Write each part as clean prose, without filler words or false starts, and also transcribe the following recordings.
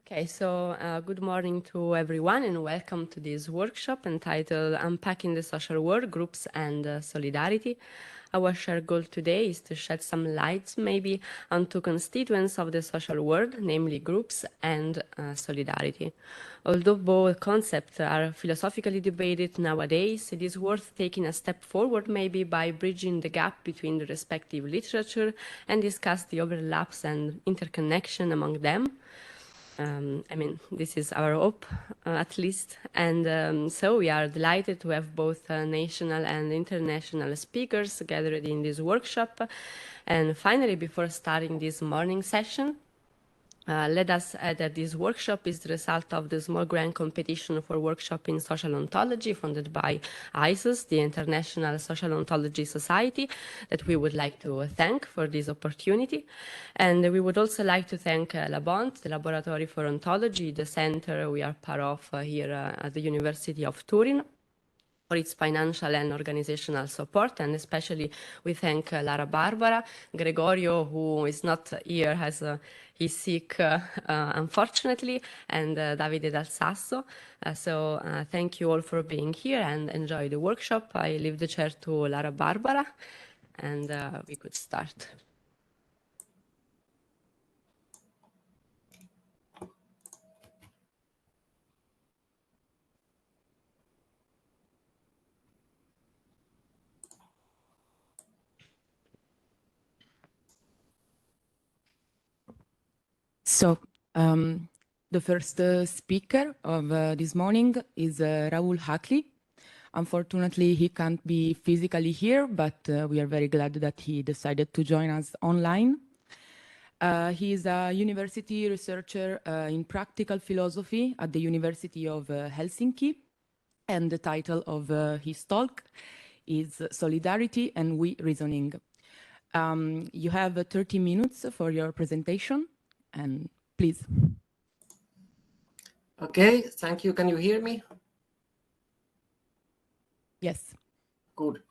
Okay, so good morning to everyone and welcome to this workshop entitled Unpacking the Social World, Groups and Solidarity. Our shared goal today is to shed some light maybe onto constituents of the social world, namely groups and solidarity. Although both concepts are philosophically debated nowadays, it is worth taking a step forward maybe by bridging the gap between the respective literature and discuss the overlaps and interconnection among them. This is our hope, at least. And so we are delighted to have both national and international speakers gathered in this workshop. And finally, before starting this morning session, let us add that this workshop is the result of the small grant competition for workshop in social ontology funded by ISOS, the International Social Ontology Society, that we would like to thank for this opportunity. And we would also like to thank Labont, the Laboratory for Ontology, the center we are part of here at the University of Turin, for its financial and organizational support, and especially we thank Lara Barbara, Gregorio, who is not here, he's sick, unfortunately, and Davide Dal Sasso. So thank you all for being here and enjoy the workshop. I leave the chair to Lara Barbara, and we could start. So the first speaker of this morning is Raoul Hakli. Unfortunately, he can't be physically here, but we are very glad that he decided to join us online. He is a university researcher in practical philosophy at the University of Helsinki, and the title of his talk is Solidarity and We Reasoning. You have 30 minutes for your presentation. And please. Okay, thank you. Can you hear me? Yes. Good.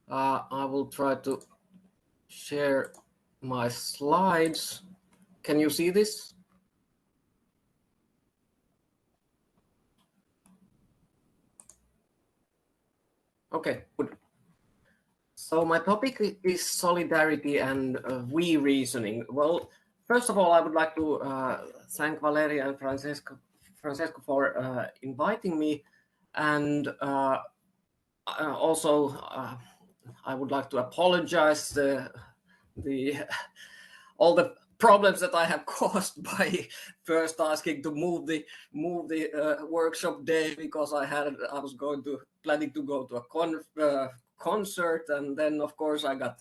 I will try to share my slides. Can you see this? Okay, good. So my topic is solidarity and we reasoning. Well, first of all, I would like to thank Valeria and Francesco for inviting me, and also I would like to apologize all the problems that I have caused by first asking to move the workshop day, because I was planning to go to a concert, and then of course I got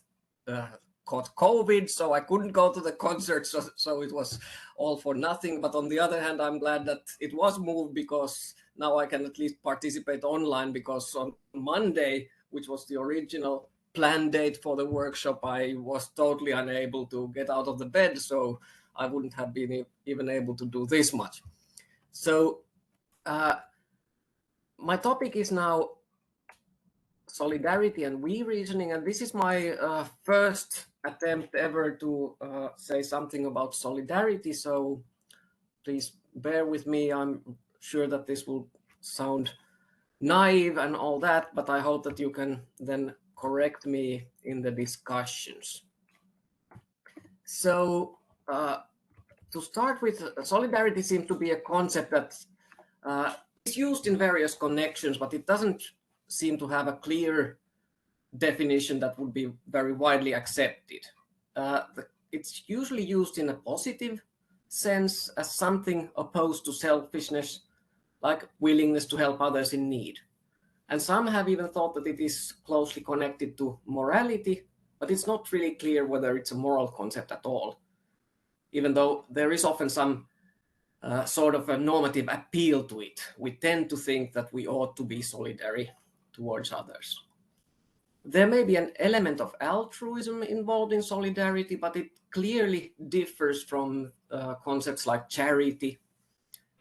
caught COVID, so I couldn't go to the concert, so it was all for nothing. But on the other hand, I'm glad that it was moved, because now I can at least participate online, because on Monday, which was the original planned date for the workshop, I was totally unable to get out of the bed, so I wouldn't have been even able to do this much. So my topic is now solidarity and we reasoning, and this is my first attempt ever to say something about solidarity, so please bear with me. I'm sure that this will sound naive and all that, but I hope that you can then correct me in the discussions. So to start with, solidarity seems to be a concept that is used in various connections, but it doesn't seem to have a clear definition that would be very widely accepted. It's usually used in a positive sense as something opposed to selfishness, like willingness to help others in need. And some have even thought that it is closely connected to morality, but it's not really clear whether it's a moral concept at all, even though there is often some sort of a normative appeal to it. We tend to think that we ought to be solidary towards others. There may be an element of altruism involved in solidarity, but it clearly differs from concepts like charity,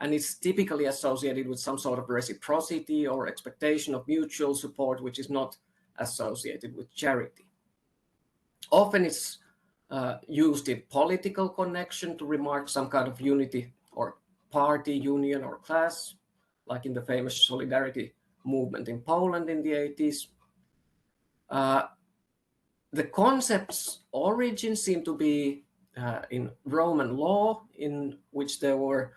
and it's typically associated with some sort of reciprocity or expectation of mutual support, which is not associated with charity. Often it's used in political connection to remark some kind of unity or party, union, or class, like in the famous Solidarity movement in Poland in the 80s. The concept's origin seemed to be in Roman law, in which there were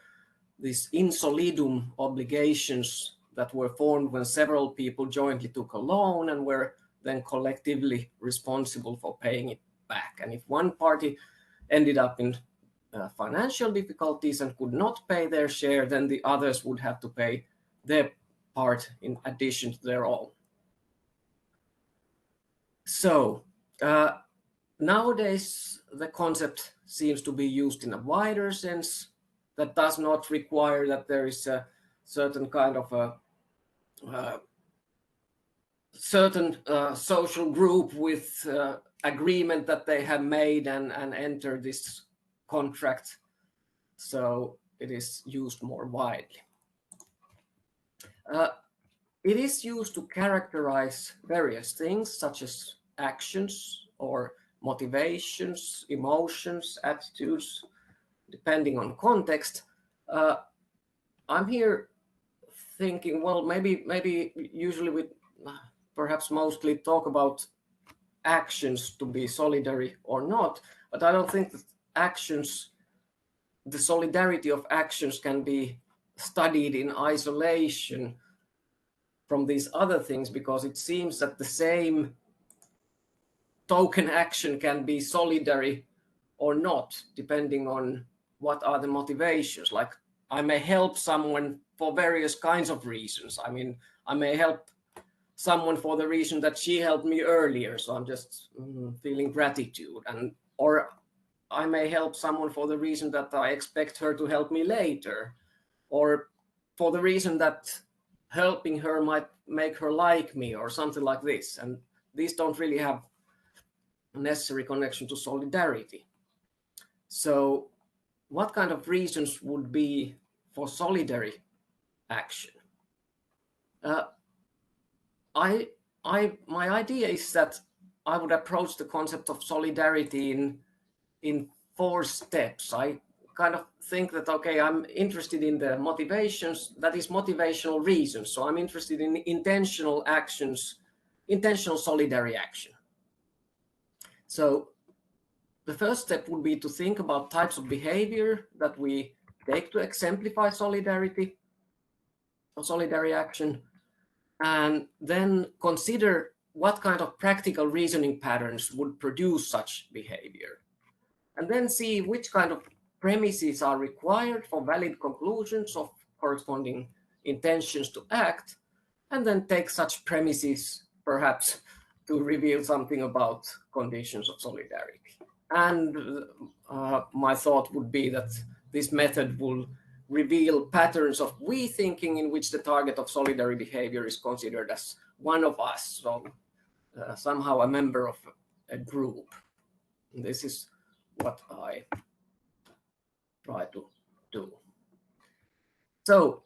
these in solidum obligations that were formed when several people jointly took a loan and were then collectively responsible for paying it back. And if one party ended up in financial difficulties and could not pay their share, then the others would have to pay their part in addition to their own. So nowadays, the concept seems to be used in a wider sense that does not require that there is a certain kind of a certain social group with agreement that they have made and enter this contract. So it is used more widely. It is used to characterize various things such as actions or motivations, emotions, attitudes, depending on context. I'm here thinking, well, maybe usually we perhaps mostly talk about actions to be solidary or not, but I don't think that actions, the solidarity of actions can be studied in isolation from these other things, because it seems that the same token action can be solidary or not, depending on what are the motivations. Like, I may help someone for various kinds of reasons. I mean, I may help someone for the reason that she helped me earlier, so I'm just feeling gratitude. Or I may help someone for the reason that I expect her to help me later, or for the reason that helping her might make her like me, or something like this. And these don't really have a necessary connection to solidarity. So what kind of reasons would be for solidary action? My idea is that I would approach the concept of solidarity in 4 steps. I kind of think that, okay, I'm interested in the motivations, that is motivational reasons. So I'm interested in intentional actions, intentional solidary action. So the first step would be to think about types of behavior that we take to exemplify solidarity or solidary action, and then consider what kind of practical reasoning patterns would produce such behavior. And then see which kind of premises are required for valid conclusions of corresponding intentions to act, and then take such premises perhaps to reveal something about conditions of solidarity. And my thought would be that this method will reveal patterns of we thinking in which the target of solidary behavior is considered as one of us, so somehow a member of a group. And this is what I try to do. So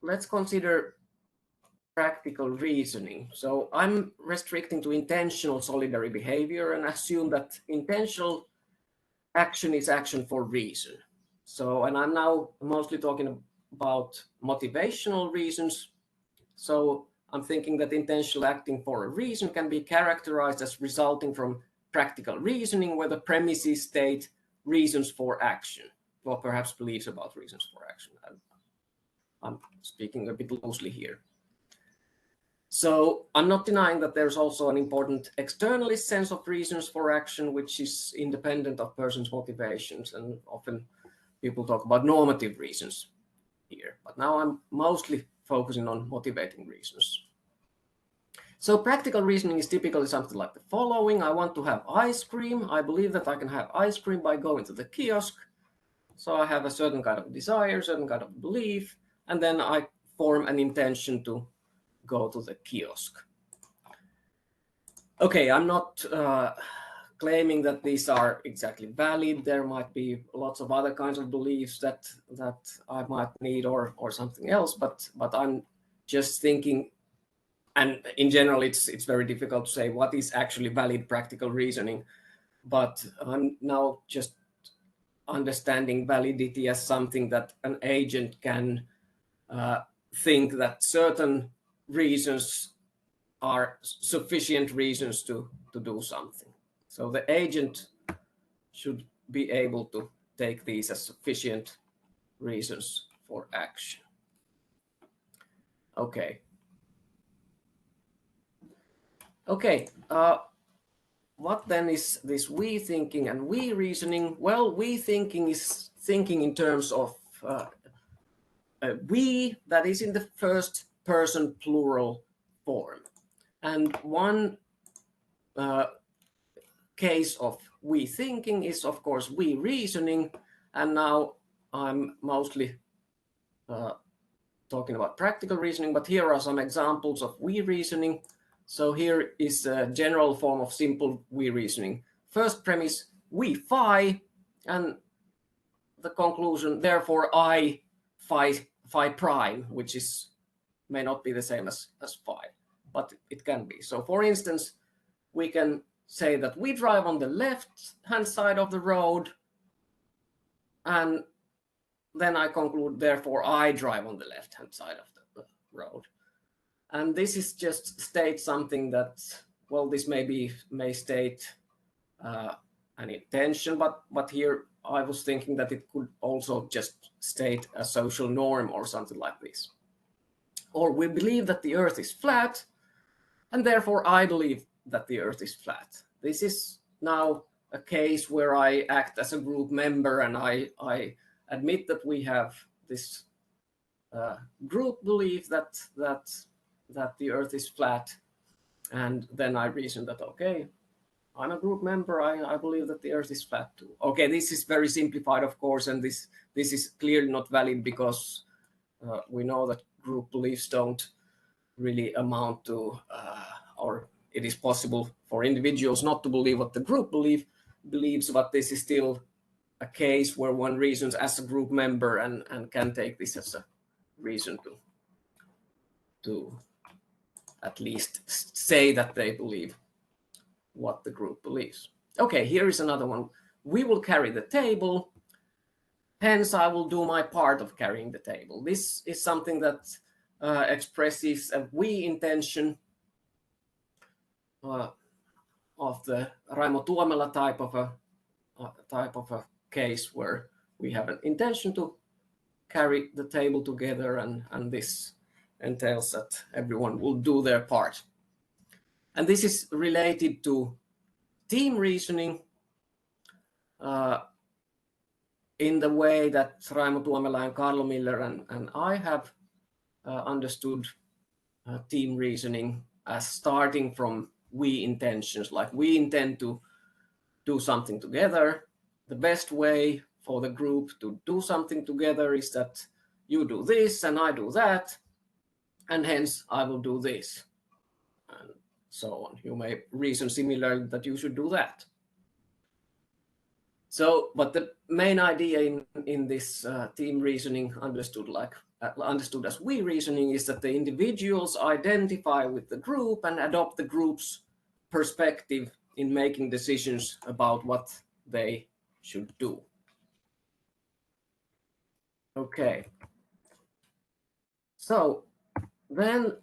let's consider practical reasoning. So I'm restricting to intentional solidary behavior and assume that intentional action is action for reason. So, and I'm now mostly talking about motivational reasons. So I'm thinking that intentional acting for a reason can be characterized as resulting from practical reasoning, where the premises state reasons for action, or perhaps beliefs about reasons for action. I'm speaking a bit loosely here. So I'm not denying that there's also an important externalist sense of reasons for action, which is independent of persons' motivations. And often people talk about normative reasons here. But now I'm mostly focusing on motivating reasons. So practical reasoning is typically something like the following. I want to have ice cream. I believe that I can have ice cream by going to the kiosk. So I have a certain kind of desire, certain kind of belief, and then I form an intention to go to the kiosk. Okay, I'm not claiming that these are exactly valid. There might be lots of other kinds of beliefs that I might need or something else, but I'm just thinking, and in general, it's very difficult to say what is actually valid practical reasoning. But I'm now just understanding validity as something that an agent can think that certain reasons are sufficient reasons to do something. So the agent should be able to take these as sufficient reasons for action. Okay. Okay. What then is this we thinking and we reasoning? Well, we thinking is thinking in terms of we that is in the first person plural form. And one case of we thinking is, of course, we reasoning. And now I'm mostly talking about practical reasoning, but here are some examples of we reasoning. So here is a general form of simple we reasoning. First premise, we phi, and the conclusion, therefore I phi prime, which may not be the same as phi, but it can be. So for instance, we can say that we drive on the left-hand side of the road, and then I conclude, therefore I drive on the left-hand side of the road. And this is just state something that, well, this may state an intention, but here I was thinking that it could also just state a social norm or something like this. Or we believe that the earth is flat, and therefore I believe that the earth is flat. This is now a case where I act as a group member, and I admit that we have this group belief that the earth is flat, and then I reason that, okay, I'm a group member, I believe that the earth is flat too. Okay, this is very simplified, of course, and this is clearly not valid because we know that group beliefs don't really amount to, or it is possible for individuals not to believe what the group believes, but this is still a case where one reasons as a group member and can take this as a reason to at least say that they believe what the group believes. Okay, here is another one. We will carry the table, hence I will do my part of carrying the table. This is something that expresses a we intention of the Raimo Tuomela type of a case where we have an intention to carry the table together, and this entails that everyone will do their part. And this is related to team reasoning in the way that Raimo Tuomela and Carlo Miller and I have understood team reasoning as starting from we intentions, like we intend to do something together. The best way for the group to do something together is that you do this and I do that, and hence I will do this, and so on. You may reason similarly that you should do that. So, but the main idea in this team reasoning understood as we reasoning is that the individuals identify with the group and adopt the group's perspective in making decisions about what they should do. Okay. So then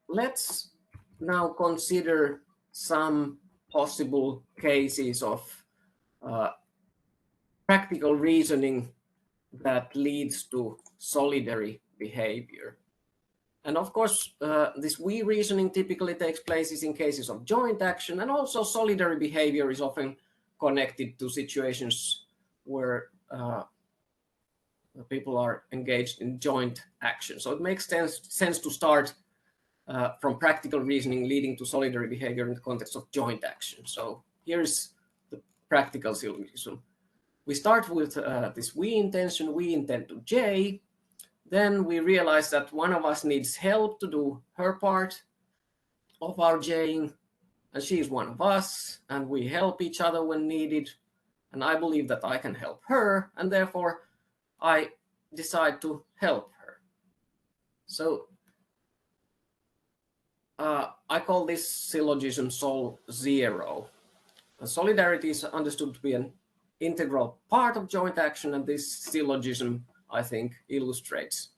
let's now consider some possible cases of practical reasoning that leads to solidary behavior. And of course, this we reasoning typically takes place in cases of joint action, and also solidary behavior is often connected to situations where people are engaged in joint action. So it makes sense to start from practical reasoning leading to solidary behavior in the context of joint action. So here's the practical syllogism. We start with this we intention, we intend to J. Then we realize that one of us needs help to do her part of our Jing, and she's one of us, and we help each other when needed. And I believe that I can help her, and therefore I decide to help her. So I call this syllogism Sol 0. And solidarity is understood to be an integral part of joint action, and this syllogism, I think, illustrates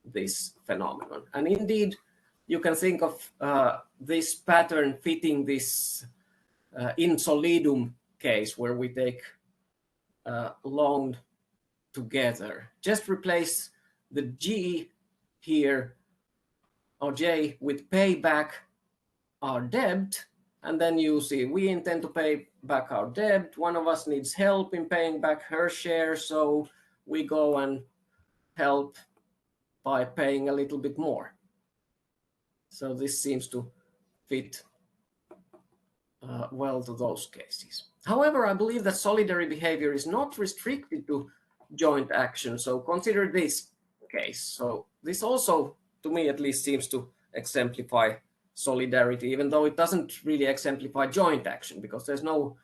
this phenomenon. And indeed, you can think of this pattern fitting this in solidum case where we take loan together. Just replace the G here, or J, with pay back our debt, and then you see we intend to pay back our debt. One of us needs help in paying back her share, so we go and help by paying a little bit more. So this seems to fit well to those cases. However, I believe that solidary behavior is not restricted to joint action. So consider this case. So this also, to me at least, seems to exemplify solidarity, even though it doesn't really exemplify joint action, because there's no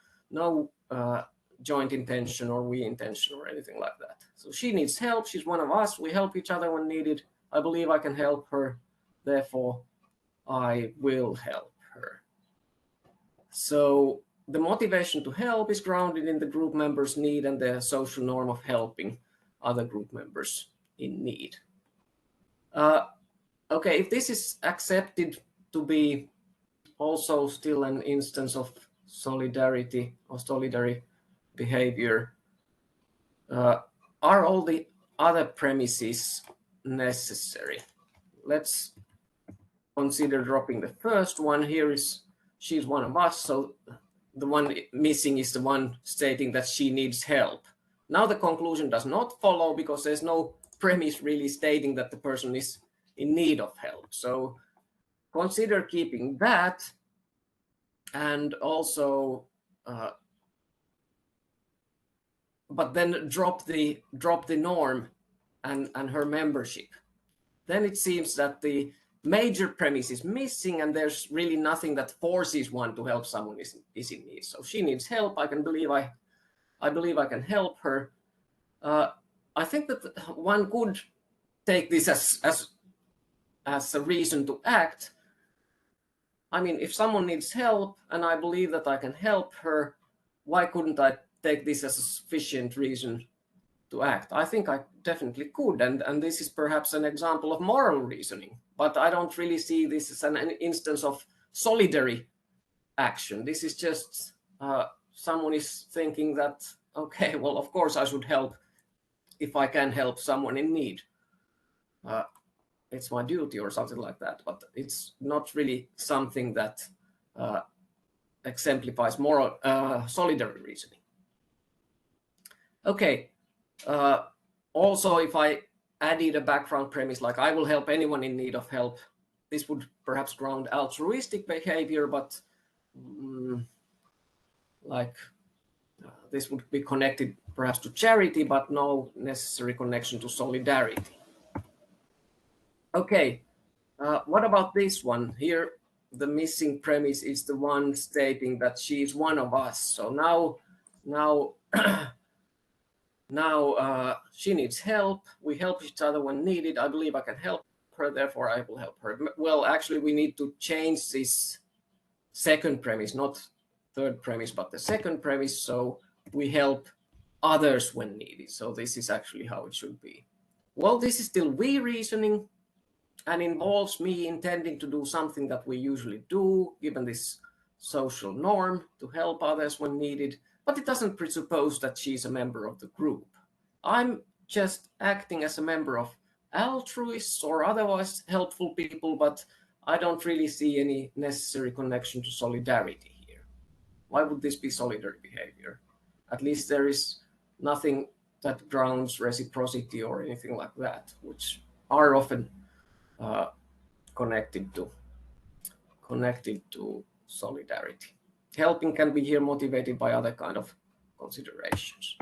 joint intention or we intention or anything like that. So she needs help. She's one of us. We help each other when needed. I believe I can help her. Therefore, I will help her. So the motivation to help is grounded in the group members' need and the social norm of helping other group members in need. Okay, if this is accepted to be also still an instance of solidarity or solidary behavior, are all the other premises necessary? Let's consider dropping the first one. Here is she's one of us, so the one missing is the one stating that she needs help. Now the conclusion does not follow because there's no premise really stating that the person is in need of help. So consider keeping that, and also but then drop the norm and her membership. Then it seems that the major premise is missing, and there's really nothing that forces one to help someone is in need. So she needs help. I believe I can help her. I think that one could take this as a reason to act. I mean, if someone needs help and I believe that I can help her, why couldn't I take this as a sufficient reason to act? I think I definitely could, and this is perhaps an example of moral reasoning, but I don't really see this as an instance of solidary action. This is just someone is thinking that, okay, well, of course I should help if I can help someone in need. It's my duty or something like that, but it's not really something that exemplifies moral solidary reasoning. Okay. Also, if I added a background premise like I will help anyone in need of help, this would perhaps ground altruistic behavior, but this would be connected perhaps to charity, but no necessary connection to solidarity. Okay, what about this one? Here, the missing premise is the one stating that she is one of us. So now she needs help. We help each other when needed. I believe I can help her, therefore I will help her. Well, actually, we need to change this second premise, not third premise, but the second premise. So we help others when needed. So this is actually how it should be. Well, this is still we reasoning and involves me intending to do something that we usually do, given this social norm, to help others when needed. But it doesn't presuppose that she's a member of the group. I'm just acting as a member of altruists or otherwise helpful people, but I don't really see any necessary connection to solidarity here. Why would this be solidary behavior? At least there is nothing that grounds reciprocity or anything like that, which are often connected to solidarity. Helping can be here motivated by other kind of considerations.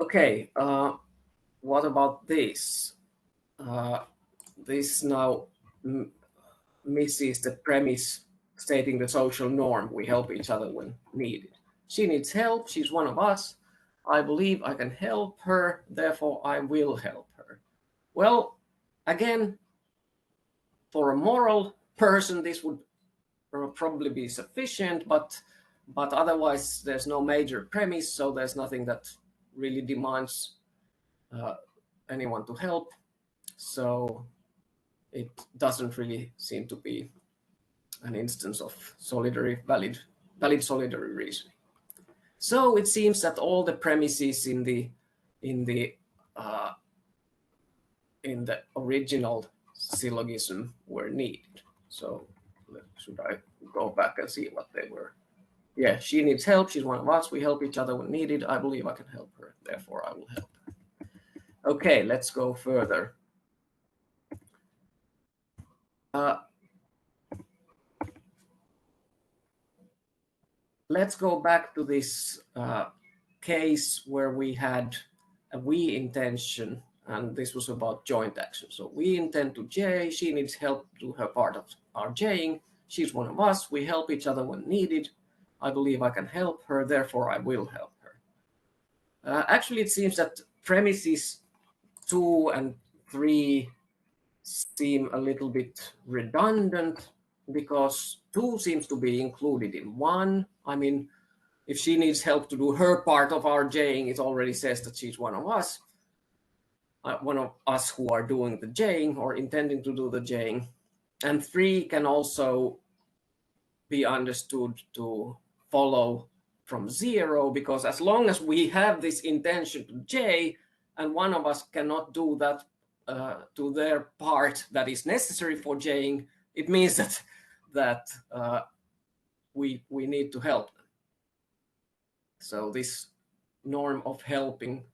Okay, what about this? This now misses the premise stating the social norm. We help each other when needed. She needs help. She's one of us. I believe I can help her. Therefore, I will help her. Well, again, for a moral person, this would probably be sufficient, but but otherwise there's no major premise, so there's nothing that really demands anyone to help. So it doesn't really seem to be an instance of valid solidary reasoning. So it seems that all the premises in the original syllogism were needed. So should I go back and see what they were? Yeah, she needs help. She's one of us. We help each other when needed. I believe I can help her. Therefore, I will help her. Okay, let's go further. Let's go back to this case where we had a we intention, and this was about joint action. So we intend to J, she needs help to her part of our Jing. She's one of us. We help each other when needed. I believe I can help her, therefore I will help her. Actually, it seems that premises 2 and 3 seem a little bit redundant, because 2 seems to be included in 1. I mean, if she needs help to do her part of our Jing, it already says that she's one of us who are doing the Jing or intending to do the Jing. And 3 can also be understood to follow from 0, because as long as we have this intention to J and one of us cannot do that to their part that is necessary for Jing, it means that we need to help them. So this norm of helping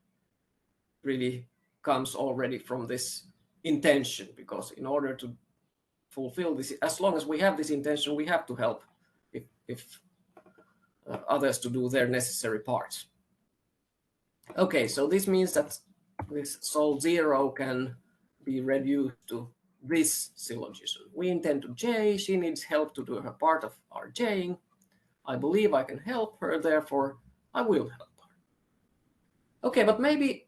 really comes already from this intention, because in order to fulfill this, as long as we have this intention, we have to help if others to do their necessary parts. Okay, so this means that this Sol 0 can be reduced to this syllogism. We intend to J, she needs help to do her part of our Jing. I believe I can help her, therefore I will help her. Okay, but maybe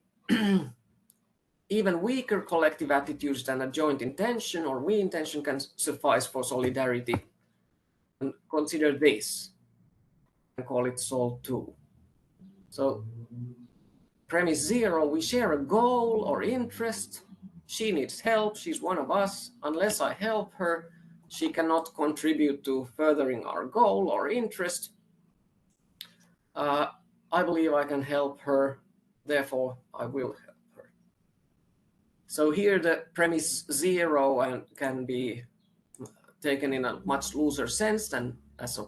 even weaker collective attitudes than a joint intention or we intention can suffice for solidarity. And consider this and call it Sol 2. So premise 0, we share a goal or interest. She needs help. She's one of us. Unless I help her, she cannot contribute to furthering our goal or interest. I believe I can help her. Therefore, I will help her. So here the premise 0 can be taken in a much looser sense than as a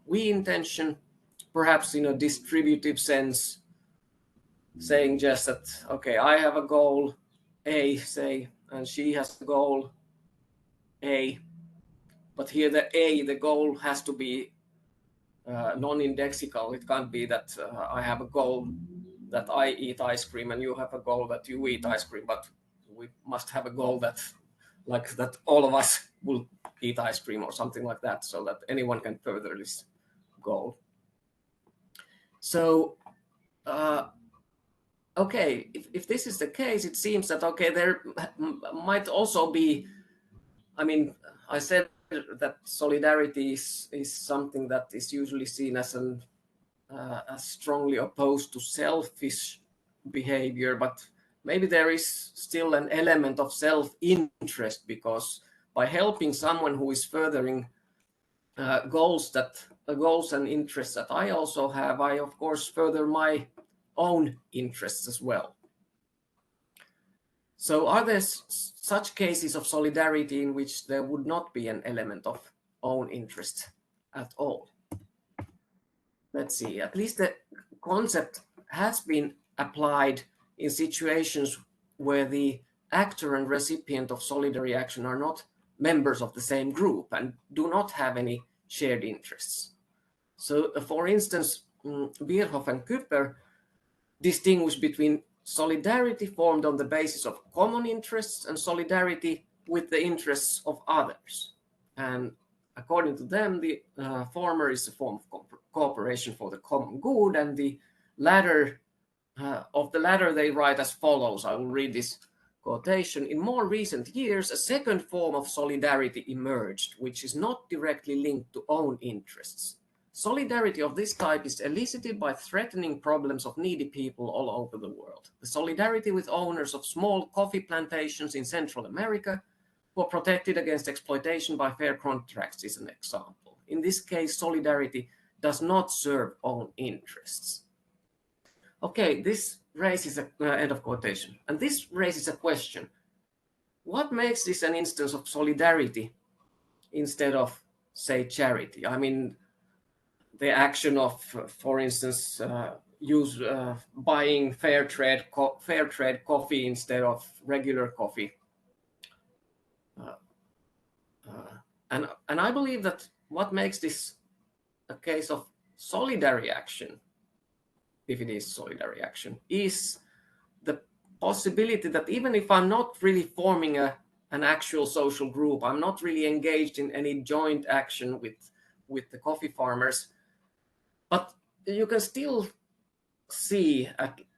we intention, perhaps in a distributive sense, saying just that, okay, I have a goal A, say, and she has a goal A, but here the goal has to be non-indexical. It can't be that I have a goal that I eat ice cream and you have a goal that you eat ice cream, but we must have a goal that all of us will eat ice cream or something like that, so that anyone can further this goal. So okay, if this is the case, it seems that, okay, there might also be, I mean, I said that solidarity is something that is usually seen as as strongly opposed to selfish behavior, but maybe there is still an element of self-interest, because by helping someone who is furthering goals and interests that I also have, I of course further my own interests as well. So are there such cases of solidarity in which there would not be an element of own interest at all? Let's see, at least the concept has been applied in situations where the actor and recipient of solidary action are not members of the same group and do not have any shared interests. So for instance, Bierhoff and Küpper distinguish between solidarity formed on the basis of common interests and solidarity with the interests of others. And according to them, the former is a form of cooperation for the common good, and the latter, they write as follows. I will read this quotation. In more recent years, a second form of solidarity emerged, which is not directly linked to own interests, solidarity of this type is elicited by threatening problems of needy people all over the world. The solidarity with owners of small coffee plantations in Central America who are protected against exploitation by fair contracts is an example. In this case, solidarity does not serve own interests. Okay, this raises a end of quotation. And this raises a question. What makes this an instance of solidarity instead of, say, charity? I mean, the action of, for instance, buying fair trade coffee instead of regular coffee. And I believe that what makes this a case of solidary action, if it is solidary action, is the possibility that even if I'm not really forming an actual social group, I'm not really engaged in any joint action with the coffee farmers, but you can still see,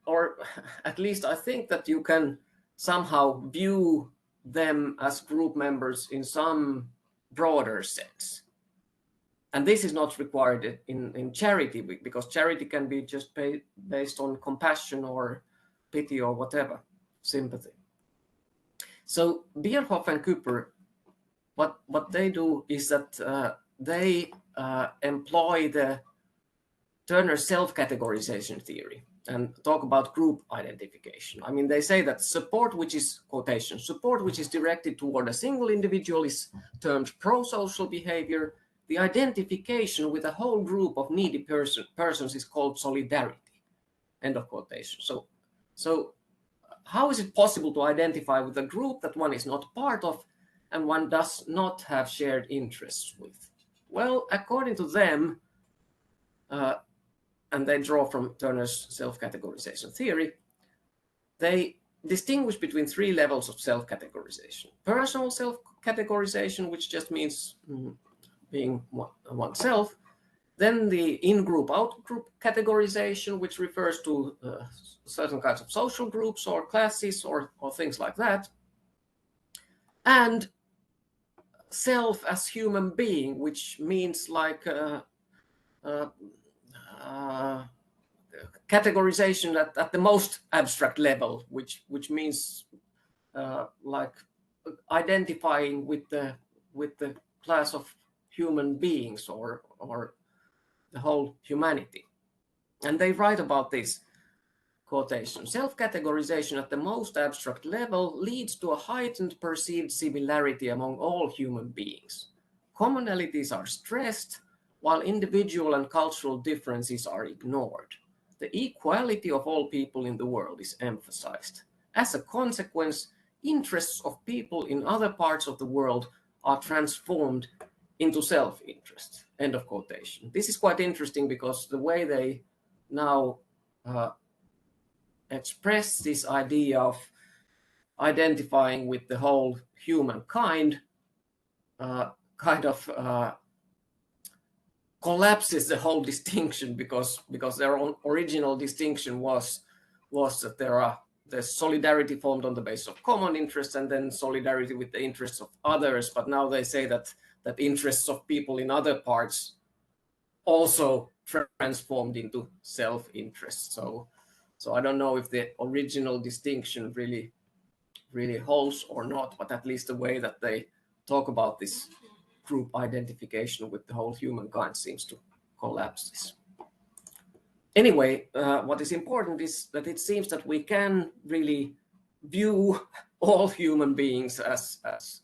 or at least I think that you can somehow view them as group members in some broader sense. And this is not required in charity, because charity can be just based on compassion or pity or whatever, sympathy. So Bierhoff and Cooper, what they do is that they employ the Turner's self-categorization theory and talk about group identification. I mean, they say that support, which is quotation, support which is directed toward a single individual is termed pro-social behavior. The identification with a whole group of needy persons is called solidarity. End of quotation. So how is it possible to identify with a group that one is not part of and one does not have shared interests with? Well, according to them, and they draw from Turner's self-categorization theory, they distinguish between three levels of self-categorization. Personal self-categorization, which just means being oneself. Then the in-group, out-group categorization, which refers to certain kinds of social groups or classes or things like that. And self as human being, which means like categorization at the most abstract level, which means like identifying with the class of human beings or the whole humanity. And they write about this quotation. Self-categorization at the most abstract level leads to a heightened perceived similarity among all human beings. Commonalities are stressed, while individual and cultural differences are ignored. The equality of all people in the world is emphasized. As a consequence, interests of people in other parts of the world are transformed into self-interest. End of quotation. This is quite interesting because the way they now express this idea of identifying with the whole humankind kind of collapses the whole distinction, because their own original distinction was that there's solidarity formed on the basis of common interests and then solidarity with the interests of others. But now they say that interests of people in other parts also transformed into self-interest. So I don't know if the original distinction really holds or not, but at least the way that they talk about this group identification with the whole humankind seems to collapse this. Anyway, what is important is that it seems that we can really view all human beings as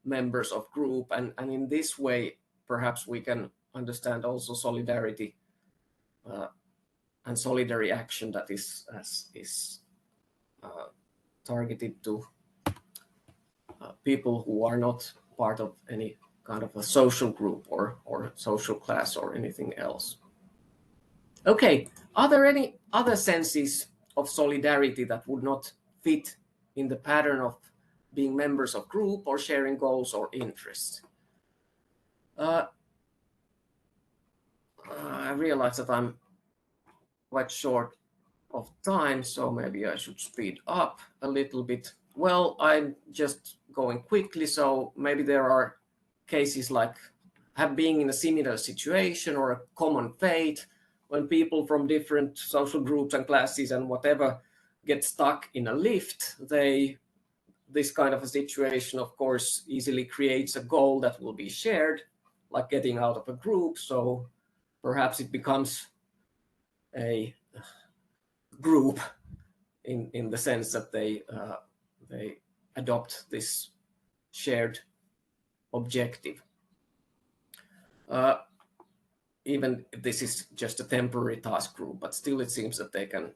members of group, and in this way, perhaps we can understand also solidarity and solidary action that is targeted to people who are not part of any kind of a social group or social class or anything else. Okay, are there any other senses of solidarity that would not fit in the pattern of being members of group or sharing goals or interests? I realize that I'm quite short of time, so maybe I should speed up a little bit. Well, I'm just going quickly, so maybe there are cases like have been in a similar situation or a common fate, when people from different social groups and classes and whatever get stuck in a lift, this kind of a situation, of course, easily creates a goal that will be shared, like getting out of a group. So perhaps it becomes a group in the sense that they adopt this shared objective. Even if this is just a temporary task group, but still it seems that they can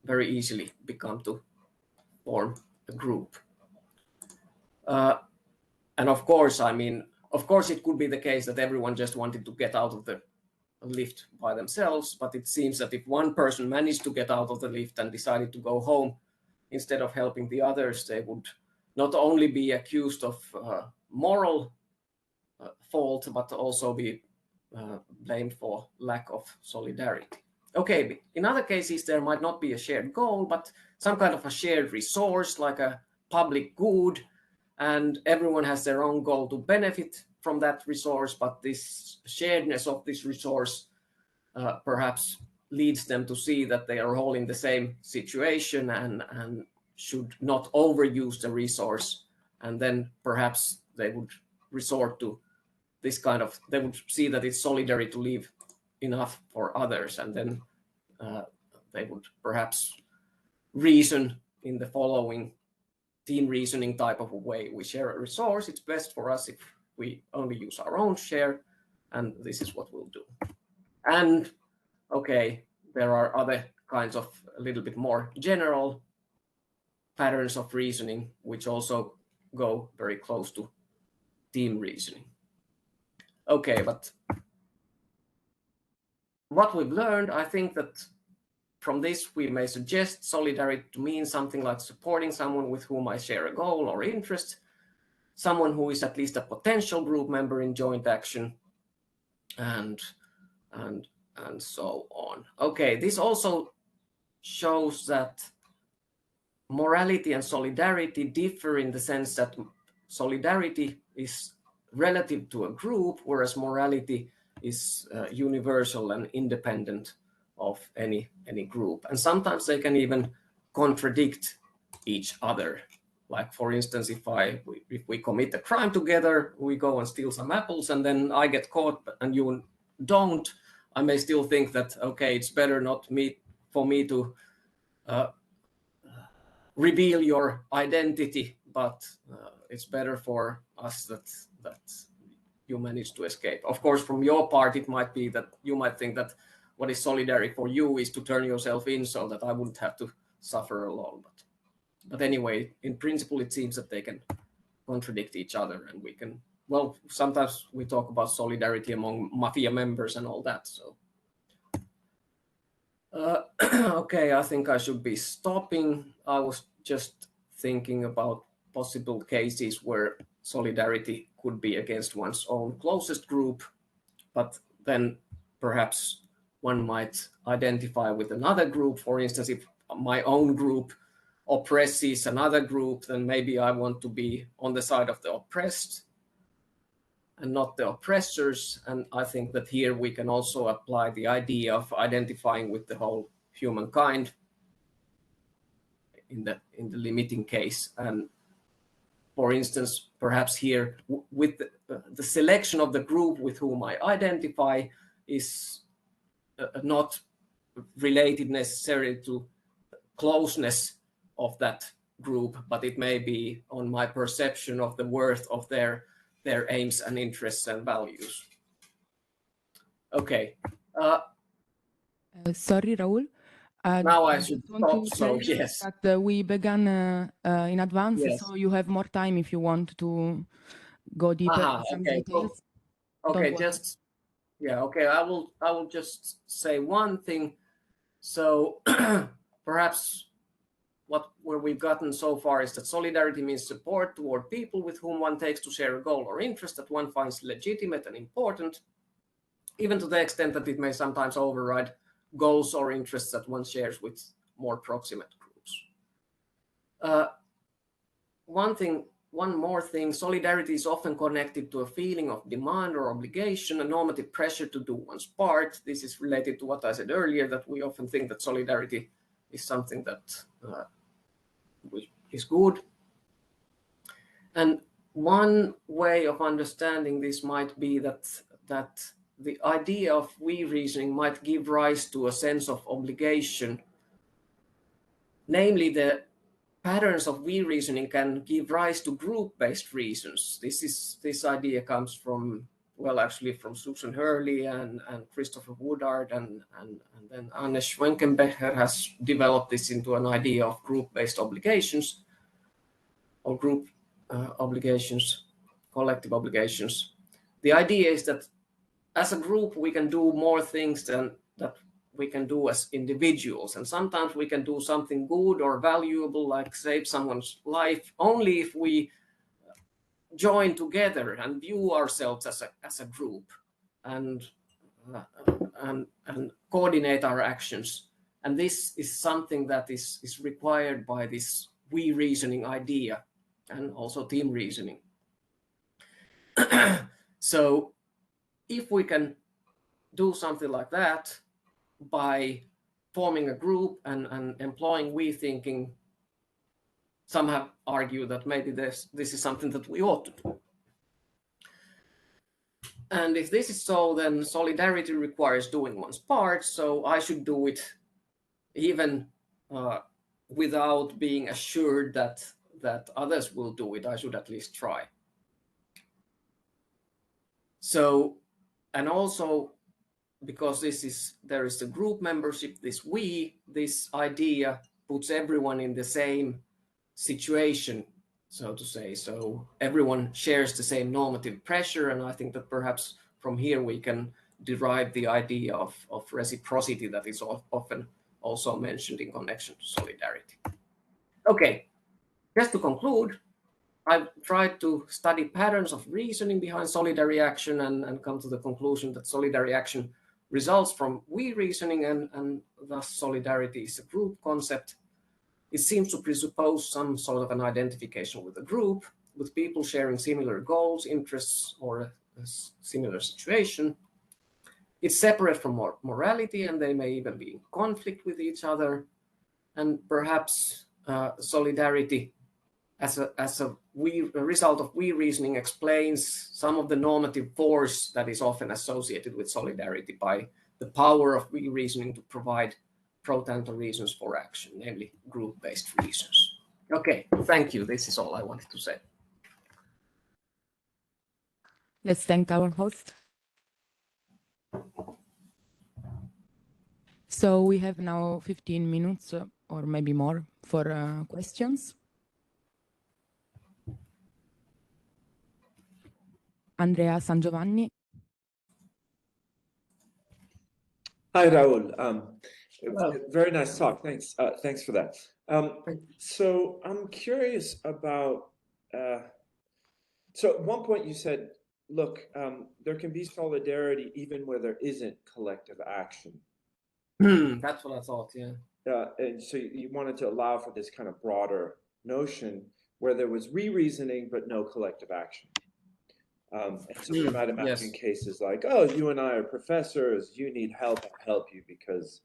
very easily become to form a group. And of course, I mean, of course, it could be the case that everyone just wanted to get out of the lift by themselves, but it seems that if one person managed to get out of the lift and decided to go home instead of helping the others, they would not only be accused of moral fault, but also be blamed for lack of solidarity. Okay, in other cases, there might not be a shared goal, but some kind of a shared resource, like a public good, and everyone has their own goal to benefit from that resource, but this sharedness of this resource perhaps leads them to see that they are all in the same situation and should not overuse the resource, and then perhaps they would resort to this kind of, they would see that it's solidary to leave enough for others, and then they would perhaps reason in the following team reasoning type of a way. We share a resource, it's best for us if we only use our own share, and this is what we'll do. And okay, there are other kinds of a little bit more general patterns of reasoning which also go very close to team reasoning. Okay, but what we've learned, I think that from this we may suggest solidarity to mean something like supporting someone with whom I share a goal or interest, someone who is at least a potential group member in joint action, and so on. Okay, this also shows that morality and solidarity differ in the sense that solidarity is relative to a group, whereas morality is universal and independent of any group. And sometimes they can even contradict each other. Like, for instance, if we commit a crime together, we go and steal some apples, and then I get caught and you don't, I may still think that, okay, it's better not for me to reveal your identity, but it's better for us that you manage to escape. Of course, from your part, it might be that you might think that what is solidary for you is to turn yourself in so that I wouldn't have to suffer alone. But anyway, in principle, it seems that they can contradict each other, and we can, well, sometimes we talk about solidarity among mafia members and all that. So, okay, I think I should be stopping. I was just thinking about possible cases where solidarity could be against one's own closest group, but then perhaps one might identify with another group. For instance, if my own group oppresses another group, then maybe I want to be on the side of the oppressed and not the oppressors. And I think that here we can also apply the idea of identifying with the whole humankind in the limiting case. And for instance, perhaps here with the selection of the group with whom I identify is not related necessarily to closeness of that group, but it may be on my perception of the worth of their aims and interests and values. Okay. Sorry, Raul. Now I should stop, so yes. That we began in advance, Yes. so you have more time if you want to go deeper in some details. Okay, just, yeah, okay, I will just say one thing. So perhaps where we've gotten so far is that solidarity means support toward people with whom one takes to share a goal or interest that one finds legitimate and important, even to the extent that it may sometimes override goals or interests that one shares with more proximate groups. One thing one more thing, solidarity is often connected to a feeling of demand or obligation, a normative pressure to do one's part. This is related to what I said earlier, that we often think that solidarity is something that is good. And one way of understanding this might be that the idea of we reasoning might give rise to a sense of obligation. Namely, the patterns of we reasoning can give rise to group-based reasons. This idea comes from, well, actually from Susan Hurley and Christopher Woodard, and then Anne Schwenkenbecher has developed this into an idea of group-based obligations, or group obligations, collective obligations. The idea is that as a group, we can do more things than that we can do as individuals. And sometimes we can do something good or valuable, like save someone's life, only if we join together and view ourselves as a group and coordinate our actions. And this is something that is required by this we reasoning idea, and also team reasoning. So if we can do something like that by forming a group and employing we thinking, some have argued that maybe this is something that we ought to do. And if this is so, then solidarity requires doing one's part, so I should do it even without being assured that others will do it. I should at least try. So, and also because there is a group membership, this idea puts everyone in the same situation, so to say. So everyone shares the same normative pressure, and I think that perhaps from here we can derive the idea of reciprocity that is often also mentioned in connection to solidarity. Okay, just to conclude, I've tried to study patterns of reasoning behind solidary action and come to the conclusion that solidary action results from we reasoning, and thus solidarity is a group concept. It seems to presuppose some sort of an identification with a group, with people sharing similar goals, interests, or a similar situation. It's separate from morality, and they may even be in conflict with each other. And perhaps solidarity as a result of we reasoning explains some of the normative force that is often associated with solidarity by the power of we reasoning to provide pro tanto reasons for action, namely group-based reasons. Okay, thank you. This is all I wanted to say. Let's thank our host. So we have now 15 minutes or maybe more for questions. Andrea San Giovanni. Hi, Raul. Very nice talk. Thanks. Thanks for that. So I'm curious about. So at one point you said, "Look, there can be solidarity even where there isn't collective action." That's what I thought. Yeah. And so you wanted to allow for this kind of broader notion where there was reasoning but no collective action. And so we might imagine cases like, oh, you and I are professors, you need help, I'll help you because,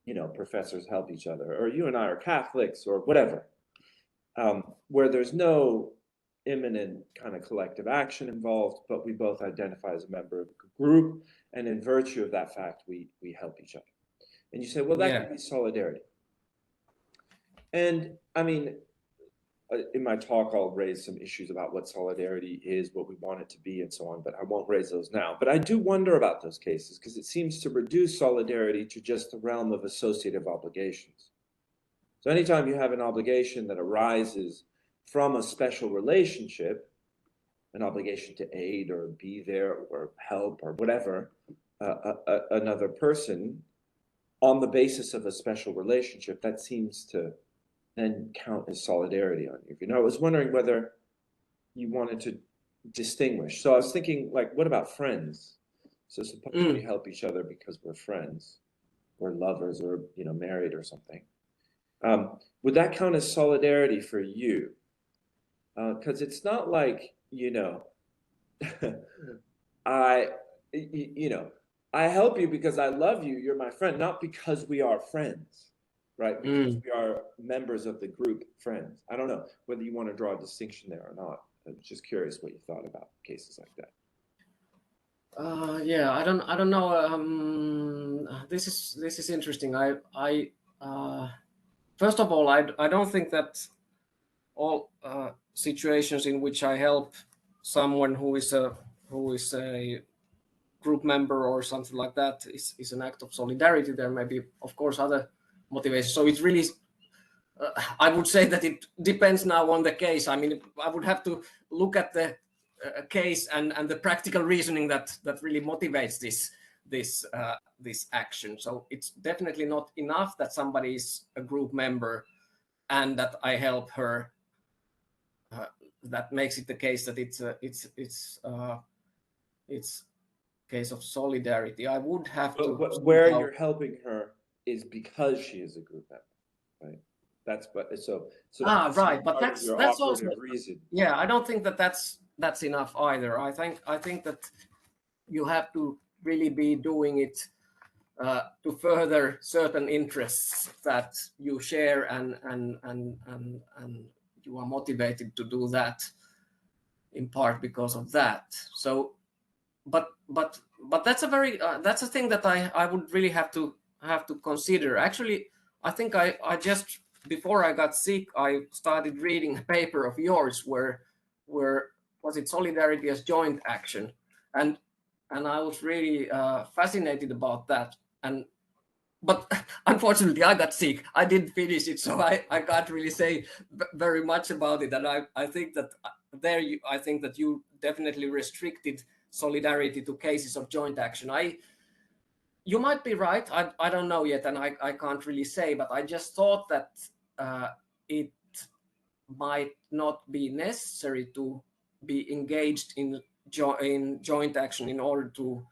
you know, professors help each other, or you and I are Catholics or whatever, where there's no imminent kind of collective action involved, but we both identify as a member of a group, and in virtue of that fact, we help each other. And you say, well, that could be solidarity. And I mean, in my talk, I'll raise some issues about what solidarity is, what we want it to be, and so on, but I won't raise those now. But I do wonder about those cases because it seems to reduce solidarity to just the realm of associative obligations. So anytime you have an obligation that arises from a special relationship, an obligation to aid or be there or help or whatever, another person on the basis of a special relationship, that seems to then count as solidarity on you. You know, I was wondering whether you wanted to distinguish. So I was thinking, like, what about friends? So suppose we help each other because we're friends, or lovers, or, you know, married or something. Would that count as solidarity for you? because it's not like, I help you because I love you, you're my friend, not because we are friends, right? Because we are members of the group friends. I don't know whether you want to draw a distinction there or not. I'm just curious what you thought about cases like that. Yeah, I don't know. This is interesting. First of all, I don't think that all situations in which I help someone who is a group member or something like that is an act of solidarity. There may be, of course, other motivations. So it's really, I would say that it depends now on the case. I mean, I would have to look at the case and the practical reasoning that really motivates this action. So it's definitely not enough that somebody is a group member and that I help her. That makes it the case that it's case of solidarity. I would have to. Where you're helping her is because she is a group member, right? That's right, but that's also reason. Yeah, I don't think that that's enough either. I think that you have to really be doing it to further certain interests that you share and you are motivated to do that in part because of that. So, but that's a thing that I would really have to consider. Actually, I think I just before I got sick, I started reading a paper of yours where was it solidarity as joint action, and I was really fascinated about that. But unfortunately, I got sick. I didn't finish it, so I can't really say very much about it. And I think that I think that you definitely restricted solidarity to cases of joint action. You might be right. I don't know yet, and I can't really say. But I just thought that it might not be necessary to be engaged in joint action in order to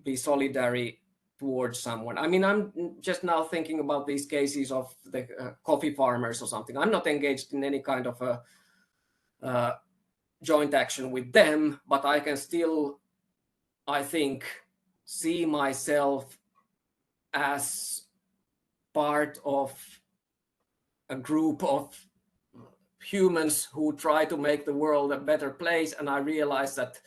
be solidary towards someone. I mean, I'm just now thinking about these cases of the coffee farmers or something. I'm not engaged in any kind of a joint action with them, but I can still, I think, see myself as part of a group of humans who try to make the world a better place, and I realize that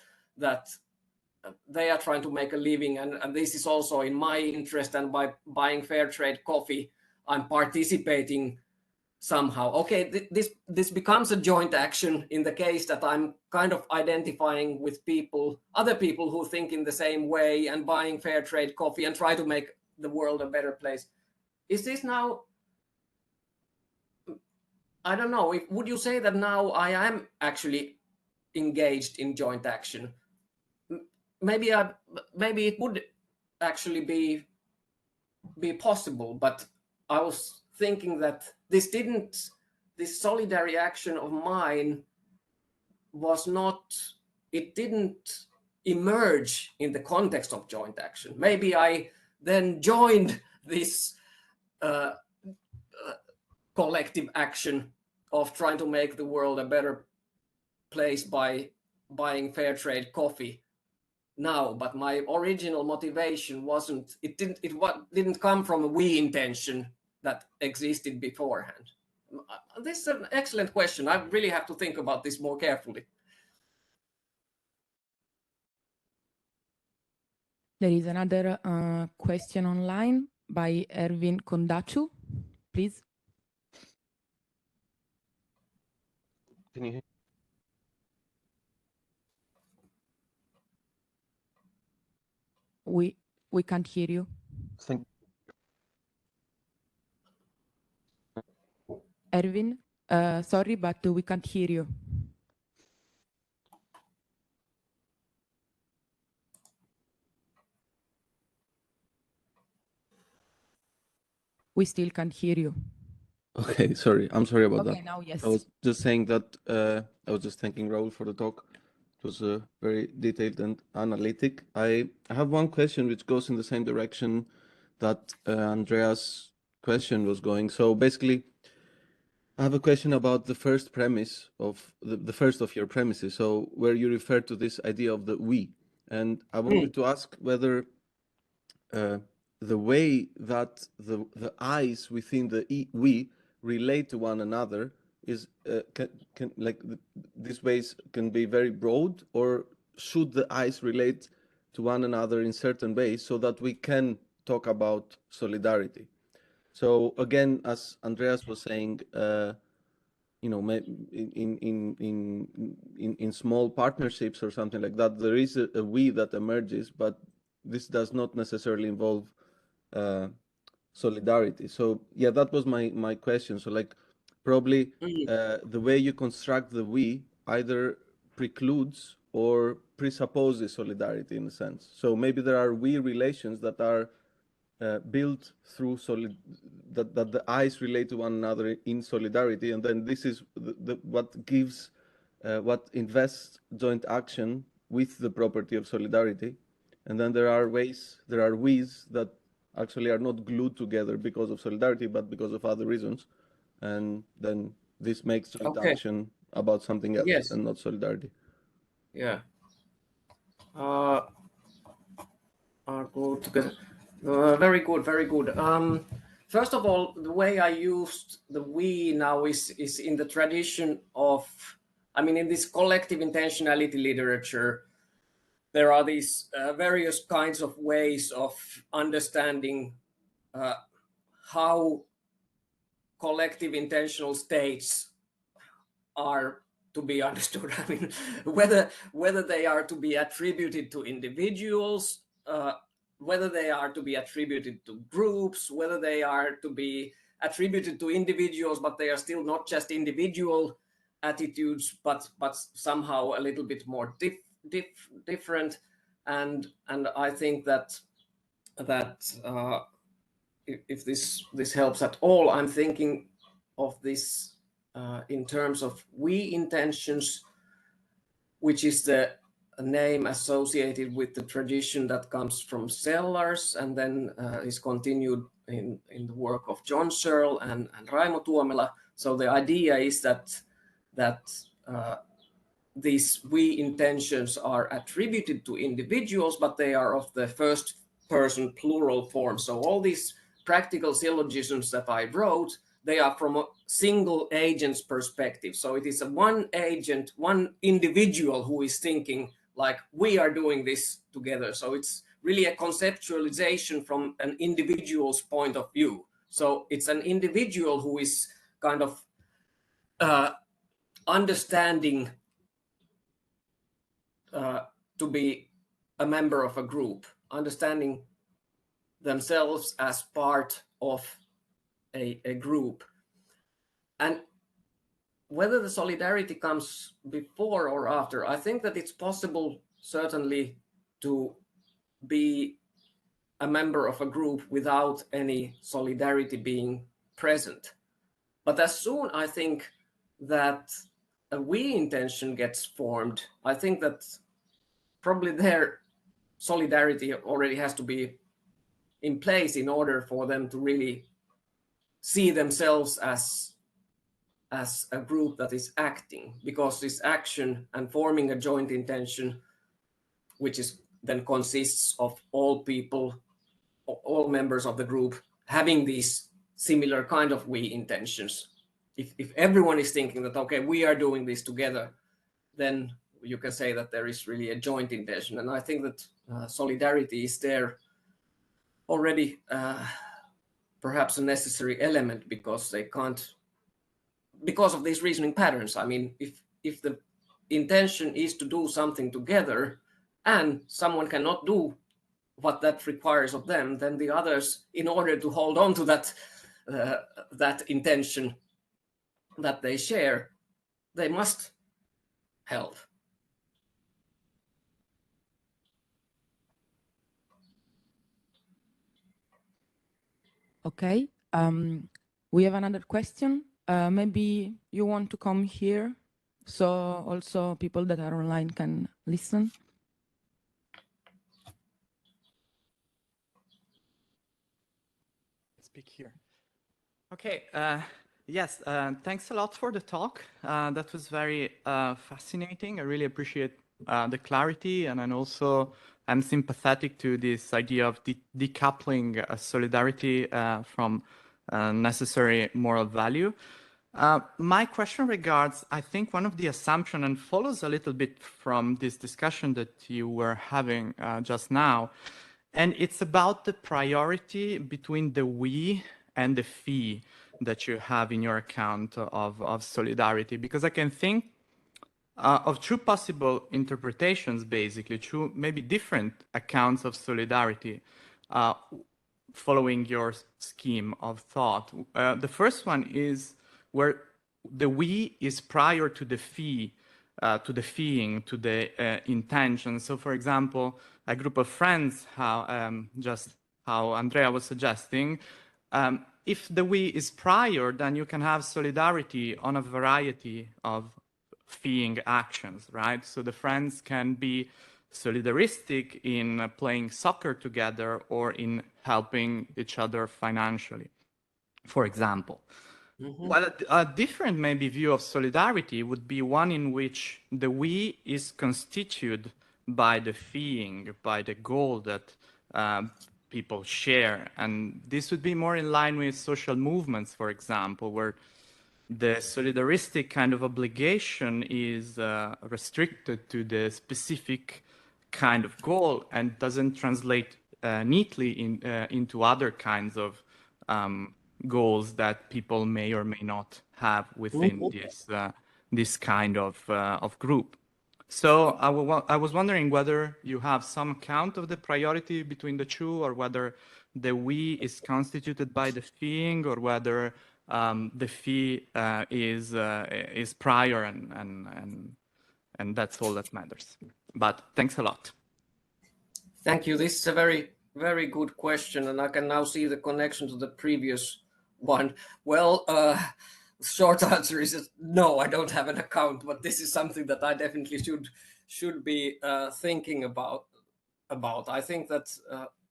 they are trying to make a living, and this is also in my interest, and by buying fair trade coffee, I'm participating somehow. Okay, this becomes a joint action in the case that I'm kind of identifying with other people who think in the same way and buying fair trade coffee and try to make the world a better place. Is this now, I don't know, would you say that now I am actually engaged in joint action? Maybe it would actually be possible, but I was thinking that this solidary action of mine it didn't emerge in the context of joint action. Maybe I then joined this collective action of trying to make the world a better place by buying fair trade coffee now, but my original motivation didn't come from a we intention that existed beforehand. This is an excellent question. I really have to think about this more carefully. There is another question online by Ervin Kondachu. Please. Can you hear? We can't hear you. Thank Ervin, sorry, but we can't hear you. We still can't hear you. Okay, sorry. I'm sorry about that. Okay, now yes. I was just saying that I was just thanking Raul for the talk. It was very detailed and analytic. I have one question which goes in the same direction that Andreas' question was going. So basically, I have a question about the first premise of the first of your premises. So where you refer to this idea of the we, and I wanted to ask whether the way that the I's within the we relate to one another is can like these ways can be very broad, or should the I's relate to one another in certain ways so that we can talk about solidarity? So again, as Andreas was saying, you know, in small partnerships or something like that, there is a we that emerges, but this does not necessarily involve solidarity. So yeah, that was my question. So like probably the way you construct the we either precludes or presupposes solidarity in a sense. So maybe there are we relations that are built through that the I's relate to one another in solidarity, and then this is what gives what invests joint action with the property of solidarity. And then there are we's that actually are not glued together because of solidarity, but because of other reasons, and then this makes joint action about something else and not solidarity. Yeah. Are good together. Very good, very good. First of all, the way I used the we now is in the tradition of, I mean, in this collective intentionality literature, there are these various kinds of ways of understanding how collective intentional states are to be understood. I mean, whether they are to be attributed to individuals, whether they are to be attributed to groups, whether they are to be attributed to individuals, but they are still not just individual attitudes, but somehow a little bit more different. And I think that if this helps at all, I'm thinking of this in terms of we intentions, which is the name associated with the tradition that comes from Sellars and then is continued in the work of John Searle and Raimo Tuomela. So the idea is that these we intentions are attributed to individuals, but they are of the first person plural form. So all these practical syllogisms that I wrote, they are from a single agent's perspective. So it is a one agent, one individual who is thinking like we are doing this together. So it's really a conceptualization from an individual's point of view. So it's an individual who is kind of understanding to be a member of a group, understanding themselves as part of a group. And whether the solidarity comes before or after, I think that it's possible certainly to be a member of a group without any solidarity being present. But as soon I think that a we intention gets formed, I think that probably their solidarity already has to be in place in order for them to really see themselves as a group that is acting, because this action and forming a joint intention, which is then consists of all people, all members of the group having these similar kind of we intentions. If everyone is thinking that, okay, we are doing this together, then you can say that there is really a joint intention. And I think that solidarity is there already perhaps a necessary element, because they can't, because of these reasoning patterns. I mean, if the intention is to do something together and someone cannot do what that requires of them, then the others, in order to hold on to that intention that they share, they must help. Okay. We have another question. Maybe you want to come here, so also people that are online can listen. Speak here. Okay. Yes, thanks a lot for the talk. That was very fascinating. I really appreciate the clarity, and I'm sympathetic to this idea of decoupling solidarity from necessary moral value. My question regards, I think, one of the assumptions, and follows a little bit from this discussion that you were having just now, and it's about the priority between the we and the fee that you have in your account of solidarity, because I can think of two possible interpretations, basically, two maybe different accounts of solidarity following your scheme of thought. The first one is where the we is prior to the fee, to the feeing, to the intention. So, for example, a group of friends, just how Andrea was suggesting, if the we is prior, then you can have solidarity on a variety of feeing actions, right? So the friends can be solidaristic in playing soccer together or in helping each other financially, for example. Well, a different maybe view of solidarity would be one in which the we is constituted by the feeling, by the goal that people share. And this would be more in line with social movements, for example, where the solidaristic kind of obligation is restricted to the specific kind of goal and doesn't translate neatly into other kinds of goals that people may or may not have within this kind of group. So I was wondering whether you have some count of the priority between the two, or whether the we is constituted by the feeling, or whether the fee is prior, and that's all that matters. But thanks a lot. Thank you. This is a very, very good question, and I can now see the connection to the previous one. Well, short answer is no, I don't have an account, but this is something that I definitely should be thinking about. I think that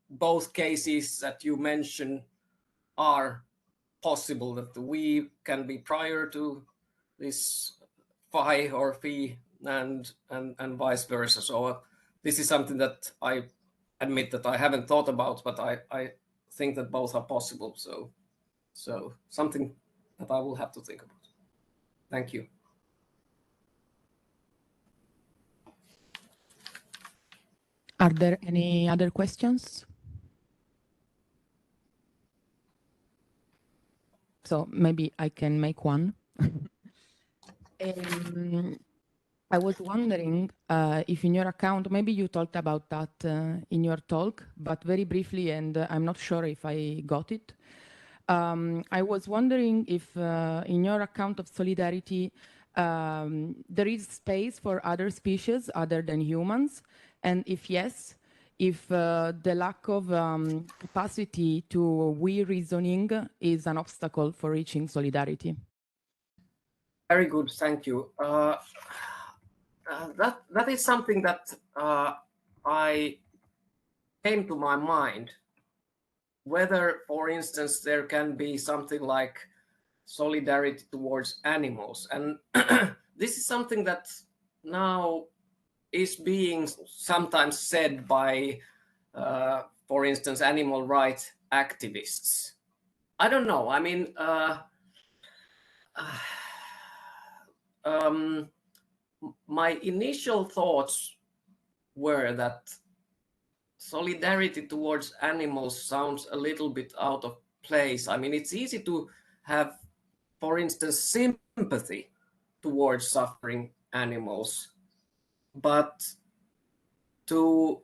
both cases that you mentioned are possible, that the we can be prior to this phi or phi, and vice versa. So this is something that I admit that I haven't thought about, but I think that both are possible. So something that I will have to think about. Thank you. Are there any other questions? So maybe I can make one. I was wondering if in your account, maybe you talked about that in your talk, but very briefly, and I'm not sure if I got it. I was wondering if in your account of solidarity, there is space for other species other than humans, and if yes, if the lack of capacity to we reasoning is an obstacle for reaching solidarity. Very good, thank you. That is something that I came to my mind, whether, for instance, there can be something like solidarity towards animals. And this is something that now is being sometimes said by, for instance, animal rights activists. I don't know. I mean, my initial thoughts were that solidarity towards animals sounds a little bit out of place. I mean, it's easy to have, for instance, sympathy towards suffering animals, but to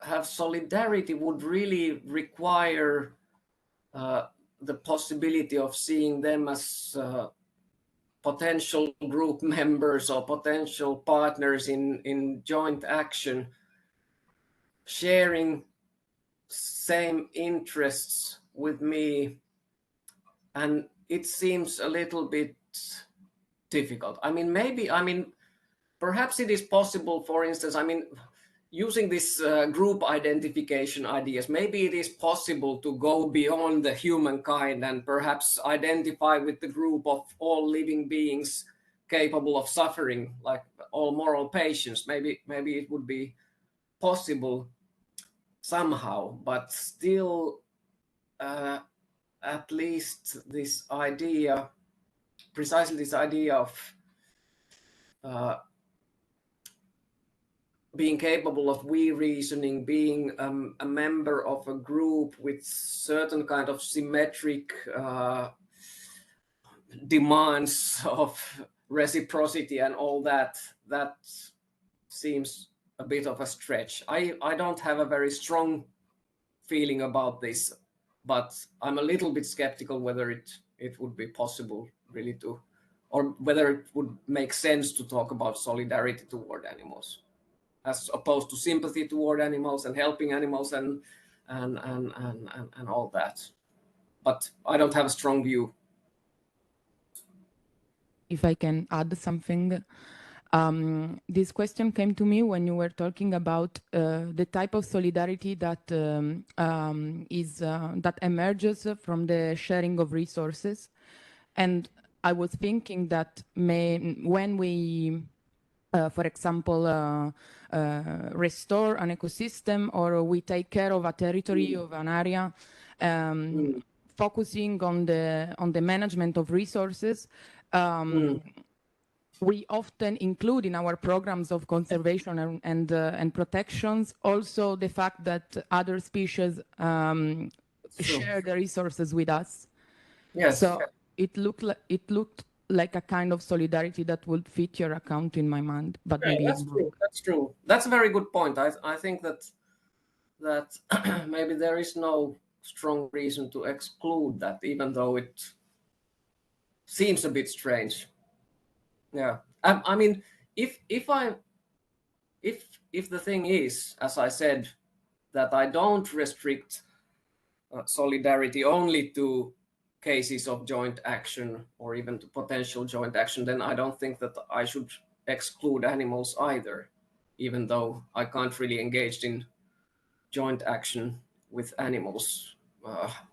have solidarity would really require the possibility of seeing them as potential group members or potential partners in joint action, sharing same interests with me, and it seems a little bit difficult. I mean, perhaps it is possible, for instance, I mean, using this group identification ideas, maybe it is possible to go beyond the humankind and perhaps identify with the group of all living beings capable of suffering, like all moral patients. Maybe it would be possible somehow, but still, at least this idea, precisely this idea of being capable of reasoning, being a member of a group with certain kind of symmetric demands of reciprocity and all that, that seems a bit of a stretch. I don't have a very strong feeling about this, but I'm a little bit skeptical whether it would be possible really to, or whether it would make sense to talk about solidarity toward animals, as opposed to sympathy toward animals and helping animals and all that. But I don't have a strong view. If I can add something, this question came to me when you were talking about the type of solidarity that that emerges from the sharing of resources, and I was thinking that when we for example, restore an ecosystem, or we take care of a territory of an area, focusing on the management of resources, we often include in our programs of conservation and protections also the fact that other species share the resources with us. Yes. So it looked like a kind of solidarity that would fit your account in my mind, but maybe that's true. That's true. That's a very good point. I think that maybe there is no strong reason to exclude that, even though it seems a bit strange. Yeah, I mean, if the thing is, as I said, that I don't restrict solidarity only to cases of joint action or even to potential joint action, then I don't think that I should exclude animals either, even though I can't really engage in joint action with animals,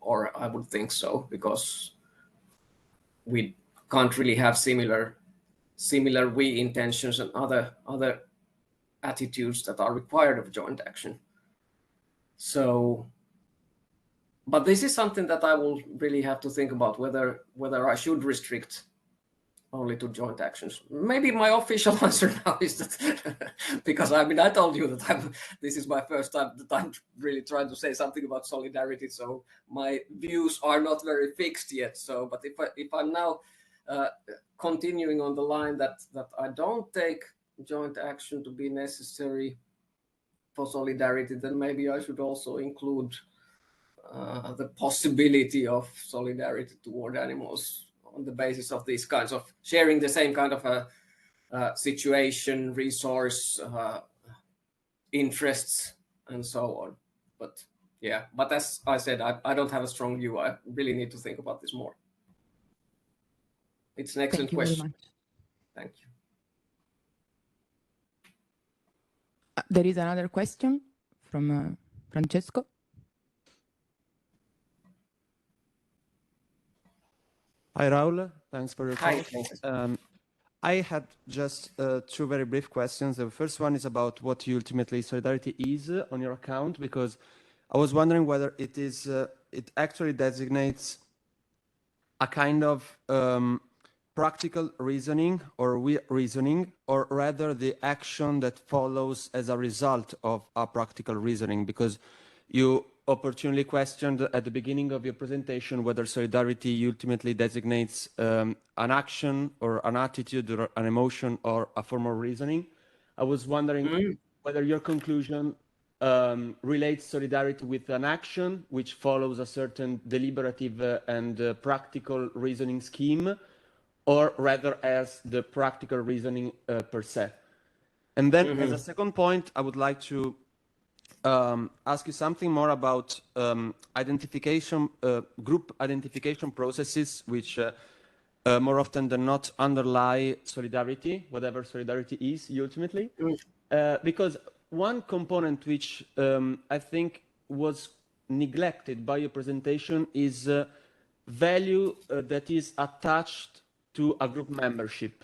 or I would think so, because we can't really have similar we intentions and other attitudes that are required of joint action. So, but this is something that I will really have to think about, whether I should restrict only to joint actions. Maybe my official answer now is that because I mean I told you that this is my first time that I'm really trying to say something about solidarity, so my views are not very fixed yet. So, but if I'm now continuing on the line that I don't take joint action to be necessary for solidarity, then maybe I should also include the possibility of solidarity toward animals on the basis of these kinds of sharing the same kind of a situation, resource, interests, and so on. But yeah, but as I said, I don't have a strong view. I really need to think about this more. It's an excellent question. Thank you. There is another question from Francesco. Hi, Raul. Thanks for your talk. I had just two very brief questions. The first one is about what ultimately solidarity is on your account, because I was wondering whether it is it actually designates a kind of practical reasoning or reasoning, or rather the action that follows as a result of a practical reasoning, because you opportunely questioned at the beginning of your presentation whether solidarity ultimately designates an action or an attitude or an emotion or a form of reasoning. I was wondering whether your conclusion relates solidarity with an action which follows a certain deliberative and practical reasoning scheme, or rather as the practical reasoning per se. And then as a second point, I would like to ask you something more about identification, group identification processes, which more often than not underlie solidarity, whatever solidarity is ultimately. Because one component which I think was neglected by your presentation is value that is attached to a group membership.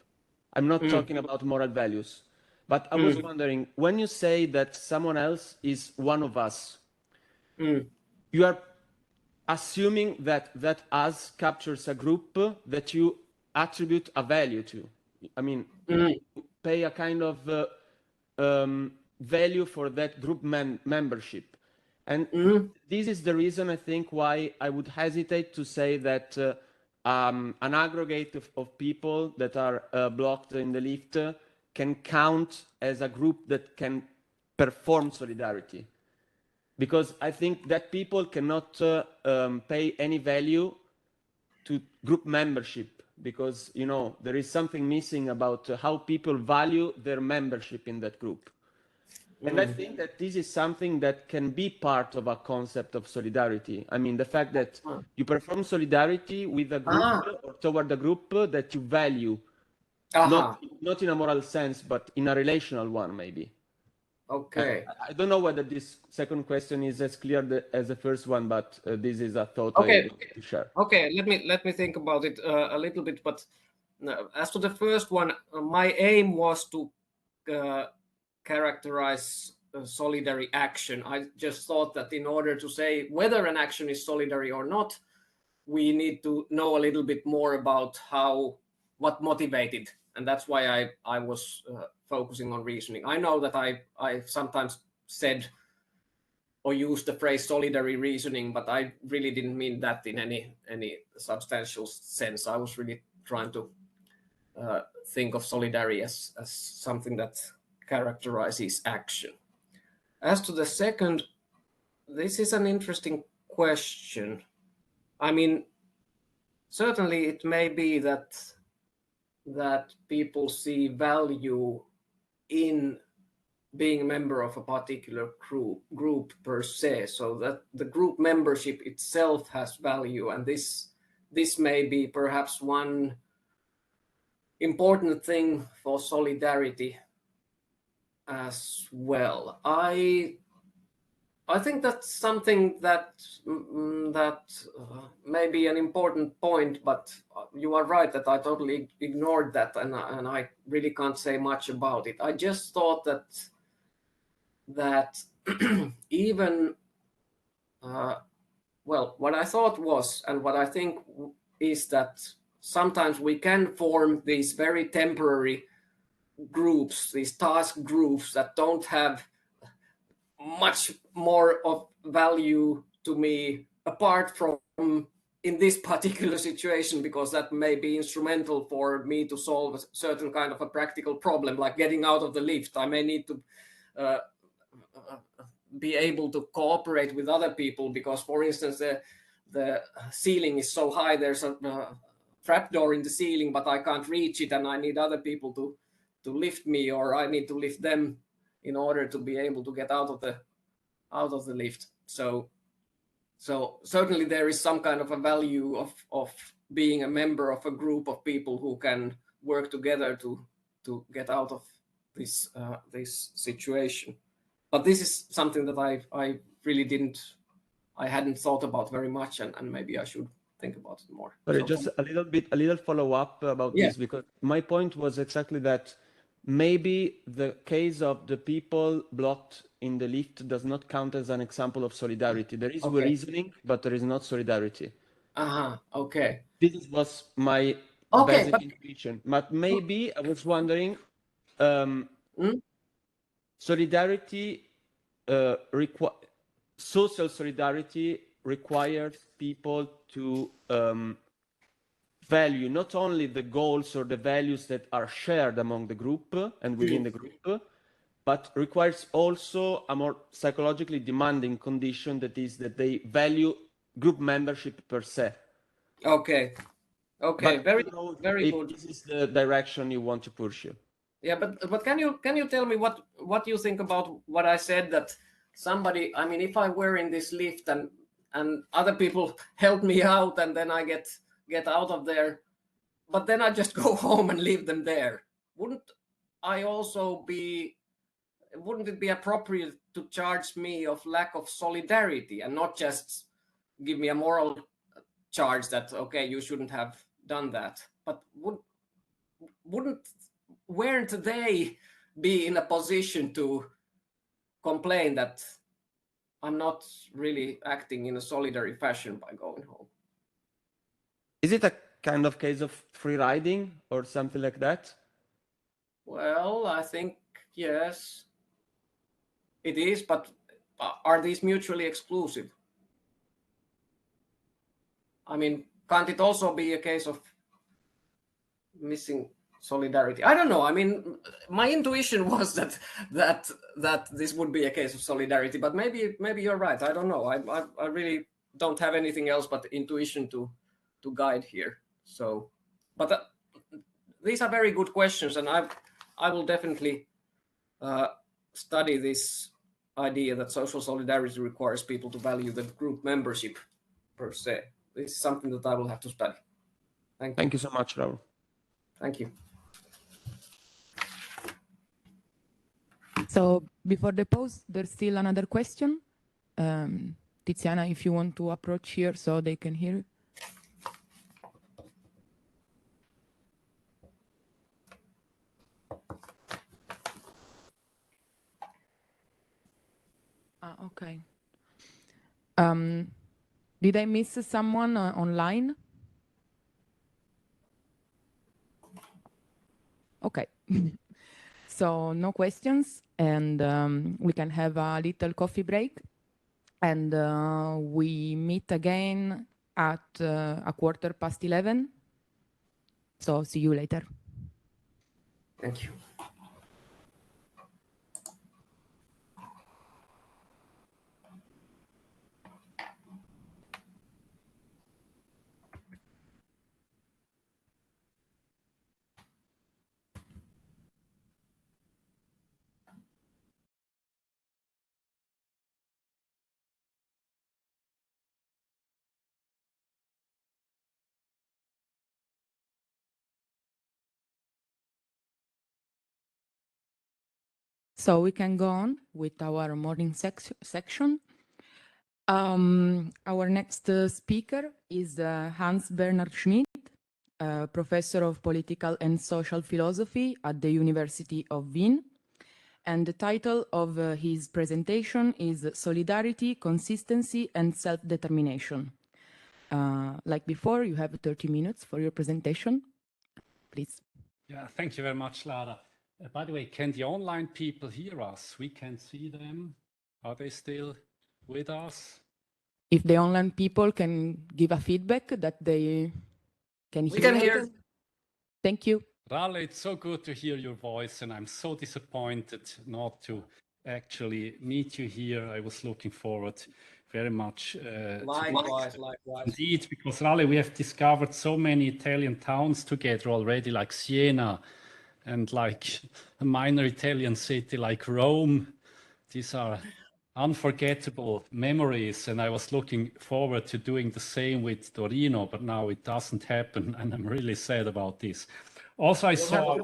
I'm not talking about moral values, but I was wondering, when you say that someone else is one of us, you are assuming that that us captures a group that you attribute a value to. I mean, pay a kind of value for that group membership. And this is the reason, I think, why I would hesitate to say that an aggregate of people that are blocked in the lift can count as a group that can perform solidarity. Because I think that people cannot pay any value to group membership, because, you know, there is something missing about how people value their membership in that group. And I think that this is something that can be part of a concept of solidarity. I mean, the fact that you perform solidarity with a group or toward a group that you value, not in a moral sense, but in a relational one, maybe. Okay. I don't know whether this second question is as clear as the first one, but this is a thought I want to share. Okay, let me think about it a little bit. But as to the first one, my aim was to characterize solidary action. I just thought that in order to say whether an action is solidary or not, we need to know a little bit more about what motivated, and that's why I was focusing on reasoning. I know that I sometimes said or used the phrase solidary reasoning, but I really didn't mean that in any substantial sense. I was really trying to think of solidarity as something that characterizes action. As to the second, this is an interesting question. I mean, certainly it may be that people see value in being a member of a particular group per se, so that the group membership itself has value, and this may be perhaps one important thing for solidarity as well. I think that's something that may be an important point, but you are right that I totally ignored that, and I really can't say much about it. I just thought that even well, what I thought was, and what I think is, that sometimes we can form these very temporary groups, these task groups that don't have much more of value to me apart from in this particular situation, because that may be instrumental for me to solve a certain kind of a practical problem, like getting out of the lift. I may need to be able to cooperate with other people because, for instance, the ceiling is so high, there's a trapdoor in the ceiling, but I can't reach it, and I need other people to lift me, or I need to lift them in order to be able to get out of the lift. So certainly there is some kind of a value of being a member of a group of people who can work together to get out of this situation. But this is something that I really hadn't thought about very much, and maybe I should think about it more. But just a little follow-up about this, because my point was exactly that maybe the case of the people blocked in the lift does not count as an example of solidarity. There is reasoning, but there is not solidarity. Okay. This was my basic intuition. But maybe I was wondering, solidarity, social solidarity requires people to value not only the goals or the values that are shared among the group and within the group, but requires also a more psychologically demanding condition, that is that they value group membership per se. Okay. But Very if good. this is the direction you want to pursue. Yeah, but can you tell me what you think about what I said, that somebody, I mean, if I were in this lift and other people help me out, and then I get out of there, but then I just go home and leave them there, wouldn't I also be wouldn't it be appropriate to charge me of lack of solidarity and not just give me a moral charge that, okay, you shouldn't have done that? But weren't they be in a position to complain that I'm not really acting in a solidary fashion by going home? Is it a kind of case of free riding or something like that? Well, I think yes, it is, but are these mutually exclusive? I mean, can't it also be a case of missing solidarity? I don't know. I mean, my intuition was that this would be a case of solidarity, but maybe you're right. I don't know. I really don't have anything else but intuition to guide here. So, but these are very good questions, and I will definitely study this idea that social solidarity requires people to value the group membership per se. This is something that I will have to study. Thank you. Thank you so much, Raul. Thank you. So before the pause, there's still another question. Tiziana, if you want to approach here so they can hear you. Okay. Did I miss someone online? Okay. So no questions, and we can have a little coffee break, and we meet again at 11:15. So see you later. Thank you. So we can go on with our morning section. Our next speaker is Hans Bernhard Schmidt, professor of political and social philosophy at the University of Wien. And the title of his presentation is Solidarity, Consistency, and Self-Determination. Like before, you have 30 minutes for your presentation. Please. Yeah, thank you very much, Lara. By the way, can the online people hear us? We can see them. Are they still with us? If the online people can give a feedback that they can hear. We can hear. Thank you. Rale, it's so good to hear your voice, and I'm so disappointed not to actually meet you here. I was looking forward very much. Likewise. Indeed, because Rale, we have discovered so many Italian towns together already, like Siena, and like a minor Italian city like Rome. These are unforgettable memories, and I was looking forward to doing the same with Torino, but now it doesn't happen, and I'm really sad about this. Also, I saw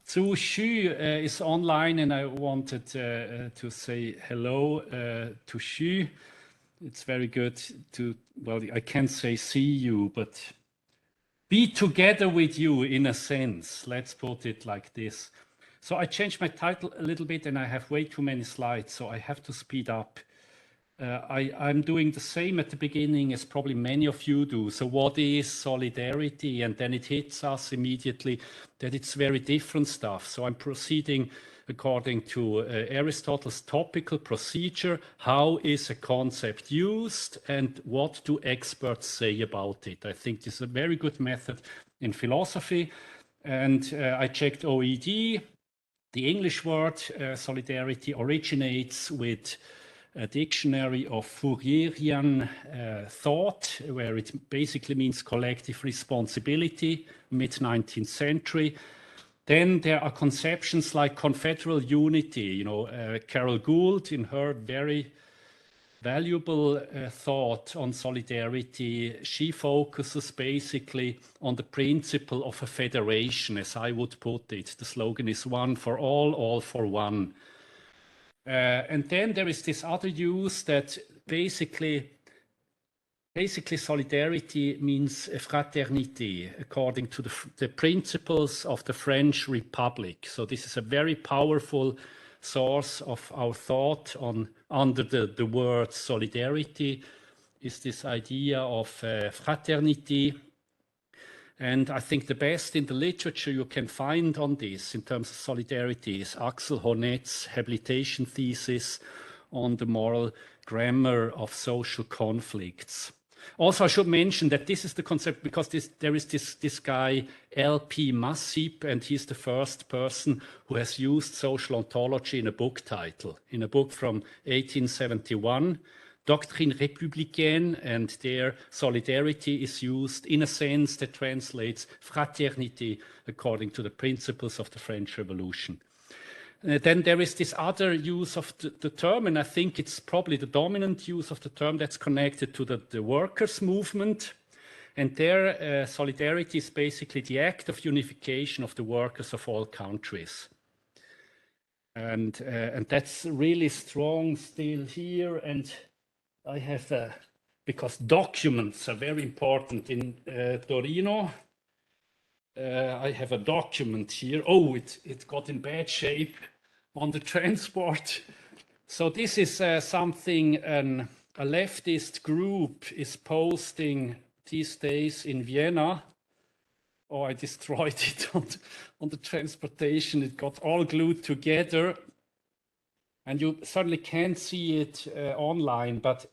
Zhu Xu is online, and I wanted to say hello to Xu. It's very good to, well, I can't say see you, but be together with you in a sense. Let's put it like this. So I changed my title a little bit, and I have way too many slides, so I have to speed up. I'm doing the same at the beginning as probably many of you do. So what is solidarity? And then it hits us immediately that it's very different stuff. So I'm proceeding according to Aristotle's topical procedure. How is a concept used, and what do experts say about it? I think this is a very good method in philosophy. And I checked OED. The English word solidarity originates with a dictionary of Fourierian thought, where it basically means collective responsibility, mid-19th century. Then there are conceptions like confederal unity. You know, Carol Gould, in her very valuable thought on solidarity. She focuses basically on the principle of a federation, as I would put it. The slogan is one for all for one. And then there is this other use that basically solidarity means fraternité, according to the principles of the French Republic. So this is a very powerful source of our thought under the word solidarity, is this idea of fraternity. And I think the best in the literature you can find on this in terms of solidarity is Axel Honneth's habilitation thesis on the moral grammar of social conflicts. Also, I should mention that this is the concept because there is this guy, L.P. Massip, and he's the first person who has used social ontology in a book title, in a book from 1871, Doctrine républicaine, and there solidarity is used in a sense that translates fraternité according to the principles of the French Revolution. Then there is this other use of the term, and I think it's probably the dominant use of the term that's connected to the workers' movement. And there, solidarity is basically the act of unification of the workers of all countries. And that's really strong still here. And I have, because documents are very important in Torino, I have a document here. Oh, it got in bad shape on the transport. So this is something a leftist group is posting these days in Vienna. Oh, I destroyed it on the transportation. It got all glued together. And you certainly can't see it online, but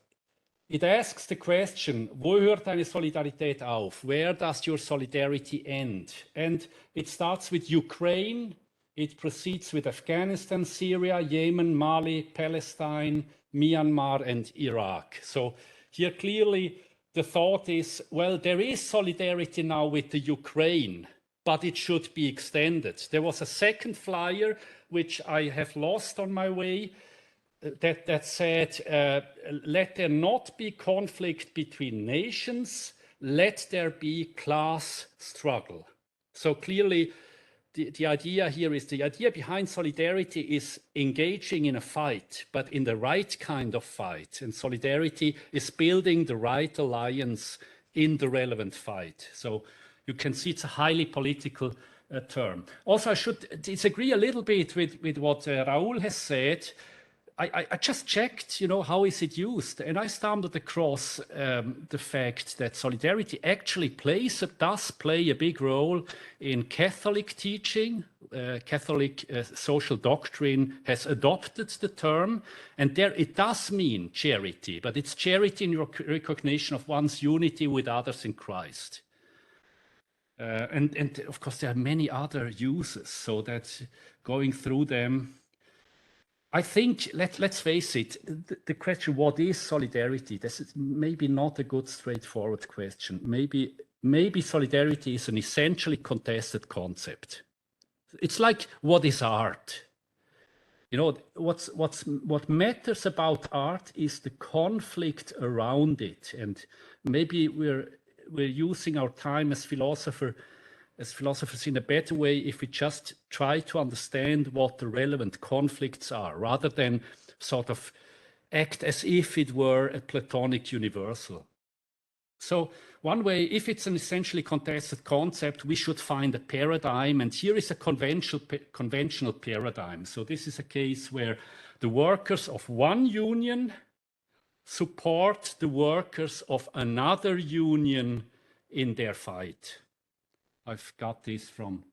it asks the question, wo hört deine Solidarität auf? Where does your solidarity end? And it starts with Ukraine, it proceeds with Afghanistan, Syria, Yemen, Mali, Palestine, Myanmar, and Iraq. So here clearly the thought is, well, there is solidarity now with the Ukraine, but it should be extended. There was a second flyer, which I have lost on my way, that said, let there not be conflict between nations, let there be class struggle. So clearly, the idea here is, the idea behind solidarity is engaging in a fight, but in the right kind of fight. And solidarity is building the right alliance in the relevant fight. So you can see it's a highly political term. Also, I should disagree a little bit with what Raoul has said. I just checked, how is it used? And I stumbled across the fact that solidarity actually does play a big role in Catholic teaching. Catholic social doctrine has adopted the term, and there it does mean charity, but it's charity in your recognition of one's unity with others in Christ. And of course, there are many other uses, so that going through them, I think, let's face it, the question, what is solidarity? This is maybe not a good straightforward question. Maybe solidarity is an essentially contested concept. It's like, what is art? What matters about art is the conflict around it. And maybe we're using our time as philosophers in a better way if we just try to understand what the relevant conflicts are, rather than sort of act as if it were a Platonic universal. So one way, if it's an essentially contested concept, we should find a paradigm, and here is a conventional paradigm. So this is a case where the workers of one union support the workers of another union in their fight. I've got this from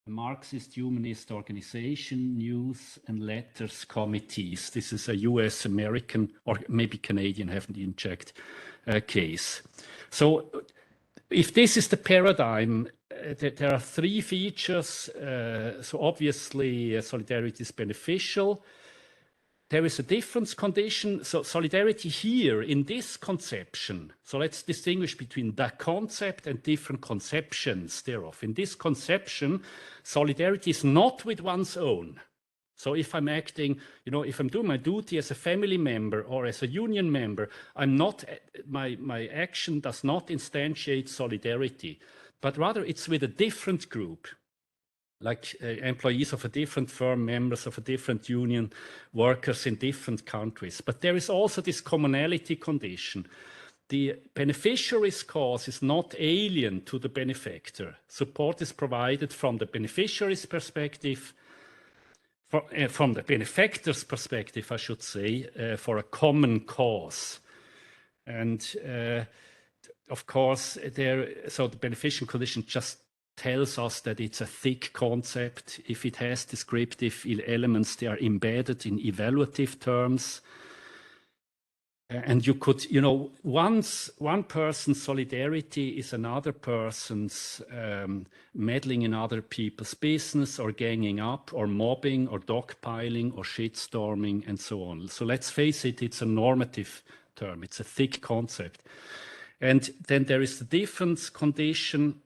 the Marxist Humanist Organization, News and Letters Committees. This is a US, American, or maybe Canadian, haven't even checked, case. So if this is the paradigm, there are three features. So obviously, solidarity is beneficial. There is a difference condition. So solidarity here in this conception, so let's distinguish between that concept and different conceptions thereof. In this conception, solidarity is not with one's own. So if I'm acting, if I'm doing my duty as a family member or as a union member, my action does not instantiate solidarity, but rather it's with a different group, like employees of a different firm, members of a different union, workers in different countries. But there is also this commonality condition. The beneficiary's cause is not alien to the benefactor. Support is provided from the beneficiary's perspective, from the benefactor's perspective, I should say, for a common cause. And of course, so the beneficial condition just tells us that it's a thick concept. If it has descriptive elements, they are embedded in evaluative terms. And you could, once one person's solidarity is another person's meddling in other people's business or ganging up or mobbing or dogpiling or shitstorming and so on. So let's face it, it's a normative term. It's a thick concept. And then there is the difference condition.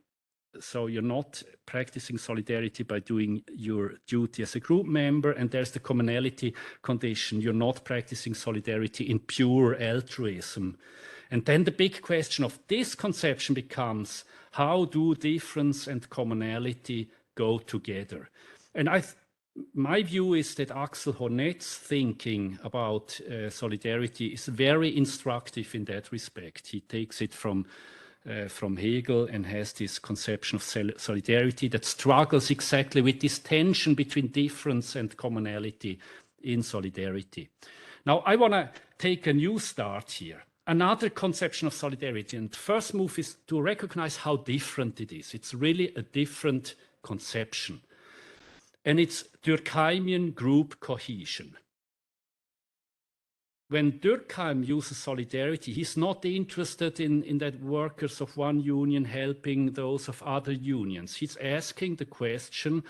So you're not practicing solidarity by doing your duty as a group member, and there's the commonality condition. You're not practicing solidarity in pure altruism. And then the big question of this conception becomes, how do difference and commonality go together? And my view is that Axel Honneth's thinking about solidarity is very instructive in that respect. He takes it from Hegel and has this conception of solidarity that struggles exactly with this tension between difference and commonality in solidarity. Now, I want to take a new start here. Another conception of solidarity, and the first move is to recognize how different it is. It's really a different conception. And it's Durkheimian group cohesion. When Durkheim uses solidarity, he's not interested in that workers of one union helping those of other unions. He's asking the question,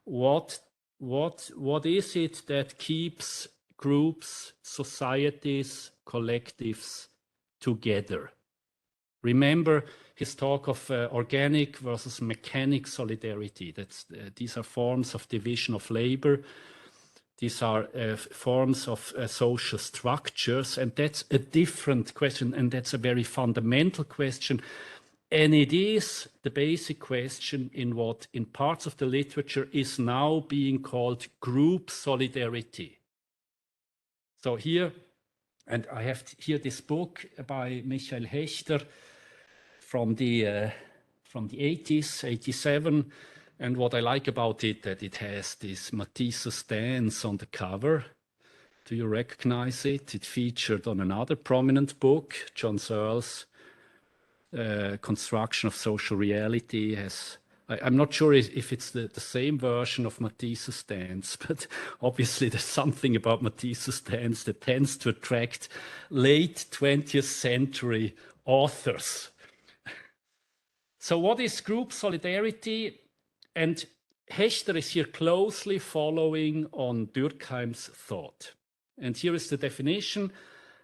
what is it that keeps groups, societies, collectives together? Remember his talk of organic versus mechanic solidarity. These are forms of division of labor. These are forms of social structures, and that's a different question, and that's a very fundamental question. And it is the basic question in what in parts of the literature is now being called group solidarity. So here, and I have here this book by Michael Hechter from the 80s, 87. And what I like about it, that it has this Matisse dance on the cover. Do you recognize it? It featured on another prominent book, John Searle's Construction of Social Reality. I'm not sure if it's the same version of Matisse's dance, but obviously there's something about Matisse's dance that tends to attract late 20th century authors. So what is group solidarity? And Hechter is here closely following on Durkheim's thought. And here is the definition.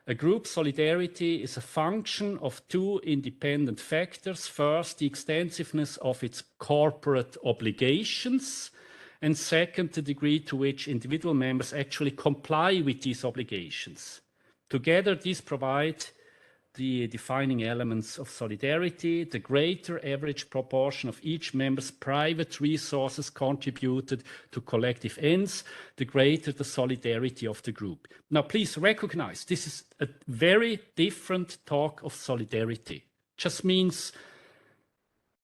A group solidarity is a function of two independent factors. First, the extensiveness of its corporate obligations. And second, the degree to which individual members actually comply with these obligations. Together, these provide the defining elements of solidarity. The greater average proportion of each member's private resources contributed to collective ends, the greater the solidarity of the group. Now, please recognize this is a very different talk of solidarity. Just means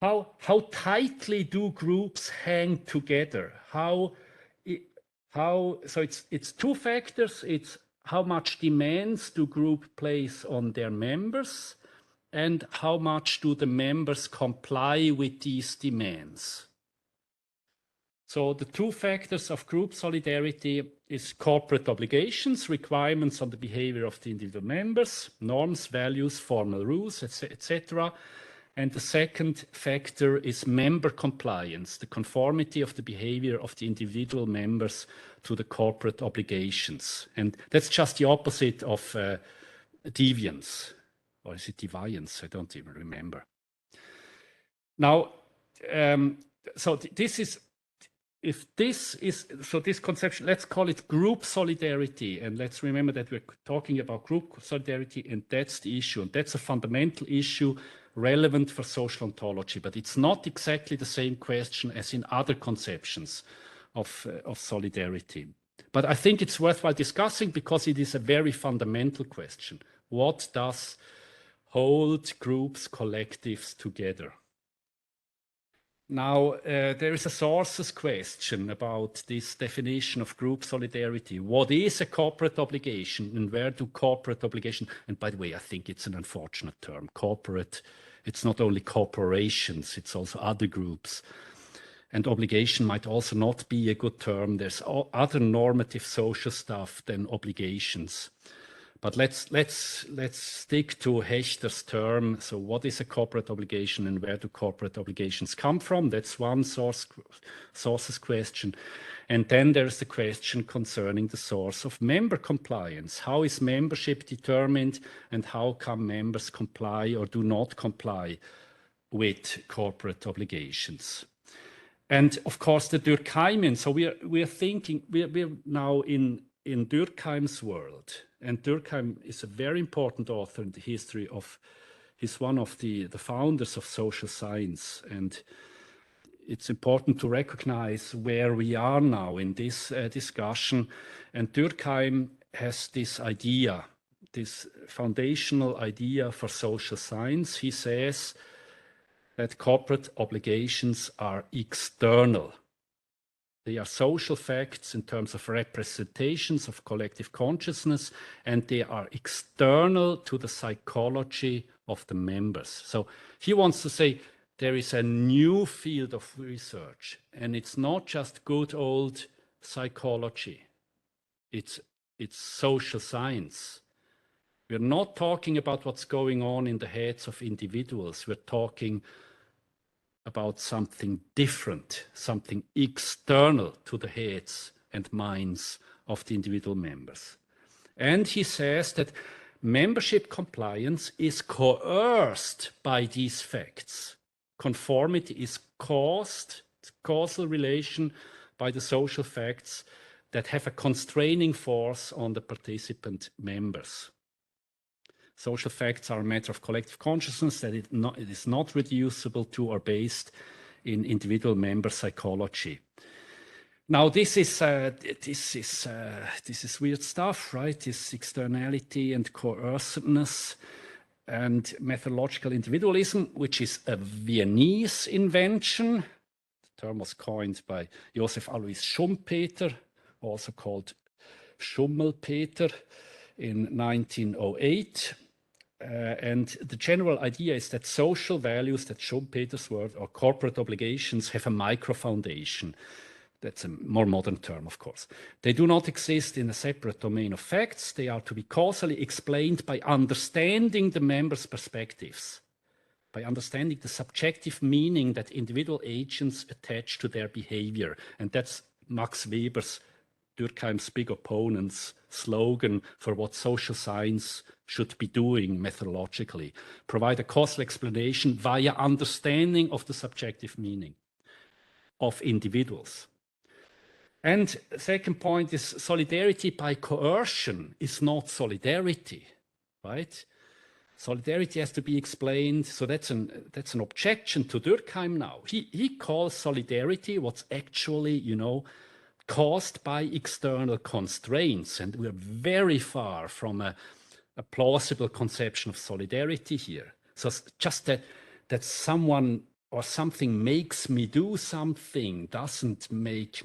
how tightly do groups hang together? So it's two factors. It's how much demands do group place on their members, and how much do the members comply with these demands? So the two factors of group solidarity is corporate obligations, requirements on the behavior of the individual members, norms, values, formal rules, etc. And the second factor is member compliance, the conformity of the behavior of the individual members to the corporate obligations. And that's just the opposite of deviance. Or is it deviance? I don't even remember. Now, so this is if this is, so this conception, let's call it group solidarity. And let's remember that we're talking about group solidarity, and that's the issue. And that's a fundamental issue relevant for social ontology. But it's not exactly the same question as in other conceptions of solidarity. But I think it's worthwhile discussing because it is a very fundamental question. What does hold groups, collectives together? Now, there is a sources question about this definition of group solidarity. What is a corporate obligation and where do corporate obligation, and by the way, I think it's an unfortunate term, corporate, it's not only corporations, it's also other groups. And obligation might also not be a good term. There's other normative social stuff than obligations. But let's stick to Hechter's term. So what is a corporate obligation and where do corporate obligations come from? That's one sources question. And then there's the question concerning the source of member compliance. How is membership determined and how come members comply or do not comply with corporate obligations? And of course, the Durkheimian. So we're thinking, we're now in Durkheim's world. And Durkheim is a very important author in the history of, he's one of the founders of social science. And it's important to recognize where we are now in this discussion. And Durkheim has this idea, this foundational idea for social science. He says that corporate obligations are external. They are social facts in terms of representations of collective consciousness, and they are external to the psychology of the members. So he wants to say there is a new field of research, and it's not just good old psychology. It's social science. We're not talking about what's going on in the heads of individuals. We're talking about something different, something external to the heads and minds of the individual members. And he says that membership compliance is coerced by these facts. Conformity is caused, causal relation by the social facts that have a constraining force on the participant members. Social facts are a matter of collective consciousness, that it is not reducible to or based in individual member psychology. Now, this is weird stuff, right? This externality and coerciveness and methodological individualism, which is a Viennese invention. The term was coined by Josef Alois Schumpeter, also called Schummelpeter, in 1908. And the general idea is that social values, that Schumpeter's word, or corporate obligations have a micro-foundation. That's a more modern term, of course. They do not exist in a separate domain of facts. They are to be causally explained by understanding the members' perspectives, by understanding the subjective meaning that individual agents attach to their behavior. And that's Max Weber's, Durkheim's big opponent's, slogan for what social science should be doing methodologically. Provide a causal explanation via understanding of the subjective meaning of individuals. And second point is solidarity by coercion is not solidarity, right? Solidarity has to be explained. So that's an objection to Durkheim now. He calls solidarity what's actually, caused by external constraints. And we're very far from a plausible conception of solidarity here. So just that someone or something makes me do something doesn't make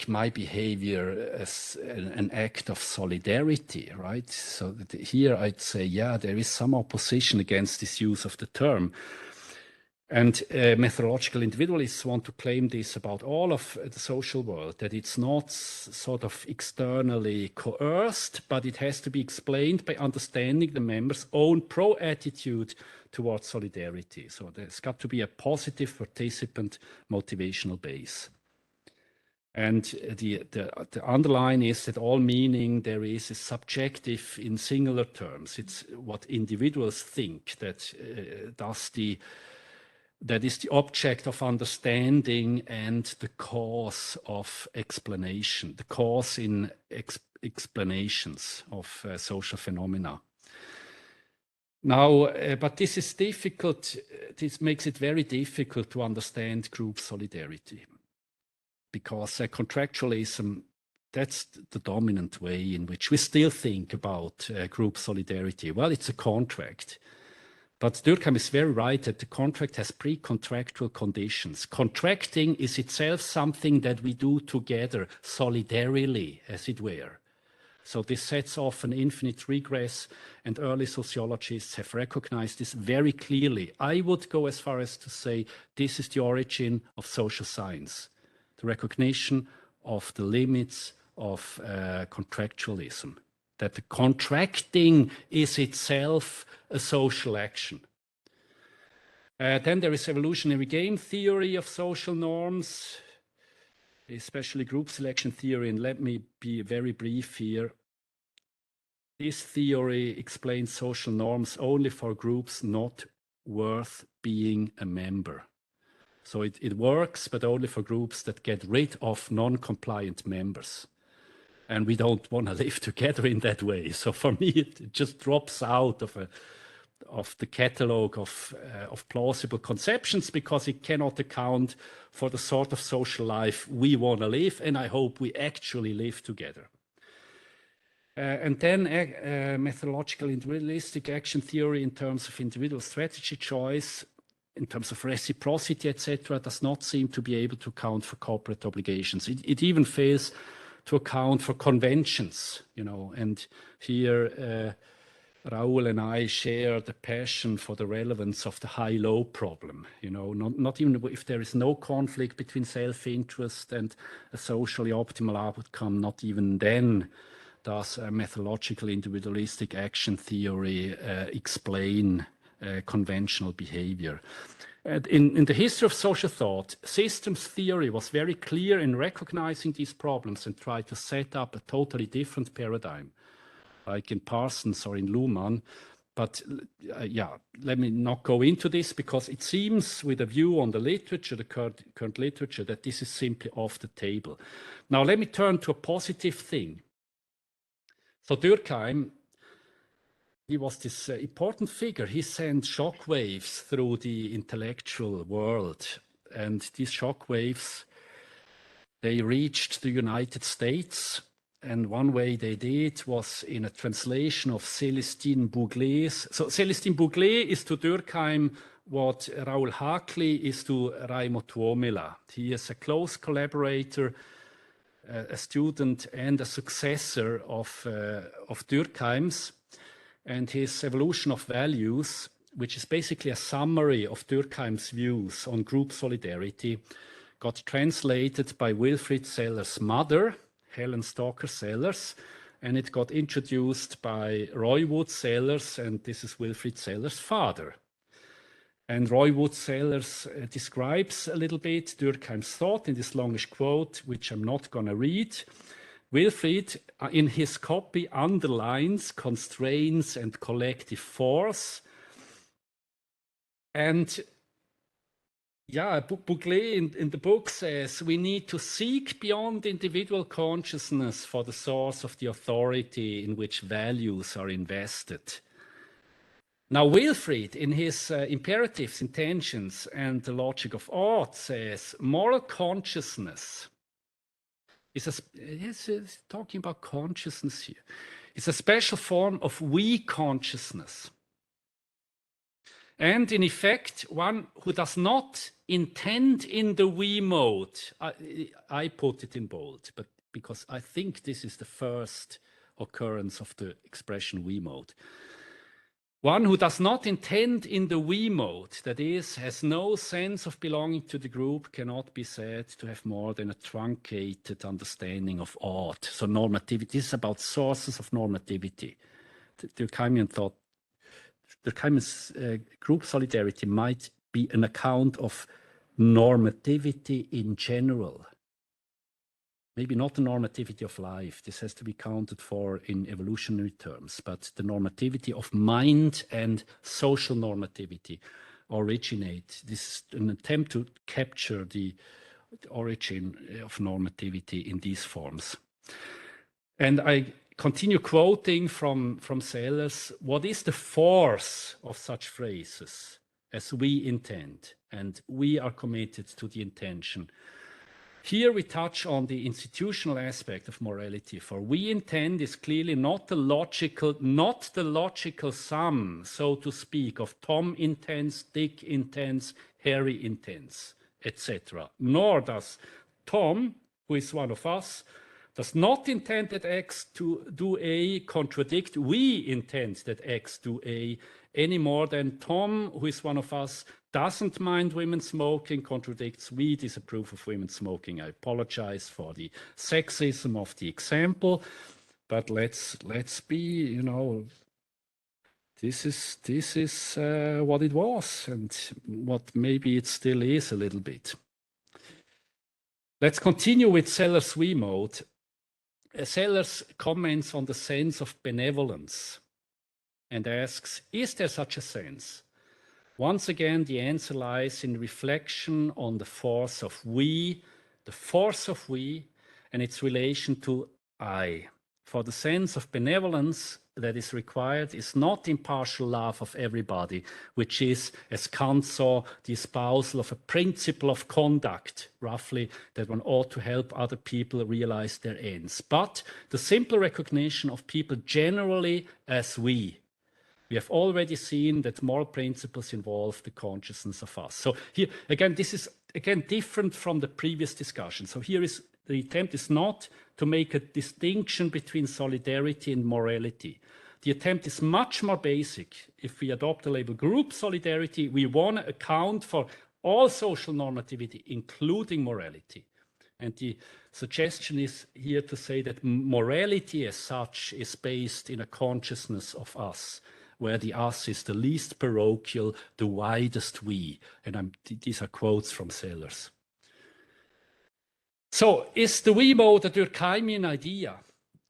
my behavior as an act of solidarity, right? So here I'd say, yeah, there is some opposition against this use of the term. And methodological individualists want to claim this about all of the social world, that it's not sort of externally coerced, but it has to be explained by understanding the members' own pro-attitude towards solidarity. So there's got to be a positive participant motivational base. And the underline is that all meaning there is subjective in singular terms. It's what individuals think that does the that is the object of understanding and the cause of explanation, the cause in explanations of social phenomena. Now, but this is difficult. This makes it very difficult to understand group solidarity, because contractualism, that's the dominant way in which we still think about group solidarity. Well, it's a contract. But Durkheim is very right that the contract has pre-contractual conditions. Contracting is itself something that we do together, solidarily, as it were. So this sets off an infinite regress, and early sociologists have recognized this very clearly. I would go as far as to say this is the origin of social science, the recognition of the limits of contractualism, that the contracting is itself a social action. Then there is evolutionary game theory of social norms, especially group selection theory, and let me be very brief here. This theory explains social norms only for groups not worth being a member. So it works, but only for groups that get rid of non-compliant members. And we don't want to live together in that way. So for me, it just drops out of the catalogue of plausible conceptions, because it cannot account for the sort of social life we want to live, and I hope we actually live together. And then methodological individualistic action theory in terms of individual strategy choice, in terms of reciprocity, etc., does not seem to be able to account for corporate obligations. It even fails to account for conventions, you know, and here Raoul and I share the passion for the relevance of the high-low problem, you know, not even if there is no conflict between self-interest and a socially optimal outcome, not even then does a methodological individualistic action theory explain conventional behavior. In the history of social thought, systems theory was very clear in recognizing these problems and tried to set up a totally different paradigm, like in Parsons or in Luhmann. But yeah, let me not go into this, because it seems, with a view on the literature, the current literature, that this is simply off the table. Now, let me turn to a positive thing. So Durkheim, he was this important figure. He sent shockwaves through the intellectual world. And these shockwaves, they reached the United States. And one way they did was in a translation of Célestine Bouglé's. So Célestine Bouglé is to Durkheim what Raoul Hakli is to Raimo Tuomela. He is a close collaborator, a student and a successor of Durkheim's. And his Evolution of Values, which is basically a summary of Durkheim's views on group solidarity, got translated by Wilfrid Sellers' mother, Helen Stalker Sellers, and it got introduced by Roy Wood Sellers, and this is Wilfrid Sellers' father. And Roy Wood Sellers describes a little bit Durkheim's thought in this longish quote, which I'm not going to read. Wilfrid, in his copy, underlines constraints and collective force. And yeah, Bouglé in the book says, we need to seek beyond individual consciousness for the source of the authority in which values are invested. Now, Wilfrid, in his Imperatives, Intentions, and the Logic of Art, says, moral consciousness is talking about consciousness here. It's a special form of we consciousness. And in effect, one who does not intend in the we mode, I put it in bold, but because I think this is the first occurrence of the expression we mode. One who does not intend in the we mode, that is, has no sense of belonging to the group, cannot be said to have more than a truncated understanding of art. So normativity is about sources of normativity. Durkheimian thought Durkheim's group solidarity might be an account of normativity in general. Maybe not the normativity of life, this has to be counted for in evolutionary terms, but the normativity of mind and social normativity. originate. This is an attempt to capture the origin of normativity in these forms. And I continue quoting from Sellers, what is the force of such phrases as we intend? And we are committed to the intention. Here we touch on the institutional aspect of morality, for we intend is clearly not the logical sum, so to speak, of Tom intends, Dick intends, Harry intends, etc. Nor does Tom, who is one of us, does not intend that X to do A contradict we intend that X do A, any more than Tom, who is one of us, doesn't mind women smoking, contradicts we disapprove of women smoking. I apologize for the sexism of the example, but let's be, you know, this is what it was and what maybe it still is a little bit. Let's continue with Sellers' we mode. Sellers comments on the sense of benevolence and asks, is there such a sense? Once again, the answer lies in reflection on the force of we, and its relation to I. For the sense of benevolence that is required is not impartial love of everybody, which is, as Kant saw, the espousal of a principle of conduct, roughly, that one ought to help other people realize their ends, but the simple recognition of people generally as we. We have already seen that moral principles involve the consciousness of us. So here, again, this is again different from the previous discussion. So here is the attempt is not to make a distinction between solidarity and morality. The attempt is much more basic. If we adopt the label group solidarity, we want to account for all social normativity, including morality. And the suggestion is here to say that morality as such is based in a consciousness of us, where the us is the least parochial, the widest we. And these are quotes from Sellers. So is the we mode a Durkheimian idea?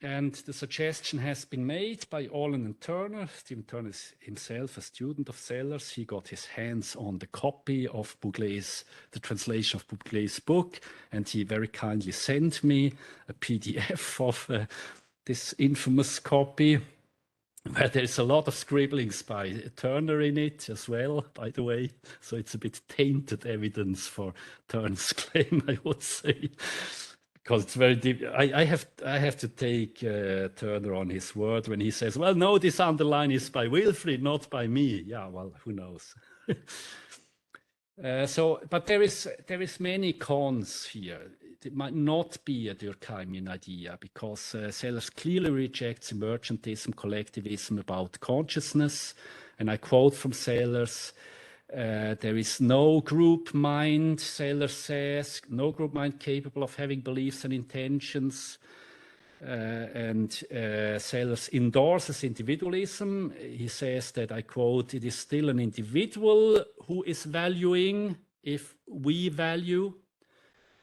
And the suggestion has been made by Olin and Turner. Stephen Turner is himself a student of Sellers. He got his hands on the copy of Bouglé's, the translation of Bouglé's book, and he very kindly sent me a PDF of this infamous copy, where there's a lot of scribblings by Turner in it as well, by the way. So it's a bit tainted evidence for Turner's claim, I would say. Because it's very deep. I have to take Turner on his word when he says, well, no, this underline is by Wilfried, not by me. Yeah, well, who knows? But there is many cons here. It might not be a Durkheimian idea because Sellers clearly rejects emergentism, collectivism about consciousness. And I quote from Sellers, there is no group mind, Sellers says, no group mind capable of having beliefs and intentions. Sellers endorses individualism. He says that, I quote, it is still an individual who is valuing if we value,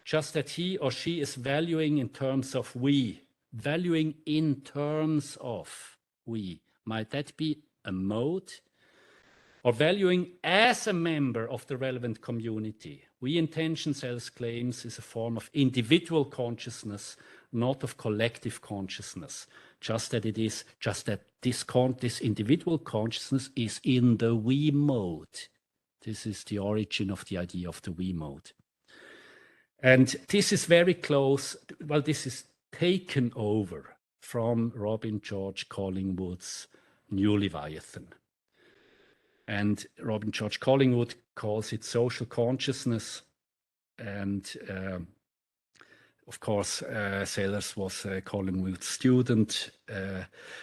just that he or she is valuing in terms of we, valuing in terms of we. Might that be a mode? Or valuing as a member of the relevant community. We intention, Sellers claims, is a form of individual consciousness, not of collective consciousness. Just that this individual consciousness is in the we mode. This is the origin of the idea of the we mode. And this is very close, well, this is taken over from Robin George Collingwood's New Leviathan. And Robin George Collingwood calls it social consciousness. And of course, Sellers was a Collingwood student.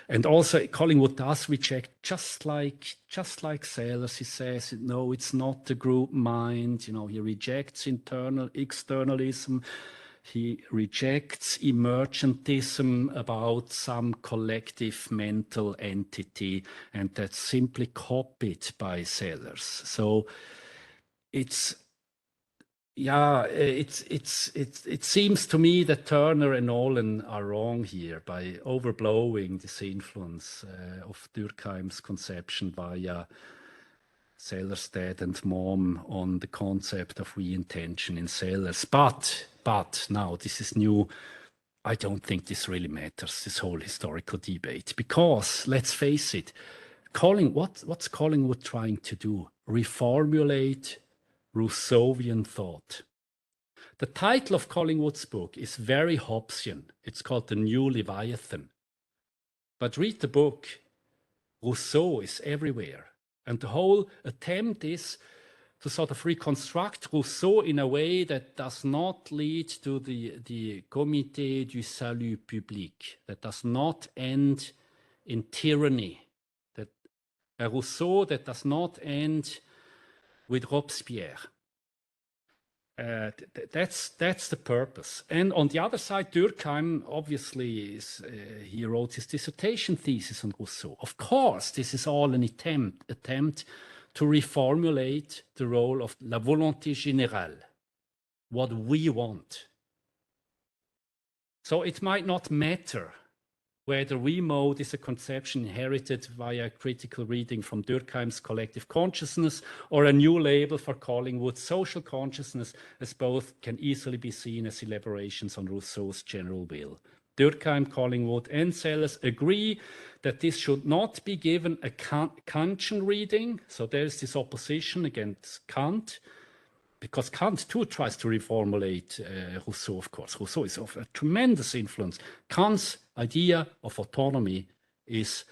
And also Collingwood does reject, just like Sellers, he says, no, it's not the group mind. You know, he rejects externalism. He rejects emergentism about some collective mental entity, and that's simply copied by Sellers. So it seems to me that Turner and Olin are wrong here by overblowing this influence of Durkheim's conception via Sellerstedt and Mom on the concept of we-intention in Sellers. But now this is new. I don't think this really matters, this whole historical debate, because let's face it, what's Collingwood trying to do? Reformulate Rousseauian thought. The title of Collingwood's book is very Hobbesian. It's called The New Leviathan. But read the book. Rousseau is everywhere. And the whole attempt is to sort of reconstruct Rousseau in a way that does not lead to the Comité du Salut Public, that does not end in tyranny, that a Rousseau that does not end with Robespierre. That's the purpose. And on the other side, Durkheim obviously he wrote his dissertation thesis on Rousseau. Of course, this is all an attempt to reformulate the role of la volonté générale, what we want. So it might not matter whether we mode is a conception inherited via critical reading from Durkheim's collective consciousness or a new label for Collingwood's social consciousness, as both can easily be seen as elaborations on Rousseau's general will. Durkheim, Collingwood, and Sellers agree that this should not be given a Kantian reading. So there's this opposition against Kant, because Kant too tries to reformulate Rousseau, of course. Rousseau is of a tremendous influence. Kant's idea of autonomy is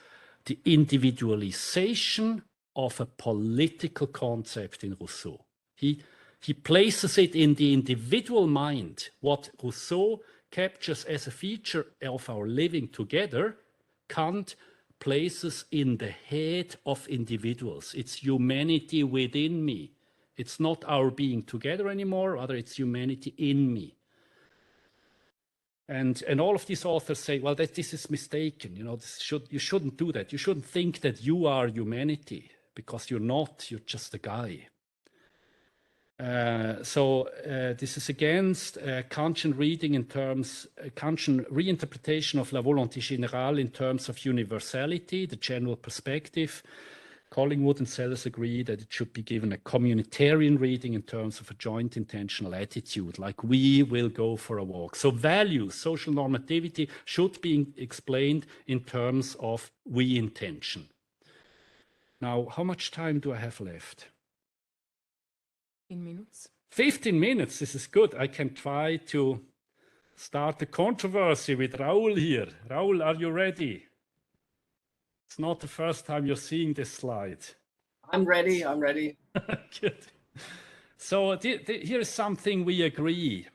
the individualization of a political concept in Rousseau. He places it in the individual mind. What Rousseau captures as a feature of our living together, Kant places in the head of individuals. It's humanity within me. It's not our being together anymore, rather it's humanity in me. And all of these authors say, well, this is mistaken. You know, you shouldn't do that. You shouldn't think that you are humanity, because you're not. You're just a guy. So this is against Kantian reading in terms, Kantian reinterpretation of la volonté générale in terms of universality, the general perspective. Collingwood and Sellers agree that it should be given a communitarian reading in terms of a joint intentional attitude, like we will go for a walk. So values, social normativity should be explained in terms of we intention. Now, how much time do I have left? 15 minutes. 15 minutes, this is good. I can try to start a controversy with Raoul here. Raoul, are you ready? It's not the first time you're seeing this slide. I'm ready. I'm ready. Good. So here is something we agree.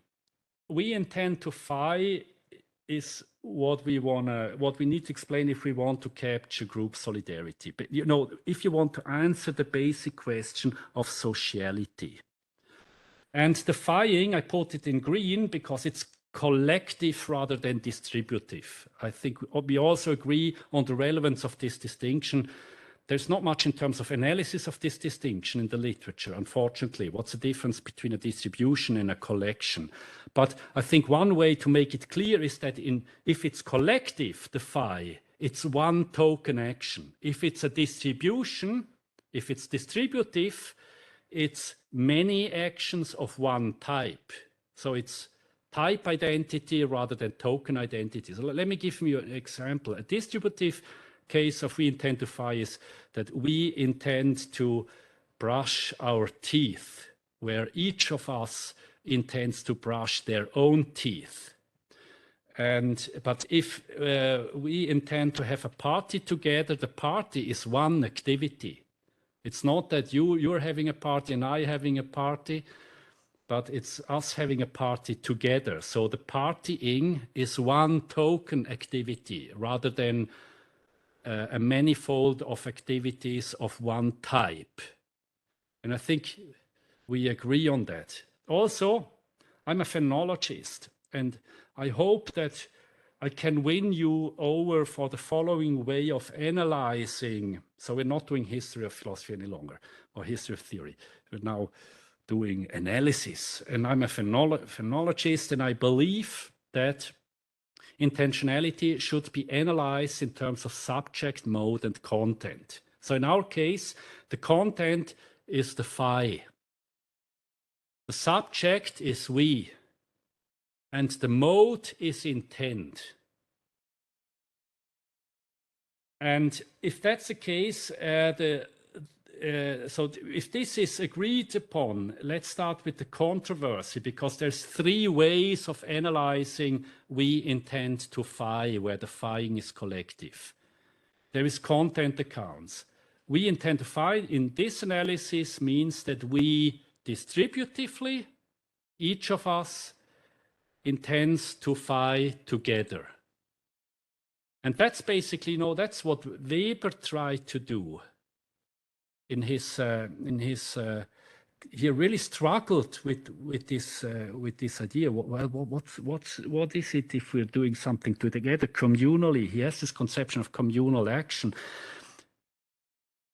We intend to phi is what we need to explain if we want to capture group solidarity. But you know, if you want to answer the basic question of sociality. And the phi-ing, I put it in green because it's collective rather than distributive. I think we also agree on the relevance of this distinction. There's not much in terms of analysis of this distinction in the literature, unfortunately. What's the difference between a distribution and a collection? But I think one way to make it clear is that if it's collective, the phi, it's one token action. If it's a distribution, if it's distributive, it's many actions of one type. So it's type identity rather than token identity. So let me give you an example. A distributive case of we intend to phi is that we intend to brush our teeth, where each of us intends to brush their own teeth. But if we intend to have a party together, the party is one activity. It's not that you're having a party and I having a party, but it's us having a party together. So the partying is one token activity rather than a manifold of activities of one type. And I think we agree on that. Also, I'm a phenologist, and I hope that I can win you over for the following way of analyzing. So we're not doing history of philosophy any longer, or history of theory. We're now doing analysis. And I'm a phenologist, and I believe that intentionality should be analyzed in terms of subject, mode, and content. So in our case, the content is the phi. The subject is we. And the mode is intent. And if that's the case, so if this is agreed upon, let's start with the controversy, because there's three ways of analyzing we intend to phi, where the phiing is collective. There is content accounts. We intend to phi in this analysis means that we distributively, each of us intends to phi together. And that's basically, that's what Weber tried to do in his he really struggled with this idea. Well, what is it if we're doing something together communally? He has this conception of communal action.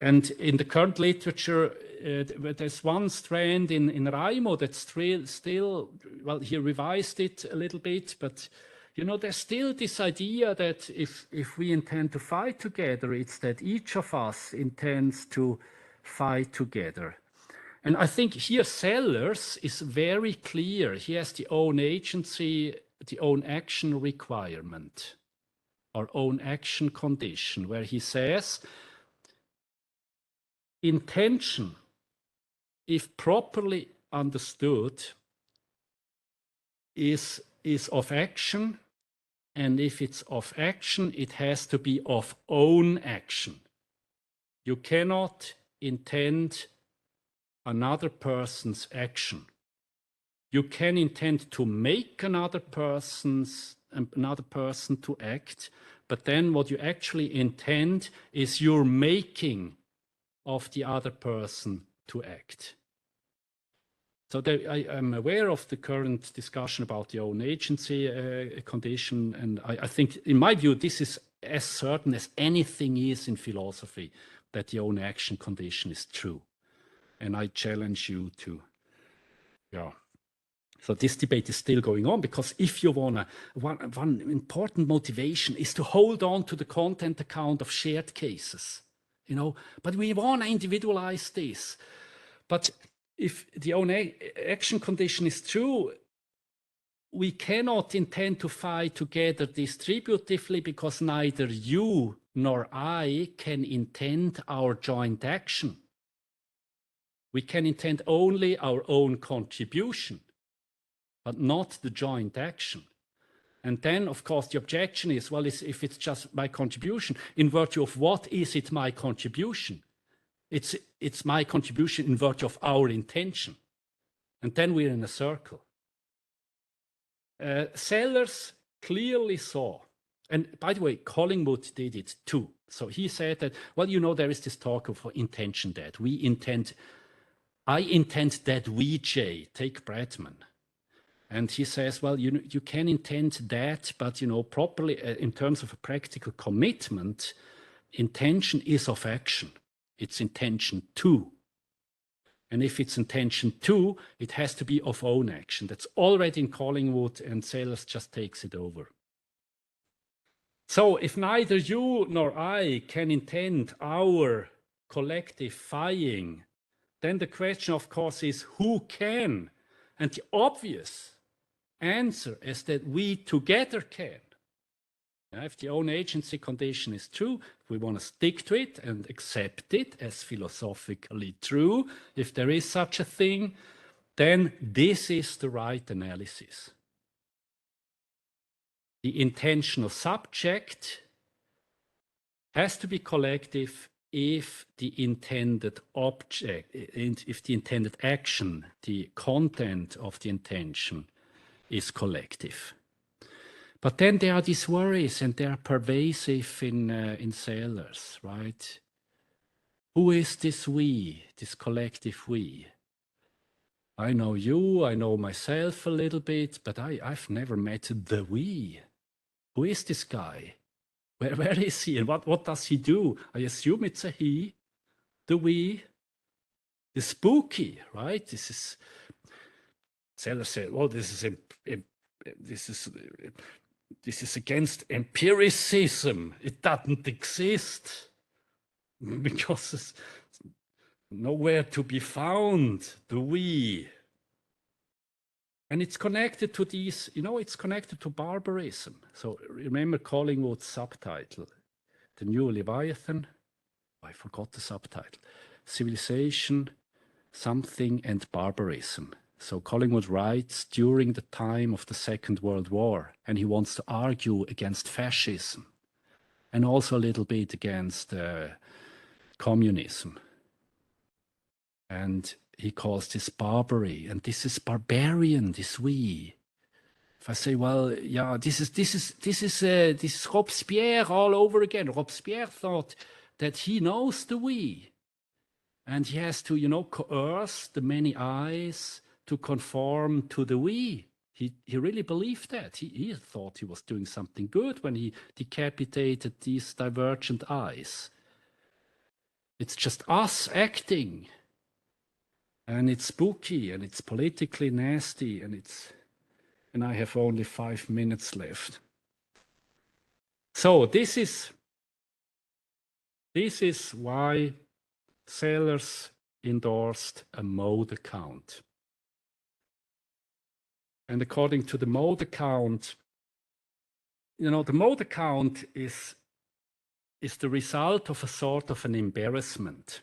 And in the current literature, there's one strand in Raimo that's still, well, he revised it a little bit, but there's still this idea that if we intend to fight together, it's that each of us intends to fight together. And I think here Sellers is very clear. He has the own agency, the own action requirement, or own action condition, where he says, intention, if properly understood, is of action, and if it's of action, it has to be of own action. You cannot intend another person's action. You can intend to make another person to act, but then what you actually intend is your making of the other person to act. So I'm aware of the current discussion about the own agency condition, and I think, in my view, this is as certain as anything is in philosophy, that the own action condition is true. And I challenge you to, So this debate is still going on, because if you want one important motivation is to hold on to the content account of shared cases, but we want to individualize this. But if the own action condition is true, we cannot intend to fight together distributively, because neither you nor I can intend our joint action. We can intend only our own contribution, but not the joint action. And then, of course, the objection is, well, if it's just my contribution, in virtue of what is it my contribution? It's my contribution in virtue of our intention. And then we're in a circle. Sellers clearly saw, and by the way, Collingwood did it too. So he said that, well, there is this talk of intention that I intend that we, Jay, take Bradman. And he says, well, you can intend that, but, properly, in terms of a practical commitment, intention is of action. It's intention to. And if it's intention to, it has to be of own action. That's already in Collingwood, and Sellers just takes it over. So if neither you nor I can intend our collective fying, then the question, of course, is who can? And the obvious answer is that we together can. If the own agency condition is true, we want to stick to it and accept it as philosophically true. If there is such a thing, then this is the right analysis. The intentional subject has to be collective if the intended object, if the intended action, the content of the intention is collective. But then there are these worries, and they are pervasive in Sellers, right? Who is this we, this collective we? I know you, I know myself a little bit, but I've never met the we. Who is this guy? Where is he, and what does he do? I assume it's a he, the we. The spooky, right? This is, Sellers said, well, this is against empiricism. It doesn't exist. because it's nowhere to be found, the we. And it's connected to these, it's connected to barbarism. So remember Collingwood's subtitle, The New Leviathan. I forgot the subtitle. Civilization, Something, and Barbarism. So Collingwood writes during the time of the Second World War, and he wants to argue against fascism and also a little bit against communism. And he calls this barbary, and this is barbarian, this we. If I say, well, yeah, this is Robespierre all over again. Robespierre thought that he knows the we, and he has to, coerce the many eyes to conform to the we. He really believed that. He thought he was doing something good when he decapitated these divergent eyes. It's just us acting. And it's spooky, and it's politically nasty, and I have only 5 minutes left. So this is why Sellers endorsed a mode account. And according to the mode account, the mode account is the result of a sort of an embarrassment.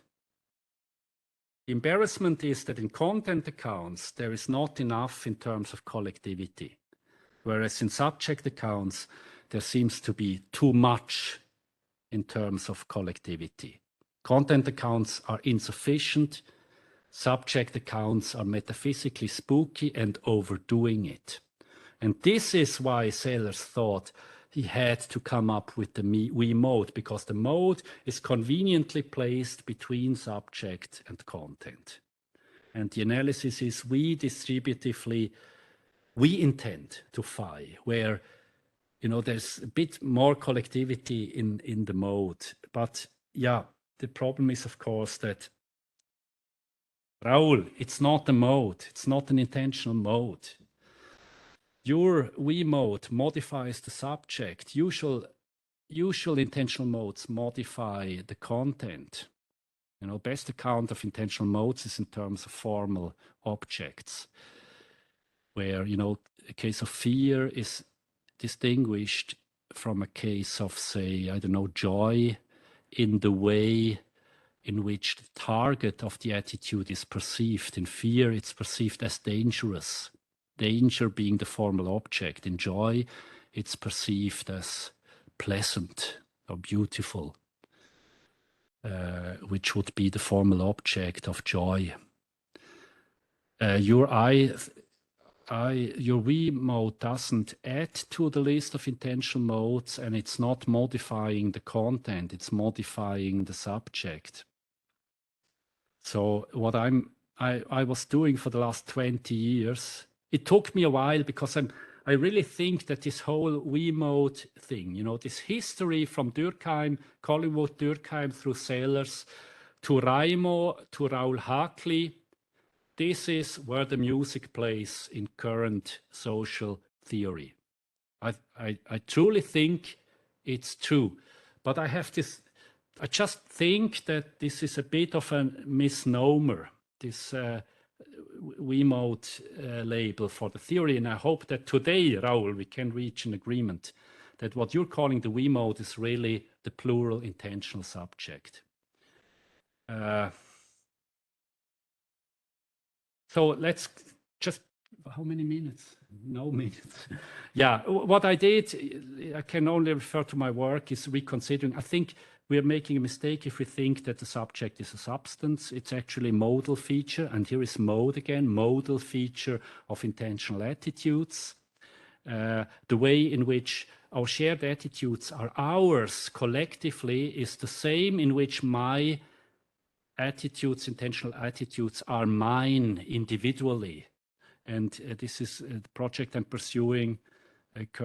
The embarrassment is that in content accounts, there is not enough in terms of collectivity, whereas in subject accounts, there seems to be too much in terms of collectivity. Content accounts are insufficient. Subject accounts are metaphysically spooky and overdoing it. And this is why Sellers thought he had to come up with the we mode, because the mode is conveniently placed between subject and content. And the analysis is we distributively, we intend to phi, where there's a bit more collectivity in the mode. But yeah, the problem is, of course, that Raoul, it's not a mode, it's not an intentional mode. Your we mode modifies the subject. Usual intentional modes modify the content. Best account of intentional modes is in terms of formal objects, where, a case of fear is distinguished from a case of, say, I don't know, joy in the way in which the target of the attitude is perceived. In fear, it's perceived as dangerous. Danger being the formal object. In joy, it's perceived as pleasant or beautiful, which would be the formal object of joy. Your we mode doesn't add to the list of intentional modes, and it's not modifying the content, it's modifying the subject. So what I was doing for the last 20 years, it took me a while, because I really think that this whole we mode thing, this history from Durkheim, Collingwood, Durkheim through Sellers to Raimo, to Raoul Hackley, this is where the music plays in current social theory. I truly think it's true, but I just think that this is a bit of a misnomer, this we mode label for the theory. And I hope that today, Raoul, we can reach an agreement that what you're calling the we mode is really the plural intentional subject. So let's just, how many minutes? No minutes. Yeah, what I did, I can only refer to my work, is reconsidering. I think we are making a mistake if we think that the subject is a substance. It's actually a modal feature, and here is mode again, modal feature of intentional attitudes. The way in which our shared attitudes are ours collectively is the same in which my attitudes, intentional attitudes, are mine individually. And this is the project I'm pursuing,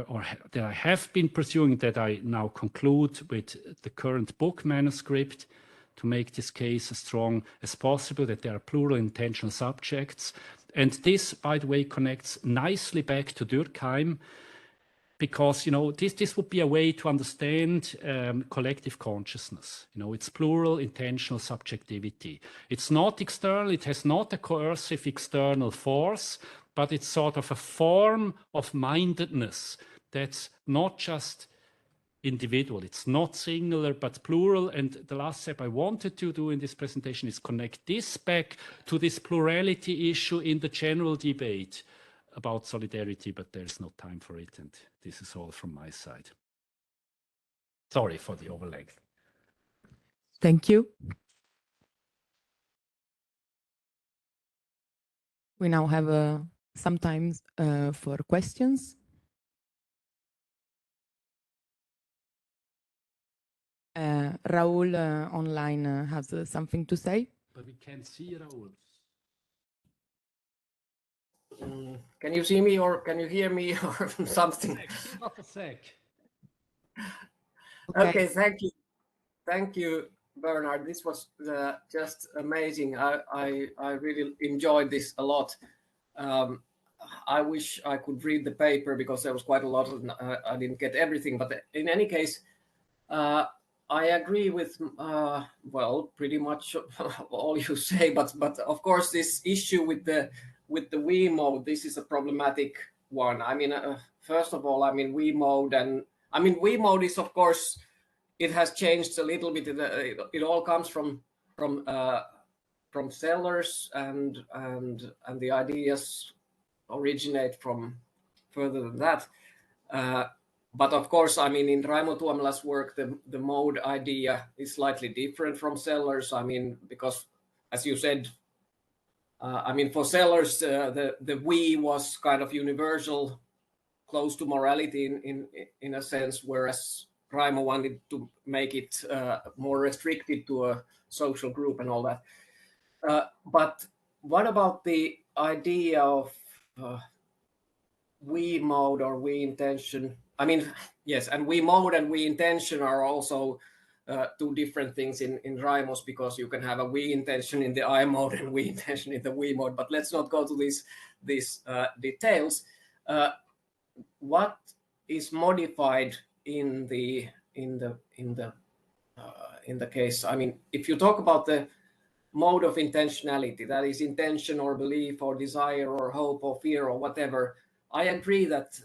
or that I have been pursuing, that I now conclude with the current book manuscript, to make this case as strong as possible, that there are plural intentional subjects. And this, by the way, connects nicely back to Durkheim, because, this would be a way to understand collective consciousness. It's plural intentional subjectivity. It's not external. It has not a coercive external force, but it's sort of a form of mindedness that's not just individual. It's not singular, but plural. And the last step I wanted to do in this presentation is connect this back to this plurality issue in the general debate about solidarity, but there's no time for it. And this is all from my side. Sorry for the overlength. Thank you. We now have some time for questions. Raul online has something to say. But we can't see Raul. Can you see me or can you hear me or something? Not a sec. Okay, thank you. Thank you, Bernard. This was just amazing. I really enjoyed this a lot. I wish I could read the paper because there was quite a lot of, I didn't get everything, but in any case, I agree with, well, pretty much all you say, but of course this issue with the we mode, this is a problematic one. I mean, first of all, I mean, we mode, and I mean, we mode is, of course, it has changed a little bit. It all comes from sellers, and the ideas originate from further than that. But of course, I mean, in Raimo Tuomela's work, the mode idea is slightly different from sellers. I mean, because as you said, I mean, for sellers, the we was kind of universal, close to morality in a sense, whereas Raimo wanted to make it more restricted to a social group and all that. But what about the idea of we mode or we intention? I mean, yes, and we mode and we intention are also two different things in Raimo's, because you can have a we intention in the I mode and we intention in the we mode. But let's not go to these details. What is modified in the case? I mean, if you talk about the mode of intentionality, that is intention or belief or desire or hope or fear or whatever, I agree that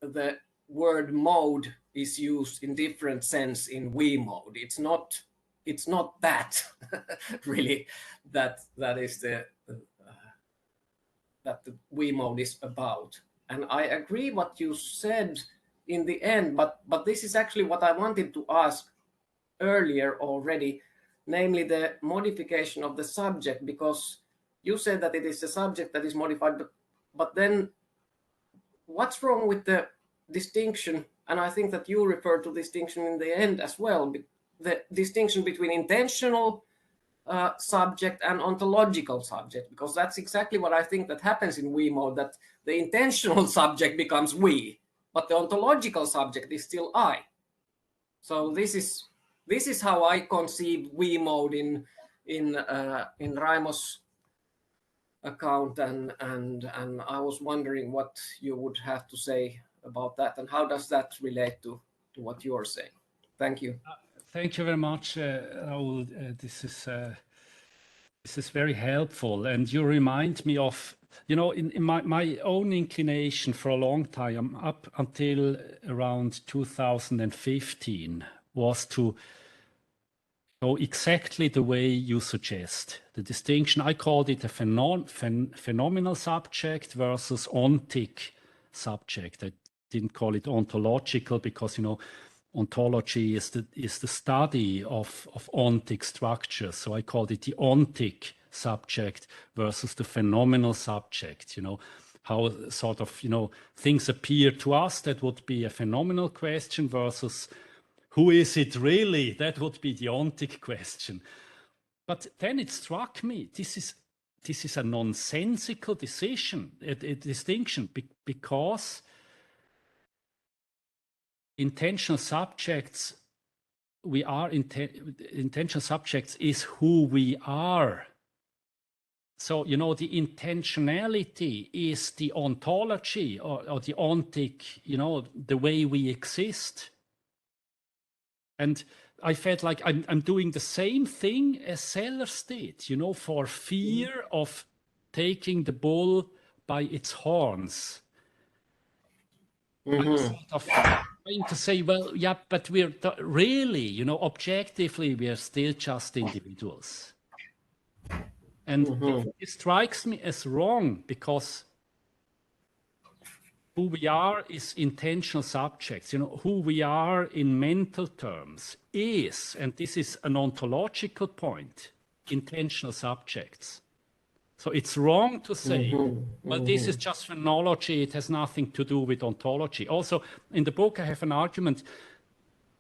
the word mode is used in different sense in we mode. It's not that really that is the that the we mode is about. And I agree what you said in the end, but this is actually what I wanted to ask earlier already, namely the modification of the subject, because you said that it is the subject that is modified, but then what's wrong with the distinction? And I think that you refer to distinction in the end as well, the distinction between intentional subject and ontological subject, because that's exactly what I think that happens in we mode, that the intentional subject becomes we, but the ontological subject is still I. So this is how I conceive we mode in Raimo's account, and I was wondering what you would have to say about that, and how does that relate to what you're saying? Thank you. Thank you very much, Raul. This is very helpful, and you remind me of, in my own inclination for a long time, up until around 2015, was to go exactly the way you suggest. The distinction, I called it a phenomenal subject versus ontic subject. I didn't call it ontological because, ontology is the study of ontic structures. So I called it the ontic subject versus the phenomenal subject. How sort of, things appear to us, that would be a phenomenal question, versus who is it really? That would be the ontic question. But then it struck me, this is a nonsensical distinction, because intentional subjects, intentional subjects is who we are. So, you know, the intentionality is the ontology or the ontic, you know, the way we exist. And I felt like I'm doing the same thing as Sellers did, you know, for fear of taking the bull by its horns. I'm sort of trying to say, well, yeah, but we're really, you know, objectively, we are still just individuals. And it strikes me as wrong because who we are is intentional subjects. You know, who we are in mental terms is, and this is an ontological point, intentional subjects. So it's wrong to say, well, this is just phenomenology, it has nothing to do with ontology. Also, in the book, I have an argument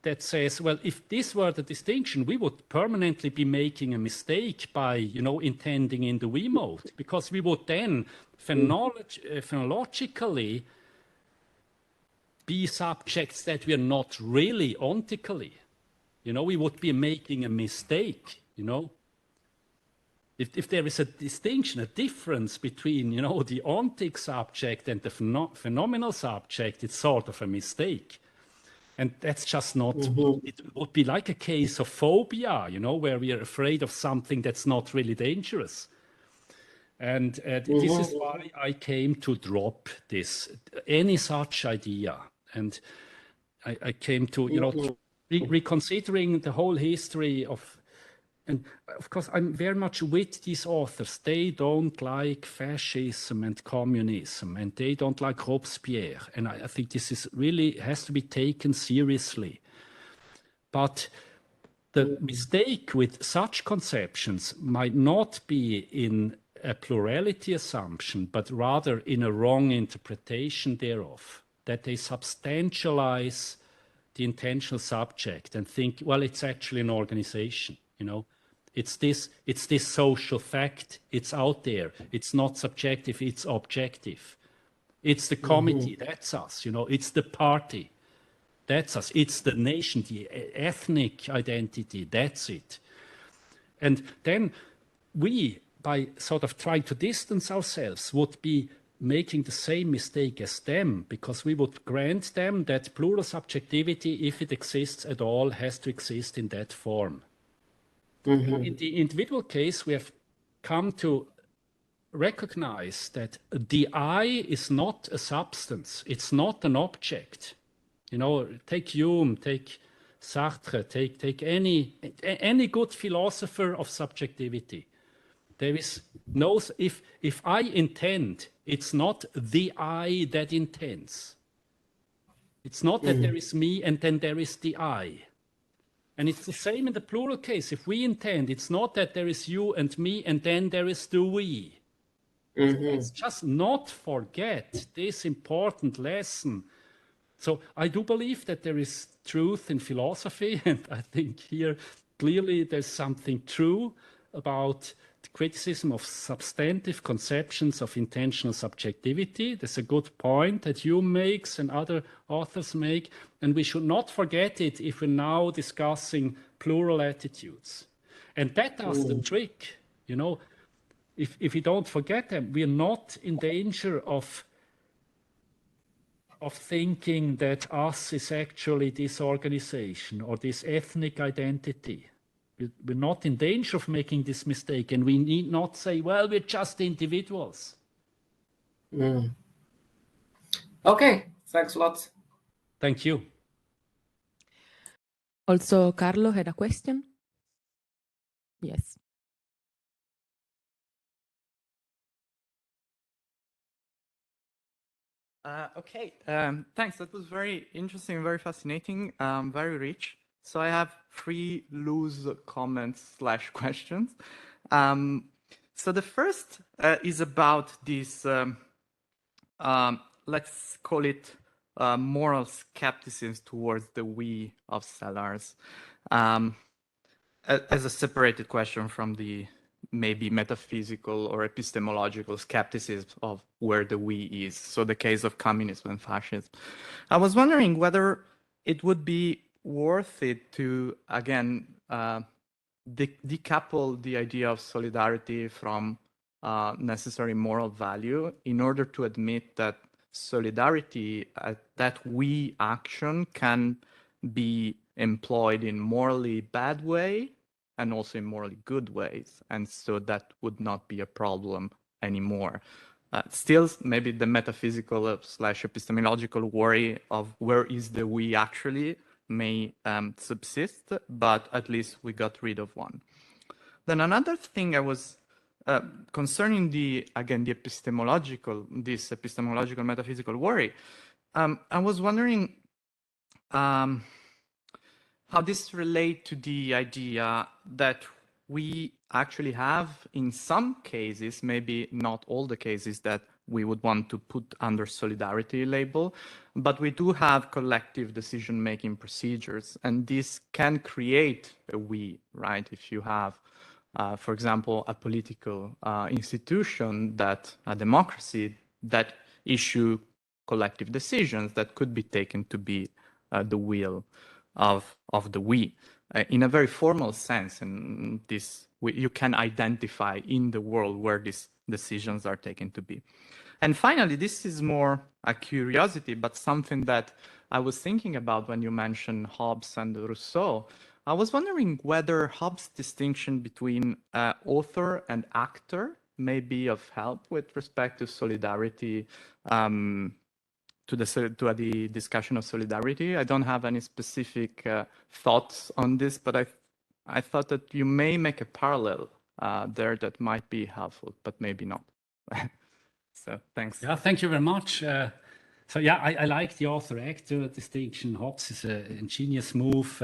that says, well, if this were the distinction, we would permanently be making a mistake by, you know, intending in the we mode, because we would then phenomenologically be subjects that we are not really ontically. You know, we would be making a mistake, you know. If there is a distinction, a difference between, you know, the ontic subject and the phenomenal subject, it's sort of a mistake. And that's just not, it would be like a case of phobia, you know, where we are afraid of something that's not really dangerous. And this is why I came to drop this, any such idea. And I came to, you know, reconsidering the whole history of, and of course, I'm very much with these authors. They don't like fascism and communism, and they don't like Robespierre. And I think this is really has to be taken seriously. But the mistake with such conceptions might not be in a plurality assumption, but rather in a wrong interpretation thereof, that they substantialize the intentional subject and think, well, it's actually an organization, you know. It's this social fact, it's out there, it's not subjective, it's objective. It's the committee, that's us, you know, it's the party, that's us, it's the nation, the ethnic identity, that's it. And then we, by sort of trying to distance ourselves, would be making the same mistake as them, because we would grant them that plural subjectivity, if it exists at all, has to exist in that form. In the individual case, we have come to recognize that the I is not a substance. It's not an object. You know, take Hume, take Sartre, take any good philosopher of subjectivity. There is no, if I intend, it's not the I that intends. It's not that there is me and then there is the I. And it's the same in the plural case. If we intend, it's not that there is you and me and then there is the we. Let's just not forget this important lesson. So I do believe that there is truth in philosophy, and I think here clearly there's something true about the criticism of substantive conceptions of intentional subjectivity. There's a good point that Hume makes and other authors make, and we should not forget it if we're now discussing plural attitudes. And that does the trick, you know. If we don't forget them, we're not in danger of thinking that us is actually this organization or this ethnic identity. We're not in danger of making this mistake, and we need not say, well, we're just individuals. Okay, thanks a lot. Thank you. Also, Carlo had a question? Yes. Okay, thanks. That was very interesting, very fascinating, very rich. So I have 3 loose comments / questions. So the first is about this, let's call it moral skepticism towards the we of Sellars, as a separated question from the maybe metaphysical or epistemological skepticism of where the we is. So the case of communism and fascism. I was wondering whether it would be worth it to, again, decouple the idea of solidarity from necessary moral value in order to admit that solidarity, that we action can be employed in morally bad way and also in morally good ways. And so that would not be a problem anymore. Still, maybe the metaphysical / epistemological worry of where is the we actually may subsist, but at least we got rid of one. Then another thing I was concerning this epistemological metaphysical worry, I was wondering how this relates to the idea that we actually have, in some cases, maybe not all the cases that we would want to put under solidarity label, but we do have collective decision-making procedures, and this can create a we, right? If you have, for example, a political institution, a democracy that issue collective decisions that could be taken to be the will of the we. In a very formal sense, and you can identify in the world where these decisions are taken to be. And finally, this is more a curiosity, but something that I was thinking about when you mentioned Hobbes and Rousseau. I was wondering whether Hobbes' distinction between author and actor may be of help with respect to solidarity, to the discussion of solidarity. I don't have any specific thoughts on this, but I thought that you may make a parallel there that might be helpful, but maybe not. So thanks. Yeah, thank you very much. So yeah, I like the author-actor distinction. Hobbes is an ingenious move.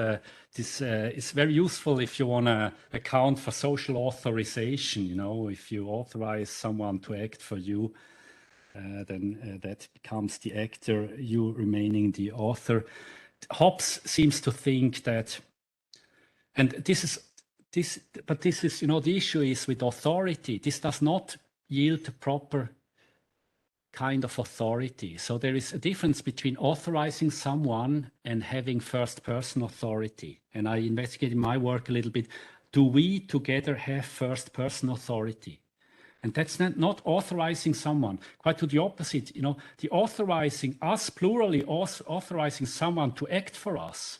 This is very useful if you want to account for social authorization. You know, if you authorize someone to act for you, then that becomes the actor, you remaining the author. Hobbes seems to think that, and this is, you know, the issue is with authority. This does not yield proper kind of authority. So there is a difference between authorizing someone and having first-person authority. And I investigated in my work a little bit. Do we together have first-person authority? And that's not authorizing someone. Quite to the opposite. You know, the authorizing us, plurally authorizing someone to act for us,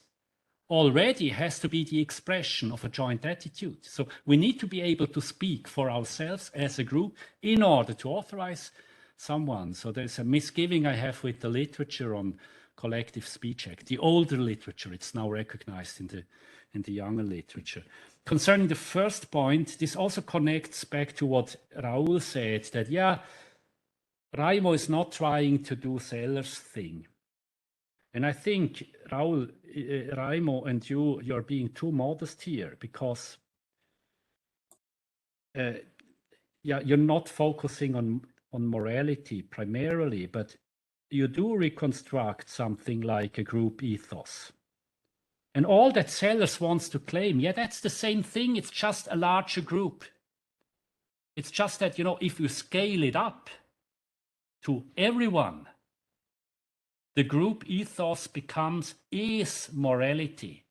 already has to be the expression of a joint attitude. So we need to be able to speak for ourselves as a group in order to authorize someone. So there's a misgiving I have with the literature on collective speech act, the older literature. It's now recognized in the younger literature. Concerning the first point, this also connects back to what Raoul said, that yeah, Raimo is not trying to do Seller's thing. And I think, Raoul, Raimo and you're being too modest here, because you're not focusing on morality primarily, but you do reconstruct something like a group ethos. And all that Sellers wants to claim, yeah, that's the same thing. It's just a larger group. It's just that, you know, if you scale it up to everyone, the group ethos is morality.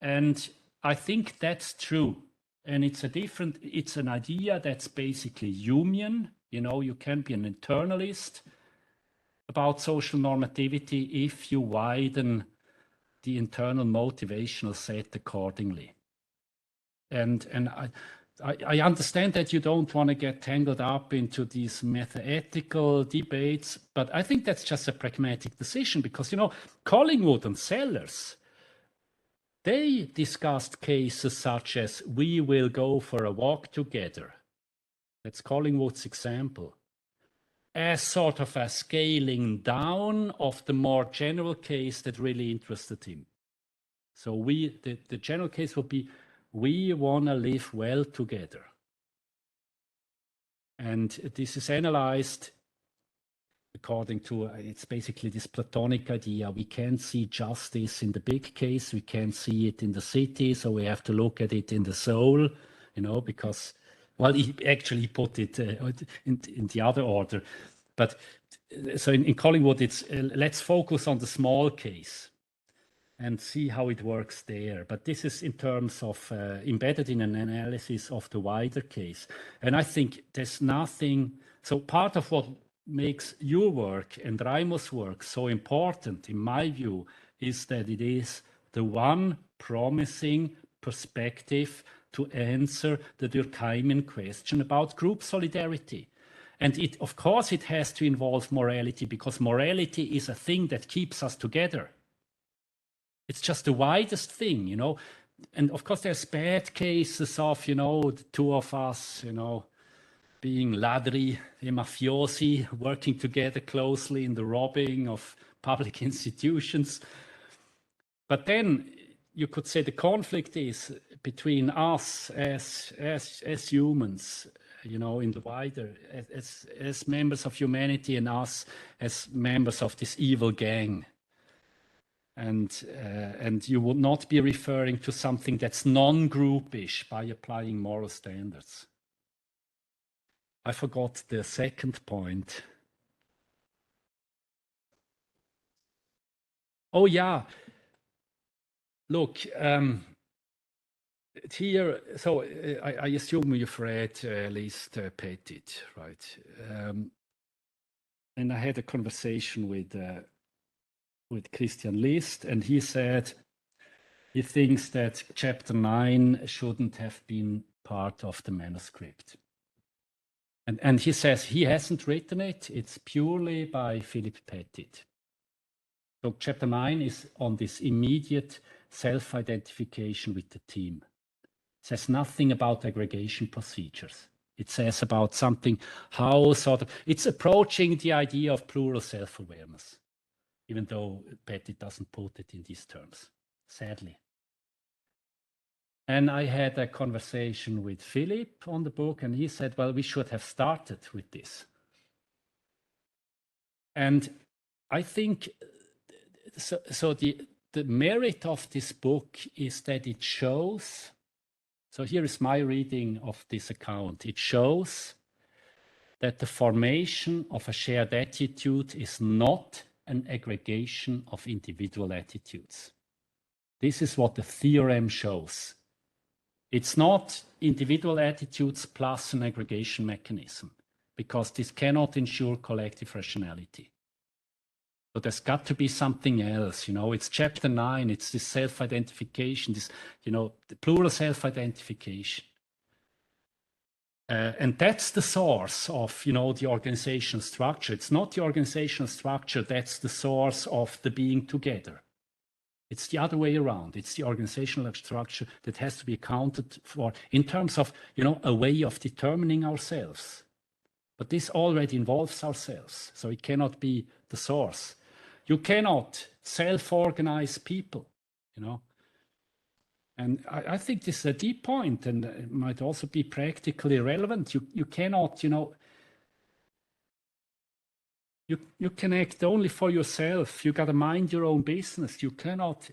And I think that's true. And it's an idea that's basically Humean. You know, you can be an internalist about social normativity if you widen the internal motivational set accordingly. And I understand that you don't want to get tangled up into these meta-ethical debates, but I think that's just a pragmatic decision because, you know, Collingwood and Sellers, they discussed cases such as we will go for a walk together. That's Collingwood's example. As sort of a scaling down of the more general case that really interested him. So the general case would be, we want to live well together. And this is analyzed according to, it's basically this Platonic idea. We can't see justice in the big case. We can't see it in the city. So we have to look at it in the soul, you know, because, well, he actually put it in the other order. But so in Collingwood, it's let's focus on the small case. and see how it works there. But this is in terms of embedded in an analysis of the wider case. And I think there's nothing, so part of what makes your work and Raimo's work so important, in my view, is that it is the one promising perspective to answer the Durkheimian question about group solidarity. And it, of course, it has to involve morality, because morality is a thing that keeps us together. It's just the widest thing, you know. And of course, there's bad cases of, you know, the two of us, you know, being ladri e mafiosi, working together closely in the robbing of public institutions. But then you could say the conflict is between us as humans, you know, in the wider, as members of humanity, and us as members of this evil gang. And you would not be referring to something that's non-groupish by applying moral standards. I forgot the second point. Oh yeah, look, here, so I assume you've read at least Petit, right? And I had a conversation with Christian List, and he said he thinks that chapter 9 shouldn't have been part of the manuscript. And he says he hasn't written it, it's purely by Philip Petit. So chapter 9 is on this immediate self-identification with the team. It says nothing about aggregation procedures. It says about something, how sort of, it's approaching the idea of plural self-awareness, even though Petit doesn't put it in these terms, sadly. And I had a conversation with Philip on the book, and he said, well, we should have started with this. And I think, so the merit of this book is that it shows, so here is my reading of this account. It shows that the formation of a shared attitude is not an aggregation of individual attitudes. This is what the theorem shows. It's not individual attitudes plus an aggregation mechanism, because this cannot ensure collective rationality. So there's got to be something else, you know, it's chapter 9, it's this self-identification, this, you know, the plural self-identification. And that's the source of, you know, the organizational structure. It's not the organizational structure that's the source of the being together. It's the other way around. It's the organizational structure that has to be accounted for in terms of, you know, a way of determining ourselves. But this already involves ourselves, so it cannot be the source. You cannot self-organize people, you know. And I think this is a deep point, and it might also be practically relevant. You cannot, you know, you can act only for yourself. You got to mind your own business. You cannot,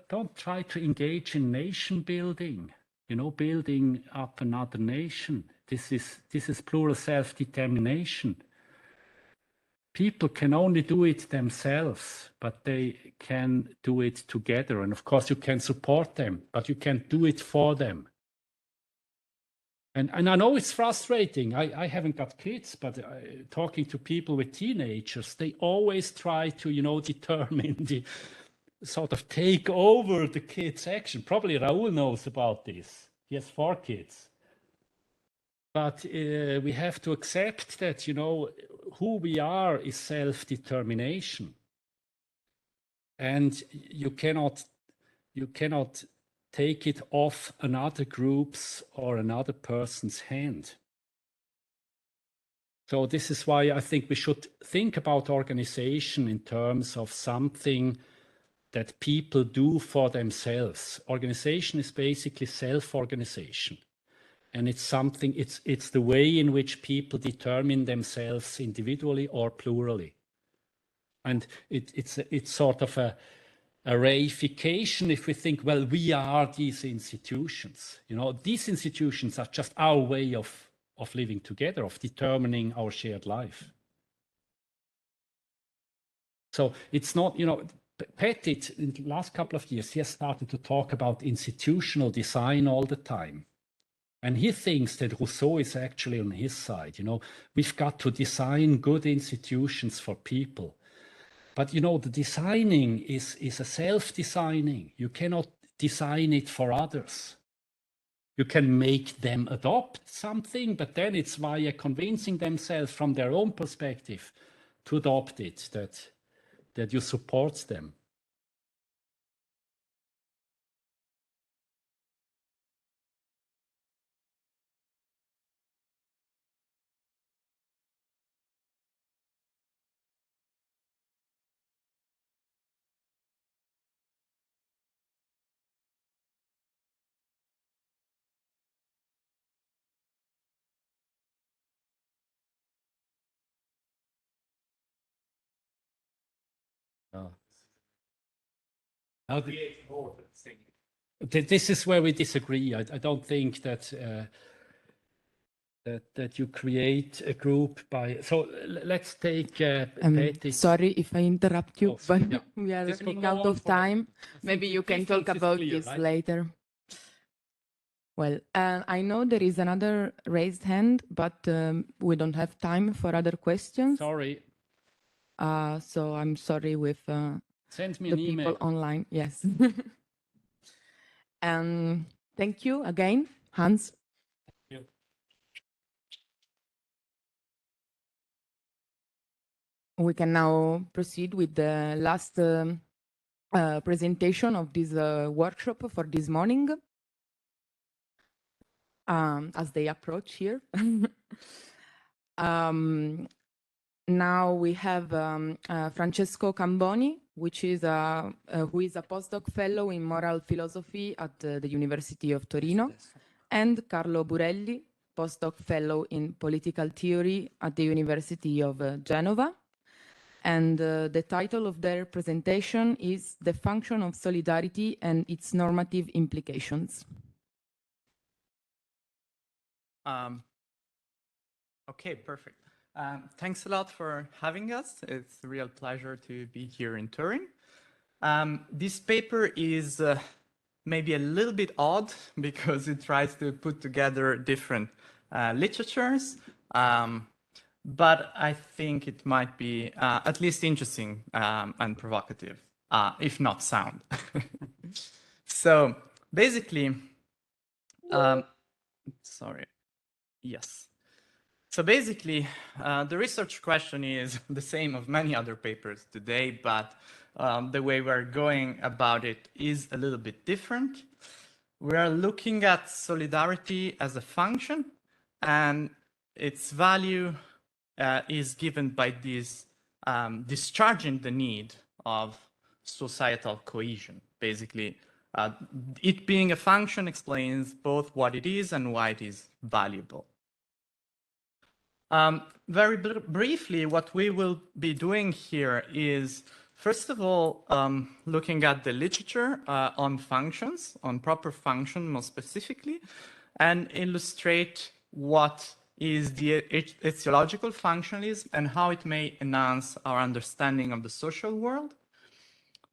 don't try to engage in nation building, you know, building up another nation. This is plural self-determination. People can only do it themselves, but they can do it together. And of course, you can support them, but you can't do it for them. And I know it's frustrating. I haven't got kids, but talking to people with teenagers, they always try to, you know, determine the sort of take over the kids' action. Probably Raoul knows about this. He has 4 kids. But we have to accept that, you know, who we are is self-determination. And you cannot take it off another group's or another person's hand. So this is why I think we should think about organization in terms of something that people do for themselves. Organization is basically self-organization. And it's something, it's the way in which people determine themselves individually or plurally. And it's sort of a reification if we think, well, we are these institutions. You know, these institutions are just our way of living together, of determining our shared life. So it's not, you know, Petit, in the last couple of years, he has started to talk about institutional design all the time. And he thinks that Rousseau is actually on his side. We've got to design good institutions for people. But, the designing is a self-designing. You cannot design it for others. You can make them adopt something, but then it's via convincing themselves from their own perspective to adopt it that you support them. This is where we disagree. I don't think that that you create a group by. So let's take. Sorry if I interrupt you, but yeah. we are running out of time. Maybe you can talk about this later. Well, I know there is another raised hand, but we don't have time for other questions. Sorry. So I'm sorry with Send me the an email. people online. Yes. And thank you again, Hans. Thank you. We can now proceed with the last presentation of this workshop for this morning. As they approach here. Now we have Francesco Camboni, who is a postdoc fellow in moral philosophy at the University of Torino, and Carlo Burelli, postdoc fellow in political theory at the University of Genova. And the title of their presentation is The Function of Solidarity and Its Normative Implications. Okay, perfect. Thanks a lot for having us. It's a real pleasure to be here in Turin. This paper is maybe a little bit odd because it tries to put together different literatures, but I think it might be at least interesting and provocative, if not sound. So basically, sorry. Yes. So basically, the research question is the same of many other papers today, but the way we're going about it is a little bit different. We are looking at solidarity as a function, and its value is given by this discharging the need of societal cohesion. Basically, it being a function explains both what it is and why it is valuable. Very briefly, what we will be doing here is, first of all, looking at the literature on functions, on proper function more specifically, and illustrate what is the etiological functionalism and how it may enhance our understanding of the social world.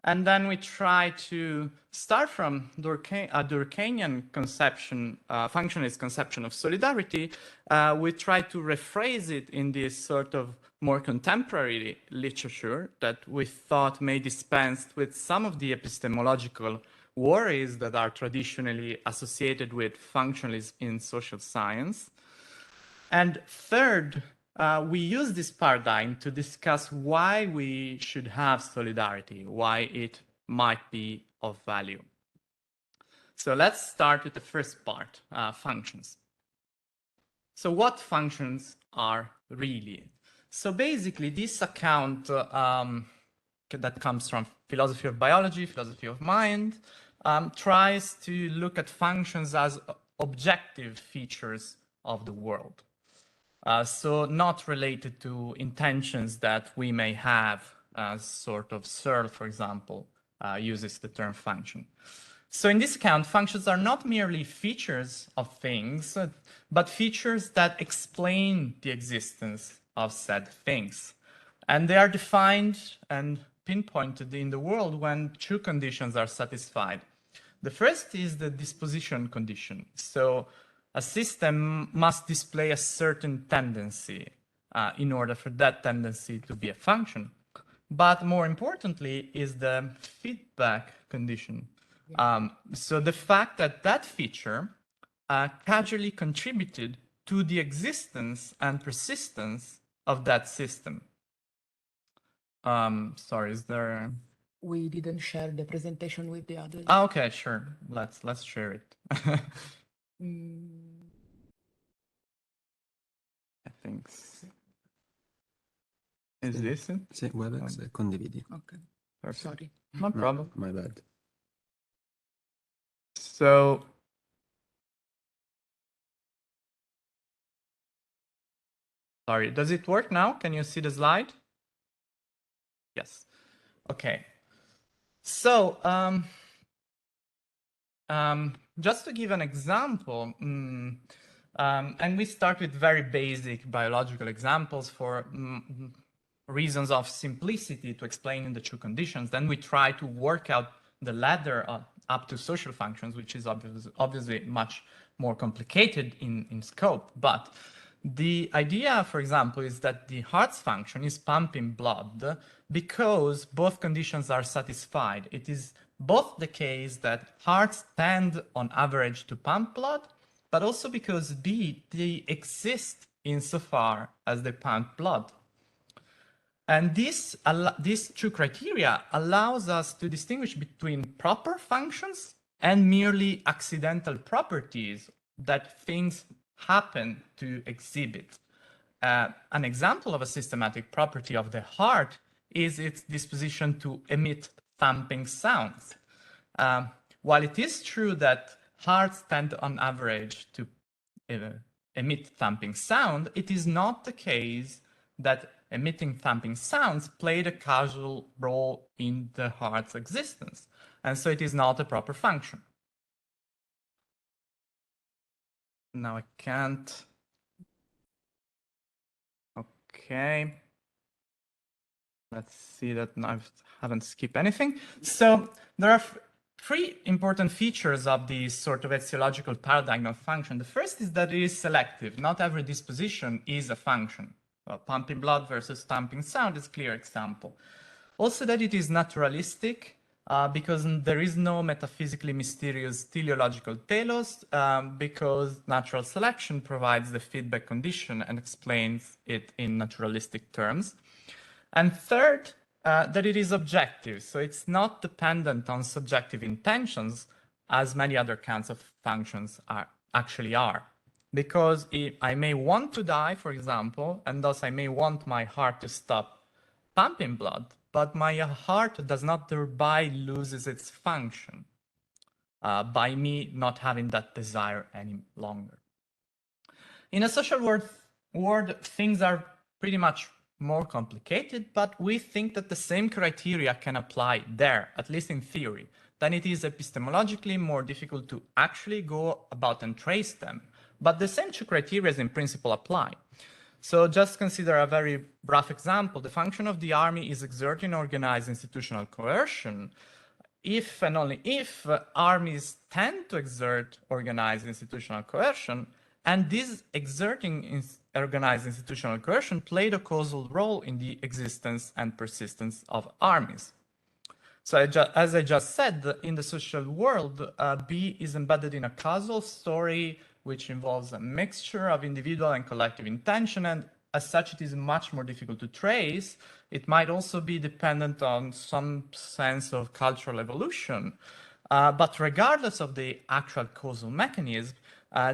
And then we try to start from a Durkheimian conception, functionalist conception of solidarity. We try to rephrase it in this sort of more contemporary literature that we thought may dispense with some of the epistemological worries that are traditionally associated with functionalism in social science. And third, we use this paradigm to discuss why we should have solidarity, why it might be of value. So let's start with the first part, functions. So what functions are really? So basically, this account that comes from philosophy of biology, philosophy of mind, tries to look at functions as objective features of the world. So not related to intentions that we may have, as sort of Searle, for example, uses the term function. So in this account, functions are not merely features of things, but features that explain the existence of said things. And they are defined and pinpointed in the world when two conditions are satisfied. The first is the disposition condition. So a system must display a certain tendency in order for that tendency to be a function. But more importantly is the feedback condition. So the fact that that feature causally contributed to the existence and persistence of that system. Sorry, is there? We didn't share the presentation with the others. Oh, okay, sure. Let's share it. I think. Is this it? Sì, Webex, condividi. Okay. Perfect. Sorry. No problem. My bad. So. Sorry, does it work now? Can you see the slide? Yes. Okay. So, just to give an example, and we start with very basic biological examples for reasons of simplicity to explain the two conditions. Then we try to work out the ladder up to social functions, which is obviously much more complicated in scope. But the idea, for example, is that the heart's function is pumping blood because both conditions are satisfied. It is both the case that hearts tend on average to pump blood, but also because they exist insofar as they pump blood. And these two criteria allows us to distinguish between proper functions and merely accidental properties that things happen to exhibit. An example of a systematic property of the heart is its disposition to emit thumping sounds. While it is true that hearts tend on average to emit thumping sound, it is not the case that emitting thumping sounds played a causal role in the heart's existence. And so it is not a proper function. Now I can't. Okay. Let's see that I haven't skipped anything. So there are three important features of this sort of etiological paradigm of function. The first is that it is selective. Not every disposition is a function. Pumping blood versus thumping sound is a clear example. Also that it is naturalistic, because there is no metaphysically mysterious teleological telos, because natural selection provides the feedback condition and explains it in naturalistic terms. And third, that it is objective, so it's not dependent on subjective intentions, as many other kinds of functions actually are. Because I may want to die, for example, and thus I may want my heart to stop pumping blood, but my heart does not thereby loses its function by me not having that desire any longer. In a social world, things are pretty much more complicated, but we think that the same criteria can apply there, at least in theory. Then it is epistemologically more difficult to actually go about and trace them. But the same two criteria in principle apply. So just consider a very rough example. The function of the army is exerting organized institutional coercion. If and only if armies tend to exert organized institutional coercion, and this exerting organized institutional coercion played a causal role in the existence and persistence of armies. So as I just said, in the social world, B is embedded in a causal story which involves a mixture of individual and collective intention, and as such it is much more difficult to trace. It might also be dependent on some sense of cultural evolution, but regardless of the actual causal mechanism,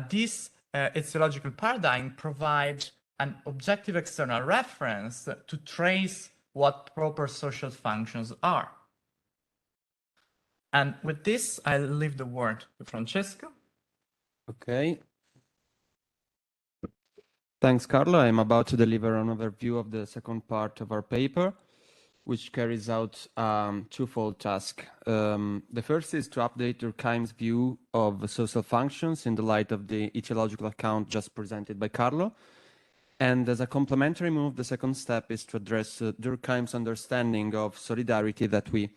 this etiological paradigm provides an objective external reference to trace what proper social functions are. And with this, I'll leave the word to Francesco. Okay. Thanks, Carlo. I'm about to deliver an overview of the second part of our paper, which carries out twofold task. The first is to update Durkheim's view of social functions in the light of the etiological account just presented by Carlo. And as a complementary move, the second step is to address Durkheim's understanding of solidarity that we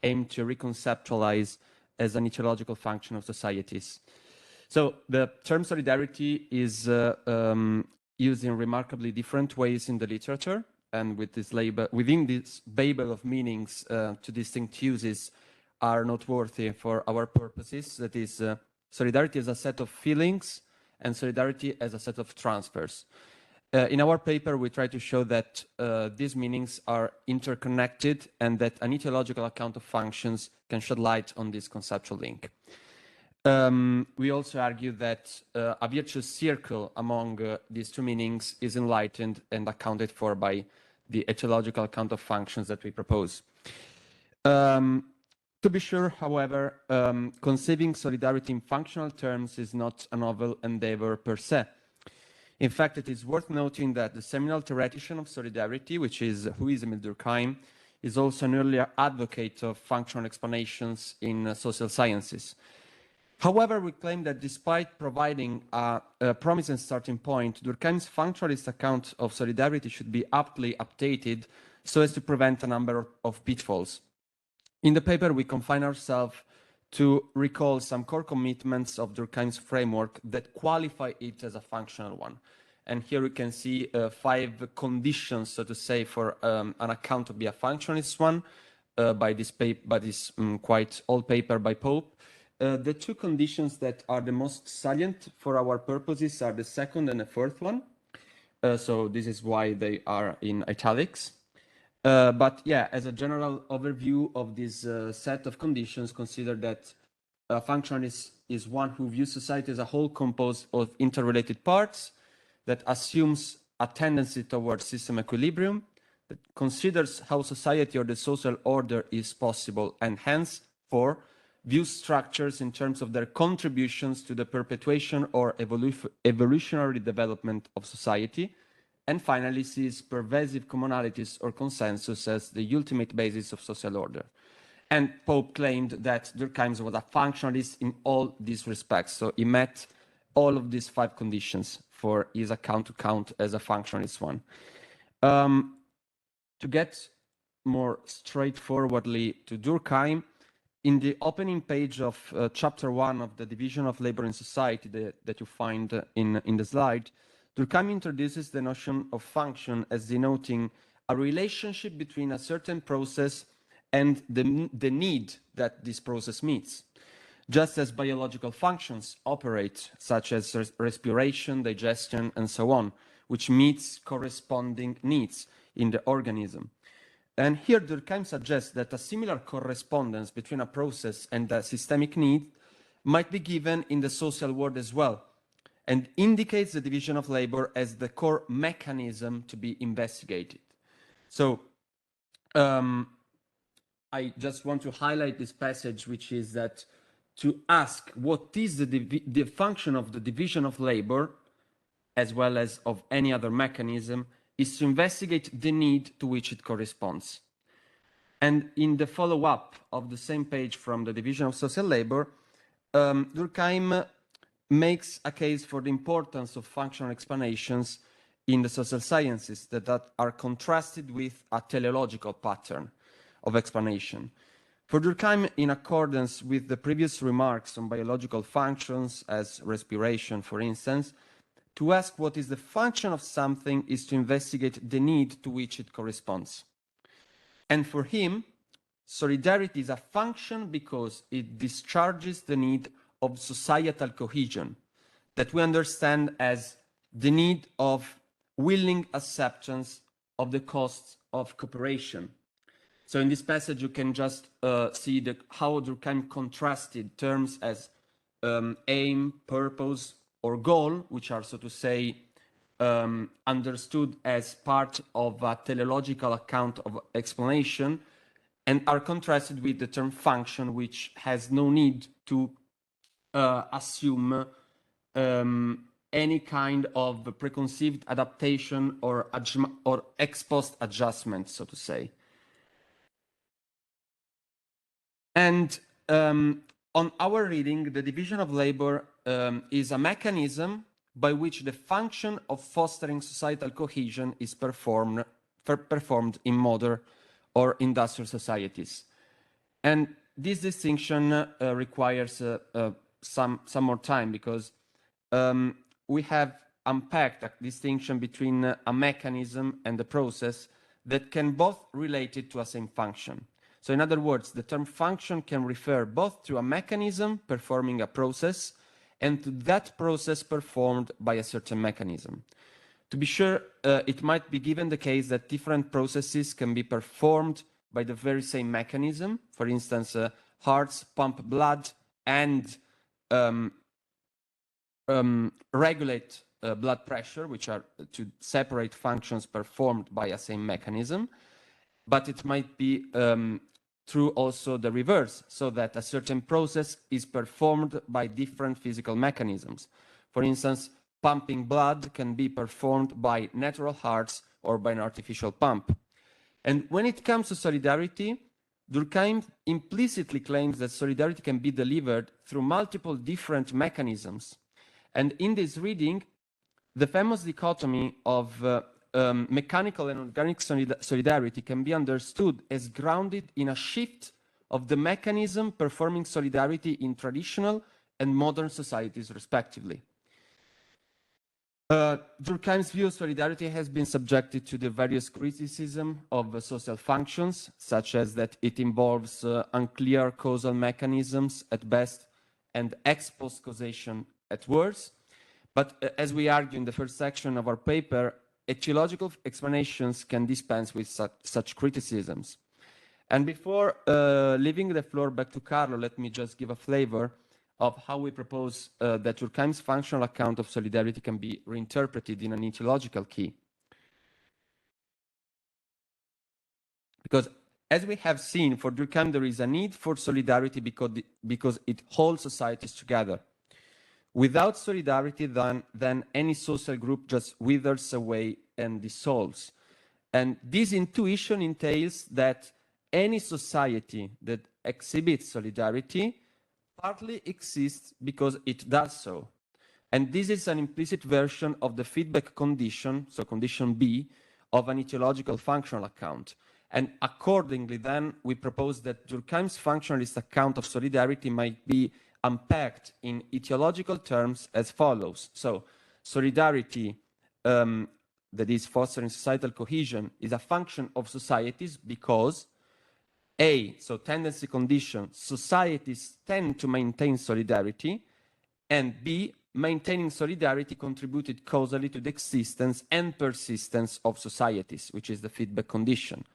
aim to reconceptualize as an etiological function of societies. So the term solidarity is used in remarkably different ways in the literature, and with this label, within this babel of meanings, two distinct uses are noteworthy for our purposes. That is, solidarity as a set of feelings and solidarity as a set of transfers. In our paper, we try to show that these meanings are interconnected and that an etiological account of functions can shed light on this conceptual link. We also argue that a virtuous circle among these two meanings is enlightened and accounted for by the etiological account of functions that we propose. To be sure, however, conceiving solidarity in functional terms is not a novel endeavor per se. In fact, it is worth noting that the seminal theoretician of solidarity, which is Emil Durkheim, is also an earlier advocate of functional explanations in social sciences. However, we claim that despite providing a promising starting point, Durkheim's functionalist account of solidarity should be aptly updated so as to prevent a number of pitfalls. In the paper, we confine ourselves to recall some core commitments of Durkheim's framework that qualify it as a functional one. And here we can see 5 conditions, so to say, for an account to be a functionalist one by this quite old paper by Pope. The 2 conditions that are the most salient for our purposes are the second and the fourth one. So this is why they are in italics. But yeah, as a general overview of this set of conditions, consider that a functionalist is one who views society as a whole composed of interrelated parts, that assumes a tendency towards system equilibrium, that considers how society or the social order is possible, and hence, 4, views structures in terms of their contributions to the perpetuation or evolutionary development of society, and finally sees pervasive commonalities or consensus as the ultimate basis of social order. And Pope claimed that Durkheim was a functionalist in all these respects. So he met all of these 5 conditions for his account to count as a functionalist one. To get more straightforwardly to Durkheim, in the opening page of chapter 1 of the Division of Labor in Society that you find in the slide, Durkheim introduces the notion of function as denoting a relationship between a certain process and the need that this process meets. Just as biological functions operate, such as respiration, digestion, and so on, which meets corresponding needs in the organism. And here Durkheim suggests that a similar correspondence between a process and a systemic need might be given in the social world as well, and indicates the division of labor as the core mechanism to be investigated. So I just want to highlight this passage, which is that to ask what is the function of the division of labor, as well as of any other mechanism, is to investigate the need to which it corresponds. And in the follow-up of the same page from the division of social labor, Durkheim makes a case for the importance of functional explanations in the social sciences that are contrasted with a teleological pattern of explanation. For Durkheim, in accordance with the previous remarks on biological functions, as respiration, for instance, to ask what is the function of something is to investigate the need to which it corresponds. And for him, solidarity is a function because it discharges the need of societal cohesion, that we understand as the need of willing acceptance of the costs of cooperation. So in this passage, you can just see how Durkheim contrasted terms as aim, purpose, or goal, which are, so to say, understood as part of a teleological account of explanation, and are contrasted with the term function, which has no need to assume any kind of preconceived adaptation or ex post adjustment, so to say. And on our reading, the division of labor is a mechanism by which the function of fostering societal cohesion is performed in modern or industrial societies. And this distinction requires some more time, because we have unpacked a distinction between a mechanism and a process that can both relate it to a same function. So in other words, the term function can refer both to a mechanism performing a process and to that process performed by a certain mechanism. To be sure, it might be given the case that different processes can be performed by the very same mechanism. For instance, hearts pump blood and regulate blood pressure, which are two separate functions performed by a same mechanism. But it might be true also the reverse, so that a certain process is performed by different physical mechanisms. For instance, pumping blood can be performed by natural hearts or by an artificial pump. And when it comes to solidarity, Durkheim implicitly claims that solidarity can be delivered through multiple different mechanisms. And in this reading, the famous dichotomy of mechanical and organic solidarity can be understood as grounded in a shift of the mechanism performing solidarity in traditional and modern societies, respectively. Durkheim's view of solidarity has been subjected to the various criticisms of social functions, such as that it involves unclear causal mechanisms at best and ex post causation at worst. But as we argue in the first section of our paper, etiological explanations can dispense with such criticisms. And before leaving the floor back to Carlo, let me just give a flavor of how we propose that Durkheim's functional account of solidarity can be reinterpreted in an etiological key. Because as we have seen, for Durkheim, there is a need for solidarity because it holds societies together. Without solidarity, then any social group just withers away and dissolves. And this intuition entails that any society that exhibits solidarity partly exists because it does so. And this is an implicit version of the feedback condition, so condition B, of an etiological functional account. And accordingly, then, we propose that Durkheim's functionalist account of solidarity might be unpacked in etiological terms as follows. So, solidarity, that is fostering societal cohesion, is a function of societies because A, so tendency condition, societies tend to maintain solidarity, and B, maintaining solidarity contributed causally to the existence and persistence of societies, which is the feedback condition.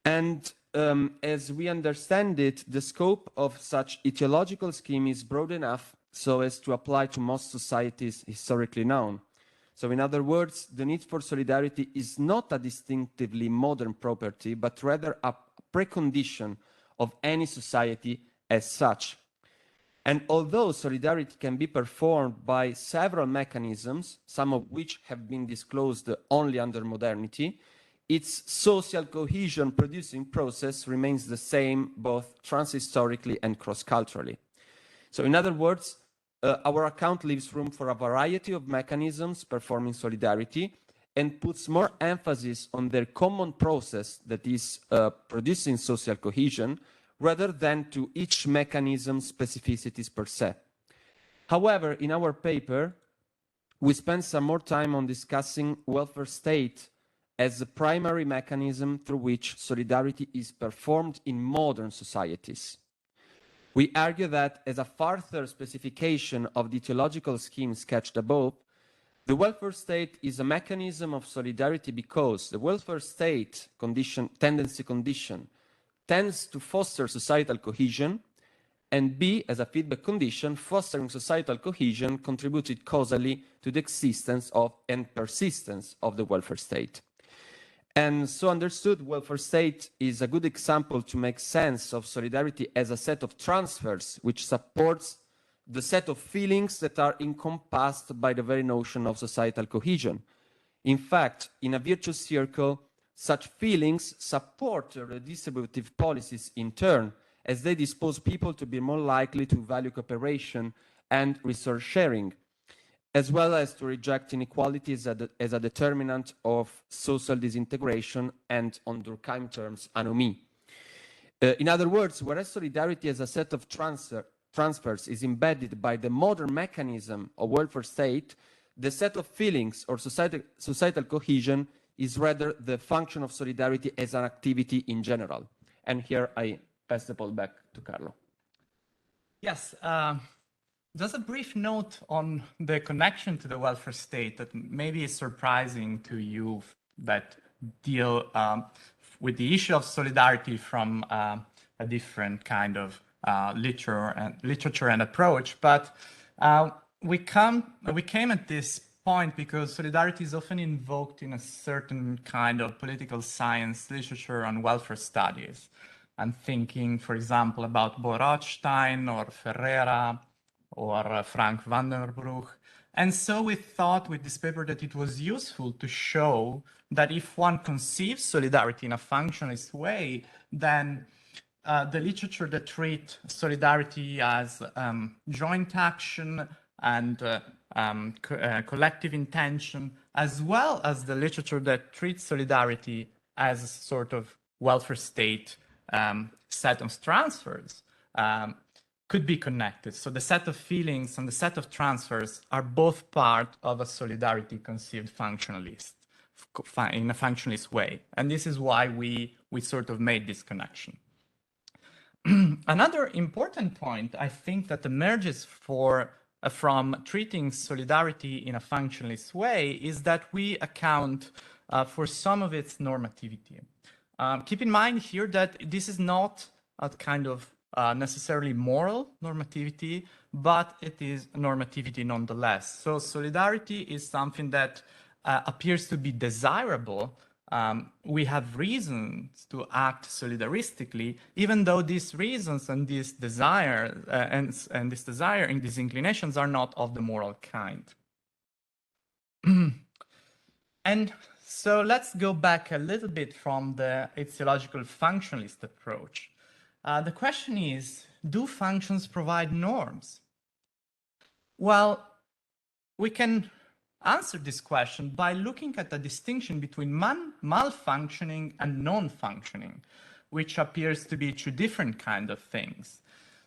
And as we understand it, the scope of such etiological scheme is broad enough so as to apply to most societies historically known. So in other words, the need for solidarity is not a distinctively modern property, but rather a precondition of any society as such. And although solidarity can be performed by several mechanisms, some of which have been disclosed only under modernity, its social cohesion producing process remains the same both transhistorically and cross-culturally. So in other words, our account leaves room for a variety of mechanisms performing solidarity and puts more emphasis on their common process, that is producing social cohesion, rather than to each mechanism's specificities per se. However, in our paper, we spend some more time on discussing welfare state as the primary mechanism through which solidarity is performed in modern societies. We argue that as a further specification of the etiological scheme sketched above, the welfare state is a mechanism of solidarity because the welfare state tendency condition tends to foster societal cohesion, and B, as a feedback condition, fostering societal cohesion contributed causally to the existence of and persistence of the welfare state. And so understood, welfare state is a good example to make sense of solidarity as a set of transfers which supports the set of feelings that are encompassed by the very notion of societal cohesion. In fact, in a virtuous circle, such feelings support redistributive policies in turn, as they dispose people to be more likely to value cooperation and resource sharing. as well as to reject inequalities as a determinant of social disintegration and, on Durkheim terms, anomie. In other words, whereas solidarity as a set of transfers is embedded by the modern mechanism of welfare state, the set of feelings or societal cohesion is rather the function of solidarity as an activity in general. And here I pass the ball back to Carlo. Yes, just a brief note on the connection to the welfare state that maybe is surprising to you that deal with the issue of solidarity from a different kind of literature and approach. But we came at this point because solidarity is often invoked in a certain kind of political science literature on welfare studies. I'm thinking, for example, about Bo Rothstein or Ferreira or Frank van der Broek. And so we thought with this paper that it was useful to show that if one conceives solidarity in a functionalist way, then the literature that treats solidarity as joint action and collective intention, as well as the literature that treats solidarity as a sort of welfare state set of transfers, could be connected. So the set of feelings and the set of transfers are both part of a solidarity conceived functionalist in a functionalist way. And this is why we sort of made this connection. Another important point, I think, that emerges from treating solidarity in a functionalist way is that we account for some of its normativity. Keep in mind here that this is not a kind of necessarily moral normativity, but it is normativity nonetheless. So solidarity is something that appears to be desirable. We have reasons to act solidaristically, even though these reasons and this desire and this desire and these inclinations are not of the moral kind. And so let's go back a little bit from the etiological functionalist approach. The question is, do functions provide norms? Well, we can answer this question by looking at the distinction between malfunctioning and non-functioning, which appears to be two different kinds of things.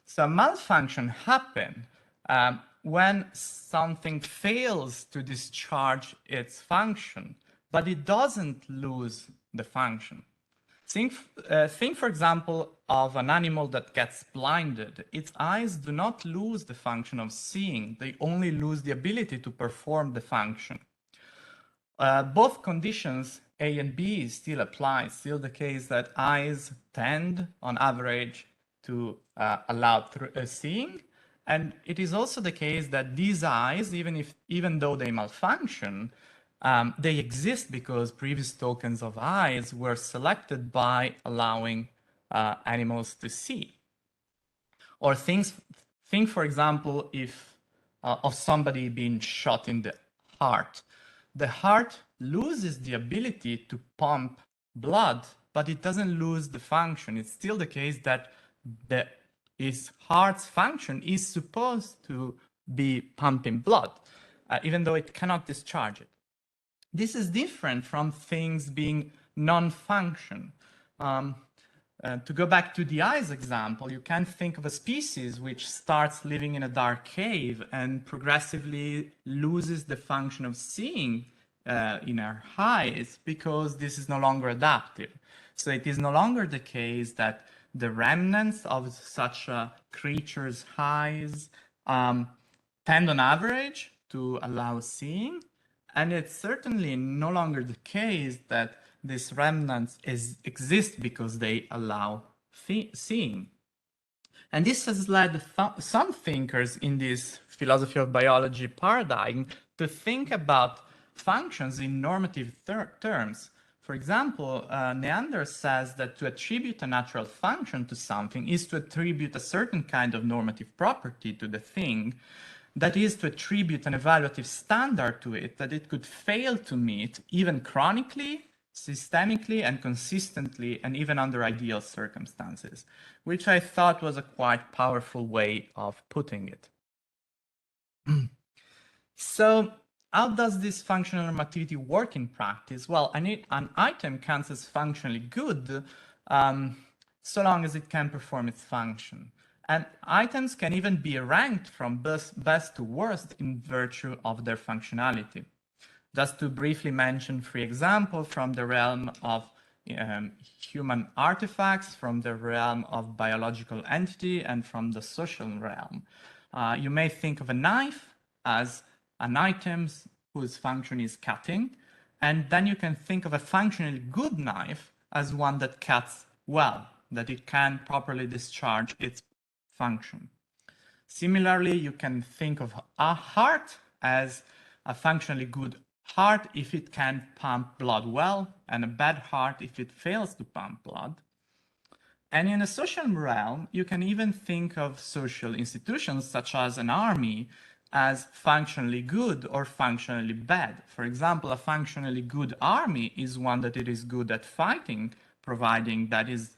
So malfunction happens when something fails to discharge its function, but it doesn't lose the function. Think, for example, of an animal that gets blinded. Its eyes do not lose the function of seeing. They only lose the ability to perform the function. Both conditions, A and B, still apply. It's still the case that eyes tend, on average, to allow seeing. And it is also the case that these eyes, even though they malfunction, they exist because previous tokens of eyes were selected by allowing animals to see. Or think, for example, of somebody being shot in the heart. The heart loses the ability to pump blood, but it doesn't lose the function. It's still the case that his heart's function is supposed to be pumping blood, even though it cannot discharge it. This is different from things being non-function. To go back to the eyes example, you can think of a species which starts living in a dark cave and progressively loses the function of seeing in our eyes because this is no longer adaptive. So it is no longer the case that the remnants of such a creature's eyes tend on average to allow seeing. And it's certainly no longer the case that these remnants exist because they allow seeing. And this has led some thinkers in this philosophy of biology paradigm to think about functions in normative terms. For example, Neander says that to attribute a natural function to something is to attribute a certain kind of normative property to the thing. That is to attribute an evaluative standard to it that it could fail to meet even chronically, systemically, and consistently, and even under ideal circumstances, which I thought was a quite powerful way of putting it. So how does this functional normativity work in practice? Well, an item counts as functionally good so long as it can perform its function. And items can even be ranked from best to worst in virtue of their functionality. Just to briefly mention 3 examples from the realm of human artifacts, from the realm of biological entity, and from the social realm. You may think of a knife as an item whose function is cutting, and then you can think of a functionally good knife as one that cuts well, that it can properly discharge its function. Similarly, you can think of a heart as a functionally good heart if it can pump blood well, and a bad heart if it fails to pump blood. And in the social realm, you can even think of social institutions such as an army as functionally good or functionally bad. For example, a functionally good army is one that it is good at fighting, providing that is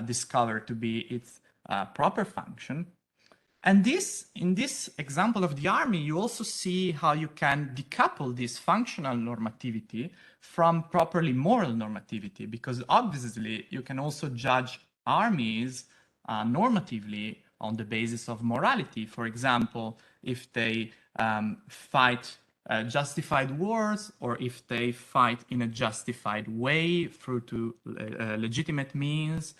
discovered to be its proper function. And in this example of the army, you also see how you can decouple this functional normativity from properly moral normativity, because obviously you can also judge armies normatively on the basis of morality. For example, if they fight justified wars, or if they fight in a justified way through to legitimate means.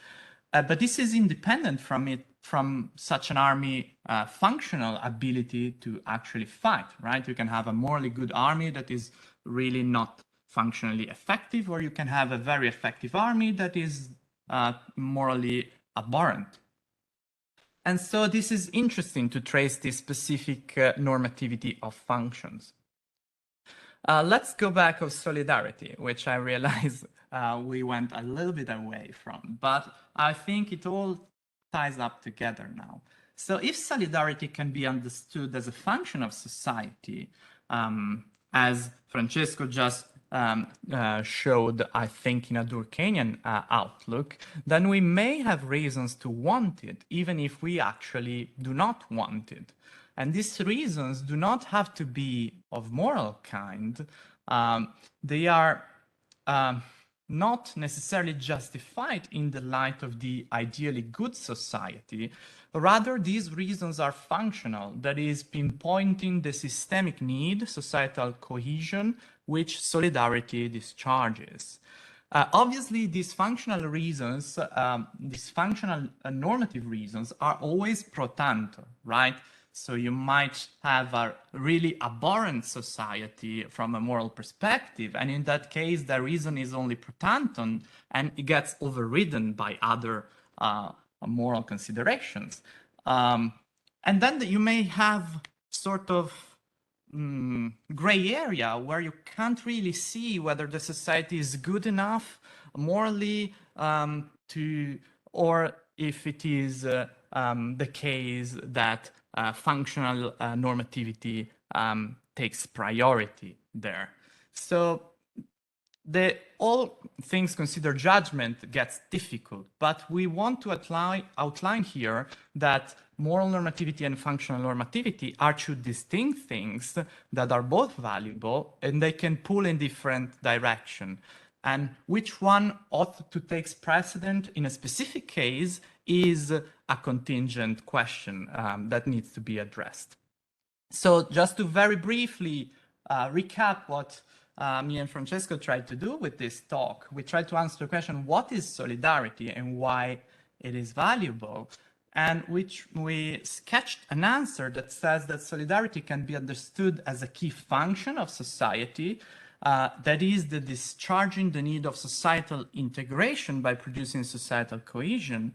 But this is independent from such an army functional ability to actually fight, right? You can have a morally good army that is really not functionally effective, or you can have a very effective army that is morally abhorrent. And so this is interesting to trace this specific normativity of functions. Let's go back to solidarity, which I realize we went a little bit away from, but I think it all ties up together now. So if solidarity can be understood as a function of society, as Francesco just showed, I think, in a Durkheimian outlook, then we may have reasons to want it, even if we actually do not want it. And these reasons do not have to be of moral kind. They are not necessarily justified in the light of the ideally good society. Rather, these reasons are functional, that is, pinpointing the systemic need, societal cohesion, which solidarity discharges. Obviously, these functional reasons, these functional normative reasons are always pro tanto, right? So you might have a really abhorrent society from a moral perspective, and in that case, the reason is only pro tanto, and it gets overridden by other moral considerations. And then you may have sort of gray area where you can't really see whether the society is good enough morally or if it is the case that functional normativity takes priority there. So all things considered judgment gets difficult, but we want to outline here that moral normativity and functional normativity are 2 distinct things that are both valuable, and they can pull in different directions. And which one ought to take precedent in a specific case is a contingent question that needs to be addressed. So just to very briefly recap what me and Francesco tried to do with this talk, we tried to answer the question, what is solidarity and why it is valuable? And which we sketched an answer that says that solidarity can be understood as a key function of society, that is the discharging the need of societal integration by producing societal cohesion,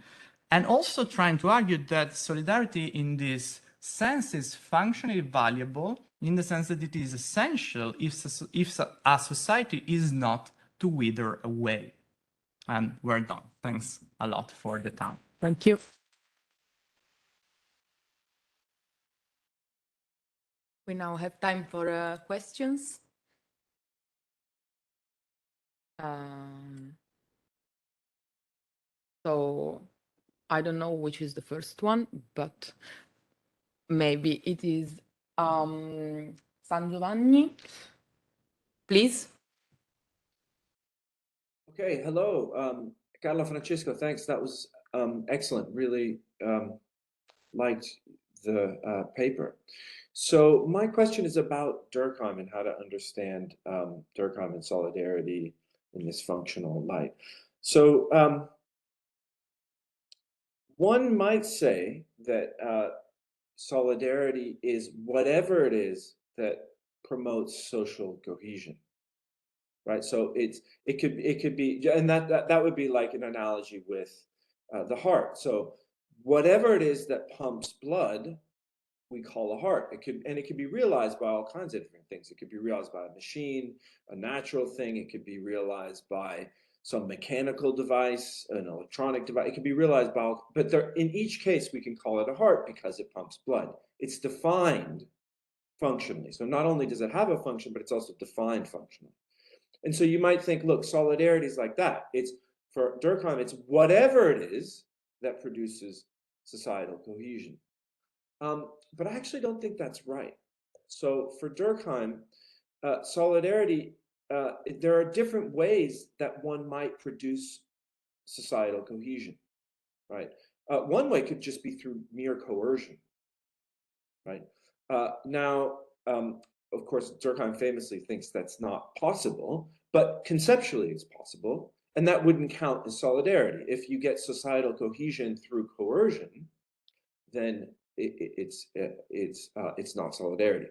and also trying to argue that solidarity in this sense is functionally valuable in the sense that it is essential if a society is not to wither away. And we're done. Thanks a lot for the time. Thank you. We now have time for questions. So I don't know which is the first one, but maybe it is San Giovanni, please. Okay, hello, Carla, Francesco, thanks. That was excellent. Really liked the paper. So my question is about Durkheim and how to understand Durkheim and solidarity in this functional light. So one might say that solidarity is whatever it is that promotes social cohesion, right? So it could be, and that would be like an analogy with the heart. So whatever it is that pumps blood, we call a heart. It could be realized by all kinds of different things. It could be realized by a machine, a natural thing. It could be realized by some mechanical device, an electronic device. It could be realized by all, but in each case, we can call it a heart because it pumps blood. It's defined functionally. So not only does it have a function, but it's also defined functionally. And so you might think, look, solidarity is like that. It's, for Durkheim, it's whatever it is that produces societal cohesion. But I actually don't think that's right. So for Durkheim, solidarity, there are different ways that one might produce societal cohesion, right? One way could just be through mere coercion, right? Now, of course, Durkheim famously thinks that's not possible, but conceptually it's possible, and that wouldn't count as solidarity. If you get societal cohesion through coercion, then it's not solidarity.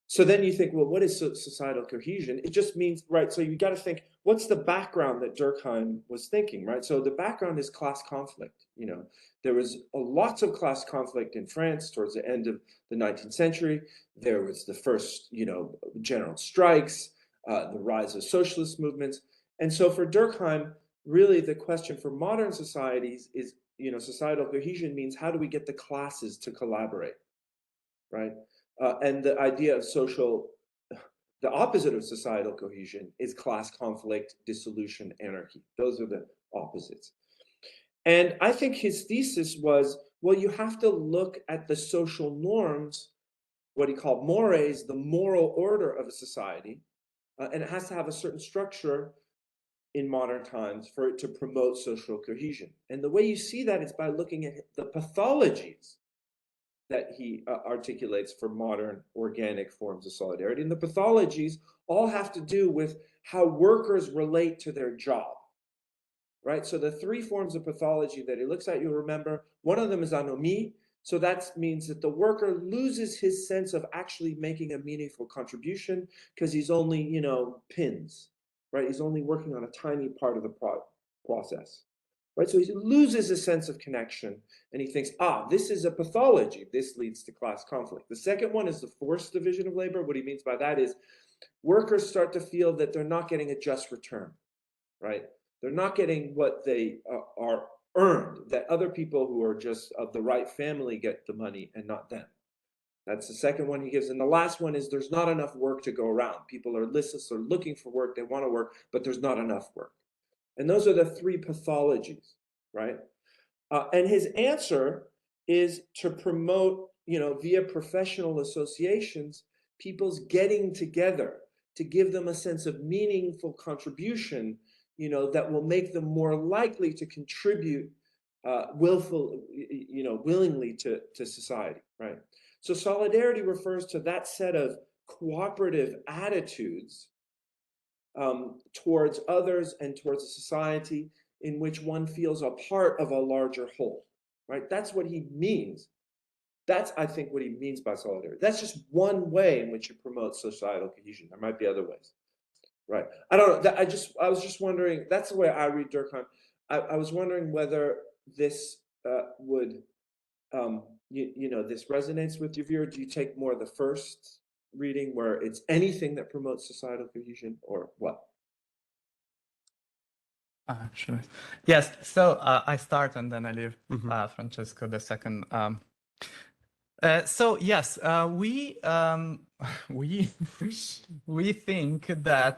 So then you think, well, what is societal cohesion? It just means, right, so you got to think, what's the background that Durkheim was thinking, right? So the background is class conflict. You know, there was lots of class conflict in France towards the end of the 19th century. There was the first, you know, general strikes, the rise of socialist movements. And so for Durkheim, really the question for modern societies is, you know, societal cohesion means how do we get the classes to collaborate, right? And the idea of the opposite of societal cohesion is class conflict, dissolution, anarchy. Those are the opposites. And I think his thesis was, well, you have to look at the social norms, what he called mores, the moral order of a society, and it has to have a certain structure in modern times for it to promote social cohesion. And the way you see that is by looking at the pathologies that he articulates for modern organic forms of solidarity. And the pathologies all have to do with how workers relate to their job, right? So the three forms of pathology that he looks at, you'll remember, one of them is anomie. So that means that the worker loses his sense of actually making a meaningful contribution because he's only, you know, pins, right? He's only working on a tiny part of the process. Right? So he loses a sense of connection and he thinks, this is a pathology. This leads to class conflict. The second one is the forced division of labor. What he means by that is workers start to feel that they're not getting a just return, right? They're not getting what they are earned, that other people who are just of the right family get the money and not them. That's the second one he gives. And the last one is there's not enough work to go around. People are listless, they're looking for work, they want to work, but there's not enough work. And those are the three pathologies, right? And his answer is to promote, you know, via professional associations, people's getting together to give them a sense of meaningful contribution, you know, that will make them more likely to contribute willingly to society, right? So solidarity refers to that set of cooperative attitudes towards others and towards a society in which one feels a part of a larger whole, right? That's what he means. That's, I think, what he means by solidarity. That's just one way in which you promote societal cohesion. There might be other ways, right? I don't know. I was just wondering. That's the way I read Durkheim. I was wondering whether this would, this resonates with your view. Or do you take more the first reading where it's anything that promotes societal cohesion, or what? Sure. Yes. So I start and then I leave Francesco the second. So yes, we think that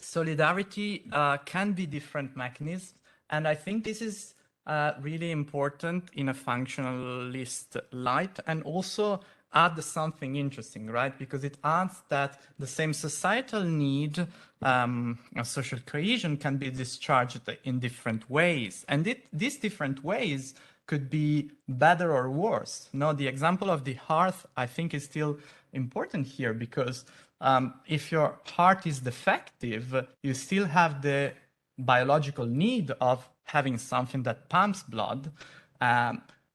solidarity can be different mechanisms, and I think this is really important in a functionalist light, and also add something interesting, right? Because it adds that the same societal need of social cohesion can be discharged in different ways. And these different ways could be better or worse. No, the example of the hearth, I think, is still important here, because if your heart is defective, you still have the biological need of having something that pumps blood.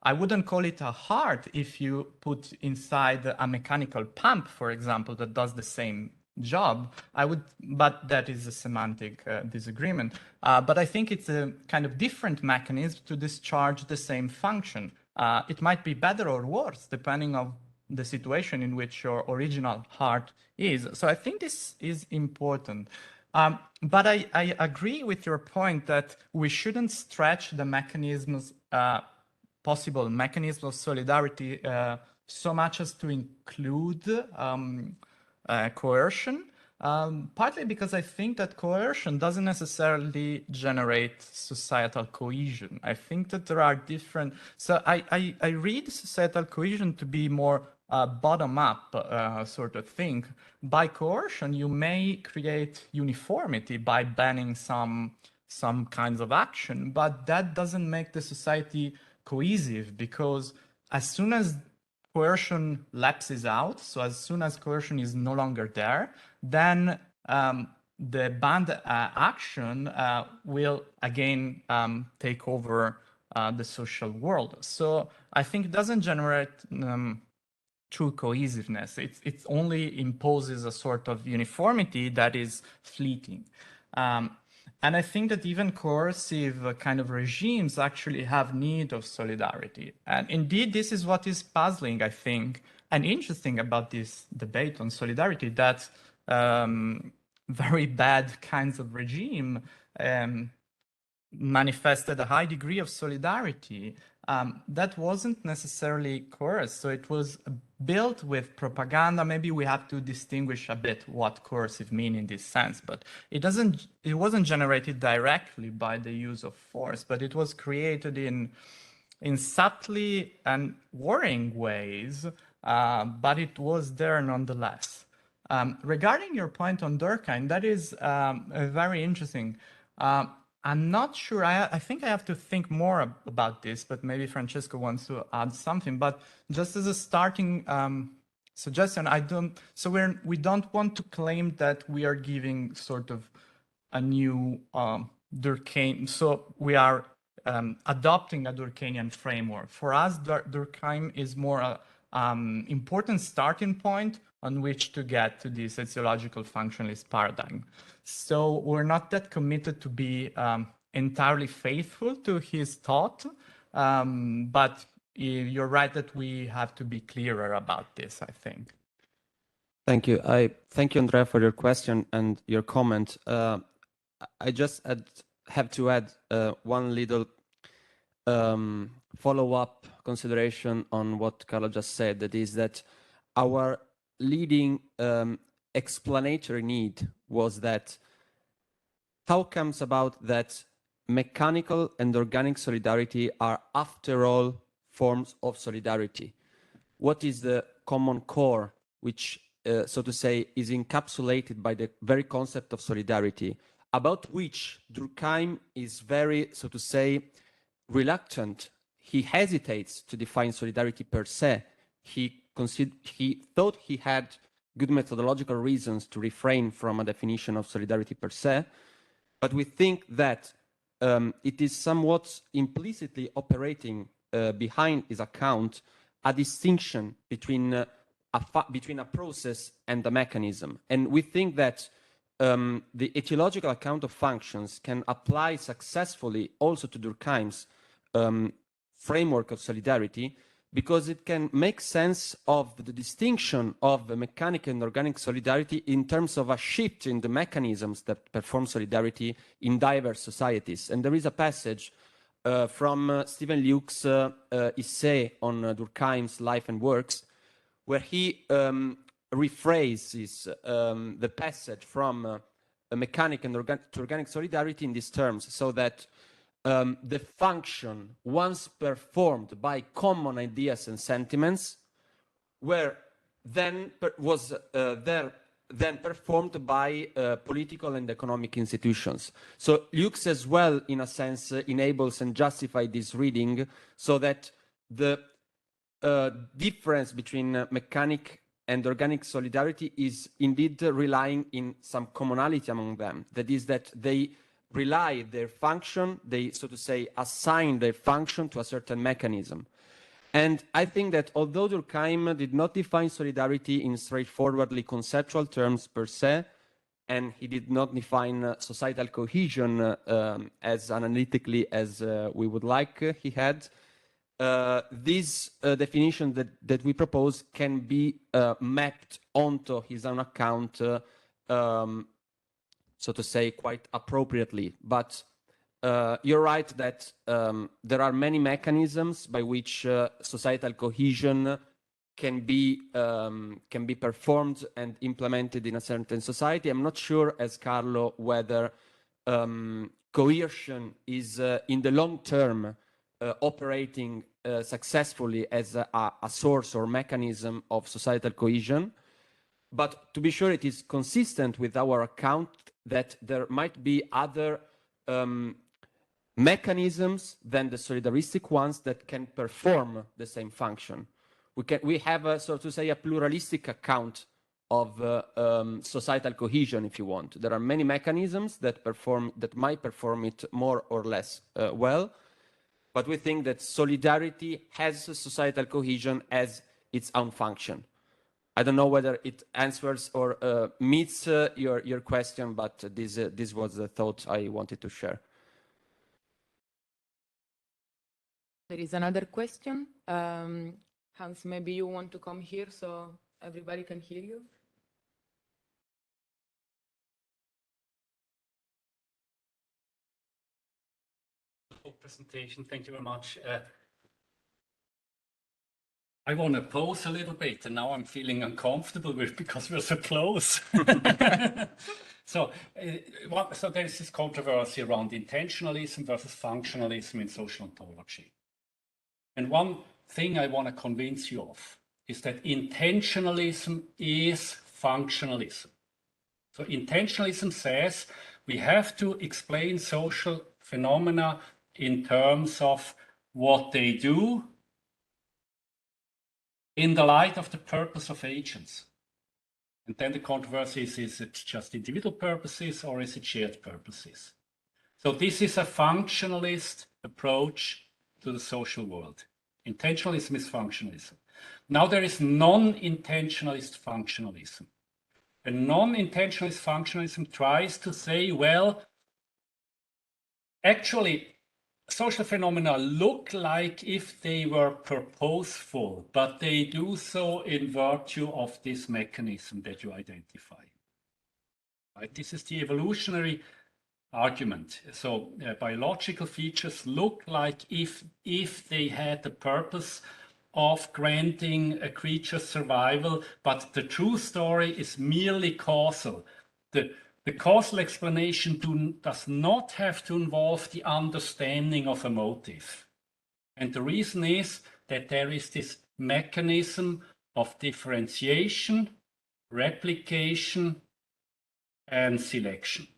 I wouldn't call it a heart if you put inside a mechanical pump, for example, that does the same job. But that is a semantic disagreement. But I think it's a kind of different mechanism to discharge the same function. It might be better or worse, depending on the situation in which your original heart is. So I think this is important. But I agree with your point that we shouldn't stretch the mechanisms, possible mechanisms of solidarity so much as to include coercion, partly because I think that coercion doesn't necessarily generate societal cohesion. I think that there are different... So I read societal cohesion to be more bottom-up sort of thing. By coercion, you may create uniformity by banning some kinds of action, but that doesn't make the society cohesive, because as soon as coercion lapses out, so as soon as coercion is no longer there, then the banned action will again take over the social world. So I think it doesn't generate true cohesiveness. It only imposes a sort of uniformity that is fleeting. And I think that even coercive kind of regimes actually have need of solidarity. And indeed, this is what is puzzling, I think, and interesting about this debate on solidarity, that very bad kinds of regime manifested a high degree of solidarity that wasn't necessarily coerced. So it was built with propaganda. Maybe we have to distinguish a bit what coercive mean in this sense, but it wasn't generated directly by the use of force, but it was created in subtly and worrying ways, but it was there nonetheless. Regarding your point on Durkheim, that is very interesting. I'm not sure. I think I have to think more about this, but maybe Francesco wants to add something. But just as a starting suggestion, we don't want to claim that we are giving sort of a new Durkheim. So we are adopting a Durkheimian framework. For us, Durkheim is more an important starting point on which to get to the sociological functionalist paradigm. So we're not that committed to be entirely faithful to his thought, but you're right that we have to be clearer about this, I think. Thank you. I thank you, Andrea, for your question and your comment. I just have to add one little follow-up consideration on what Carlo just said. That is that our leading explanatory need was that how comes about that mechanical and organic solidarity are, after all, forms of solidarity? What is the common core which, so to say, is encapsulated by the very concept of solidarity, about which Durkheim is very, so to say, reluctant. He hesitates to define solidarity per se. He thought he had good methodological reasons to refrain from a definition of solidarity per se, but we think that it is somewhat implicitly operating behind his account a distinction between a process and a mechanism. And we think that the etiological account of functions can apply successfully also to Durkheim's framework of solidarity, because it can make sense of the distinction of the mechanical and organic solidarity in terms of a shift in the mechanisms that perform solidarity in diverse societies. And there is a passage from Stephen Luke's essay on Durkheim's life and works, where he rephrases the passage from a mechanic and organic solidarity in these terms, so that the function once performed by common ideas and sentiments were then performed by political and economic institutions. So Lux as well, in a sense, enables and justifies this reading, so that the difference between mechanic and organic solidarity is indeed relying in some commonality among them. That is, that they rely their function, they, so to say, assign their function to a certain mechanism. And I think that although Durkheim did not define solidarity in straightforwardly conceptual terms per se, and he did not define societal cohesion as analytically as we would like he had, this definition that we propose can be mapped onto his own account, so to say, quite appropriately. But you're right that there are many mechanisms by which societal cohesion can be performed and implemented in a certain society. I'm not sure, as Carlo, whether coercion is in the long term operating successfully as a source or mechanism of societal cohesion. But to be sure, it is consistent with our account that there might be other mechanisms than the solidaristic ones that can perform the same function. We have a, so to say, a pluralistic account of societal cohesion, if you want. There are many mechanisms that might perform it more or less well, but we think that solidarity has societal cohesion as its own function. I don't know whether it answers or meets your question, but this was the thought I wanted to share. There is another question. Hans, maybe you want to come here so everybody can hear you? Presentation. Thank you very much. I want to pause a little bit, and now I'm feeling uncomfortable because we're so close. So there is this controversy around intentionalism versus functionalism in social ontology. And one thing I want to convince you of is that intentionalism is functionalism. So intentionalism says we have to explain social phenomena in terms of what they do in the light of the purpose of agents. And then the controversy is it just individual purposes or is it shared purposes? So this is a functionalist approach to the social world. Intentionalism is functionalism. Now there is non-intentionalist functionalism. And non-intentionalist functionalism tries to say, well, actually, social phenomena look like if they were purposeful, but they do so in virtue of this mechanism that you identify. Right? This is the evolutionary argument. So biological features look like if they had the purpose of granting a creature's survival, but the true story is merely causal. The causal explanation does not have to involve the understanding of a motive. And the reason is that there is this mechanism of differentiation, replication, and selection.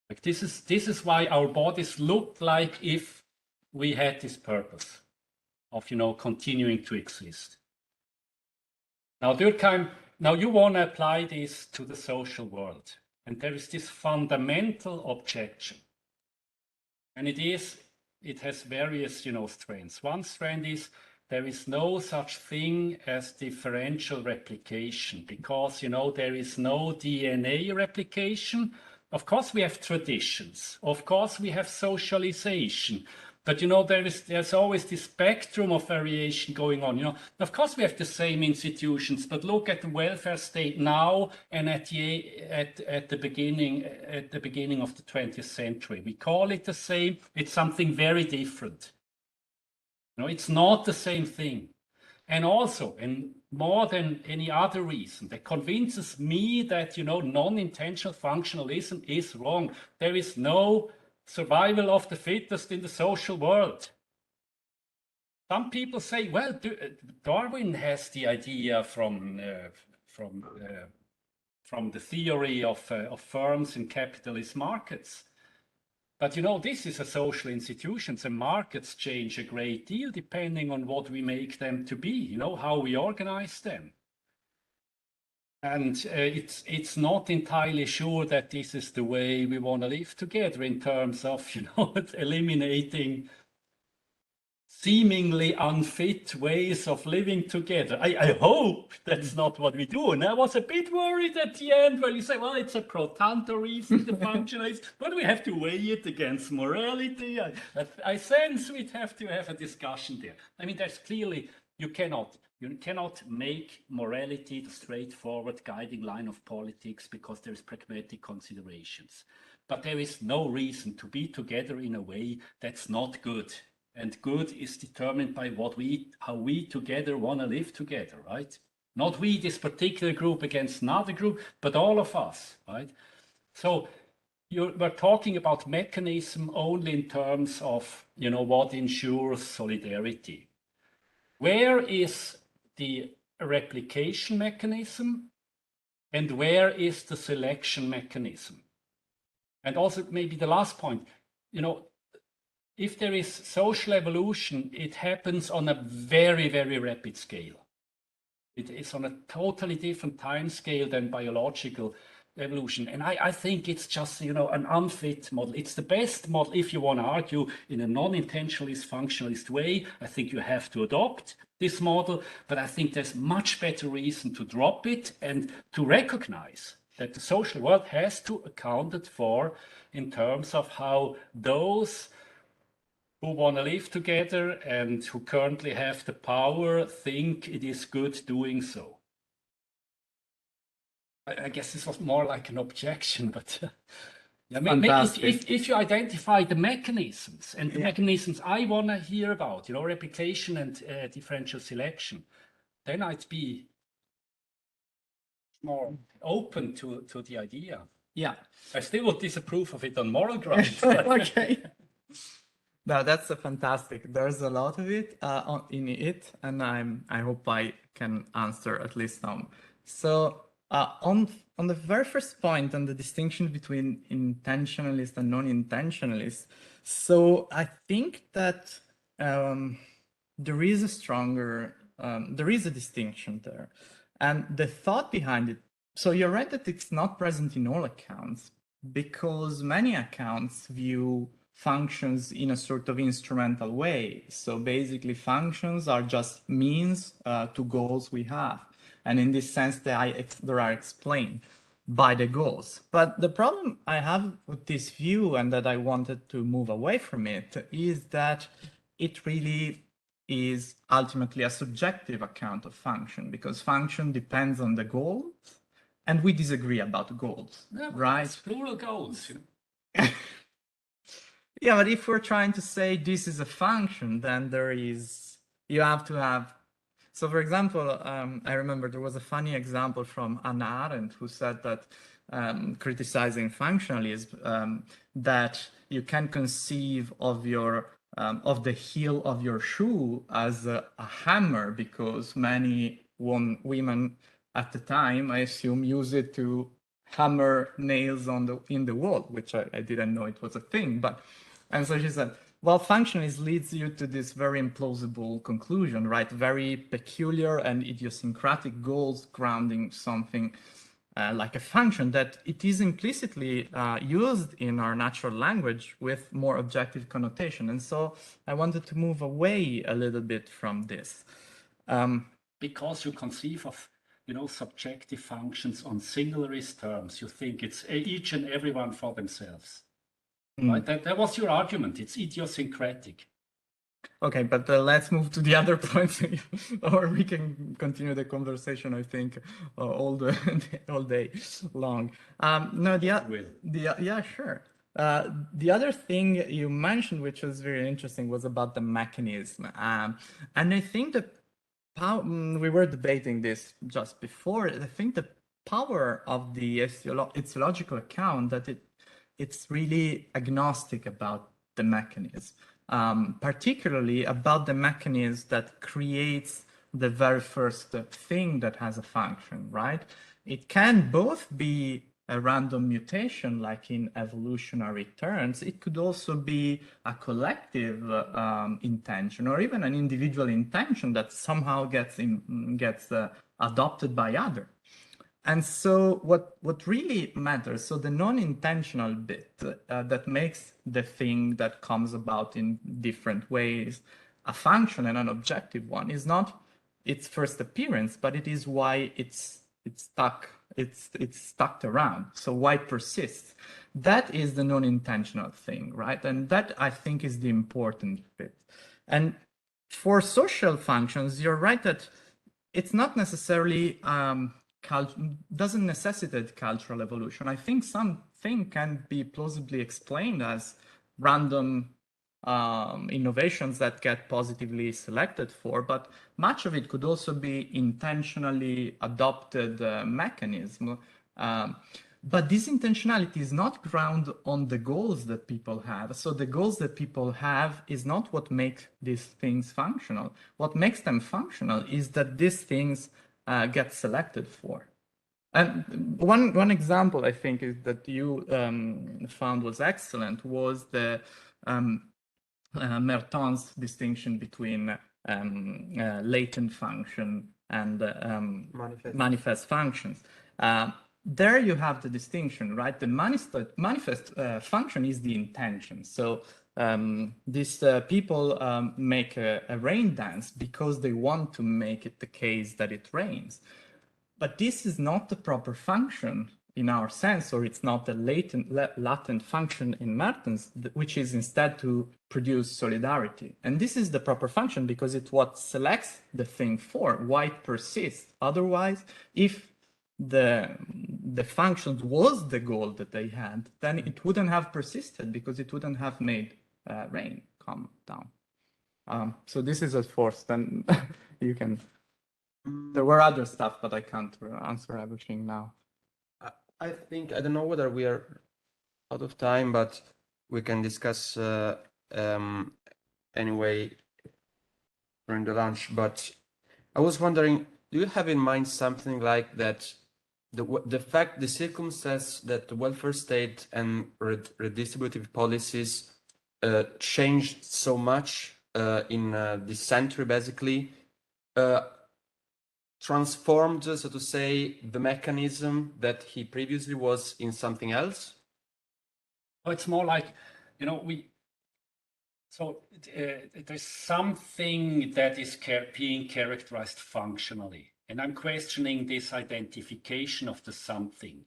Like this is why our bodies look like if we had this purpose of, continuing to exist. Now, Durkheim, you want to apply this to the social world. And there is this fundamental objection. And it has various, strands. One strand is there is no such thing as differential replication because, there is no DNA replication. Of course, we have traditions. Of course, we have socialization. But, there's always this spectrum of variation going on. Of course, we have the same institutions, but look at the welfare state now and at the beginning of the 20th century. We call it the same. It's something very different. It's not the same thing. And also, and more than any other reason, that convinces me that, non-intentional functionalism is wrong. There is no survival of the fittest in the social world. Some people say, well, Darwin has the idea from the theory of firms in capitalist markets. But you know, this is a social institution, and markets change a great deal depending on what we make them to be, you know, how we organize them. And it's not entirely sure that this is the way we want to live together in terms of, you know, eliminating seemingly unfit ways of living together. I hope that's not what we do. And I was a bit worried at the end when you say, well, it's a pro tanto reason, the functionalist, but we have to weigh it against morality. I sense we'd have to have a discussion there. I mean, there's clearly, you cannot make morality the straightforward guiding line of politics because there's pragmatic considerations. But there is no reason to be together in a way that's not good. And good is determined by how we together want to live together, right? Not we, this particular group against another group, but all of us, right? So we're talking about mechanism only in terms of, you know, what ensures solidarity. Where is the replication mechanism and where is the selection mechanism? And also maybe the last point, you know, if there is social evolution, it happens on a very, very rapid scale. It is on a totally different time scale than biological evolution. And I think it's just, you know, an unfit model. It's the best model if you want to argue in a non-intentionalist, functionalist way. I think you have to adopt this model, but I think there's much better reason to drop it and to recognize that the social world has to account for in terms of how those who want to live together and who currently have the power think it is good doing so. I guess this was more like an objection, but I mean, if you identify the mechanisms and the mechanisms I want to hear about, you know, replication and differential selection, then I'd be more open to the idea. Yeah. I still would disapprove of it on moral grounds. Okay. No, that's a fantastic. There's a lot of it in it, and I hope I can answer at least some. So on the very first point, on the distinction between intentionalist and non-intentionalist, so I think that there is a distinction there, and the thought behind it. So you're right that it's not present in all accounts because many accounts view functions in a sort of instrumental way. So basically functions are just means to goals we have. And in this sense, they are explained by the goals. But the problem I have with this view and that I wanted to move away from it is that it really is ultimately a subjective account of function because function depends on the goals and we disagree about goals, right? It's plural goals. Yeah, but if we're trying to say this is a function, then you have to have. So for example, I remember there was a funny example from Hannah Arendt who said that criticizing functionalism, that you can conceive of the heel of your shoe as a hammer because many women at the time, I assume, use it to hammer nails in the wall, which I didn't know it was a thing, and so she said, well, functionalism leads you to this very implausible conclusion, right? Very peculiar and idiosyncratic goals grounding something like a function that it is implicitly used in our natural language with more objective connotation. And so I wanted to move away a little bit from this. Because you conceive of, you know, subjective functions on singularist terms, you think it's each and everyone for themselves. Right? That was your argument. It's idiosyncratic. Okay, but let's move to the other points, or we can continue the conversation. I think all day long. No, yeah, sure. The other thing you mentioned, which was very interesting, was about the mechanism, and I think that we were debating this just before. I think the power of the etiological account that it it's really agnostic about the mechanism, particularly about the mechanism that creates the very first thing that has a function, right? It can both be a random mutation, like in evolutionary terms. It could also be a collective intention, or even an individual intention that somehow gets adopted by others. And so what really matters, so the non-intentional bit that makes the thing that comes about in different ways a function and an objective one, is not its first appearance, but it is why it's stuck around. So why it persists. That is the non-intentional thing, right? And that, I think, is the important bit. And for social functions, you're right that it's not necessarily doesn't necessitate cultural evolution. I think something can be plausibly explained as random innovations that get positively selected for, but much of it could also be intentionally adopted mechanism. But this intentionality is not grounded on the goals that people have. So the goals that people have is not what makes these things functional. What makes them functional is that these things get selected for. And one example, I think, is that you found was excellent, was the Merton's distinction between latent function and manifest functions. There you have the distinction, right? The manifest function is the intention. So these people make a rain dance because they want to make it the case that it rains. But this is not the proper function in our sense, or it's not the latent function in Merton's, which is instead to produce solidarity. And this is the proper function because it's what selects the thing for, why it persists. Otherwise, if the function was the goal that they had, then it wouldn't have persisted because it wouldn't have made rain come down. So this is a force. Then you can. There were other stuff, but I can't answer everything now. I think, I don't know whether we are out of time, but we can discuss anyway during the lunch. But I was wondering, do you have in mind something like that? The circumstance that the welfare state and redistributive policies changed so much in this century, basically, transformed, so to say, the mechanism that he previously was in something else? Oh, it's more like, there's something that is being characterized functionally. And I'm questioning this identification of the something,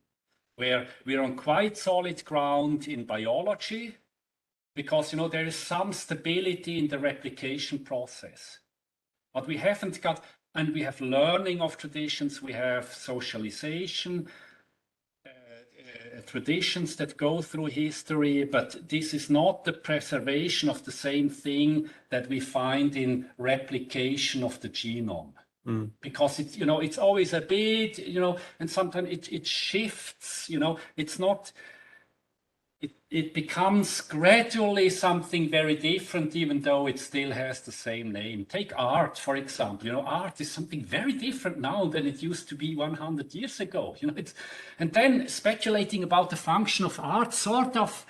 where we're on quite solid ground in biology, because, there is some stability in the replication process. But we haven't got, and we have learning of traditions, we have socialization, traditions that go through history, but this is not the preservation of the same thing that we find in replication of the genome. Because it's, it's always a bit, and sometimes it shifts, it's not, it becomes gradually something very different, even though it still has the same name. Take art, for example. Art is something very different now than it used to be 100 years ago. And then speculating about the function of art sort of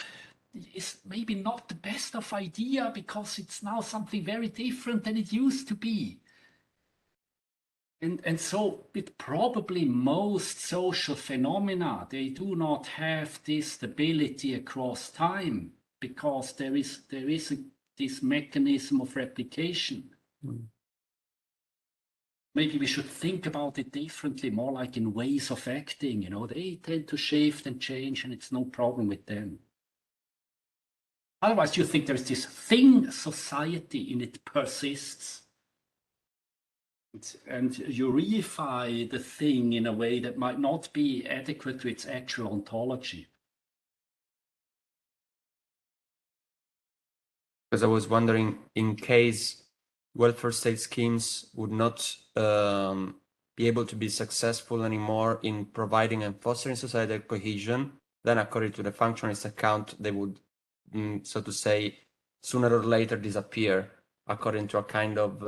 is maybe not the best of idea, because it's now something very different than it used to be. And so it probably most social phenomena, they do not have this stability across time, because there is this mechanism of replication. Maybe we should think about it differently, more like in ways of acting. They tend to shift and change, and it's no problem with them. Otherwise, you think there's this thing, society, and it persists. And you reify the thing in a way that might not be adequate to its actual ontology. Because I was wondering, in case welfare state schemes would not be able to be successful anymore in providing and fostering societal cohesion, then according to the functionalist account, they would, so to say, sooner or later disappear according to a kind of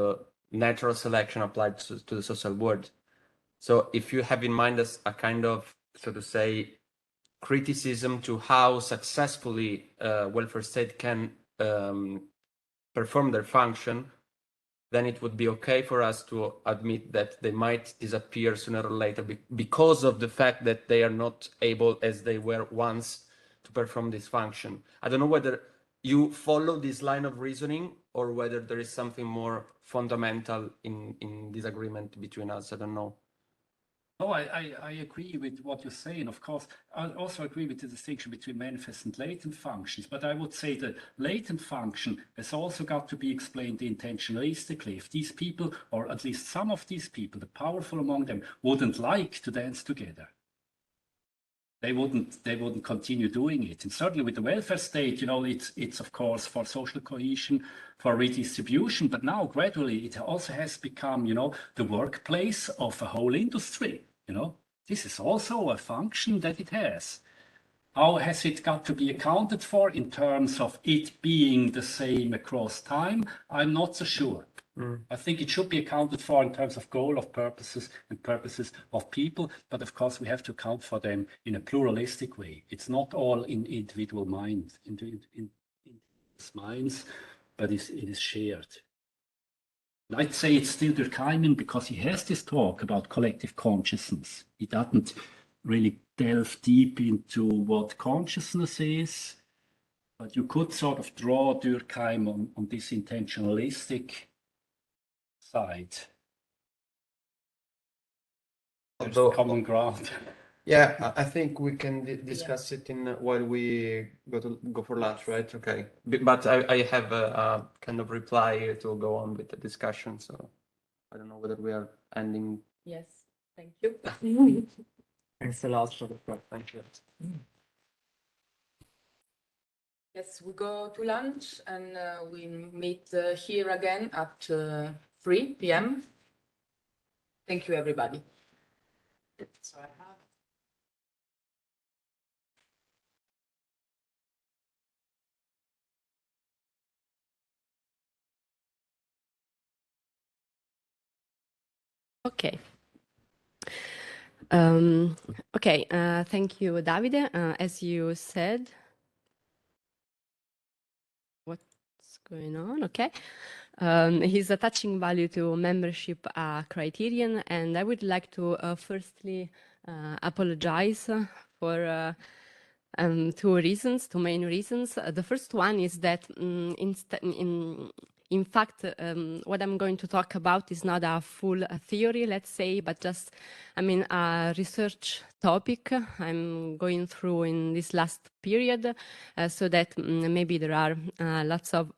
natural selection applied to the social world. So if you have in mind as a kind of, so to say, criticism to how successfully welfare state can perform their function, then it would be okay for us to admit that they might disappear sooner or later because of the fact that they are not able, as they were once, to perform this function. I don't know whether you follow this line of reasoning or whether there is something more fundamental in disagreement between us. I don't know. Oh, I agree with what you're saying. Of course, I also agree with the distinction between manifest and latent functions. But I would say the latent function has also got to be explained intentionalistically. If these people, or at least some of these people, the powerful among them, wouldn't like to dance together, they wouldn't continue doing it. And certainly with the welfare state, you know, it's of course for social cohesion, for redistribution, but now gradually it also has become, you know, the workplace of a whole industry. You know, this is also a function that it has. How has it got to be accounted for in terms of it being the same across time? I'm not so sure. I think it should be accounted for in terms of goal of purposes and purposes of people, but of course we have to account for them in a pluralistic way. It's not all in individual minds, in minds, but it is shared. I'd say it's still Durkheimian because he has this talk about collective consciousness. He doesn't really delve deep into what consciousness is, but you could sort of draw Durkheim on this intentionalistic side. Although common ground. Yeah, I think we can discuss it in while we go for lunch, right? Okay. But I have a kind of reply to go on with the discussion, so I don't know whether we are ending. Yes, thank you. Thanks a lot for the talk. Thank you. Yes, we go to lunch and we meet here again at 3 p.m. Thank you, everybody. So I have... Okay. Okay, thank you, Davide. As you said, what's going on? Okay. He's attaching value to membership criterion, and I would like to firstly apologize for two main reasons. The first one is that in fact, what I'm going to talk about is not a full theory, let's say, but just, I mean, a research topic I'm going through in this last period, so that maybe there are lots of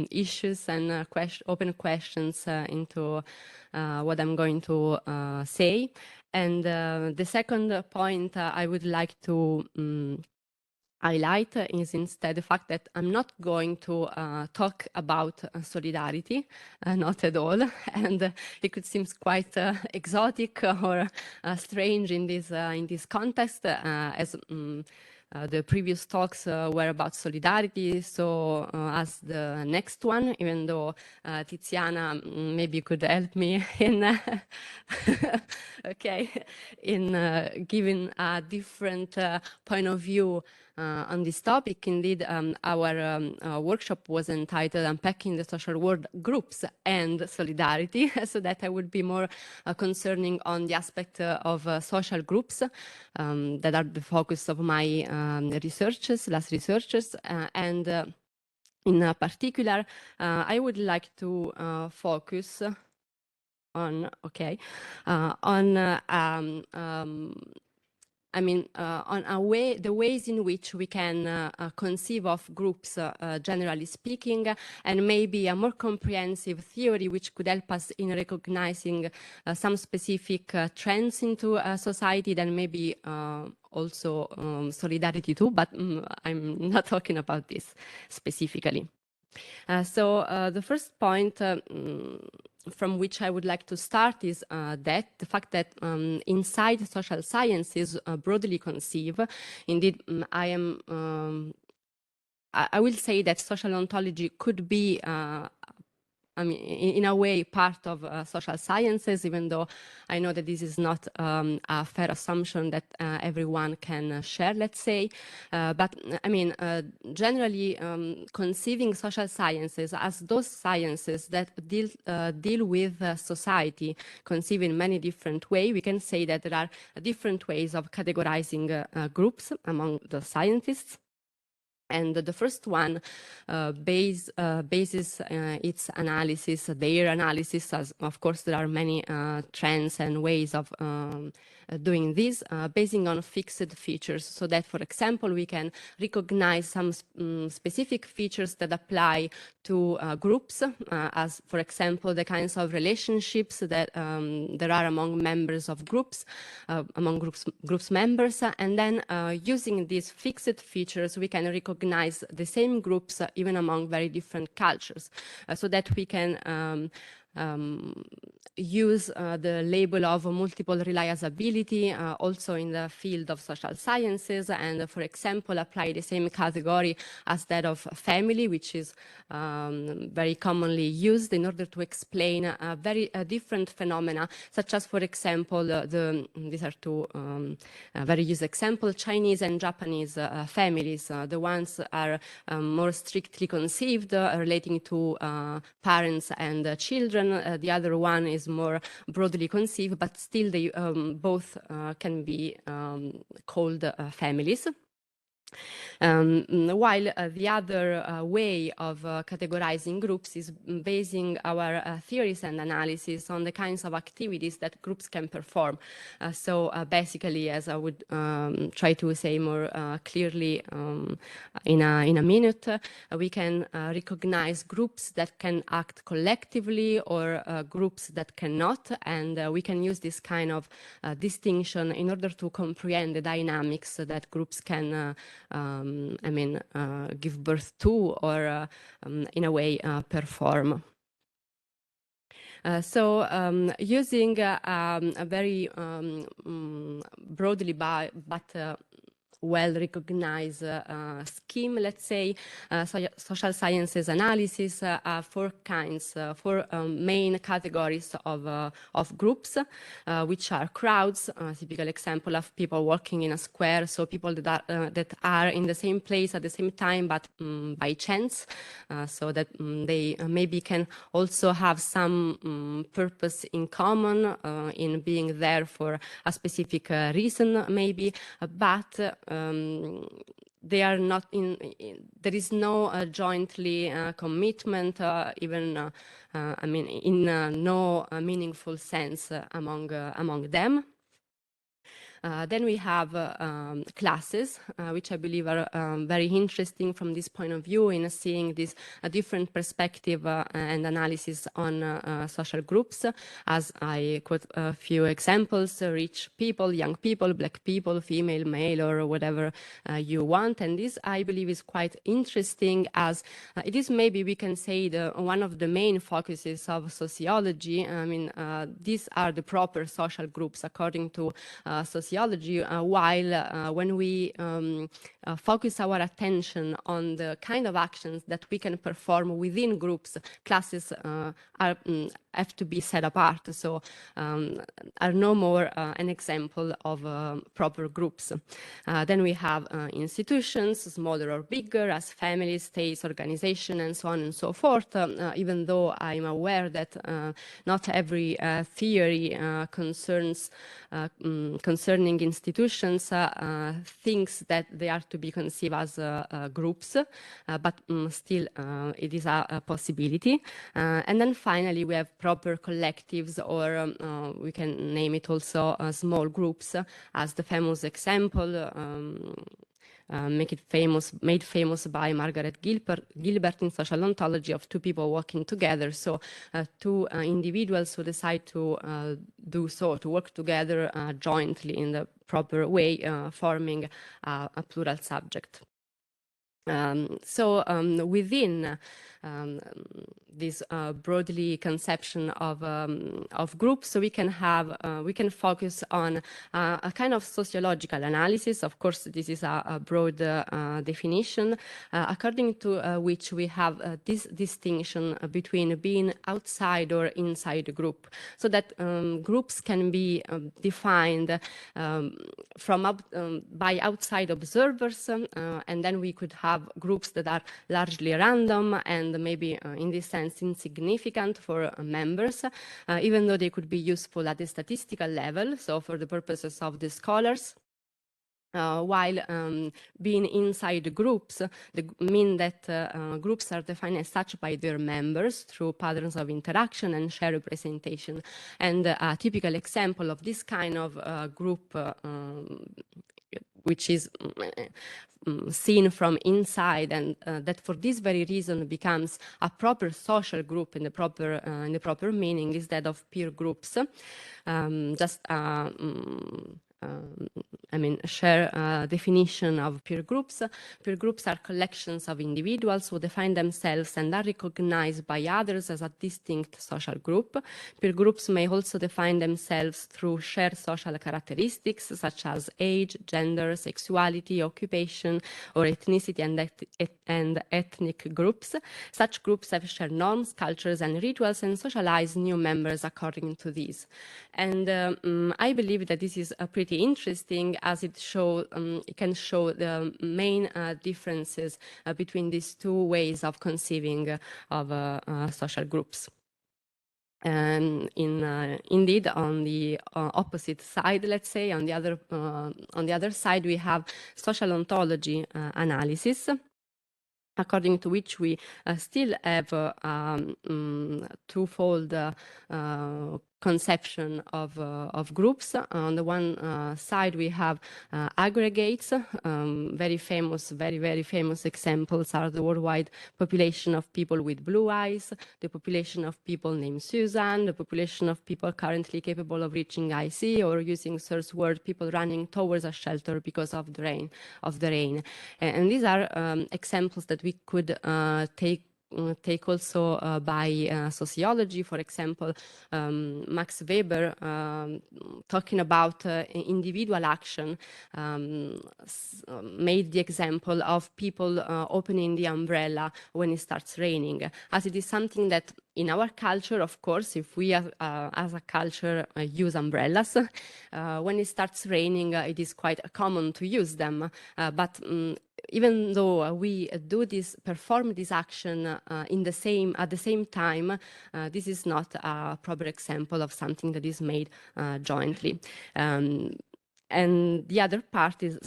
issues and open questions into what I'm going to say. And the second point I would like to highlight is instead the fact that I'm not going to talk about solidarity, not at all, and it could seem quite exotic or strange in this context, as the previous talks were about solidarity. So as the next one, even though Tiziana maybe could help me in okay, in giving a different point of view on this topic. Indeed, our workshop was entitled Unpacking the Social World Groups and Solidarity, so that I would be more concerning on the aspect of social groups that are the focus of my last researches, and in particular, I would like to focus on, on the ways in which we can conceive of groups, generally speaking, and maybe a more comprehensive theory which could help us in recognizing some specific trends into society, then maybe also solidarity too, but I'm not talking about this specifically. So the first point from which I would like to start is that the fact that inside social sciences, broadly conceived, indeed, I will say that social ontology could be I mean, in a way, part of social sciences, even though I know that this is not a fair assumption that everyone can share, let's say. But I mean, generally conceiving social sciences as those sciences that deal with society, conceived in many different ways, we can say that there are different ways of categorizing groups among the scientists. And the first one bases its analysis, their analysis, as of course there are many trends and ways of doing this, basing on fixed features, so that, for example, we can recognize some specific features that apply to groups, as, for example, the kinds of relationships that there are among members of groups, among groups members, and then using these fixed features, we can recognize the same groups even among very different cultures, so that we can use the label of multiple reliability also in the field of social sciences, and, for example, apply the same category as that of family, which is very commonly used in order to explain very different phenomena, such as, for example, these are two very used examples, Chinese and Japanese families. The ones are more strictly conceived, relating to parents and children. The other one is more broadly conceived, but still they both can be called families. While the other way of categorizing groups is basing our theories and analysis on the kinds of activities that groups can perform. So basically, as I would try to say more clearly in a minute, we can recognize groups that can act collectively or groups that cannot, and we can use this kind of distinction in order to comprehend the dynamics that groups can give birth to or in a way perform. Using a very broadly but well-recognized scheme, let's say, social sciences analysis, four main categories of groups, which are crowds, a typical example of people walking in a square, so people that are in the same place at the same time, but by chance, so that they maybe can also have some purpose in common in being there for a specific reason, maybe, but they are not there is no jointly commitment, even in no meaningful sense among them. Then we have classes, which I believe are very interesting from this point of view in seeing this different perspective and analysis on social groups. As I quote a few examples, rich people, young people, black people, female, male, or whatever you want. And this, I believe, is quite interesting, as it is, maybe we can say, one of the main focuses of sociology. I mean, these are the proper social groups according to sociology, while when we focus our attention on the kind of actions that we can perform within groups, classes have to be set apart, so are no more an example of proper groups. Then we have institutions, smaller or bigger, as families, states, organizations, and so on and so forth, even though I'm aware that not every theory concerning institutions thinks that they are to be conceived as groups, but still it is a possibility. And then finally we have proper collectives, or we can name it also small groups, as the famous example made famous by Margaret Gilbert in Social Ontology, of two people working together. So two individuals who decide to to work together jointly in the proper way, forming a plural subject. Within this broadly conception of groups, so we can focus on a kind of sociological analysis. Of course, this is a broad definition, according to which we have this distinction between being outside or inside a group, so that groups can be defined by outside observers, and then we could have groups that are largely random and maybe in this sense insignificant for members, even though they could be useful at the statistical level, so for the purposes of the scholars. While being inside groups mean that groups are defined as such by their members through patterns of interaction and shared representation. And a typical example of this kind of group, which is seen from inside, and that for this very reason becomes a proper social group in the proper meaning, is that of peer groups. Share definition of peer groups. Peer groups are collections of individuals who define themselves and are recognized by others as a distinct social group. Peer groups may also define themselves through shared social characteristics such as age, gender, sexuality, occupation, or ethnicity and ethnic groups. Such groups have shared norms, cultures, and rituals, and socialize new members according to these. And I believe that this is pretty interesting, as it can show the main differences between these two ways of conceiving of social groups. And indeed, on the opposite side, let's say, on the other side, we have social ontology analysis, according to which we still have twofold conception of groups. On the one side, we have aggregates. Very famous examples are the worldwide population of people with blue eyes, the population of people named Susan, the population of people currently capable of reaching IC, or using Sir's word, people running towards a shelter because of the rain. And these are examples that we could take also by sociology. For example, Max Weber, talking about individual action, made the example of people opening the umbrella when it starts raining, as it is something that in our culture, of course, if we as a culture use umbrellas, when it starts raining, it is quite common to use them. But even though we perform this action at the same time, this is not a proper example of something that is made jointly. And the other part is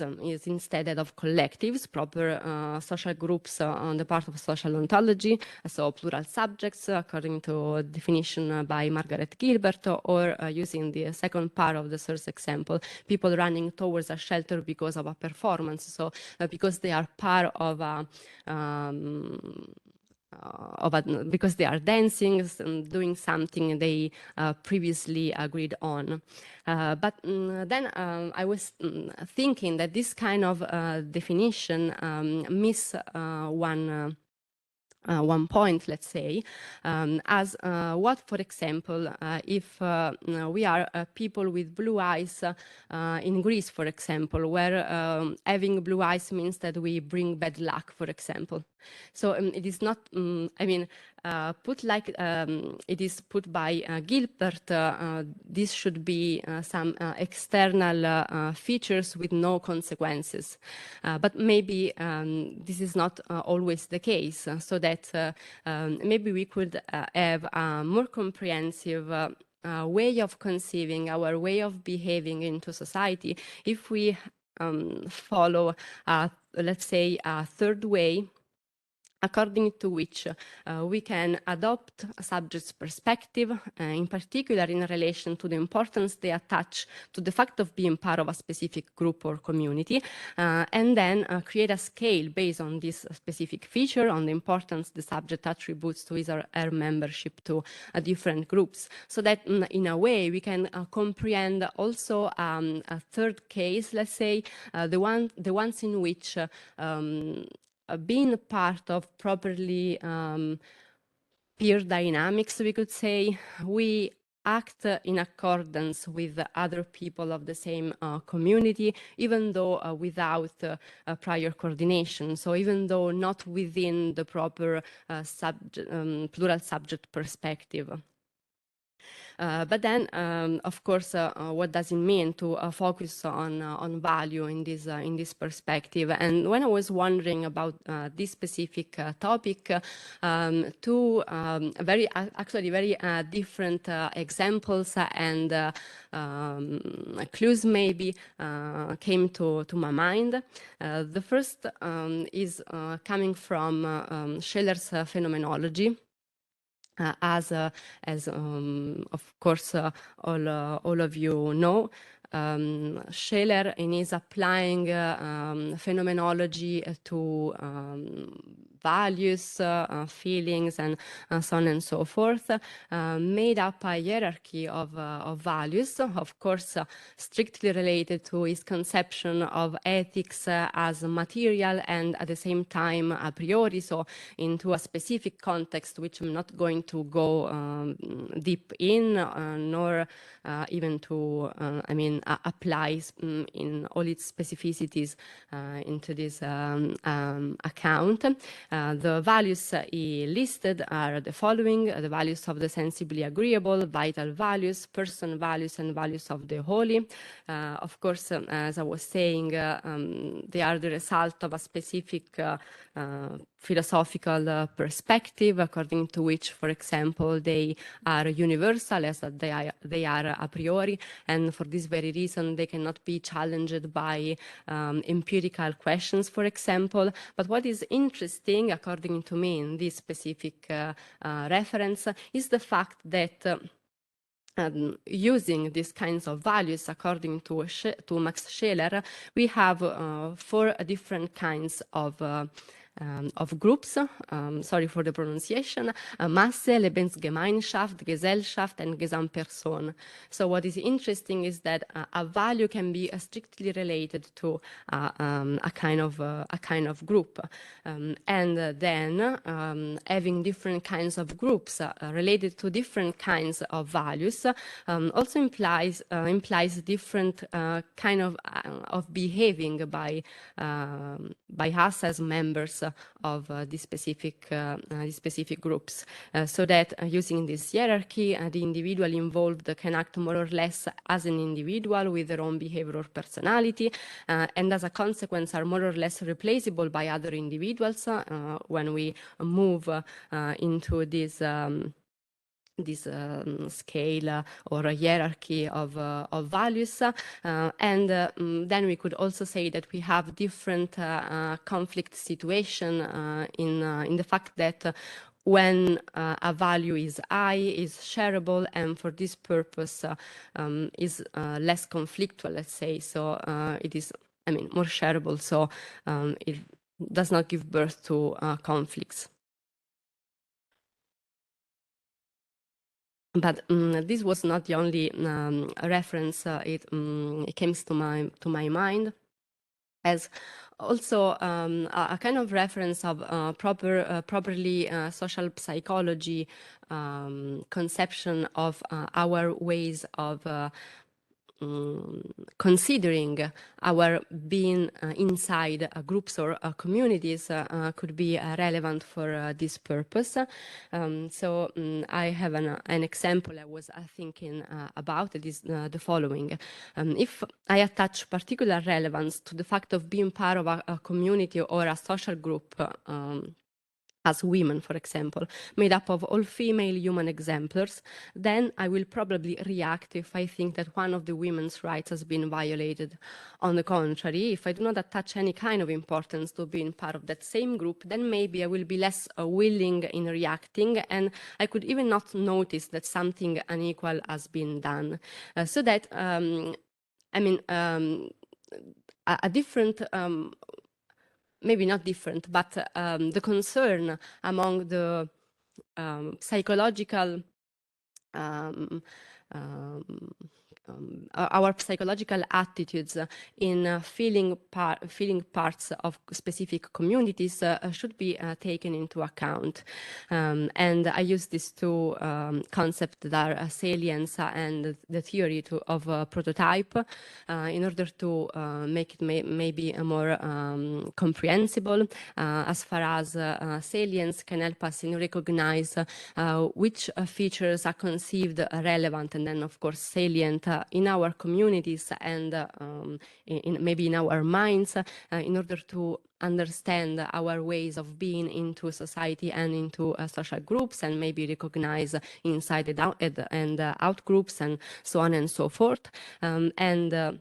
instead of collectives, proper social groups on the part of social ontology, so plural subjects, according to definition by Margaret Gilbert, or using the second part of the first example, people running towards a shelter because of a performance, so because they are part of a because they are dancing, doing something they previously agreed on. But then I was thinking that this kind of definition miss one point, let's say, as what, for example, if we are people with blue eyes in Greece, for example, where having blue eyes means that we bring bad luck, for example. So it is not, put like it is put by Gilbert, this should be some external features with no consequences. But maybe this is not always the case, so that maybe we could have a more comprehensive way of conceiving our way of behaving into society if we follow, let's say, a third way, according to which we can adopt a subject's perspective, in particular in relation to the importance they attach to the fact of being part of a specific group or community, and then create a scale based on this specific feature, on the importance the subject attributes to his or her membership to different groups, so that in a way we can comprehend also a third case, let's say, the ones in which being part of properly peer dynamics, we could say, we act in accordance with other people of the same community, even though without prior coordination. So even though not within the proper plural subject perspective. But then, of course, what does it mean to focus on value in this perspective? And when I was wondering about this specific topic, two actually very different examples and clues maybe came to my mind. The first is coming from Scheller's phenomenology. As of course all of you know, Scheler, in his applying phenomenology to values, feelings, and so on and so forth, made up a hierarchy of values, of course strictly related to his conception of ethics as material and at the same time a priori, so into a specific context which I'm not going to go deep in, nor even to, apply in all its specificities into this account. The values he listed are the following: the values of the sensibly agreeable, vital values, person values, and values of the holy. Of course, as I was saying, they are the result of a specific philosophical perspective, according to which, for example, they are universal, as they are a priori, and for this very reason they cannot be challenged by empirical questions, for example. But what is interesting, according to me, in this specific reference, is the fact that using these kinds of values, according to Max Scheler, we have 4 different kinds of groups, sorry for the pronunciation, Masse, Lebensgemeinschaft, Gesellschaft, and Gesamtperson. So what is interesting is that a value can be strictly related to a kind of group, and then having different kinds of groups related to different kinds of values also implies different kind of behaving by us as members of these specific groups, so that using this hierarchy, the individual involved can act more or less as an individual with their own behavior or personality, and as a consequence are more or less replaceable by other individuals when we move into this scale or a hierarchy of values, and then we could also say that we have different conflict situation in the fact that when a value is shareable, and for this purpose is less conflictual, let's say, so it is, more shareable, so it does not give birth to conflicts. But this was not the only reference it came to my mind, as also a kind of reference of properly social psychology conception of our ways of considering our being inside groups or communities could be relevant for this purpose. So I have an example I was thinking about. It is the following. If I attach particular relevance to the fact of being part of a community or a social group, as women, for example, made up of all female human exemplars, then I will probably react if I think that one of the women's rights has been violated. On the contrary, if I do not attach any kind of importance to being part of that same group, then maybe I will be less willing in reacting, and I could even not notice that something unequal has been done. So that, a different maybe not different, but the concern among the psychological our psychological attitudes in feeling parts of specific communities should be taken into account. And I use these two concepts that are salience and the theory of prototype in order to make it maybe more comprehensible, as far as salience can help us in recognize which features are conceived relevant and then of course salient in our communities and maybe in our minds in order to understand our ways of being into society and into social groups, and maybe recognize inside and out groups and so on and so forth. At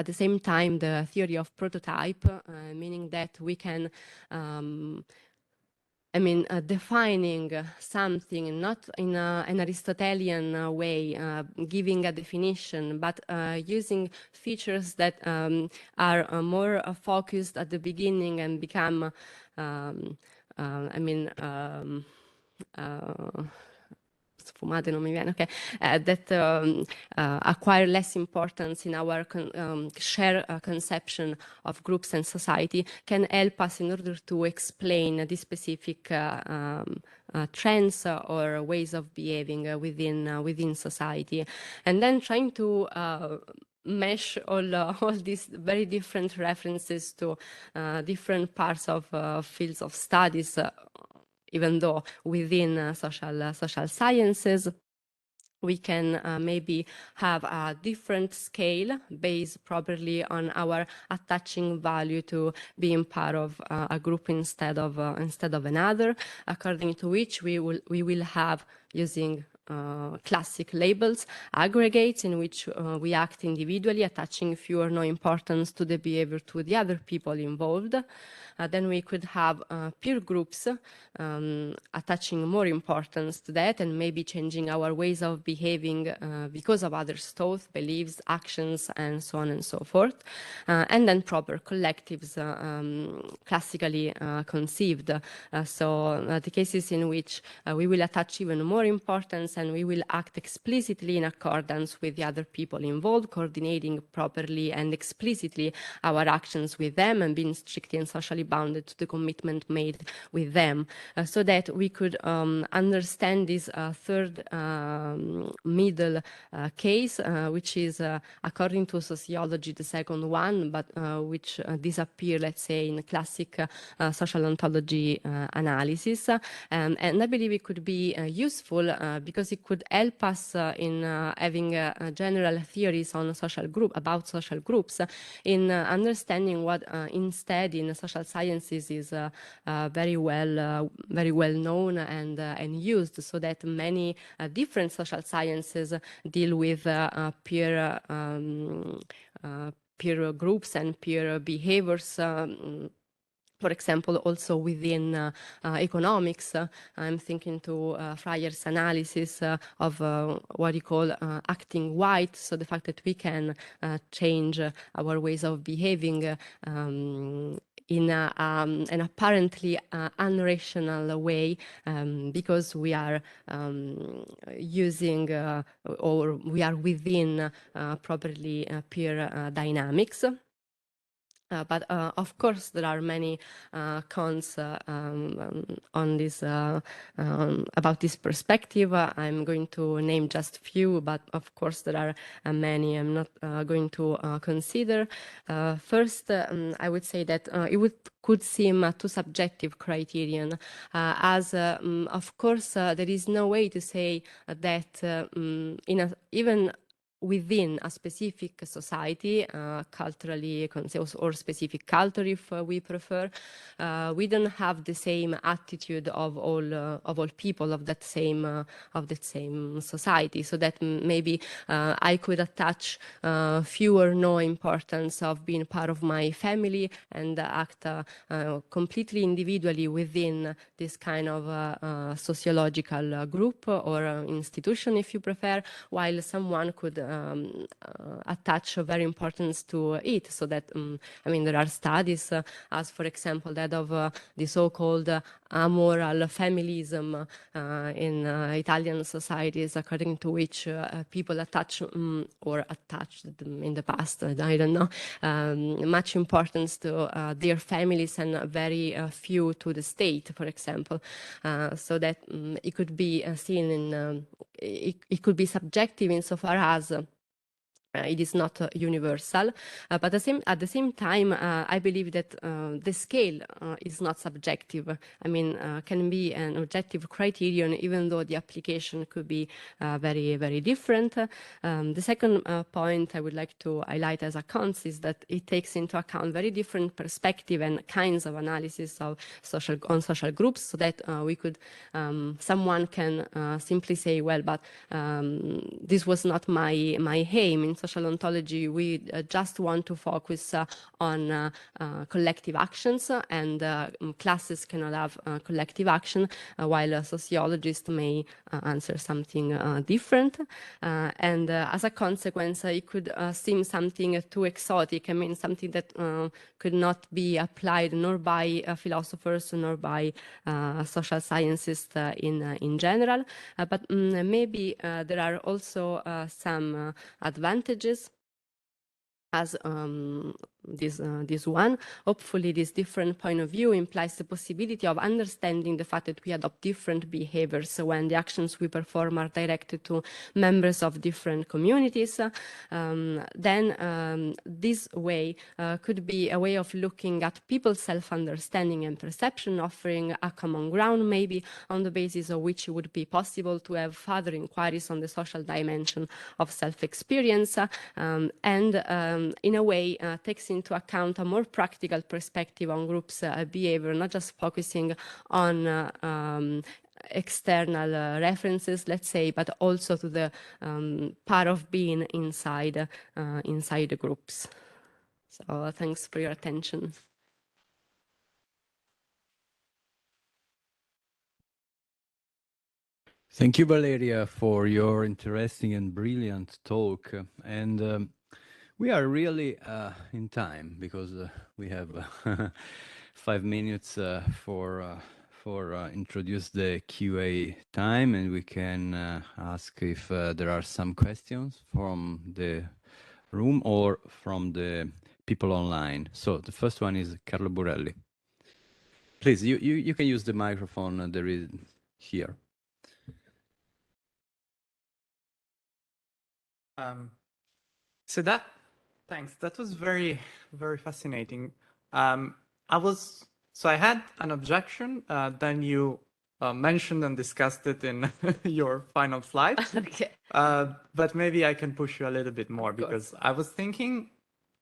the same time, the theory of prototype, meaning that we can defining something not in an Aristotelian way, giving a definition, but using features that are more focused at the beginning and become, sfumate non mi viene, okay, that acquire less importance in our shared conception of groups and society, can help us in order to explain the specific trends or ways of behaving within society. And then trying to mesh all these very different references to different parts of fields of studies, even though within social sciences, we can maybe have a different scale based properly on our attaching value to being part of a group instead of another, according to which we will have, using classic labels, aggregates in which we act individually, attaching few or no importance to the behavior to the other people involved. Then we could have peer groups attaching more importance to that and maybe changing our ways of behaving because of others' thoughts, beliefs, actions, and so on and so forth. And then proper collectives, classically conceived. So the cases in which we will attach even more importance and we will act explicitly in accordance with the other people involved, coordinating properly and explicitly our actions with them and being strictly and socially bounded to the commitment made with them, so that we could understand this third middle case, which is, according to sociology, the second one, but which disappear, let's say, in classic social ontology analysis. And I believe it could be useful because it could help us in having general theories on about social groups, in understanding what instead in social sciences is very well known and used, so that many different social sciences deal with peer groups and peer behaviors. For example, also within economics, I'm thinking to Freier's analysis of what he call acting white, so the fact that we can change our ways of behaving in an apparently unrational way, because we are using or we are within properly peer dynamics. But of course, there are many cons on this about this perspective. I'm going to name just few, but of course there are many I'm not going to consider. First, I would say that it could seem too subjective criterion, as of course there is no way to say that even within a specific society, culturally or specific culture, if we prefer, we don't have the same attitude of all people of that same society. So that maybe I could attach few or no importance of being part of my family and act completely individually within this kind of sociological group or institution, if you prefer, while someone could attach a very importance to it, so that I mean, there are studies as, for example, that of the so-called amoral familism in Italian societies, according to which people attach or attached in the past, I don't know, much importance to their families and very few to the state, for example, so that it could be seen in it could be subjective insofar as it is not universal, but at the same time, I believe that the scale is not subjective. I mean, can be an objective criterion, even though the application could be very, very different. The second point I would like to highlight as a cons is that it takes into account very different perspective and kinds of analysis of social groups, so that we could someone can simply say, well, but this was not my aim. In social ontology, we just want to focus on collective actions, and classes cannot have collective action, while sociologists may answer something different. And as a consequence, it could seem something too exotic. I mean, something that could not be applied nor by philosophers nor by social scientists in general. But maybe there are also some advantages as this one. Hopefully, this different point of view implies the possibility of understanding the fact that we adopt different behaviors when the actions we perform are directed to members of different communities. Then this way could be a way of looking at people's self-understanding and perception, offering a common ground, maybe on the basis of which it would be possible to have further inquiries on the social dimension of self-experience, and in a way takes into account a more practical perspective on groups' behavior, not just focusing on external references, let's say, but also to the part of being inside the groups. So thanks for your attention. Thank you, Valeria, for your interesting and brilliant talk. And we are really in time, because we have 5 minutes for introduce the QA time, and we can ask if there are some questions from the room or from the people online. So the first one is Carlo Burelli. Please, you can use the microphone there is here. Thanks. That was very, very fascinating. I had an objection. Then you mentioned and discussed it in your final slide. Okay. But maybe I can push you a little bit more, because I was thinking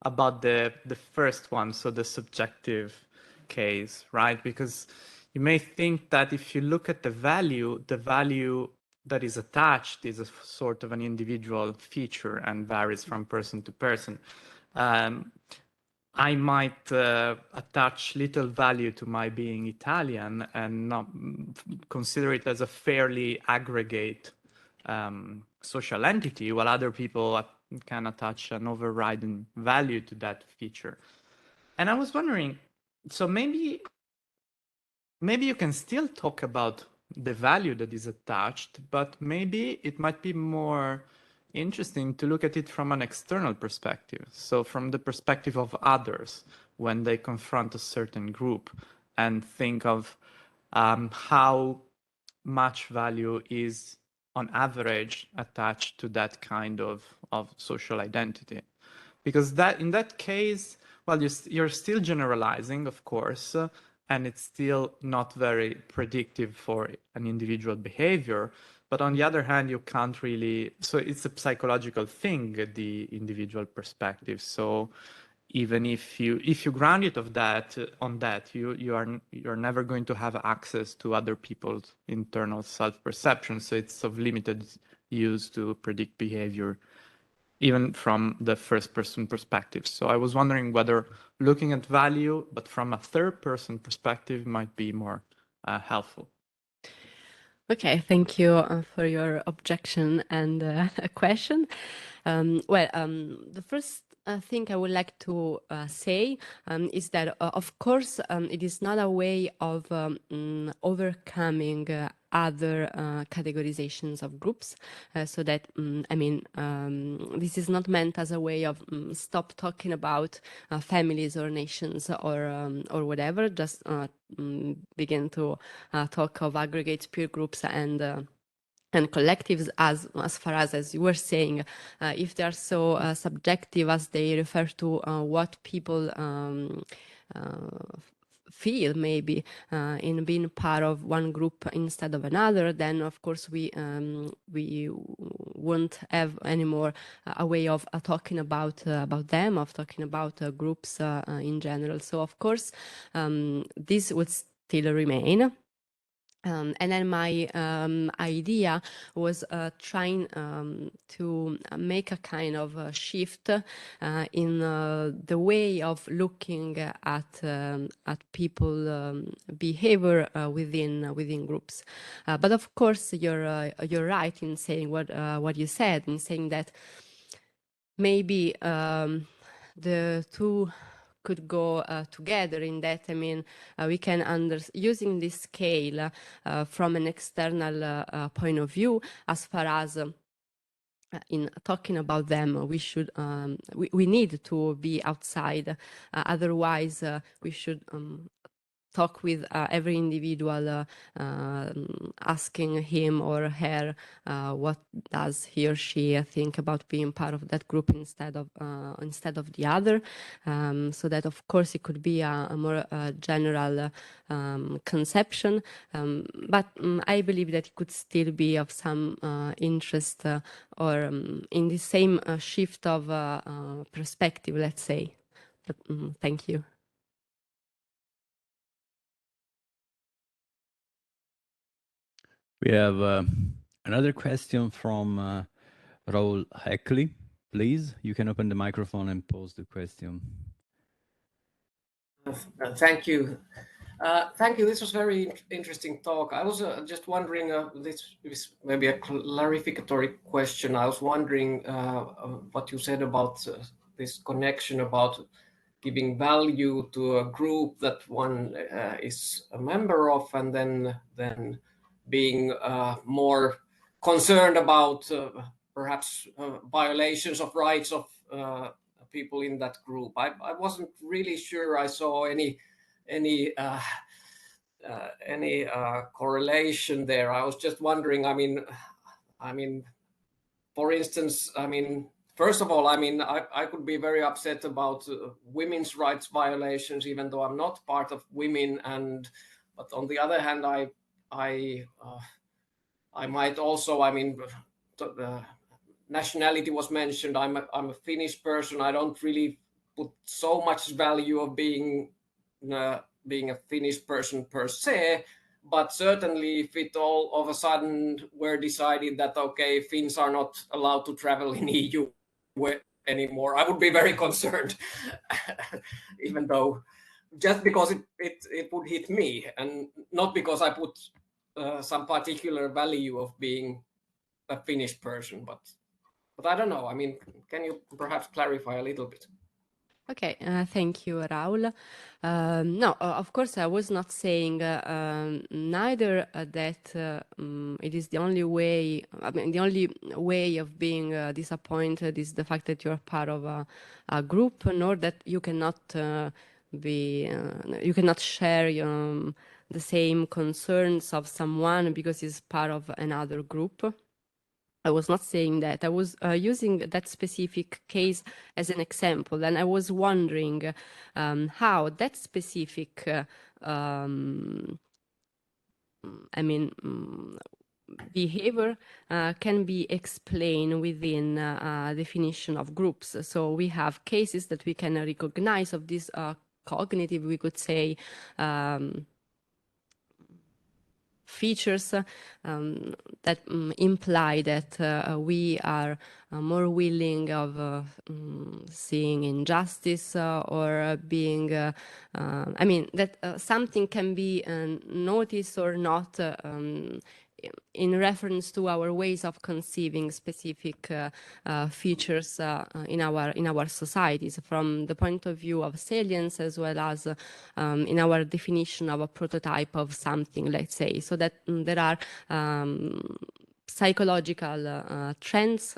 about the first one, so the subjective case, right? Because you may think that if you look at the value that is attached is a sort of an individual feature and varies from person to person. I might attach little value to my being Italian and not consider it as a fairly aggregate social entity, while other people can attach an overriding value to that feature. And I was wondering, so maybe you can still talk about the value that is attached, but maybe it might be more interesting to look at it from an external perspective. So from the perspective of others, when they confront a certain group, and think of how much value is on average attached to that kind of social identity. Because in that case, well, you're still generalizing, of course, and it's still not very predictive for an individual behavior. But on the other hand, you can't really, so it's a psychological thing, the individual perspective. So even if you ground it on that, you're never going to have access to other people's internal self-perception. So it's of limited use to predict behavior, even from the first person perspective. So I was wondering whether looking at value, but from a third person perspective, might be more helpful. Okay, thank you for your objection and question. The first thing I would like to say is that, of course, it is not a way of overcoming other categorizations of groups. So that, this is not meant as a way of stop talking about families or nations or whatever, just begin to talk of aggregates, peer groups, and collectives as far as you were saying, if they are so subjective as they refer to what people feel maybe in being part of one group instead of another, then of course we won't have anymore a way of talking about them, of talking about groups in general. So of course this would still remain. And then my idea was trying to make a kind of a shift in the way of looking at people behavior within groups. But of course, you're right in saying what you said, in saying that maybe the two could go together, in that, we can using this scale from an external point of view, as far as in talking about them, we should we need to be outside, otherwise we should talk with every individual, asking him or her what does he or she think about being part of that group instead of the other. So that of course it could be a more general conception, but I believe that it could still be of some interest or in the same shift of perspective, let's say. But thank you. We have another question from Raul Heckley. Please, you can open the microphone and pose the question. Thank you. Thank you. This was very interesting talk. I was just wondering, this is maybe a clarificatory question. I was wondering what you said about this connection about giving value to a group that one is a member of, and then being more concerned about perhaps violations of rights of people in that group. I wasn't really sure I saw any correlation there. I was just wondering, for instance, first of all, I could be very upset about women's rights violations, even though I'm not part of women. But on the other hand, I might also, nationality was mentioned. I'm a Finnish person. I don't really put so much value of being a Finnish person per se, but certainly if it all of a sudden were decided that, okay, Finns are not allowed to travel in EU anymore, I would be very concerned, even though just because it would hit me, and not because I put some particular value of being a Finnish person, but I don't know. Can you perhaps clarify a little bit? Okay, thank you, Raul. No, of course, I was not saying neither that it is the only way. The only way of being disappointed is the fact that you're part of a group, nor that you cannot you cannot share the same concerns of someone because he's part of another group. I was not saying that. I was using that specific case as an example, and I was wondering how that specific, behavior can be explained within a definition of groups. So we have cases that we can recognize of this cognitive, we could say, features that imply that we are more willing of seeing injustice or being, that something can be noticed or not in reference to our ways of conceiving specific features in our societies, from the point of view of salience as well as in our definition of a prototype of something, let's say, so that there are psychological trends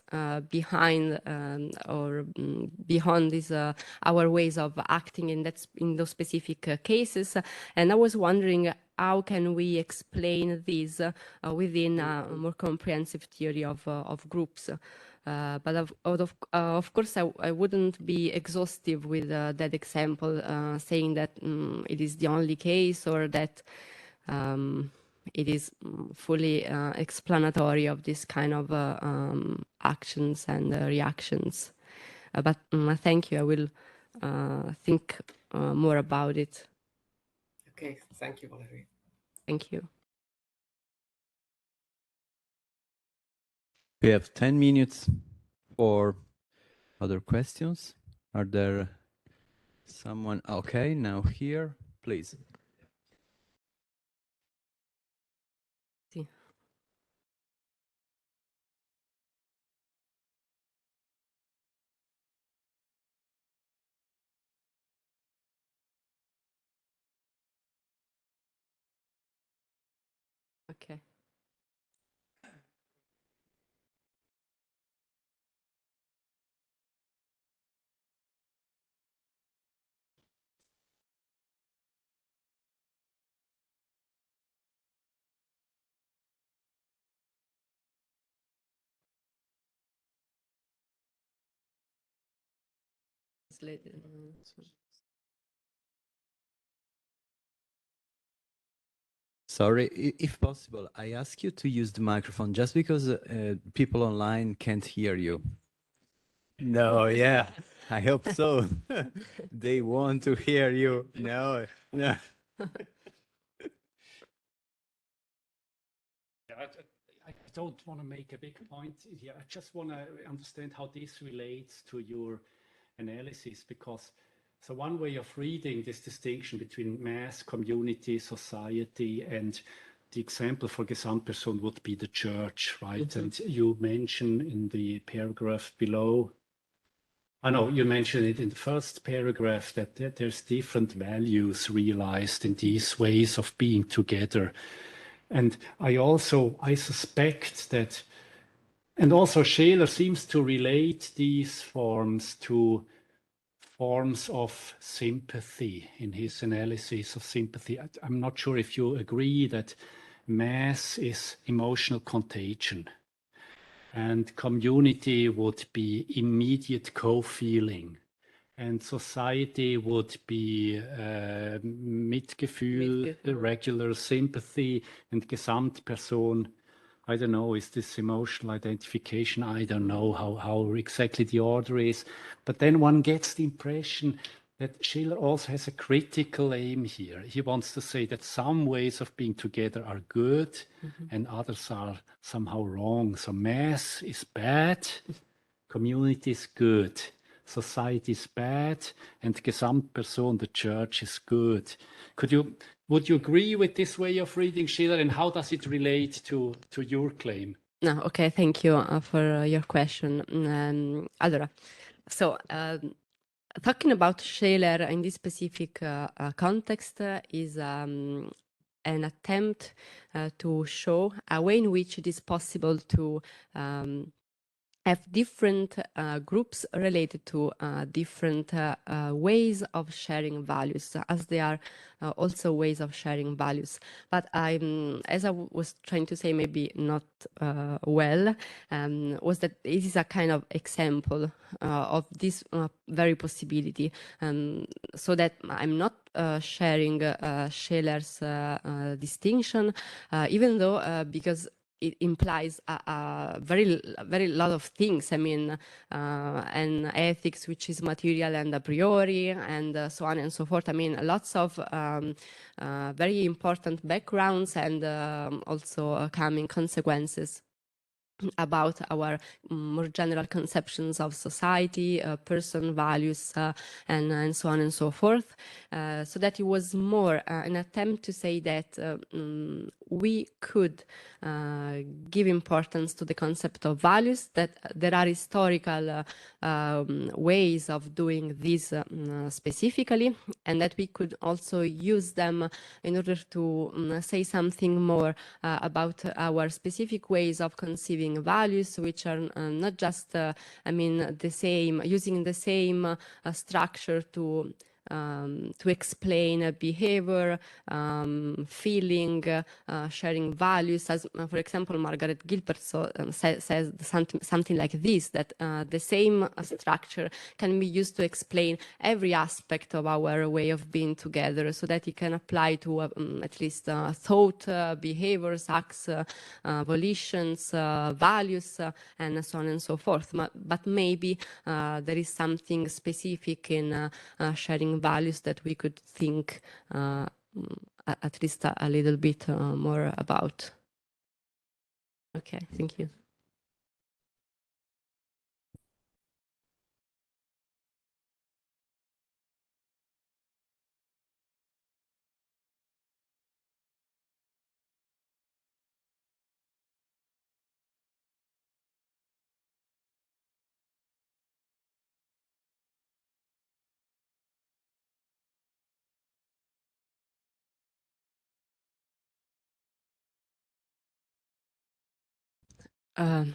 behind or beyond these our ways of acting in those specific cases. And I was wondering, how can we explain these within a more comprehensive theory of groups? But of course, I wouldn't be exhaustive with that example, saying that it is the only case, or that it is fully explanatory of this kind of actions and reactions. But thank you. I will think more about it. Okay, thank you, Valerie. Thank you. We have 10 minutes for other questions. Are there someone? Okay, now here, please. Okay. Sorry, if possible, I ask you to use the microphone just because people online can't hear you. No, yeah, I hope so. They want to hear you. No, no. I don't want to make a big point here. I just want to understand how this relates to your analysis, because so one way of reading this distinction between mass, community, society, and the example for Gesamtperson would be the church, right? Mm-hmm. And you mention in the paragraph below, I know you mentioned it in the first paragraph, that there's different values realized in these ways of being together. And I suspect that, and also Scheler seems to relate these forms to forms of sympathy in his analysis of sympathy. I'm not sure if you agree that mass is emotional contagion, and community would be immediate co-feeling, and society would be Mitgefühl, regular sympathy, and Gesamtperson, I don't know, is this emotional identification? I don't know how exactly the order is. But then one gets the impression that Schiller also has a critical aim here. He wants to say that some ways of being together are good, mm-hmm. and others are somehow wrong. So mass is bad, community is good, society is bad, and Gesamtperson, the church, is good. Would you agree with this way of reading Schiller, and how does it relate to your claim? No, okay, thank you for your question. Allora, so talking about Schiller in this specific context is an attempt to show a way in which it is possible to have different groups related to different ways of sharing values, as they are also ways of sharing values. But as I was trying to say, maybe not well, was that it is a kind of example of this very possibility, so that I'm not sharing Schiller's distinction, even though because it implies a very lot of things. I mean, and ethics, which is material and a priori, and so on and so forth. I mean, lots of very important backgrounds and also coming consequences about our more general conceptions of society, person values, and so on and so forth. So that it was more an attempt to say that we could give importance to the concept of values, that there are historical ways of doing this specifically, and that we could also use them in order to say something more about our specific ways of conceiving values, which are not just, the same, using the same structure to explain behavior, feeling, sharing values. As, for example, Margaret Gilbert says something like this, that the same structure can be used to explain every aspect of our way of being together, so that it can apply to at least thought, behaviors, acts, volitions, values, and so on and so forth. But maybe there is something specific in sharing values that we could think at least a little bit more about. Okay, thank you.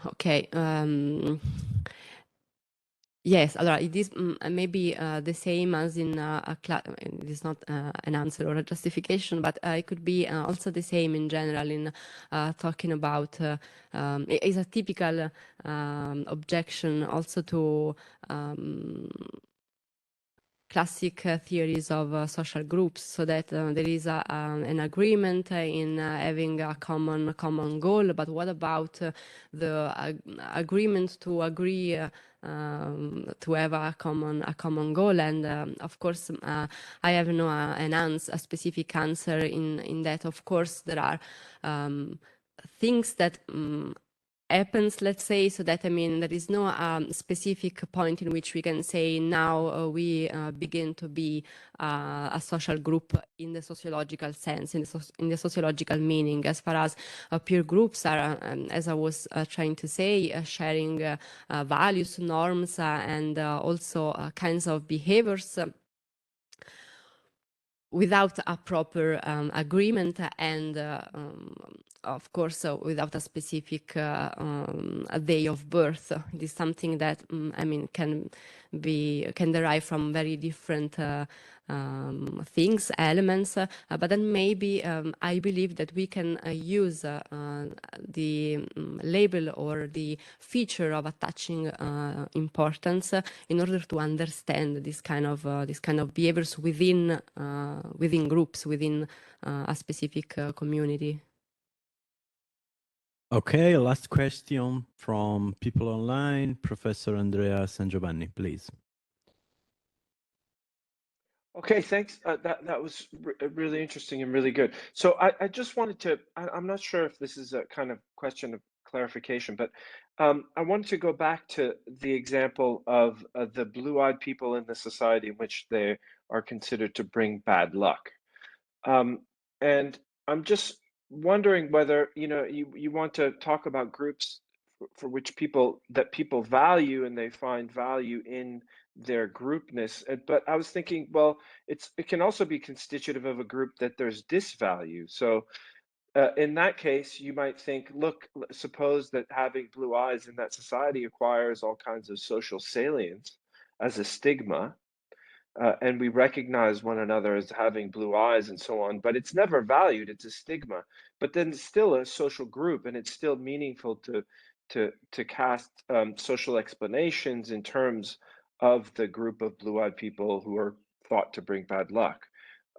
Okay. Yes, allora, it is maybe the same as in it is not an answer or a justification, but it could be also the same in general in talking about, it is a typical objection also to classic theories of social groups, so that there is an agreement in having a common goal, but what about the agreement to agree to have a common goal? And of course, I have no a specific answer in that. Of course, there are things that happens, let's say, so that there is no specific point in which we can say now we begin to be a social group in the sociological sense, in the sociological meaning, as far as peer groups are, as I was trying to say, sharing values, norms, and also kinds of behaviors without a proper agreement, and of course without a specific day of birth. It is something that can derive from very different things, elements, but then maybe I believe that we can use the label or the feature of attaching importance in order to understand this kind of behaviors within groups, within a specific community. Okay, last question from people online. Professor Andrea San Giovanni, please. Okay, thanks. That was really interesting and really good. So I just wanted to, I'm not sure if this is a kind of question of clarification, but I wanted to go back to the example of the blue-eyed people in the society in which they are considered to bring bad luck. And I'm just wondering whether, you want to talk about groups for which people value, and they find value in their groupness. But I was thinking, well, it can also be constitutive of a group that there's disvalue. So in that case, you might think, look, suppose that having blue eyes in that society acquires all kinds of social salience as a stigma. And we recognize one another as having blue eyes and so on, but it's never valued, it's a stigma. But then it's still a social group, and it's still meaningful to cast social explanations in terms of the group of blue-eyed people who are thought to bring bad luck.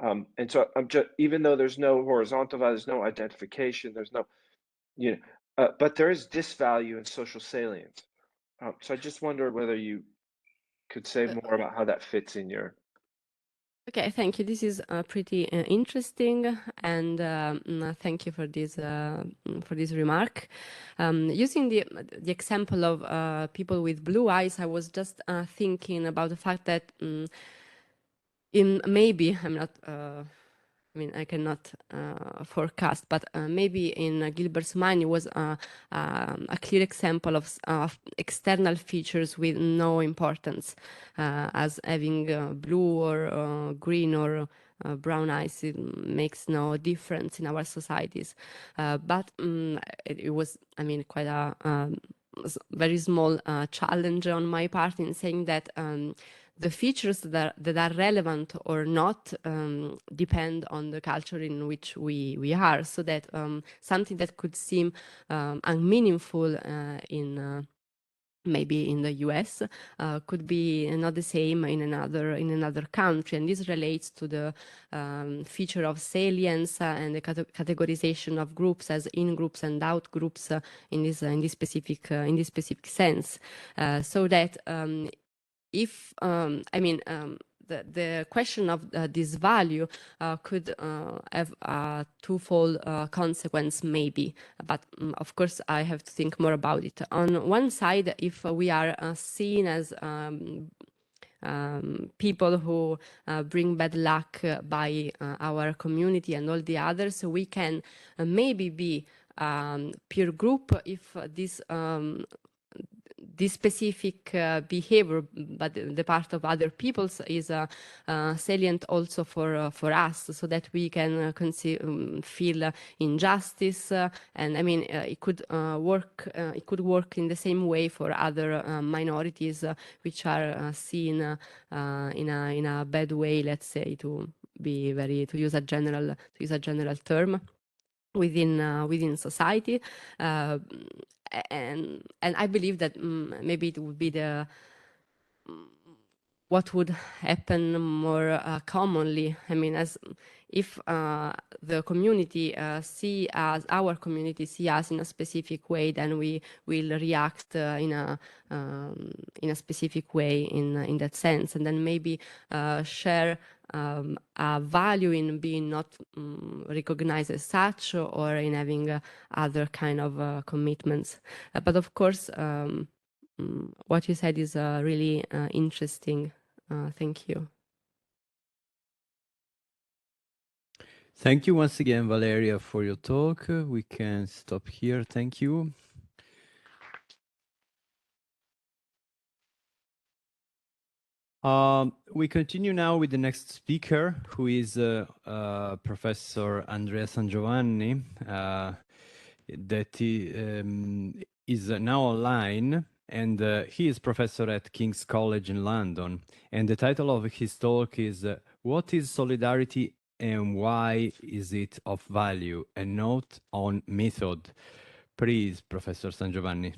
And so I'm just, even though there's no horizontal value, there's no identification, there's no, but there is disvalue in social salience. So I just wonder whether you could say more about how that fits in your. Okay, thank you. This is pretty interesting, and thank you for this remark. Using the example of people with blue eyes, I was just thinking about the fact that maybe I'm not I mean, I cannot forecast, but maybe in Gilbert's mind it was a clear example of external features with no importance, as having blue or green or brown eyes. It makes no difference in our societies. But it was, I mean, quite a very small challenge on my part in saying that the features that are relevant or not depend on the culture in which we are, so that something that could seem unmeaningful in maybe in the US could be not the same in another country, and this relates to the feature of salience and the categorization of groups as in groups and out groups in this specific sense, so that if I mean the question of this value could have a twofold consequence maybe, but of course I have to think more about it. On one side, if we are seen as people who bring bad luck by our community and all the others, so we can maybe be peer group if this specific behavior, but the part of other people's is salient also for us, so that we can feel injustice, and I mean it could work. It could work in the same way for other minorities which are seen in a bad way. Let's say to use a general term within society, and I believe that maybe it would be what would happen more commonly. I mean, as if the community our community see us in a specific way, then we will react in a specific way in that sense, and then maybe share a value in being not recognized as such, or in having other kind of commitments. But of course, what you said is really interesting. Thank you. Thank you once again, Valeria, for your talk. We can stop here. Thank you. We continue now with the next speaker, who is Professor Andrea Sangiovanni, that is now online, and he is professor at King's College in London. And the title of his talk is What is Solidarity and Why is it of Value? A Note on Method. Please, Professor Sangiovanni.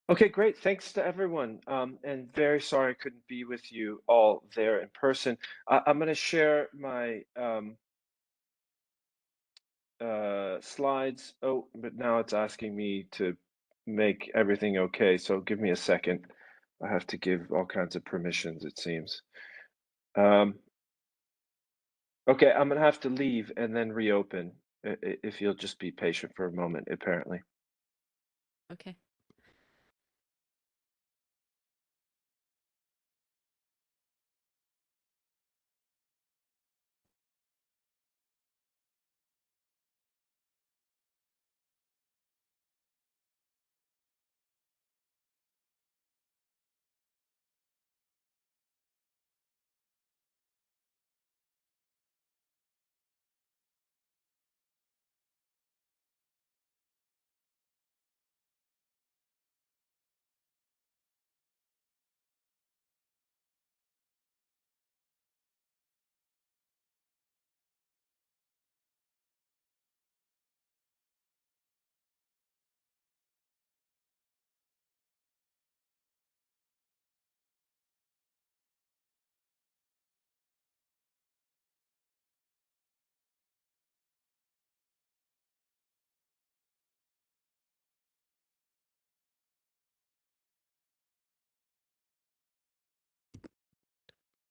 Okay, great. Thanks to everyone. And very sorry I couldn't be with you all there in person. I'm going to share my slides. Oh, but now it's asking me to make everything okay. So give me a second. I have to give all kinds of permissions, it seems. Okay, I'm going to have to leave and then reopen if you'll just be patient for a moment, apparently. Okay.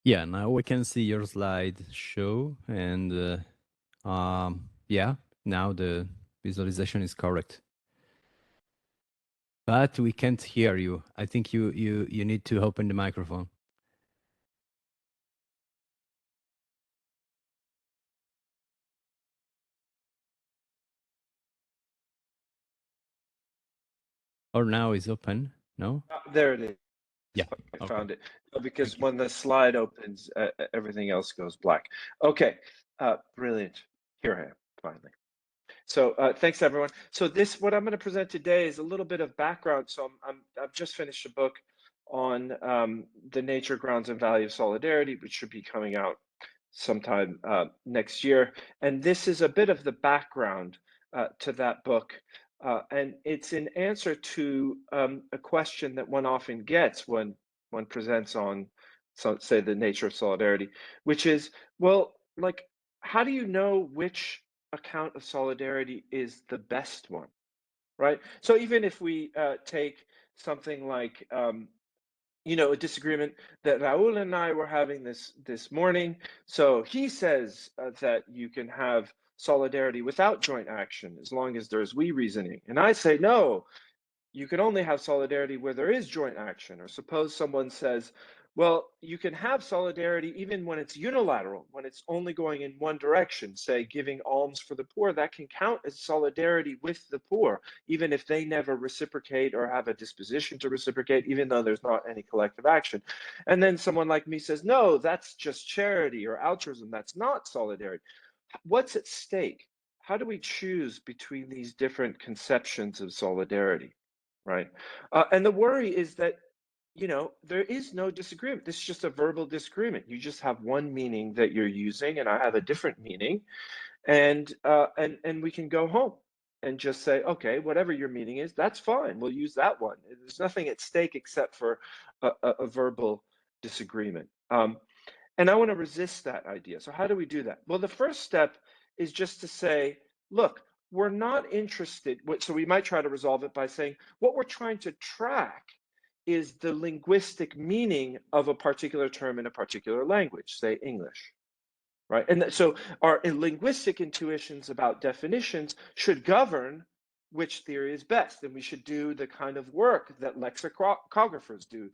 Yeah, now we can see your slide show, and yeah, now the visualization is correct. But we can't hear you. I think you need to open the microphone. Or now is open? No? There it is. Yeah, I found it. Because when the slide opens, everything else goes black. Okay, brilliant. Here I am, finally. So thanks, everyone. So what I'm going to present today is a little bit of background. So I've just finished a book on the nature, grounds, and value of solidarity, which should be coming out sometime next year. And this is a bit of the background to that book. And it's an answer to a question that one often gets when one presents on, say, the nature of solidarity, which is, well, like, how do you know which account of solidarity is the best one, right? So even if we take something like, you know, a disagreement that Raul and I were having this morning. So he says that you can have solidarity without joint action as long as there's we reasoning. And I say, no, you can only have solidarity where there is joint action. Or suppose someone says, well, you can have solidarity even when it's unilateral, when it's only going in one direction, say giving alms for the poor, that can count as solidarity with the poor, even if they never reciprocate or have a disposition to reciprocate, even though there's not any collective action. And then someone like me says, no, that's just charity or altruism, that's not solidarity. What's at stake? How do we choose between these different conceptions of solidarity, right? And the worry is that, you know, there is no disagreement. This is just a verbal disagreement. You just have one meaning that you're using, and I have a different meaning, and we can go home and just say, okay, whatever your meaning is, that's fine. We'll use that one. There's nothing at stake except for a verbal disagreement. And I want to resist that idea. So how do we do that? Well, the first step is just to say, look, we're not interested. So we might try to resolve it by saying what we're trying to track is the linguistic meaning of a particular term in a particular language, say English, right? And so our linguistic intuitions about definitions should govern which theory is best. And we should do the kind of work that lexicographers do,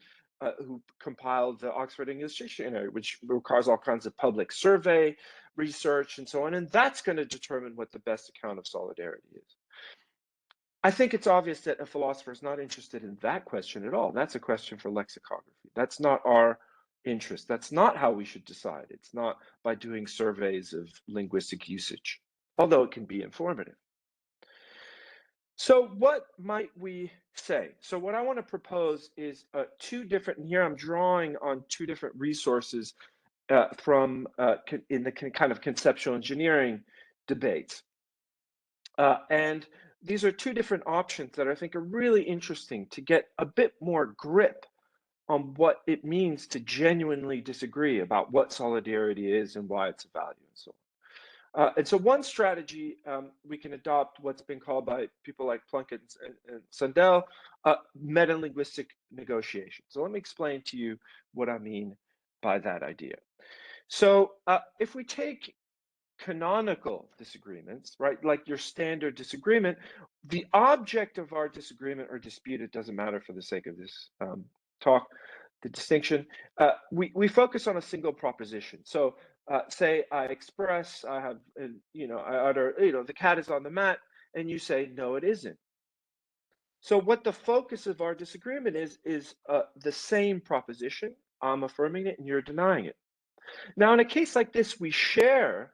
who compiled the Oxford English Dictionary, which requires all kinds of public survey, research, and so on. And that's going to determine what the best account of solidarity is. I think it's obvious that a philosopher is not interested in that question at all. That's a question for lexicography. That's not our interest. That's not how we should decide. It's not by doing surveys of linguistic usage, although it can be informative. So what might we say? So what I want to propose is two different, and here I'm drawing on two different resources from in the kind of conceptual engineering debates. And these are two different options that I think are really interesting to get a bit more grip on what it means to genuinely disagree about what solidarity is and why it's a value and so on. And so one strategy, we can adopt what's been called by people like Plunkett and Sandel, meta-linguistic negotiation. So let me explain to you what I mean by that idea. So if we take canonical disagreements, right, like your standard disagreement, the object of our disagreement or dispute, it doesn't matter for the sake of this talk, the distinction, we focus on a single proposition. So say I express, I have, you know, I utter, you know, the cat is on the mat, and you say, no, it isn't. So what the focus of our disagreement is the same proposition. I'm affirming it and you're denying it. Now, in a case like this, we share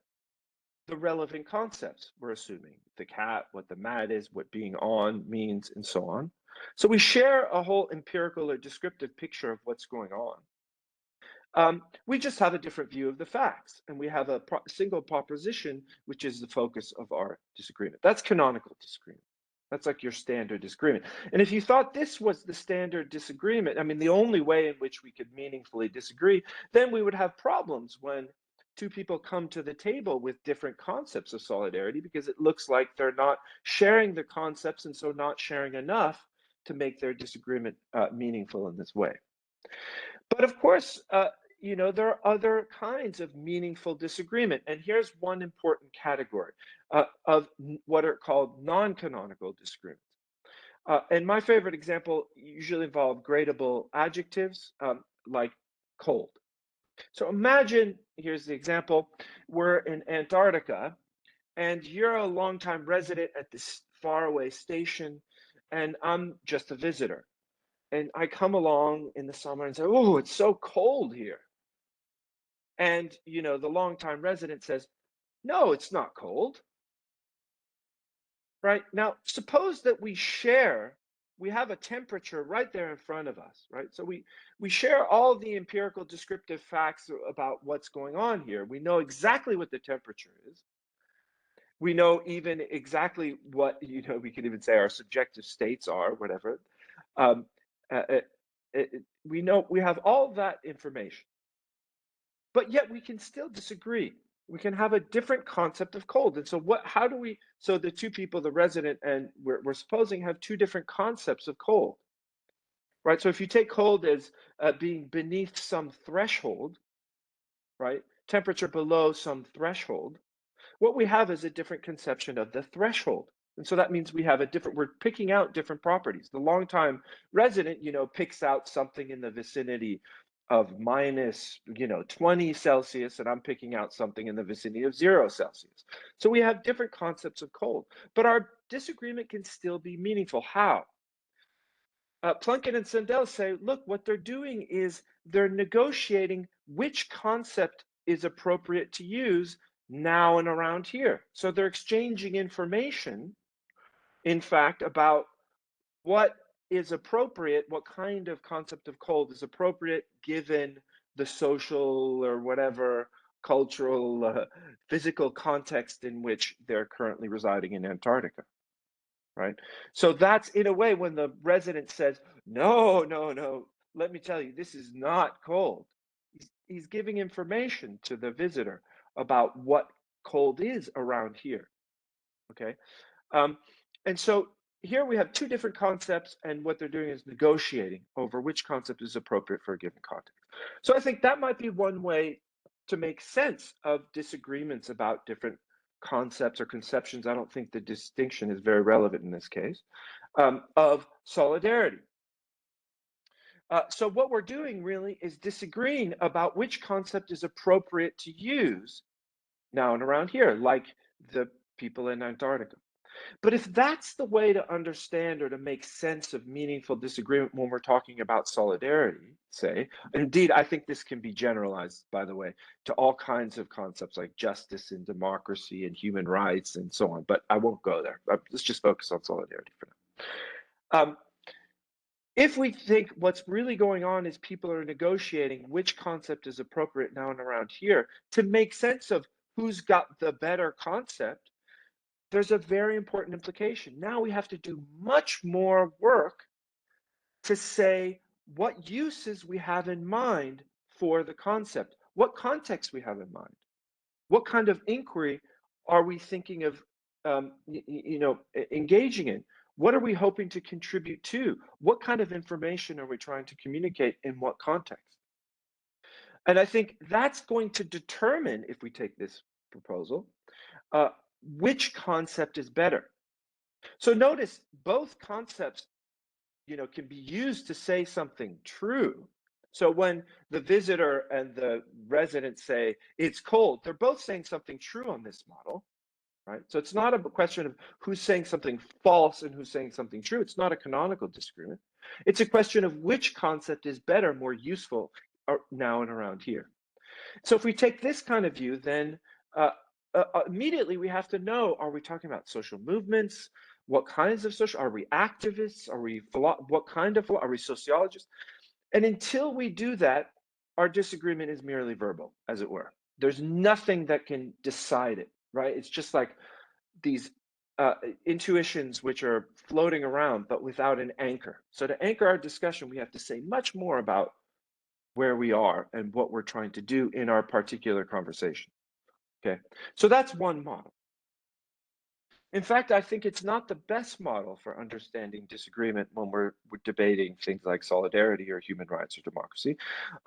the relevant concepts. We're assuming the cat, what the mat is, what being on means, and so on. So we share a whole empirical or descriptive picture of what's going on. We just have a different view of the facts, and we have a single proposition, which is the focus of our disagreement. That's canonical disagreement. That's like your standard disagreement. And if you thought this was the standard disagreement, I mean, the only way in which we could meaningfully disagree, then we would have problems when two people come to the table with different concepts of solidarity, because it looks like they're not sharing the concepts and so not sharing enough to make their disagreement meaningful in this way. But of course, you know, there are other kinds of meaningful disagreement. And here's one important category of what are called non-canonical disagreements. And my favorite example usually involve gradable adjectives like cold. So imagine, here's the example, we're in Antarctica and you're a longtime resident at this faraway station and I'm just a visitor. And I come along in the summer and say, oh, it's so cold here. And, you know, the longtime resident says, no, it's not cold. Right? Now, suppose that we have a temperature right there in front of us, right? So we share all the empirical descriptive facts about what's going on here. We know exactly what the temperature is. We know even exactly what, you know, we could even say our subjective states are, whatever. We know, we have all that information, but yet we can still disagree. We can have a different concept of cold. And so so the two people, the resident and we're supposing, have two different concepts of cold, right? So if you take cold as being beneath some threshold, right? Temperature below some threshold, what we have is a different conception of the threshold. And so that means we're picking out different properties. The longtime resident, you know, picks out something in the vicinity of minus, you know, 20 Celsius, and I'm picking out something in the vicinity of 0 Celsius. So we have different concepts of cold, but our disagreement can still be meaningful. How? Plunkett and Sandel say, look, what they're doing is they're negotiating which concept is appropriate to use now and around here. So they're exchanging information, in fact, about what is appropriate, what kind of concept of cold is appropriate given the social or whatever cultural, physical context in which they're currently residing in Antarctica, right? So that's, in a way, when the resident says, no, let me tell you, this is not cold. He's giving information to the visitor about what cold is around here, okay? And so here we have two different concepts, and what they're doing is negotiating over which concept is appropriate for a given context. So I think that might be one way to make sense of disagreements about different concepts or conceptions. I don't think the distinction is very relevant in this case, of solidarity. So what we're doing really is disagreeing about which concept is appropriate to use now and around here, like the people in Antarctica. But if that's the way to understand or to make sense of meaningful disagreement when we're talking about solidarity, say, and indeed, I think this can be generalized, by the way, to all kinds of concepts like justice and democracy and human rights and so on, but I won't go there. Let's just focus on solidarity for now. If we think what's really going on is people are negotiating which concept is appropriate now and around here to make sense of who's got the better concept, there's a very important implication. Now we have to do much more work to say what uses we have in mind for the concept, what context we have in mind, what kind of inquiry are we thinking of engaging in? What are we hoping to contribute to? What kind of information are we trying to communicate in what context? And I think that's going to determine, if we take this proposal, which concept is better. So notice both concepts, can be used to say something true. So when the visitor and the resident say it's cold, they're both saying something true on this model, right? So it's not a question of who's saying something false and who's saying something true. It's not a canonical disagreement. It's a question of which concept is better, more useful now and around here. So if we take this kind of view, then immediately we have to know, are we talking about social movements? What kinds of social, are we activists? Are we, what kind of, are we sociologists? And until we do that, our disagreement is merely verbal, as it were. There's nothing that can decide it, right? It's just like these intuitions which are floating around, but without an anchor. So to anchor our discussion, we have to say much more about where we are and what we're trying to do in our particular conversation. Okay, so that's one model. In fact, I think it's not the best model for understanding disagreement when we're debating things like solidarity or human rights or democracy.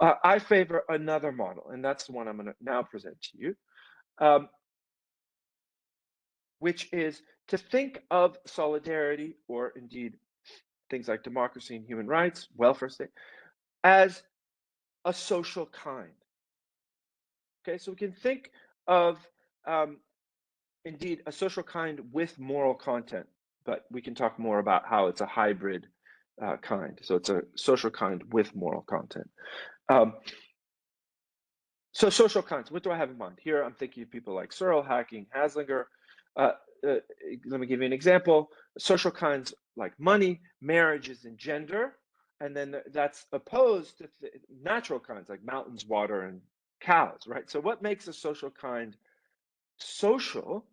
I favor another model, and that's the one I'm going to now present to you, which is to think of solidarity, or indeed things like democracy and human rights, welfare state, as a social kind. Okay, so we can think of indeed a social kind with moral content, but we can talk more about how it's a hybrid kind. So it's a social kind with moral content. So social kinds, what do I have in mind? Here I'm thinking of people like Searle, Hacking, Haslinger. Let me give you an example. Social kinds like money, marriages, and gender. And then that's opposed to natural kinds like mountains, water, and cows, right? So what makes a social kind social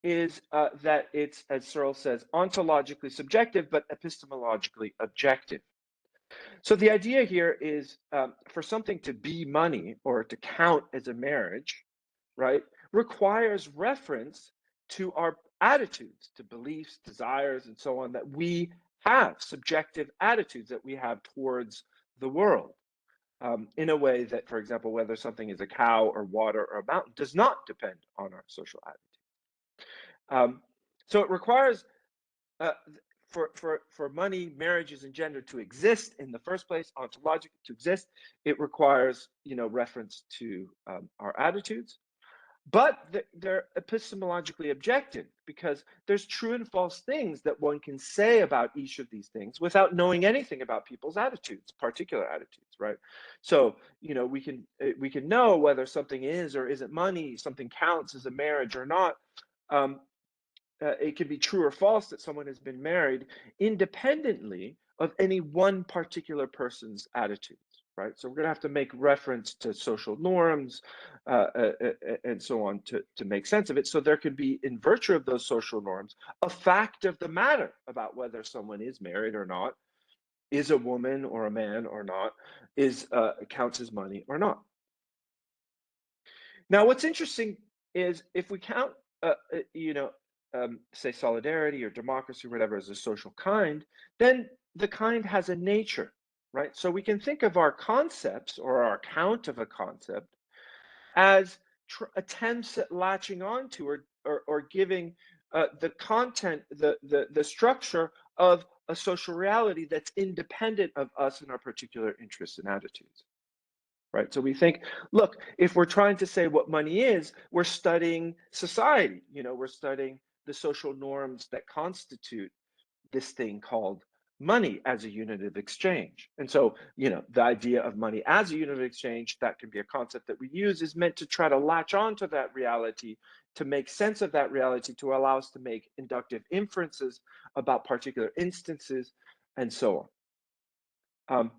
is that it's, as Searle says, ontologically subjective, but epistemologically objective. So the idea here is for something to be money or to count as a marriage, right, requires reference to our attitudes, to beliefs, desires, and so on that we have, subjective attitudes that we have towards the world, in a way that, for example, whether something is a cow or water or a mountain does not depend on our social attitudes. So it requires for money, marriages, and gender to exist in the first place, ontologically to exist, it requires, reference to our attitudes. But they're epistemologically objective because there's true and false things that one can say about each of these things without knowing anything about people's attitudes, particular attitudes, right? So, we can know whether something is or isn't money, something counts as a marriage or not. It can be true or false that someone has been married independently of any one particular person's attitudes, right? So we're going to have to make reference to social norms and so on to make sense of it. So there could be, in virtue of those social norms, a fact of the matter about whether someone is married or not, is a woman or a man or not, counts as money or not. Now, what's interesting is if we count, say solidarity or democracy or whatever as a social kind, then the kind has a nature, right? So we can think of our concepts or our account of a concept as attempts at latching onto or giving the content, the structure of a social reality that's independent of us and our particular interests and attitudes. Right. So we think, look, if we're trying to say what money is, we're studying society, we're studying the social norms that constitute this thing called money as a unit of exchange. And so, the idea of money as a unit of exchange, that can be a concept that we use, is meant to try to latch onto that reality, to make sense of that reality, to allow us to make inductive inferences about particular instances and so on.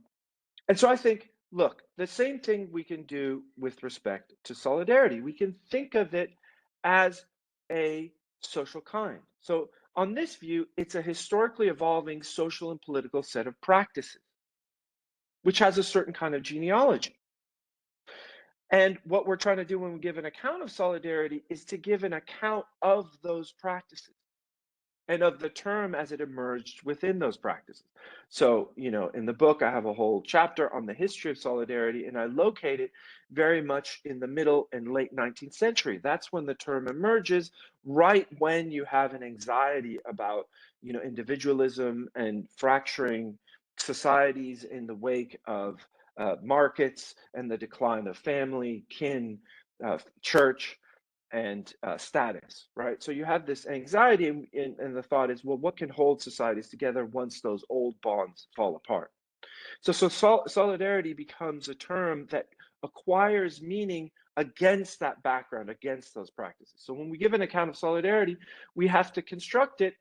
And so I think, look, the same thing we can do with respect to solidarity. We can think of it as a social kind. So on this view, it's a historically evolving social and political set of practices, which has a certain kind of genealogy. And what we're trying to do when we give an account of solidarity is to give an account of those practices and of the term as it emerged within those practices. So, in the book, I have a whole chapter on the history of solidarity, and I locate it very much in the middle and late 19th century. That's when the term emerges, right when you have an anxiety about, individualism and fracturing societies in the wake of markets and the decline of family, kin, church, and status, right? So you have this anxiety, and the thought is, well, what can hold societies together once those old bonds fall apart? So solidarity becomes a term that acquires meaning against that background, against those practices. So when we give an account of solidarity, we have to construct it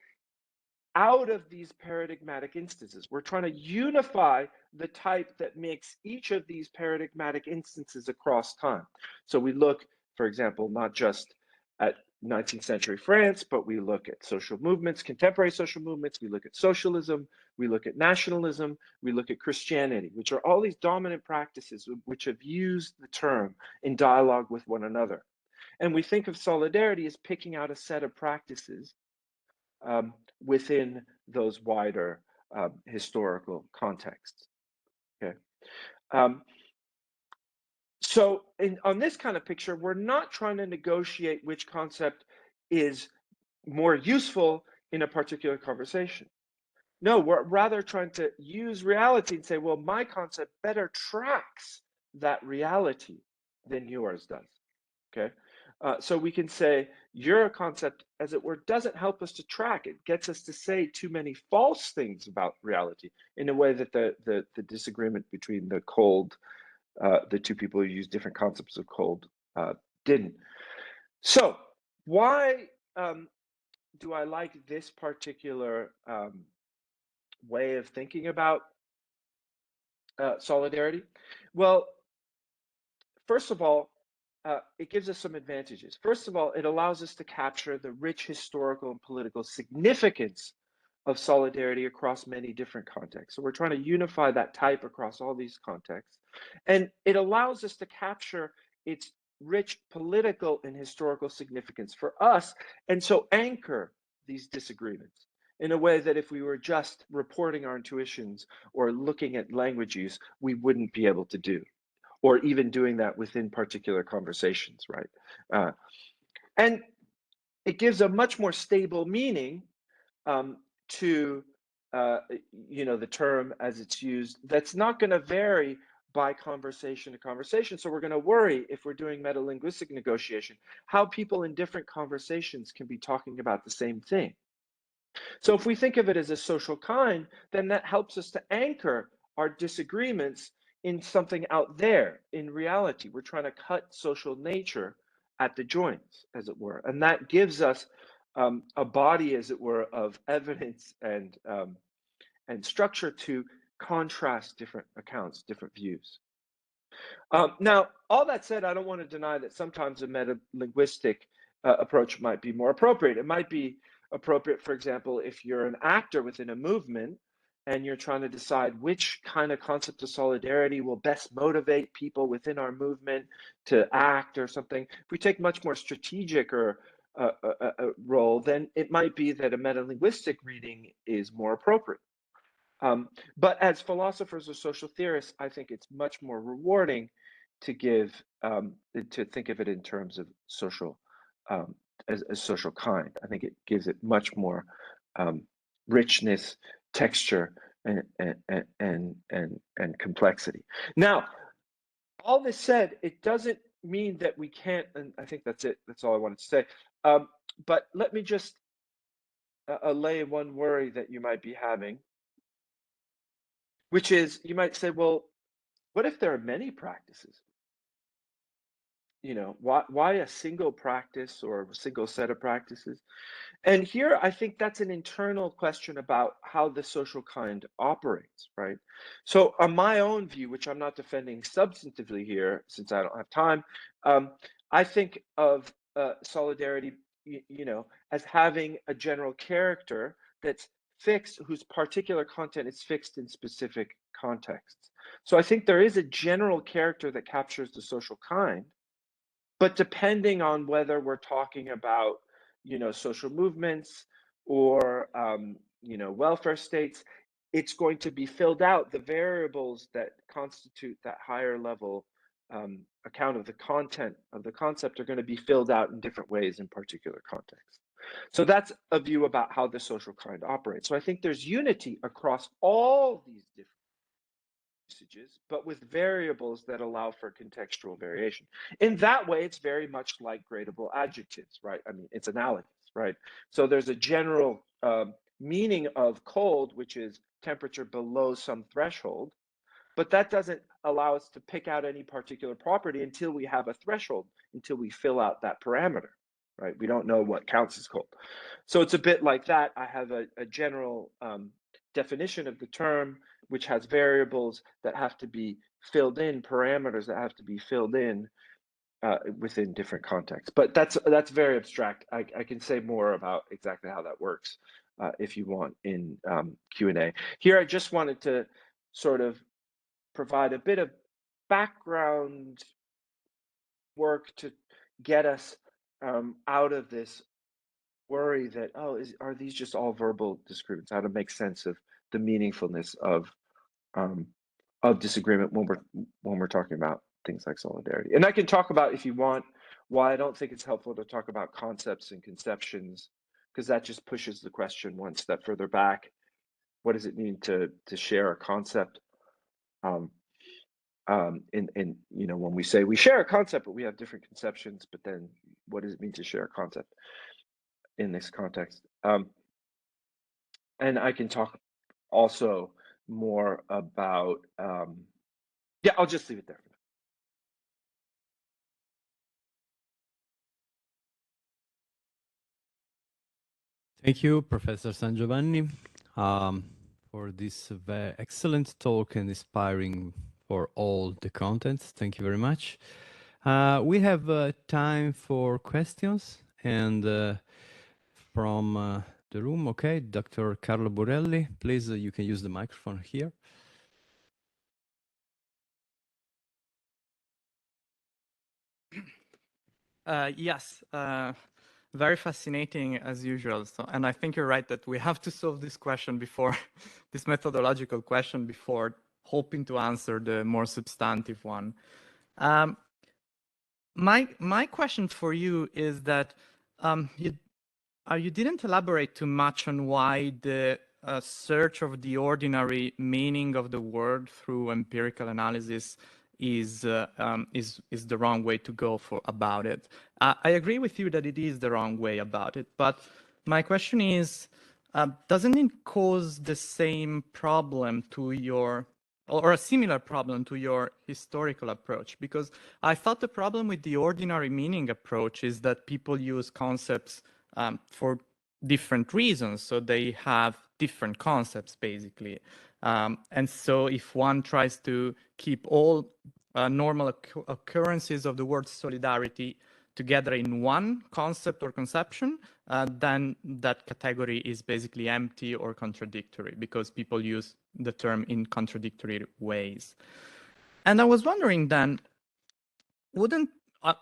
out of these paradigmatic instances. We're trying to unify the type that makes each of these paradigmatic instances across time. So we look, for example, not just at 19th century France, but we look at social movements, contemporary social movements, we look at socialism, we look at nationalism, we look at Christianity, which are all these dominant practices which have used the term in dialogue with one another. And we think of solidarity as picking out a set of practices within those wider historical contexts. Okay. So on this kind of picture, we're not trying to negotiate which concept is more useful in a particular conversation. No, we're rather trying to use reality and say, well, my concept better tracks that reality than yours does. Okay. So we can say your concept, as it were, doesn't help us to track. It gets us to say too many false things about reality in a way that the disagreement between the two people who use different concepts of cold didn't. So why do I like this particular way of thinking about solidarity? Well, first of all, it gives us some advantages. First of all, it allows us to capture the rich historical and political significance of solidarity across many different contexts. So we're trying to unify that type across all these contexts. And it allows us to capture its rich political and historical significance for us, and so anchor these disagreements in a way that if we were just reporting our intuitions or looking at language use, we wouldn't be able to do, or even doing that within particular conversations, right? And it gives a much more stable meaning to the term as it's used, that's not going to vary by conversation to conversation. So we're going to worry, if we're doing metalinguistic negotiation, how people in different conversations can be talking about the same thing. So if we think of it as a social kind, then that helps us to anchor our disagreements in something out there in reality. We're trying to cut social nature at the joints, as it were, and that gives us a body, as it were, of evidence and structure to contrast different accounts, different views. Now, all that said, I don't want to deny that sometimes a metalinguistic approach might be more appropriate. It might be appropriate, for example, if you're an actor within a movement and you're trying to decide which kind of concept of solidarity will best motivate people within our movement to act or something. If we take much more strategic or a role, then it might be that a metalinguistic reading is more appropriate. But as philosophers or social theorists, I think it's much more rewarding to think of it in terms of social, as social kind. I think it gives it much more richness, texture, and complexity. Now, all this said, it doesn't mean that we can't, and I think that's it. That's all I wanted to say. But let me just allay one worry that you might be having, which is, you might say, well, what if there are many practices? Why a single practice or a single set of practices? And here, I think that's an internal question about how the social kind operates, right? So on my own view, which I'm not defending substantively here, since I don't have time, I think of solidarity, as having a general character that's fixed, whose particular content is fixed in specific contexts. So I think there is a general character that captures the social kind, but depending on whether we're talking about, social movements or, welfare states, it's going to be filled out. The variables that constitute that higher level account of the content of the concept are going to be filled out in different ways in particular contexts. So that's a view about how the social kind operates. So I think there's unity across all these different usages, but with variables that allow for contextual variation. In that way, it's very much like gradable adjectives, right? I mean, it's analogous, right? So there's a general meaning of cold, which is temperature below some threshold, but that doesn't allow us to pick out any particular property until we have a threshold, until we fill out that parameter, right? We don't know what counts as cold. So it's a bit like that. I have a general definition of the term, which has variables that have to be filled in, parameters that have to be filled in within different contexts. But that's very abstract. I can say more about exactly how that works if you want in Q&A. Here, I just wanted to sort of provide a bit of background work to get us out of this worry that, are these just all verbal disagreements? How to make sense of the meaningfulness of disagreement when we're talking about things like solidarity. And I can talk about, if you want, why I don't think it's helpful to talk about concepts and conceptions, because that just pushes the question one step further back. What does it mean to share a concept? When we say we share a concept, but we have different conceptions, but then what does it mean to share a concept in this context? And I can talk also more about, yeah, I'll just leave it there for now. Thank you, Professor San Giovanni, for this very excellent talk and inspiring for all the contents. Thank you very much. We have time for questions, and from the room, okay, Dr. Carlo Borelli, please, you can use the microphone here. Yes, very fascinating as usual. So, and I think you're right that we have to solve this question before, this methodological question before hoping to answer the more substantive one. My question for you is that you didn't elaborate too much on why the search of the ordinary meaning of the word through empirical analysis is the wrong way to go about it. I agree with you that it is the wrong way about it, but my question is, doesn't it cause the same problem to your, or a similar problem to your historical approach? Because I thought the problem with the ordinary meaning approach is that people use concepts for different reasons. So they have different concepts, basically. And so if one tries to keep all normal occurrences of the word solidarity together in one concept or conception, then that category is basically empty or contradictory because people use the term in contradictory ways. And I was wondering then, wouldn't,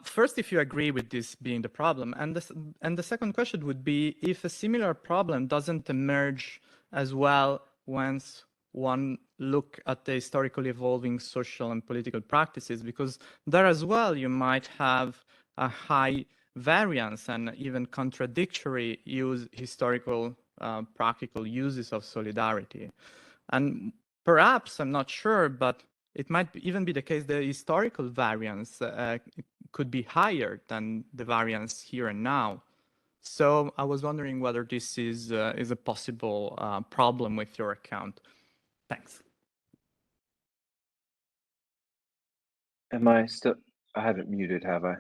first, if you agree with this being the problem, and the second question would be if a similar problem doesn't emerge as well once one look at the historically evolving social and political practices, because there as well you might have a high variance and even contradictory historical practical uses of solidarity. And perhaps, I'm not sure, but it might even be the case the historical variance could be higher than the variance here and now. So I was wondering whether this is a possible problem with your account. Thanks. Am I still? I haven't muted, have I?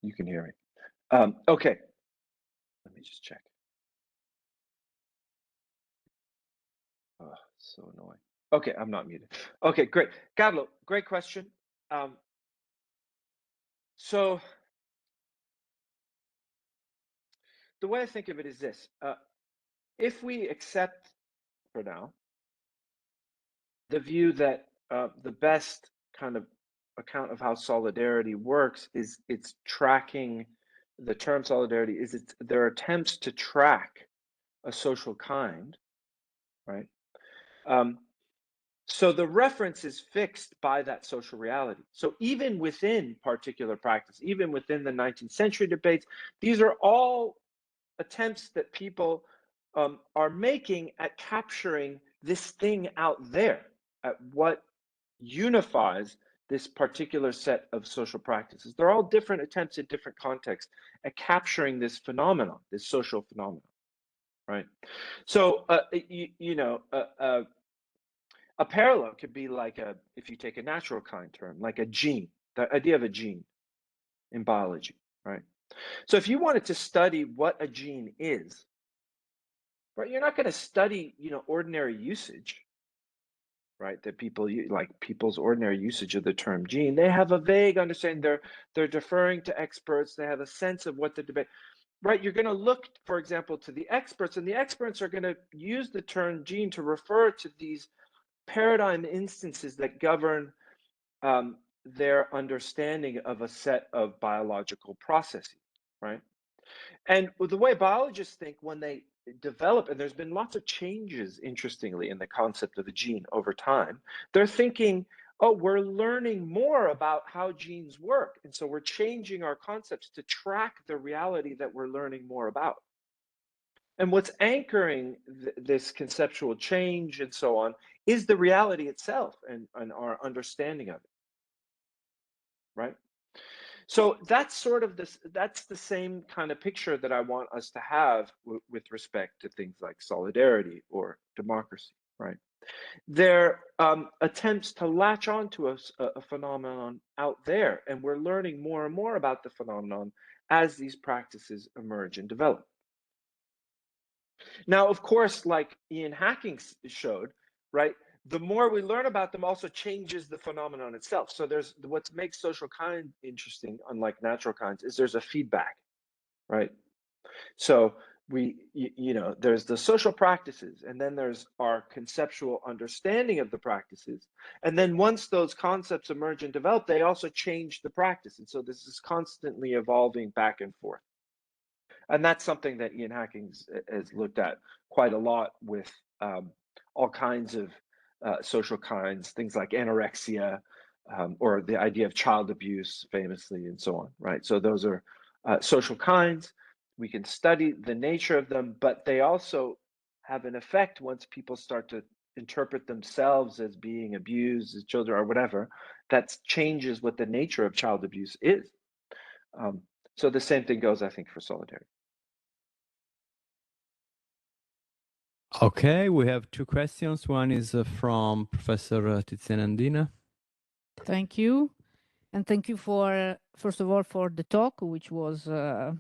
You can hear me. Okay. Let me just check. Oh, so annoying. Okay, I'm not muted. Okay, great. Carlo, great question. So the way I think of it is this. If we accept for now the view that the best kind of account of how solidarity works is it's tracking the term solidarity, is there are attempts to track a social kind, right? So the reference is fixed by that social reality. So even within particular practice, even within the 19th century debates, these are all attempts that people are making at capturing this thing out there, at what unifies this particular set of social practices. They're all different attempts in different contexts at capturing this phenomenon, this social phenomenon, right? So, a parallel could be like if you take a natural kind term, like a gene, the idea of a gene in biology, right? So if you wanted to study what a gene is, right, you're not going to study, ordinary usage, right? That people like people's ordinary usage of the term gene. They have a vague understanding. They're deferring to experts. They have a sense of what the debate, right? You're going to look, for example, to the experts, and the experts are going to use the term gene to refer to these paradigm instances that govern their understanding of a set of biological processes, right? And the way biologists think when they develop, and there's been lots of changes, interestingly, in the concept of a gene over time, they're thinking, oh, we're learning more about how genes work. And so we're changing our concepts to track the reality that we're learning more about. And what's anchoring this conceptual change and so on is the reality itself and our understanding of it, right? So that's sort of this, that's the same kind of picture that I want us to have with respect to things like solidarity or democracy, right? They're attempts to latch onto a phenomenon out there, and we're learning more and more about the phenomenon as these practices emerge and develop. Now, of course, like Ian Hacking showed, right, the more we learn about them also changes the phenomenon itself. So there's what makes social kind interesting, unlike natural kinds, is there's a feedback, right? So there's the social practices, and then there's our conceptual understanding of the practices. And then once those concepts emerge and develop, they also change the practice. And so this is constantly evolving back and forth. And that's something that Ian Hacking has looked at quite a lot with all kinds of social kinds, things like anorexia, or the idea of child abuse, famously, and so on, right? So those are social kinds. We can study the nature of them, but they also have an effect once people start to interpret themselves as being abused as children or whatever. That changes what the nature of child abuse is. So the same thing goes, I think, for solidarity. Okay, we have two questions. One is from Professor Tiziana Andina. Thank you. And thank you for, first of all, for the talk, which was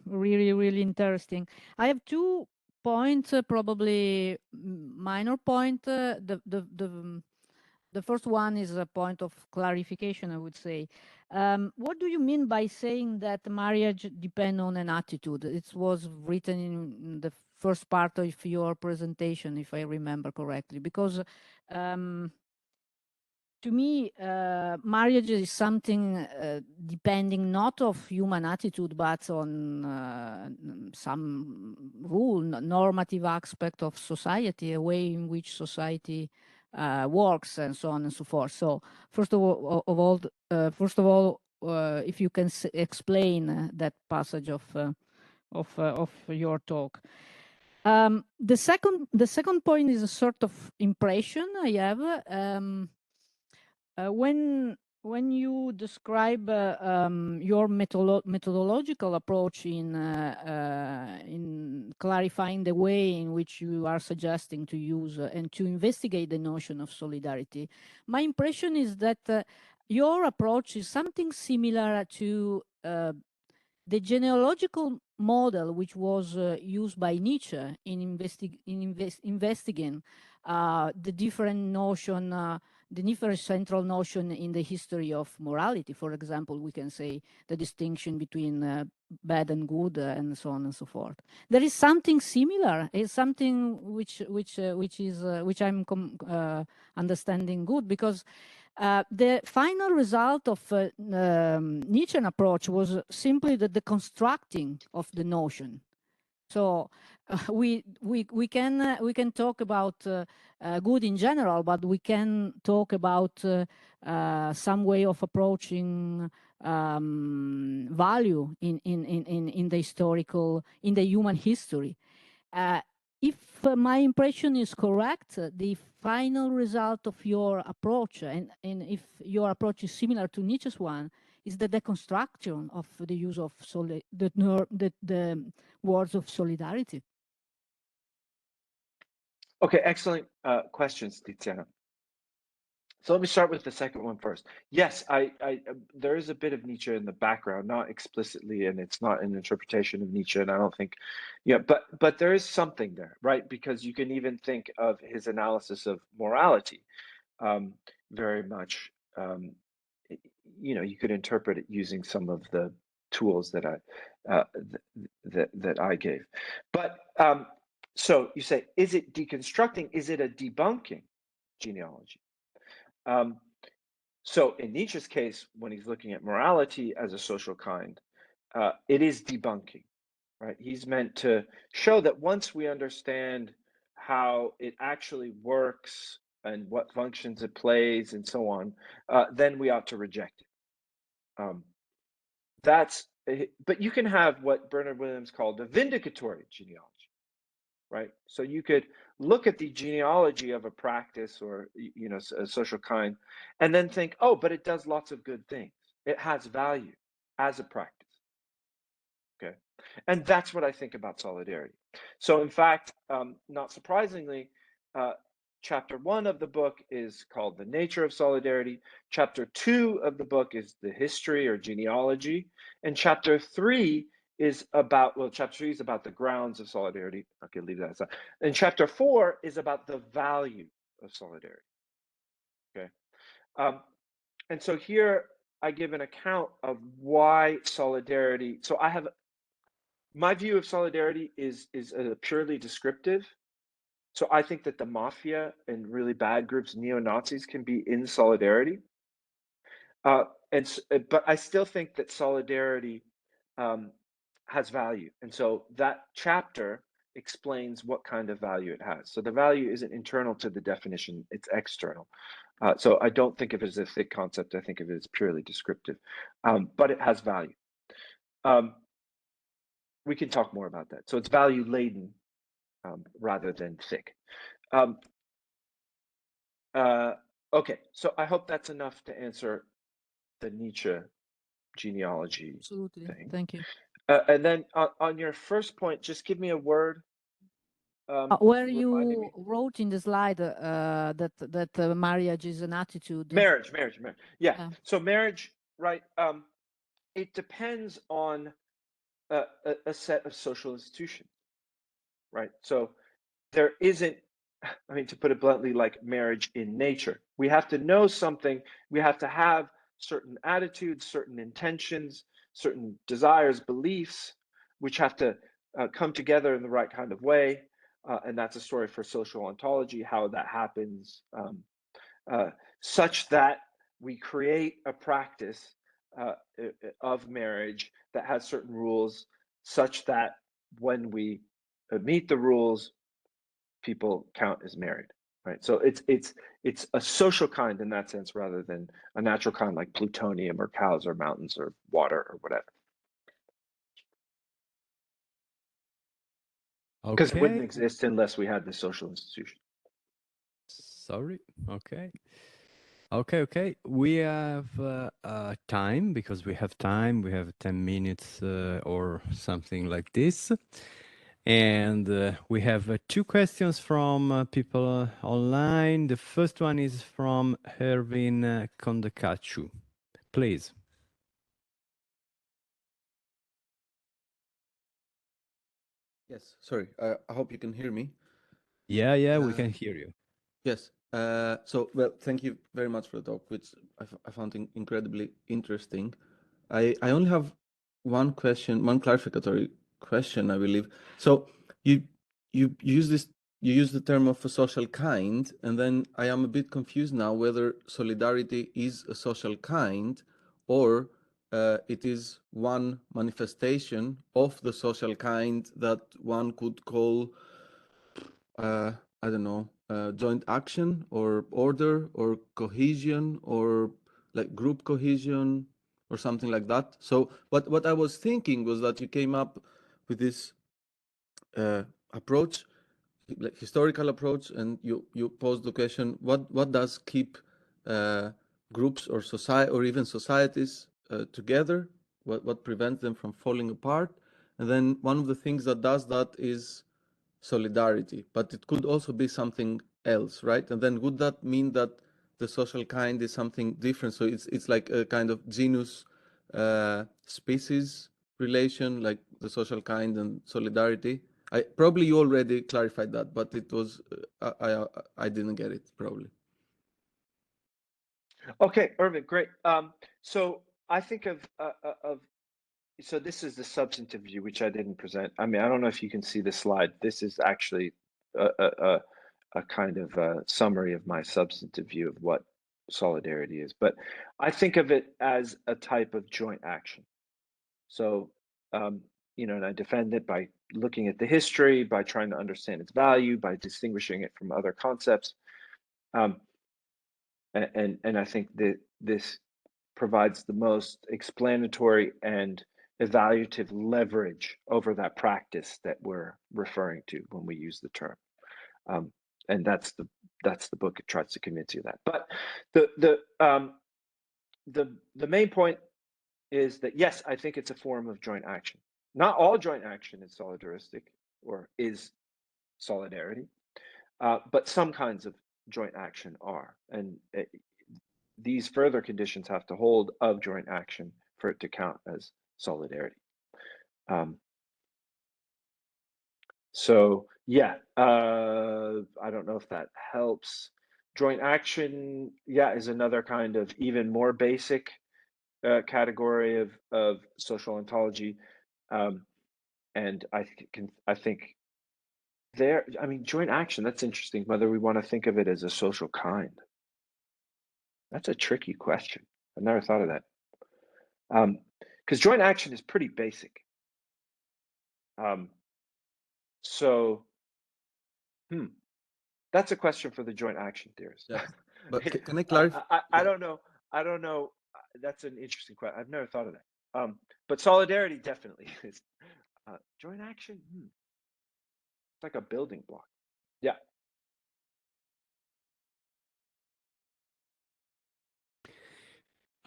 really, really interesting. I have 2 points, probably minor point. The first one is a point of clarification, I would say. What do you mean by saying that marriage depends on an attitude? It was written in the first part of your presentation, if I remember correctly, because to me, marriage is something depending not of human attitude, but on some rule, normative aspect of society, a way in which society works, and so on and so forth. So, first of all, if you can explain that passage of your talk. The second point is a sort of impression I have. When you describe your methodological approach in clarifying the way in which you are suggesting to use and to investigate the notion of solidarity, my impression is that your approach is something similar to the genealogical model which was used by Nietzsche in investigating the different notion, the different central notion in the history of morality. For example, we can say the distinction between bad and good, and so on and so forth. There is something similar. It's something which I'm understanding good, because the final result of Nietzschean approach was simply the deconstructing of the notion. So we can talk about good in general, but we can talk about some way of approaching value in the historical, in the human history. If my impression is correct, the final result of your approach, and if your approach is similar to Nietzsche's one, is the deconstruction of the use of the words of solidarity. Okay, excellent questions, Tiziana. So let me start with the second one first. Yes, there is a bit of Nietzsche in the background, not explicitly, and it's not an interpretation of Nietzsche, and I don't think, but there is something there, right? Because you can even think of his analysis of morality very much, you could interpret it using some of the tools that I gave. But so you say, is it deconstructing? Is it a debunking genealogy? So in Nietzsche's case, when he's looking at morality as a social kind, it is debunking, right? He's meant to show that once we understand how it actually works and what functions it plays and so on, then we ought to reject it. But you can have what Bernard Williams called a vindicatory genealogy, right? So you could look at the genealogy of a practice or a social kind, and then think, oh, but it does lots of good things. It has value. as a practice. Okay, and that's what I think about solidarity. So in fact, not surprisingly, chapter 1 of the book is called The Nature of Solidarity. Chapter 2 of the book is the history or genealogy. And chapter 3 is about, well, chapter 3 is about the grounds of solidarity. Okay, leave that aside. And chapter 4 is about the value of solidarity. Okay. And so here I give an account of why solidarity, so I have, my view of solidarity is purely descriptive. So I think that the mafia and really bad groups, neo-Nazis, can be in solidarity. But I still think that solidarity has value. And so that chapter explains what kind of value it has. So the value isn't internal to the definition, it's external. So I don't think of it as a thick concept, I think of it as purely descriptive, but it has value. We can talk more about that. So it's value laden rather than thick. Okay, so I hope that's enough to answer the Nietzsche genealogy Absolutely. thing. Thank you. And then on your first point, just give me a word. Where you wrote in the slide that marriage is an attitude. Marriage. Yeah. So marriage, right? It depends on a set of social institutions, right? So there isn't, I mean, to put it bluntly, like marriage in nature. We have to know something. We have to have certain attitudes, certain intentions, certain desires, beliefs, which have to come together in the right kind of way. And that's a story for social ontology, how that happens, such that we create a practice of marriage that has certain rules, such that when we meet the rules, people count as married, right? So it's a social kind in that sense, rather than a natural kind like plutonium or cows or mountains or water or whatever. Because it wouldn't exist unless we had the social institution. Sorry. Okay. We have time, because we have time. We have 10 minutes or something like this. And we have 2 questions from people online. The first one is from Hervin Kondakachu. Please. Yes, sorry. I hope you can hear me. Yeah, we can hear you. Yes. Well, thank you very much for the talk, which I found incredibly interesting. I only have one question, one clarificatory question, I believe. So you use the term of a social kind, and then I am a bit confused now whether solidarity is a social kind or it is one manifestation of the social kind that one could call I don't know, joint action or order or cohesion or like group cohesion or something like that. So what I was thinking was that you came up with this approach, like historical approach, and you posed the question, what does keep groups or society or even societies together? What prevents them from falling apart? And then one of the things that does that is solidarity, but it could also be something else, right? And then would that mean that the social kind is something different? So it's like a kind of genus species relation, like the social kind and solidarity. Probably you already clarified that, but it was I didn't get it probably. Okay, Irvin, great. So I think of so this is the substantive view, which I didn't present. I mean, I don't know if you can see the slide. This is actually a kind of a summary of my substantive view of what solidarity is. But I think of it as a type of joint action. So, you know, and I defend it by looking at the history, by trying to understand its value, by distinguishing it from other concepts. And I think that this provides the most explanatory and evaluative leverage over that practice that we're referring to when we use the term. And that's the book. It tries to convince you that. But the main point is that, yes, I think it's a form of joint action. Not all joint action is solidaristic or is solidarity, but some kinds of joint action are. And these further conditions have to hold of joint action for it to count as solidarity. So yeah, I don't know if that helps. Joint action, yeah, is another kind of even more basic category of social ontology, and I think there. I mean, joint action. That's interesting. Whether we want to think of it as a social kind, that's a tricky question. I've never thought of that. Because joint action is pretty basic. So, that's a question for the joint action theorists. Yeah. But can I clarify? I don't know. I don't know. That's an interesting question. I've never thought of that. But solidarity definitely is. Joint action, it's like a building block. Yeah.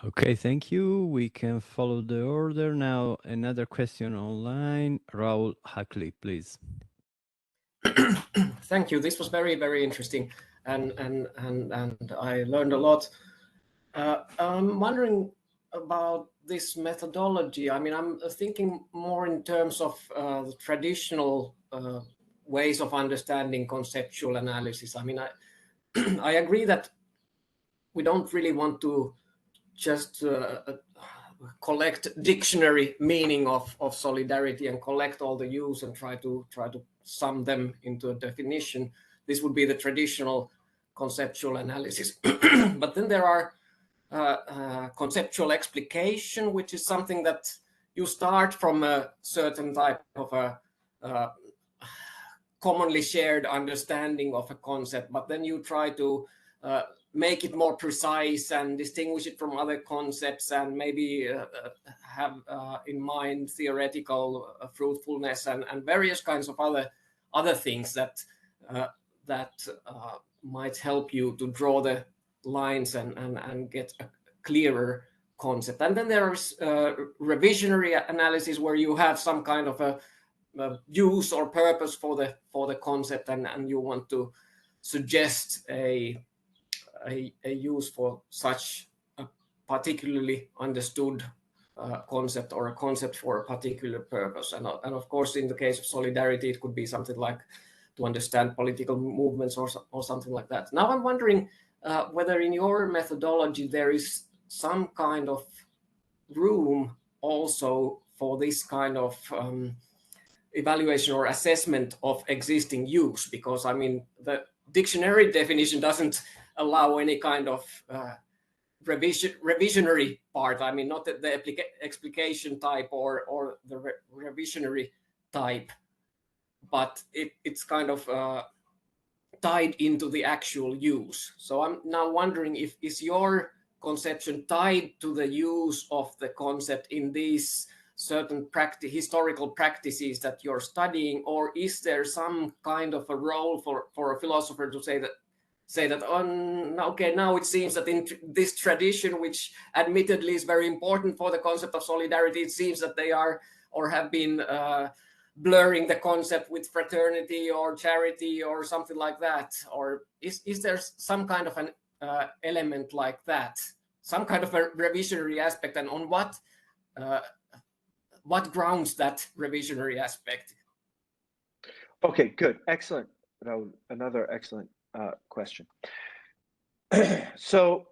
Okay, thank you. We can follow the order now. Another question online. Raoul Hackley, please. Thank you. This was very, very interesting, and I learned a lot. I'm wondering about this methodology. I mean, I'm thinking more in terms of the traditional ways of understanding conceptual analysis. I mean, I agree that we don't really want to just collect dictionary meaning of solidarity and collect all the use and try to sum them into a definition. This would be the traditional conceptual analysis. But then there are conceptual explication, which is something that you start from a certain type of a commonly shared understanding of a concept, but then you try to make it more precise and distinguish it from other concepts, and maybe have in mind theoretical fruitfulness and various kinds of other things that might help you to draw the lines and get a clearer concept. And then there is revisionary analysis, where you have some kind of a use or purpose for the concept, and you want to suggest a use for such a particularly understood concept, or a concept for a particular purpose. And of course, in the case of solidarity, it could be something like to understand political movements or something like that. Now I'm wondering whether in your methodology there is some kind of room also for this kind of evaluation or assessment of existing use, because I mean the dictionary definition doesn't allow any kind of revisionary part. I mean, not the explication type or the revisionary type, but it's kind of tied into the actual use. So I'm now wondering, is your conception tied to the use of the concept in these certain historical practices that you're studying, or is there some kind of a role for a philosopher to say that okay, now it seems that in this tradition, which admittedly is very important for the concept of solidarity, it seems that they are or have been blurring the concept with fraternity or charity or something like that? Or is there some kind of an element like that, some kind of a revisionary aspect, and on what grounds that revisionary aspect? Okay, good, excellent. Another excellent question. So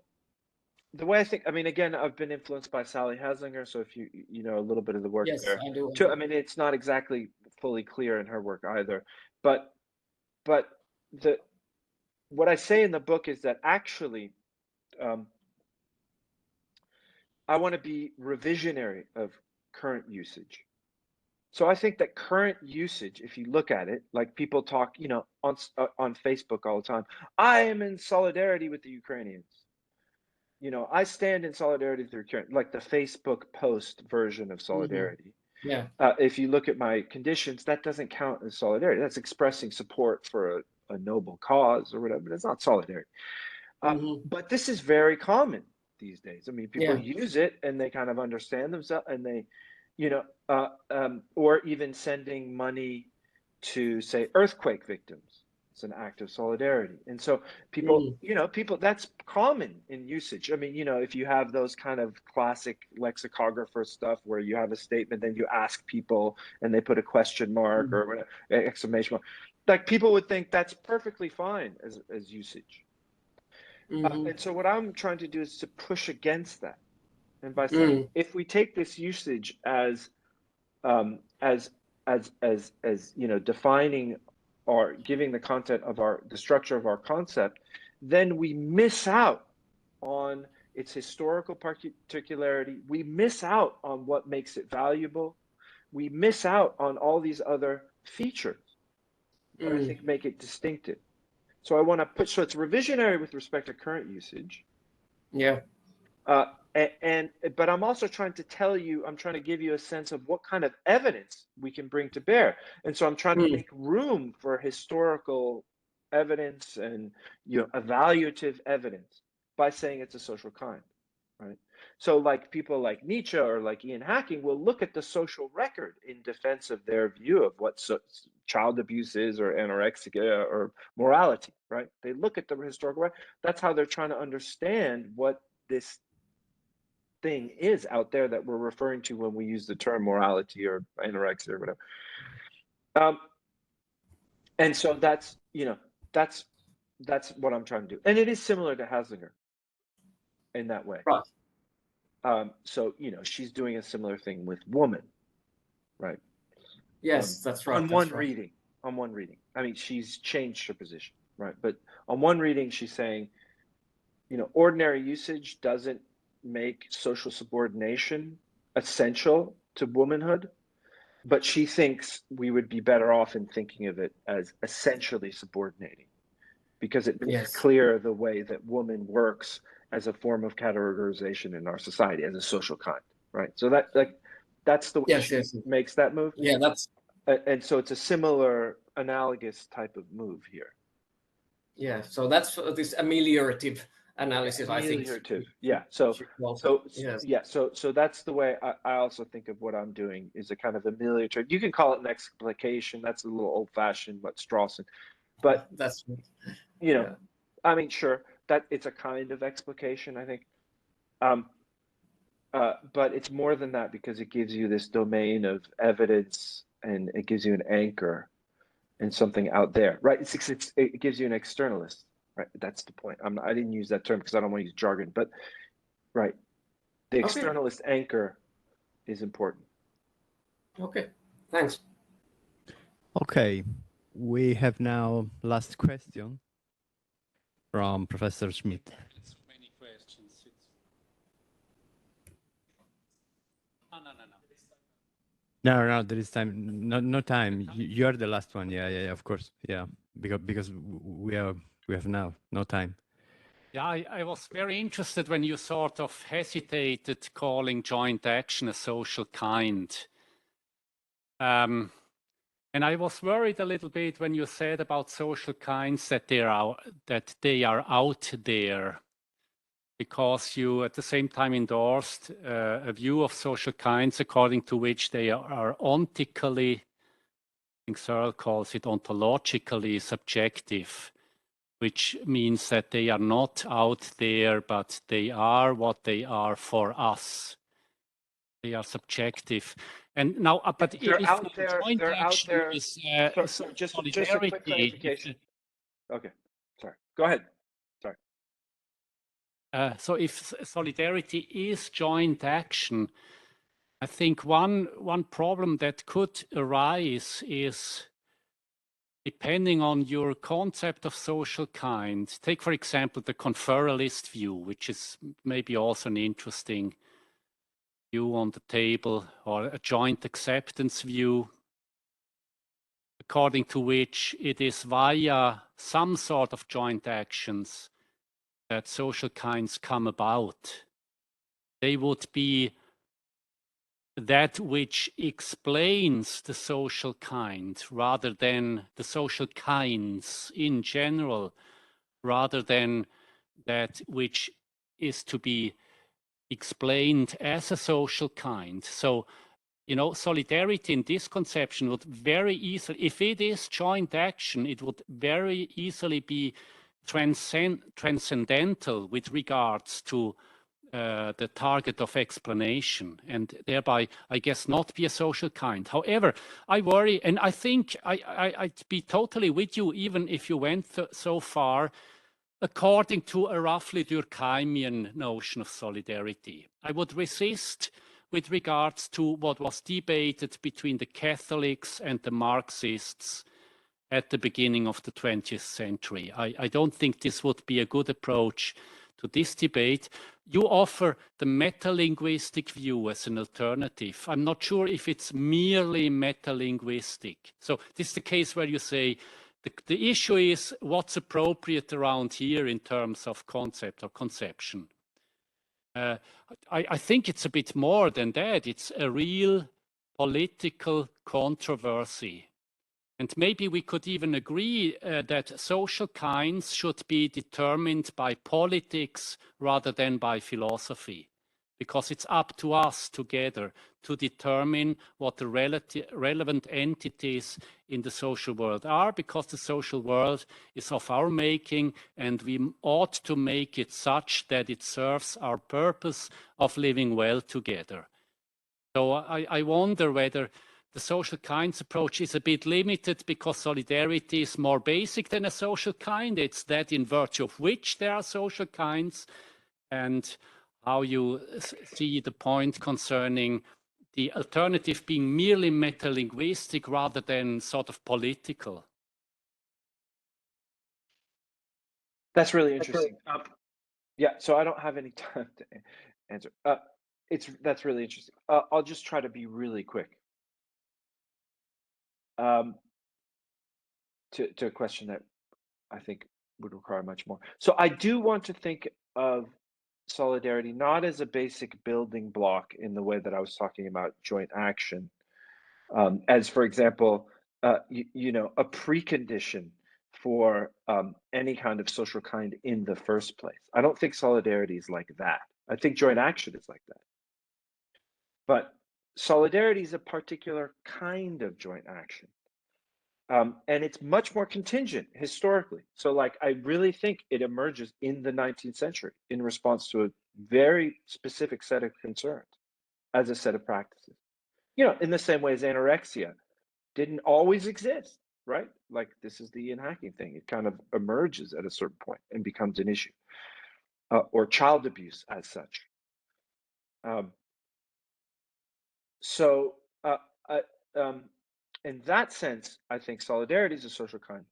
the way I think, I mean, again, I've been influenced by Sally Haslinger, so if you know a little bit of the work there. I do. I mean, it's not exactly fully clear in her work either, but what I say in the book is that actually I want to be revisionary of current usage. So I think that current usage, if you look at it, like people talk, you know, on Facebook all the time, I am in solidarity with the Ukrainians. You know, I stand in solidarity with the Ukrainians, like the Facebook post version of solidarity. Yeah. If you look at my conditions, that doesn't count as solidarity. That's expressing support for a noble cause or whatever, but it's not solidarity. But this is very common these days. I mean, people use it and they kind of understand themselves, and they, you know, or even sending money to, say, earthquake victims. It's an act of solidarity. And so people, you know, that's common in usage. I mean, you know, if you have those kind of classic lexicographer stuff where you have a statement, then you ask people and they put a question mark or whatever, exclamation mark, like people would think that's perfectly fine as usage. And so what I'm trying to do is to push against that. And by saying, if we take this usage as you know, defining or giving the content of the structure of our concept, then we miss out on its historical particularity. We miss out on what makes it valuable. We miss out on all these other features that I think make it distinctive. So I want to put, so it's revisionary with respect to current usage. Yeah. But I'm also trying to tell you, I'm trying to give you a sense of what kind of evidence we can bring to bear. And so I'm trying to make room for historical evidence and, you know, evaluative evidence by saying it's a social kind, right? So like people like Nietzsche or like Ian Hacking will look at the social record in defense of their view of what child abuse is, or anorexia, or morality, right? They look at the historical record. That's how they're trying to understand what this thing is out there that we're referring to when we use the term morality or anorexia or whatever. And so that's, you know, that's what I'm trying to do. And it is similar to Haslinger in that way. Right. So, you know, she's doing a similar thing with woman, right? Yes, that's right. On one reading. I mean, she's changed her position, right? But on one reading, she's saying, you know, ordinary usage doesn't make social subordination essential to womanhood, but she thinks we would be better off in thinking of it as essentially subordinating, because it makes clear the way that woman works as a form of categorization in our society, as a social kind, right? So that's the way she makes that move. Yeah, that's. And so it's a similar, analogous type of move here. Yeah, so that's this ameliorative analysis, I think. Yeah. So that's the way I also think of what I'm doing, is a kind of ameliorative. You can call it an explication. That's a little old-fashioned, but Strawson. But that's, you know, I mean, sure, that it's a kind of explication, I think. But it's more than that, because it gives you this domain of evidence, and it gives you an anchor and something out there, right? It gives you an externalist, right? That's the point. I didn't use that term because I don't want to use jargon, but right, the externalist anchor is important. Okay, thanks. Okay, we have now last question from Professor Schmidt. Many questions. No, there is time. No time. You are the last one. Yeah, of course. Yeah, because we have now no time. Yeah, I was very interested when you sort of hesitated calling joint action a social kind. And I was worried a little bit when you said about social kinds that they are out there, because you at the same time endorsed a view of social kinds according to which they are ontically, I think Searle calls it ontologically subjective, which means that they are not out there, but they are what they are for us. They are subjective. And now, but they're if out there. They're out there. Is, just a quick clarification. Okay, sorry. Go ahead. Sorry. So if solidarity is joint action, I think one problem that could arise is, depending on your concept of social kind, take for example the conferralist view, which is maybe also an interesting view on the table, or a joint acceptance view, according to which it is via some sort of joint actions that social kinds come about. They would be that which explains the social kind rather than the social kinds in general, rather than that which is to be explained as a social kind. So, you know, solidarity in this conception would very easily, if it is joint action, it would very easily be transcendental with regards to the target of explanation, and thereby, I guess, not be a social kind. However, I worry, and I think I'd be totally with you, even if you went so far, according to a roughly Durkheimian notion of solidarity. I would resist with regards to what was debated between the Catholics and the Marxists at the beginning of the 20th century. I don't think this would be a good approach to this debate. You offer the metalinguistic view as an alternative. I'm not sure if it's merely metalinguistic. So this is the case where you say the issue is what's appropriate around here in terms of concept or conception. I think it's a bit more than that. It's a real political controversy. And maybe we could even agree that social kinds should be determined by politics rather than by philosophy, because it's up to us together to determine what the relevant entities in the social world are, because the social world is of our making, and we ought to make it such that it serves our purpose of living well together. So I wonder whether the social kinds approach is a bit limited because solidarity is more basic than a social kind. It's that in virtue of which there are social kinds, and how you see the point concerning the alternative being merely metalinguistic rather than sort of political. That's really interesting. Yeah, so I don't have any time to answer. That's really interesting. I'll just try to be really quick. To a question that I think would require much more. So I do want to think of solidarity not as a basic building block in the way that I was talking about joint action, as, for example, you know, a precondition for any kind of social kind in the first place. I don't think solidarity is like that. I think joint action is like that. But solidarity is a particular kind of joint action. And it's much more contingent historically. So like, I really think it emerges in the 19th century in response to a very specific set of concerns as a set of practices. You know, in the same way as anorexia didn't always exist, right? Like, this is the unpacking thing. It kind of emerges at a certain point and becomes an issue. Or child abuse as such. In that sense, I think solidarity is a social kind.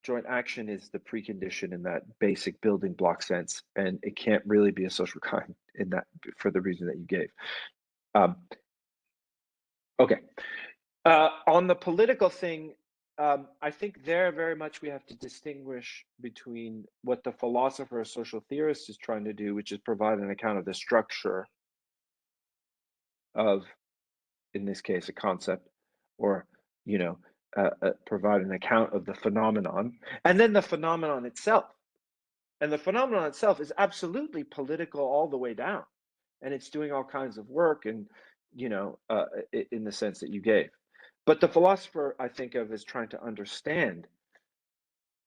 Joint action is the precondition in that basic building block sense, and it can't really be a social kind in that, for the reason that you gave. Okay. On the political thing, I think there very much we have to distinguish between what the philosopher or social theorist is trying to do, which is provide an account of the structure of, in this case, a concept, or, you know, provide an account of the phenomenon, and then the phenomenon itself. And the phenomenon itself is absolutely political all the way down, and it's doing all kinds of work, and, you know, in the sense that you gave. But the philosopher, I think of as trying to understand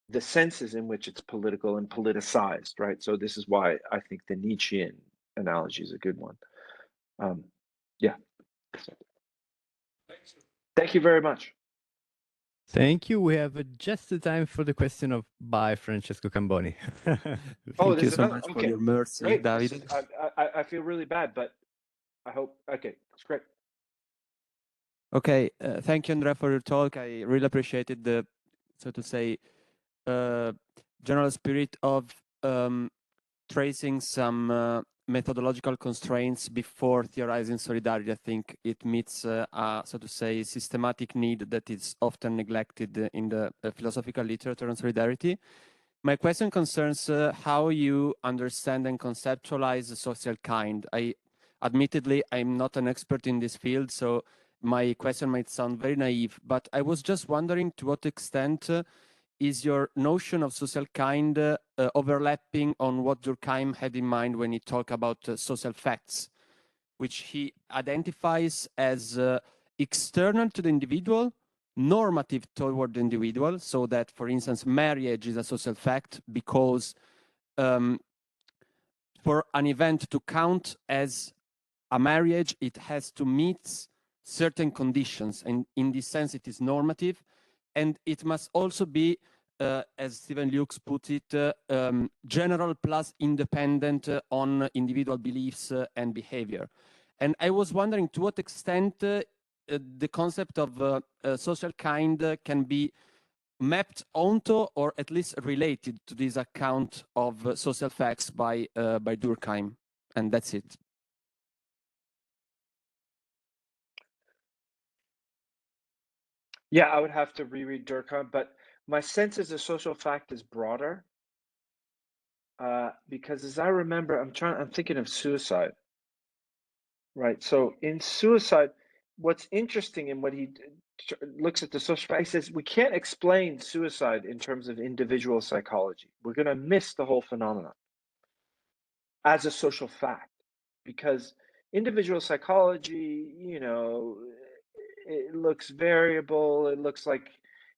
the senses in which it's political and politicized, right? So this is why I think the Nietzschean analogy is a good one. Yeah. Thank you very much. Thank you. We have just the time for the question of by Francesco Camboni. Thank you so much for your mercy, great. David. I feel really bad, but I hope, okay, it's great. Okay, thank you, Andrea, for your talk. I really appreciated the, so to say, general spirit of tracing some methodological constraints before theorizing solidarity. I think it meets a, so to say, systematic need that is often neglected in the philosophical literature on solidarity. My question concerns how you understand and conceptualize the social kind. Admittedly, I'm not an expert in this field, so my question might sound very naive, but I was just wondering to what extent is your notion of social kind overlapping on what Durkheim had in mind when he talked about social facts, which he identifies as external to the individual, normative toward the individual, so that, for instance, marriage is a social fact because for an event to count as a marriage, it has to meet certain conditions, and in this sense, it is normative, and it must also be, as Stephen Lukes put it, general plus independent on individual beliefs and behavior. And I was wondering to what extent the concept of social kind can be mapped onto, or at least related to, this account of social facts by Durkheim. And that's it. Yeah, I would have to reread Durkheim, but my sense is a social fact is broader. Because as I remember, I'm thinking of suicide, right? So in suicide, what's interesting in what he looks at the social fact, he says we can't explain suicide in terms of individual psychology. We're going to miss the whole phenomenon as a social fact, because individual psychology, you know, it looks variable. It looks like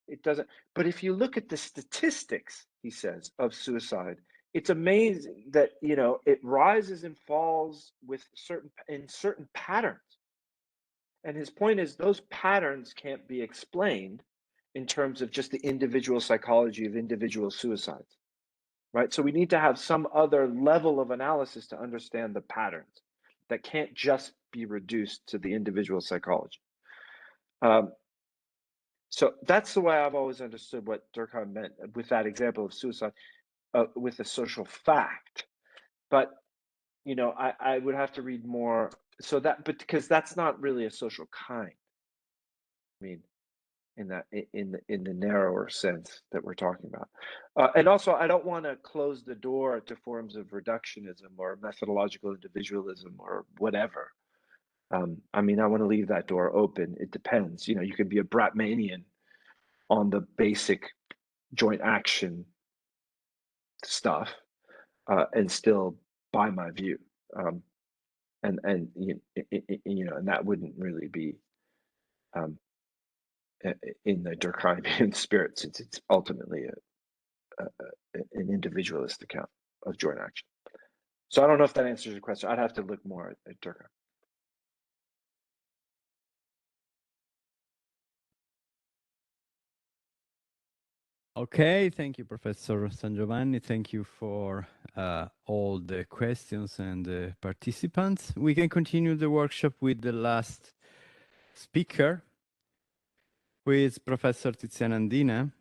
it doesn't. But if you look at the statistics, he says, of suicide, it's amazing that, you know, it rises and falls with certain patterns. And his point is those patterns can't be explained in terms of just the individual psychology of individual suicides, right? So we need to have some other level of analysis to understand the patterns that can't just be reduced to the individual psychology. So that's the way I've always understood what Durkheim meant with that example of suicide, with a social fact. But, you know, I would have to read more. So that, but because that's not really a social kind. I mean, in the narrower sense that we're talking about. And also, I don't want to close the door to forms of reductionism or methodological individualism or whatever. I mean, I want to leave that door open. It depends. You know, you could be a Bratmanian on the basic joint action stuff and still buy my view. And you know, and that wouldn't really be in the Durkheimian spirit, since it's ultimately an individualist account of joint action. So I don't know if that answers your question. I'd have to look more at Durkheim. Okay, thank you, Professor San Giovanni. Thank you for all the questions and the participants. We can continue the workshop with the last speaker, who is Professor Tiziana Andina.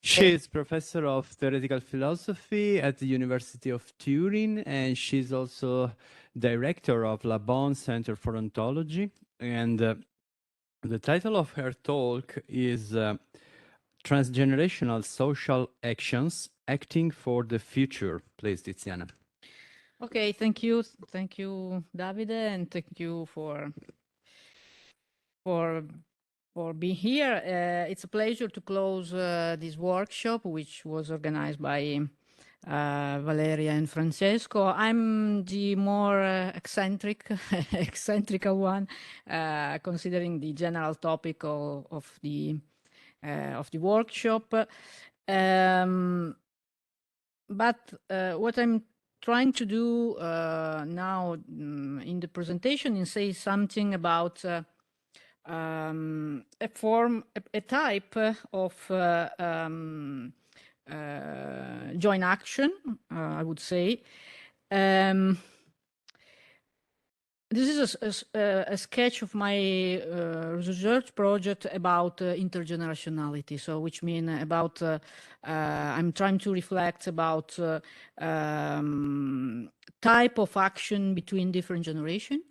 She's professor of theoretical philosophy at the University of Turin, and she's also director of La Bonne Center for Ontology. And the title of her talk is Transgenerational Social Actions, Acting for the Future. Please, Tiziana. Okay, thank you. Thank you, Davide, and thank you for being here. It's a pleasure to close this workshop, which was organized by Valeria and Francesco. I'm the more eccentric one, considering the general topic of the workshop. But what I'm trying to do now in the presentation is say something about a type of joint action, I would say. This is a sketch of my research project about intergenerationality. So, which means about I'm trying to reflect about type of action between different generations.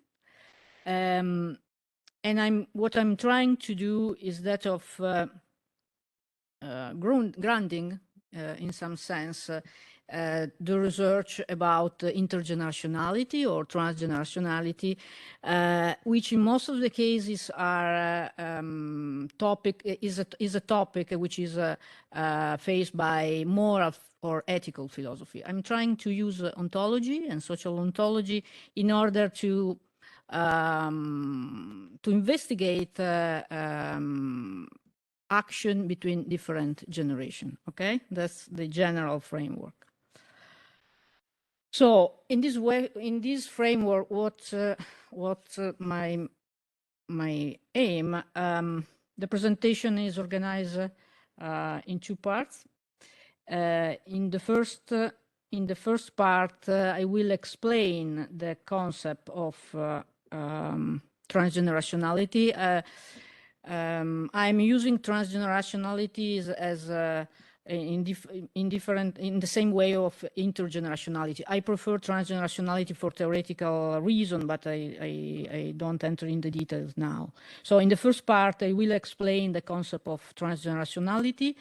And what I'm trying to do is that of grounding, in some sense, the research about intergenerationality or transgenerationality, which in most of the cases are is a topic which is faced by moral or ethical philosophy. I'm trying to use ontology and social ontology in order to investigate action between different generations. Okay, that's the general framework. So in this way, in this framework, what my aim, the presentation is organized in two parts. In the first part, I will explain the concept of transgenerationality. I'm using transgenerationality as in the same way of intergenerationality. I prefer transgenerationality for theoretical reason, but I don't enter in the details now. So in the first part, I will explain the concept of transgenerationality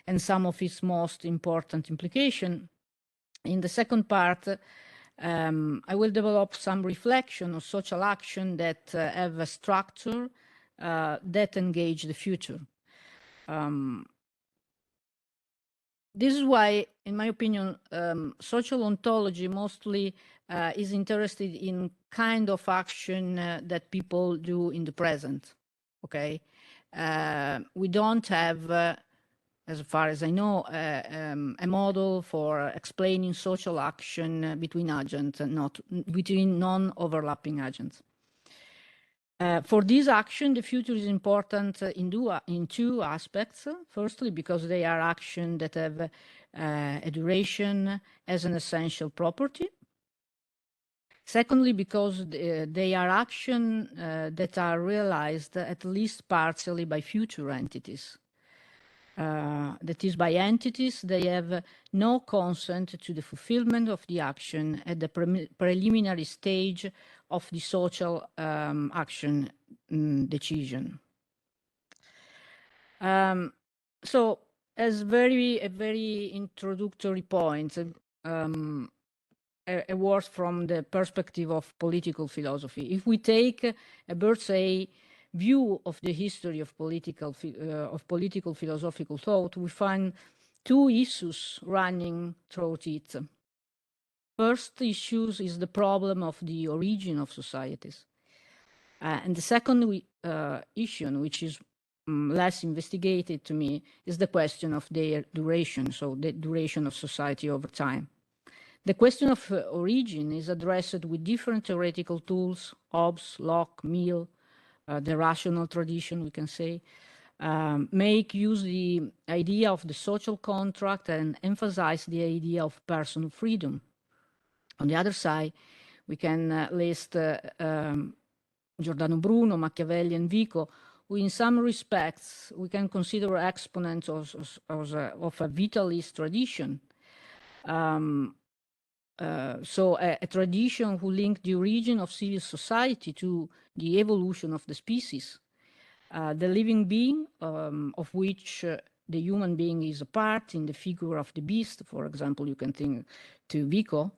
and some of its most important implications. In the second part, I will develop some reflection on social action that have a structure that engage the future. This is why, in my opinion, social ontology mostly is interested in kind of action that people do in the present. Okay, we don't have, as far as I know, a model for explaining social action between agents and not between non-overlapping agents. For this action, the future is important in two aspects. Firstly, because they are actions that have a duration as an essential property. Secondly, because they are actions that are realized at least partially by future entities. That is, by entities, they have no consent to the fulfillment of the action at the preliminary stage of the social action decision. So, as a very introductory point, a word from the perspective of political philosophy. If we take a bird's eye view of the history of political philosophical thought, we find two issues running through it. First issue is the problem of the origin of societies. And the second issue, which is less investigated to me, is the question of their duration, so the duration of society over time. The question of origin is addressed with different theoretical tools, Hobbes, Locke, Mill, the rational tradition, we can say, make use the idea of the social contract and emphasize the idea of personal freedom. On the other side, we can list Giordano Bruno, Machiavelli, and Vico, in some respects, we can consider exponents of a vitalist tradition. So a tradition who linked the origin of civil society to the evolution of the species. The living being, of which the human being is a part in the figure of the beast, for example, you can think to Vico,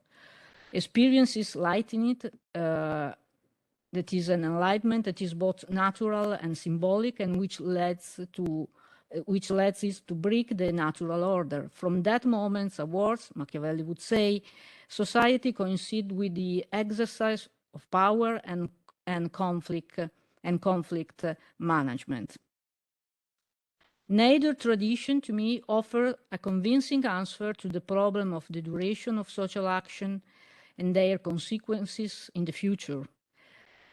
experiences light in it, that is an enlightenment that is both natural and symbolic, and which leads it to break the natural order. From that moment onwards, Machiavelli would say, society coincides with the exercise of power and conflict management. Neither tradition, to me, offers a convincing answer to the problem of the duration of social action and their consequences in the future.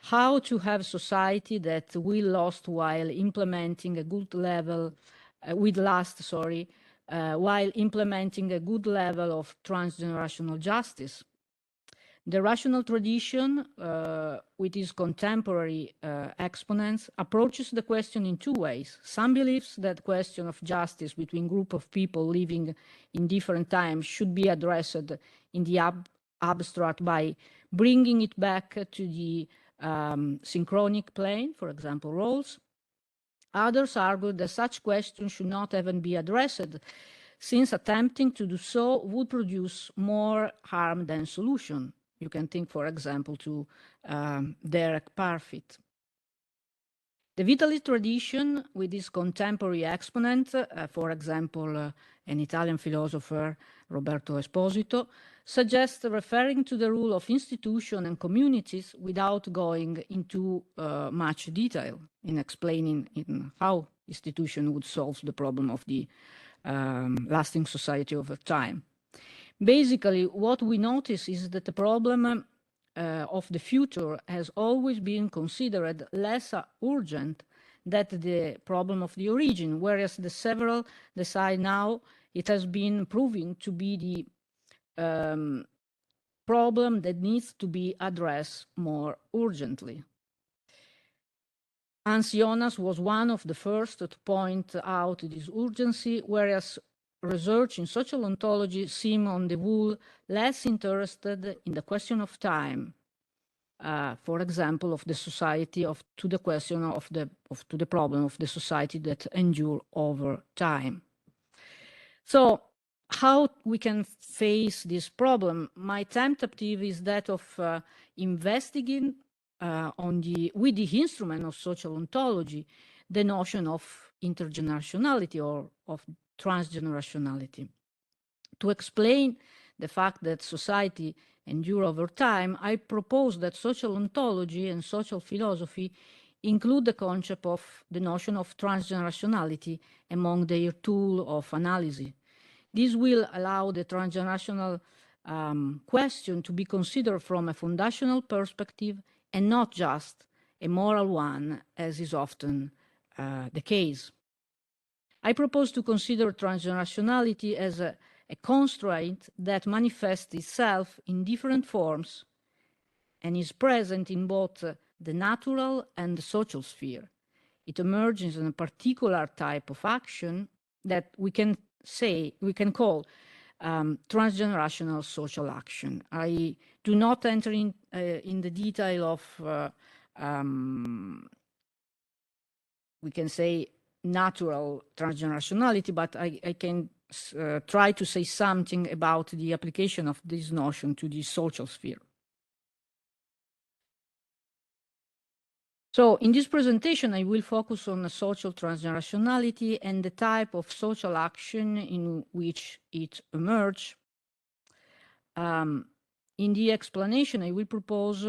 How to have society that will last while implementing a good level, while implementing a good level of transgenerational justice. The rational tradition, with its contemporary exponents, approaches the question in two ways. Some believes that question of justice between group of people living in different times should be addressed in the abstract by bringing it back to the synchronic plane, for example, roles. Others argue that such questions should not even be addressed, since attempting to do so would produce more harm than solution. You can think, for example, to Derek Parfit. The vitalist tradition, with its contemporary exponent, for example, an Italian philosopher, Roberto Esposito, suggests referring to the rule of institution and communities without going into much detail in explaining how institution would solve the problem of the lasting society over time. Basically, what we notice is that the problem of the future has always been considered less urgent than the problem of the origin, whereas the several decide now it has been proving to be the problem that needs to be addressed more urgently. Hans Jonas was one of the first to point out this urgency, whereas research in social ontology seem on the whole less interested in the question of time, for example, of the society to the question to the problem of the society that endure over time. So how we can face this problem? My tentative is that of investigating with the instrument of social ontology the notion of intergenerationality or of transgenerationality. To explain the fact that society endure over time, I propose that social ontology and social philosophy include the concept of the notion of transgenerationality among their tool of analysis. This will allow the transgenerational question to be considered from a foundational perspective and not just a moral one, as is often the case. I propose to consider transgenerationality as a constraint that manifests itself in different forms and is present in both the natural and the social sphere. It emerges in a particular type of action that we can call transgenerational social action. I do not enter in the detail of, we can say, natural transgenerationality, but I can try to say something about the application of this notion to the social sphere. So in this presentation, I will focus on the social transgenerationality and the type of social action in which it emerges. In the explanation, I will propose,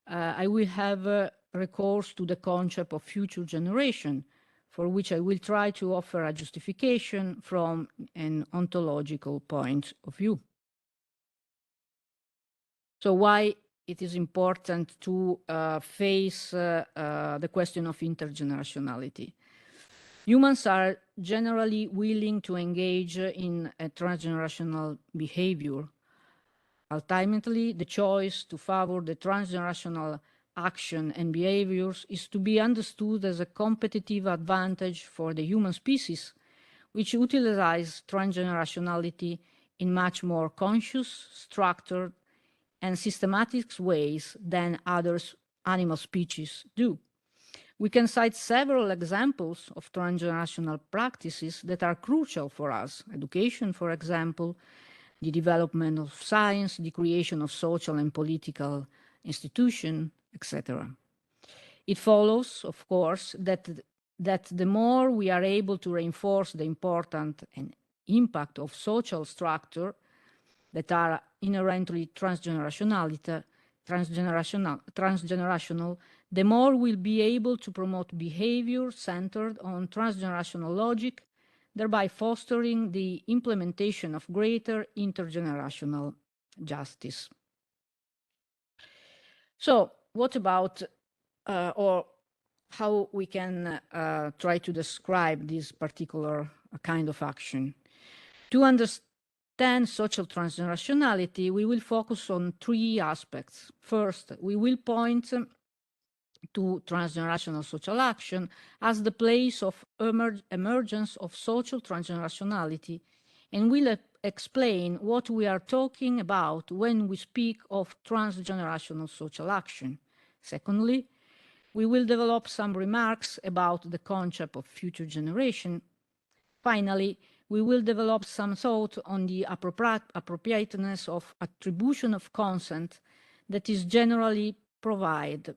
I will have recourse to the concept of future generation, for which I will try to offer a justification from an ontological point of view. So why it is important to face the question of intergenerationality? Humans are generally willing to engage in a transgenerational behavior. Ultimately, the choice to favor the transgenerational action and behaviors is to be understood as a competitive advantage for the human species, which utilizes transgenerationality in much more conscious, structured, and systematic ways than other animal species do. We can cite several examples of transgenerational practices that are crucial for us. Education, for example, the development of science, the creation of social and political institutions, etc. It follows, of course, that the more we are able to reinforce the importance and impact of social structure that are inherently transgenerational, the more we'll be able to promote behavior centered on transgenerational logic, thereby fostering the implementation of greater intergenerational justice. So what about, or how we can try to describe this particular kind of action? To understand social transgenerationality, we will focus on three aspects. First, we will point to transgenerational social action as the place of emergence of social transgenerationality, and will explain what we are talking about when we speak of transgenerational social action. Secondly, we will develop some remarks about the concept of future generation. Finally, we will develop some thought on the appropriateness of attribution of consent that is generally provided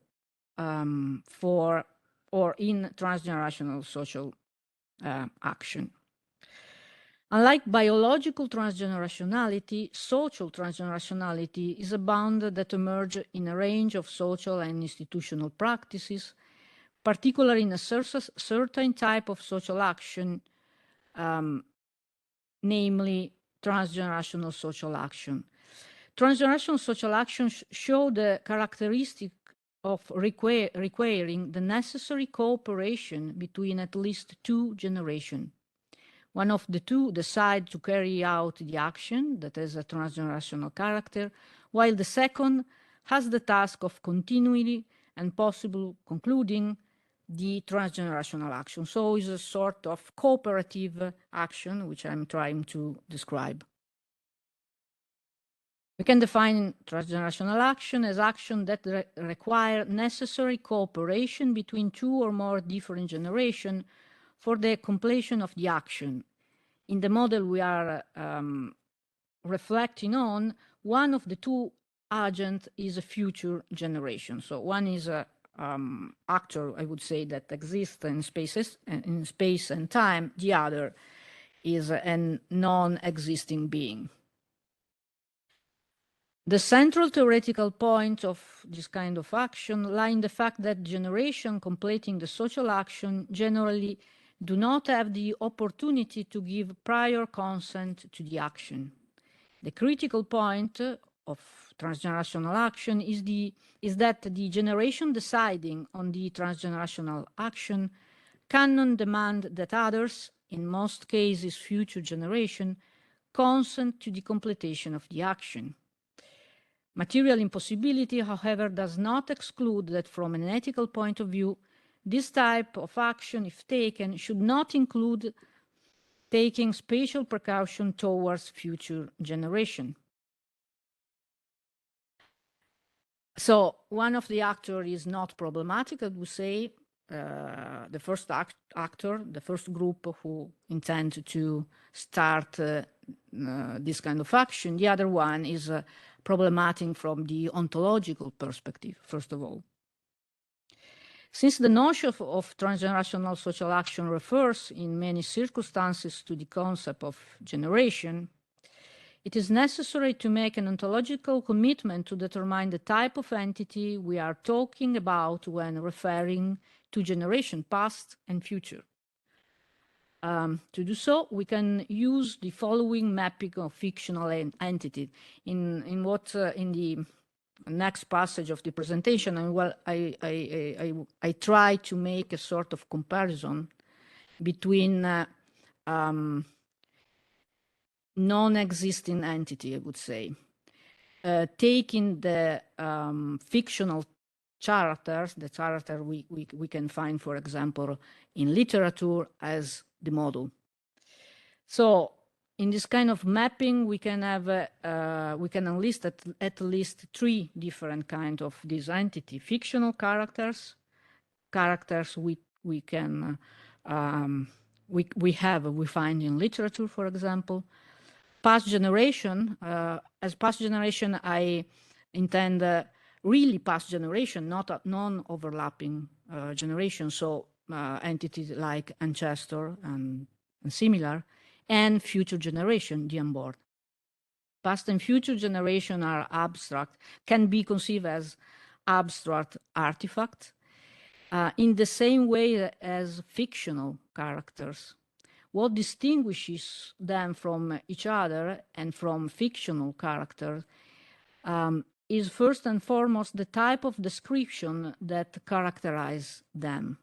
for or in transgenerational social action. Unlike biological transgenerationality, social transgenerationality is a bound that emerges in a range of social and institutional practices, particularly in a certain type of social action, namely transgenerational social action. Transgenerational social actions show the characteristic of requiring the necessary cooperation between at least two generations. One of the two decides to carry out the action that has a transgenerational character, while the second has the task of continuity and possible concluding the transgenerational action. So it's a sort of cooperative action, which I'm trying to describe. We can define transgenerational action as action that require necessary cooperation between two or more different generations for the completion of the action. In the model we are reflecting on, one of the two agents is a future generation. So one is a actor, I would say, that exists in space and time. The other is a non-existing being. The central theoretical point of this kind of action lies in the fact that generation completing the social action generally do not have the opportunity to give prior consent to the action. The critical point of transgenerational action is that the generation deciding on the transgenerational action cannot demand that others, in most cases future generation, consent to the completion of the action. Material impossibility, however, does not exclude that from an ethical point of view, this type of action, if taken, should not include taking special precaution towards future generation. So one of the actors is not problematic, I would say. The first actor, the first group who intend to start this kind of action. The other one is problematic from the ontological perspective, first of all. Since the notion of transgenerational social action refers in many circumstances to the concept of generation, it is necessary to make an ontological commitment to determine the type of entity we are talking about when referring to generation past and future. To do so, we can use the following mapping of fictional entity. In the next passage of the presentation, and well, I try to make a sort of comparison between non-existing entity, I would say, taking the fictional characters, the character we can find, for example, in literature as the model. So in this kind of mapping, we can have we can enlist at least 3 different kinds of this entity: fictional characters, characters we can we find in literature, for example. Past generation, as past generation, I intend really past generation, not a non-overlapping generation. So entities like ancestor and similar, and future generation, the unborn. Past and future generation are abstract, can be conceived as abstract artifacts in the same way as fictional characters. What distinguishes them from each other and from fictional characters is first and foremost the type of description that characterize them.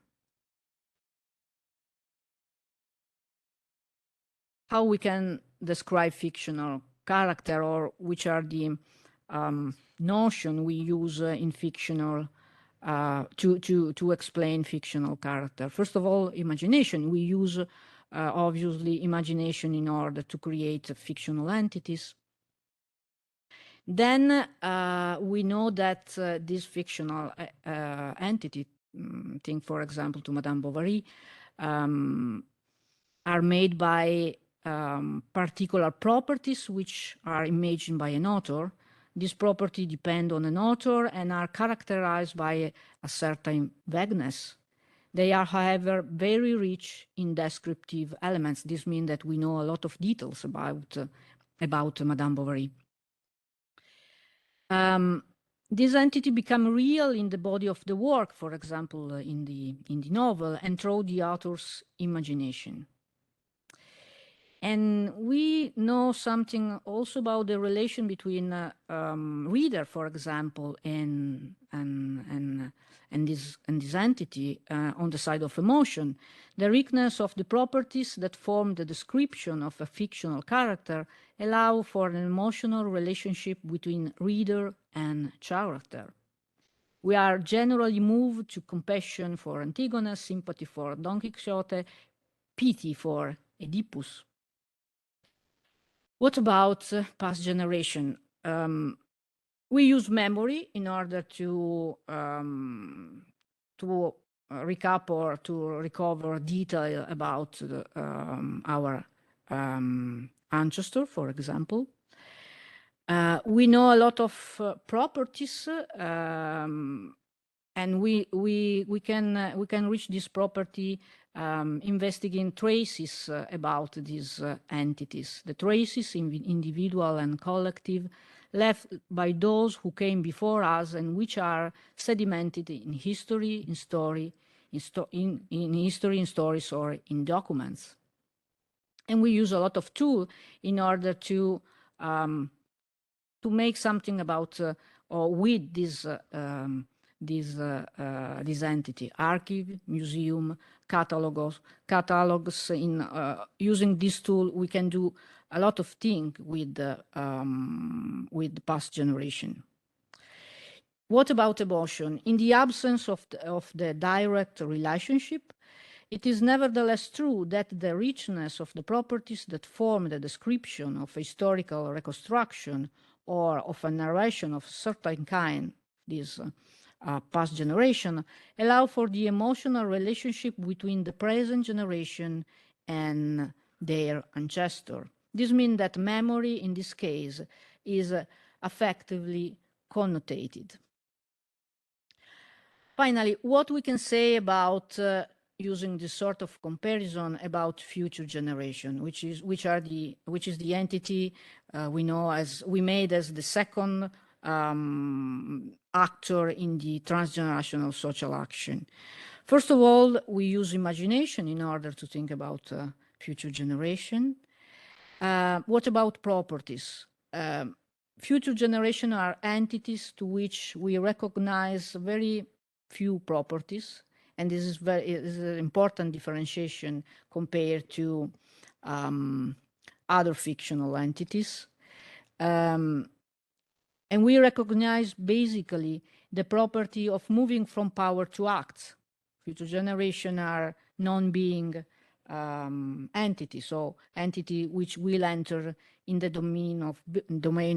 How we can describe fictional character, or which are the notion we use in fictional to explain fictional character. First of all, imagination. We use obviously imagination in order to create fictional entities. Then we know that this fictional entity, think for example to Madame Bovary, are made by particular properties which are imagined by an author. These properties depend on an author and are characterized by a certain vagueness. They are, however, very rich in descriptive elements. This means that we know a lot of details about Madame Bovary. This entity become real in the body of the work, for example, in the novel, and through the author's imagination. And we know something also about the relation between reader, for example, and this entity on the side of emotion. The richness of the properties that form the description of a fictional character allow for an emotional relationship between reader and character. We are generally moved to compassion for Antigone, sympathy for Don Quixote, pity for Oedipus. What about past generation? We use memory in order to recap or to recover detail about our ancestor, for example. We know a lot of properties, and we can reach this property investigating traces about these entities, the traces individual and collective left by those who came before us and which are sedimented in history, in story, in history, in stories, or in documents. And we use a lot of tools in order to make something about or with this entity: archive, museum, catalogs. In using this tool, we can do a lot of things with the past generation. What about emotion? In the absence of the direct relationship, it is nevertheless true that the richness of the properties that form the description of a historical reconstruction or of a narration of a certain kind, this past generation, allow for the emotional relationship between the present generation and their ancestor. This means that memory, in this case, is affectively connotated. Finally, what we can say about using this sort of comparison about future generation, which is the entity we made as the second actor in the transgenerational social action. First of all, we use imagination in order to think about future generation. What about properties? Future generation are entities to which we recognize very few properties, and this is an important differentiation compared to other fictional entities. And we recognize basically the property of moving from power to acts. Future generation are non-being entity, so entity which will enter in the domain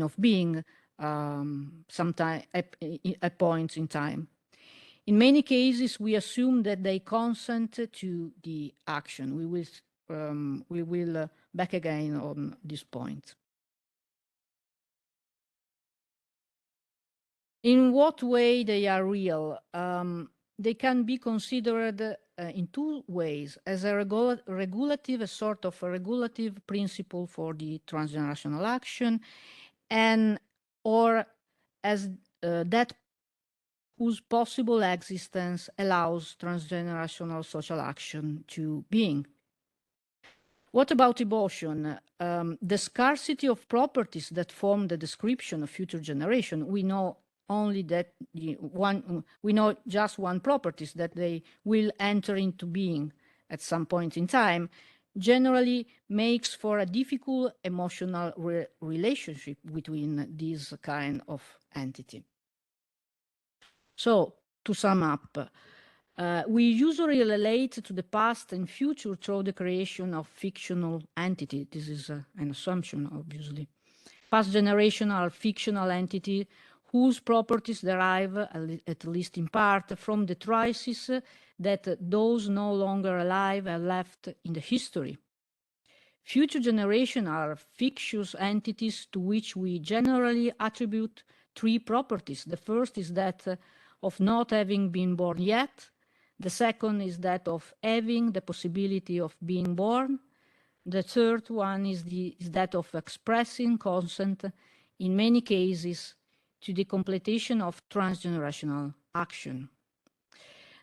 of being sometime at points in time. In many cases, we assume that they consent to the action. We will back again on this point. In what way they are real? They can be considered in two ways: as a regulative, a sort of a regulative principle for the transgenerational action, or as that whose possible existence allows transgenerational social action to being. What about emotion? The scarcity of properties that form the description of future generation, we know only that we know just one properties, that they will enter into being at some point in time, generally makes for a difficult emotional relationship between this kind of entity. So, to sum up, we usually relate to the past and future through the creation of fictional entity. This is an assumption, obviously. Past generation are fictional entity whose properties derive, at least in part, from the traces that those no longer alive have left in the history. Future generation are fictitious entities to which we generally attribute three properties. The first is that of not having been born yet. The second is that of having the possibility of being born. The third one is that of expressing consent, in many cases, to the completion of transgenerational action.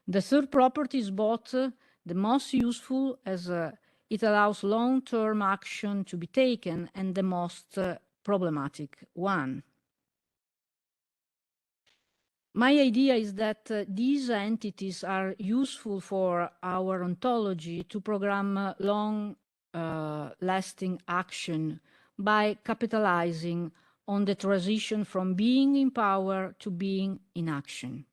The third property is both the most useful, as it allows long-term action to be taken, and the most problematic one. My idea is that these entities are useful for our ontology to program long-lasting action by capitalizing on the transition from being in power to being in action.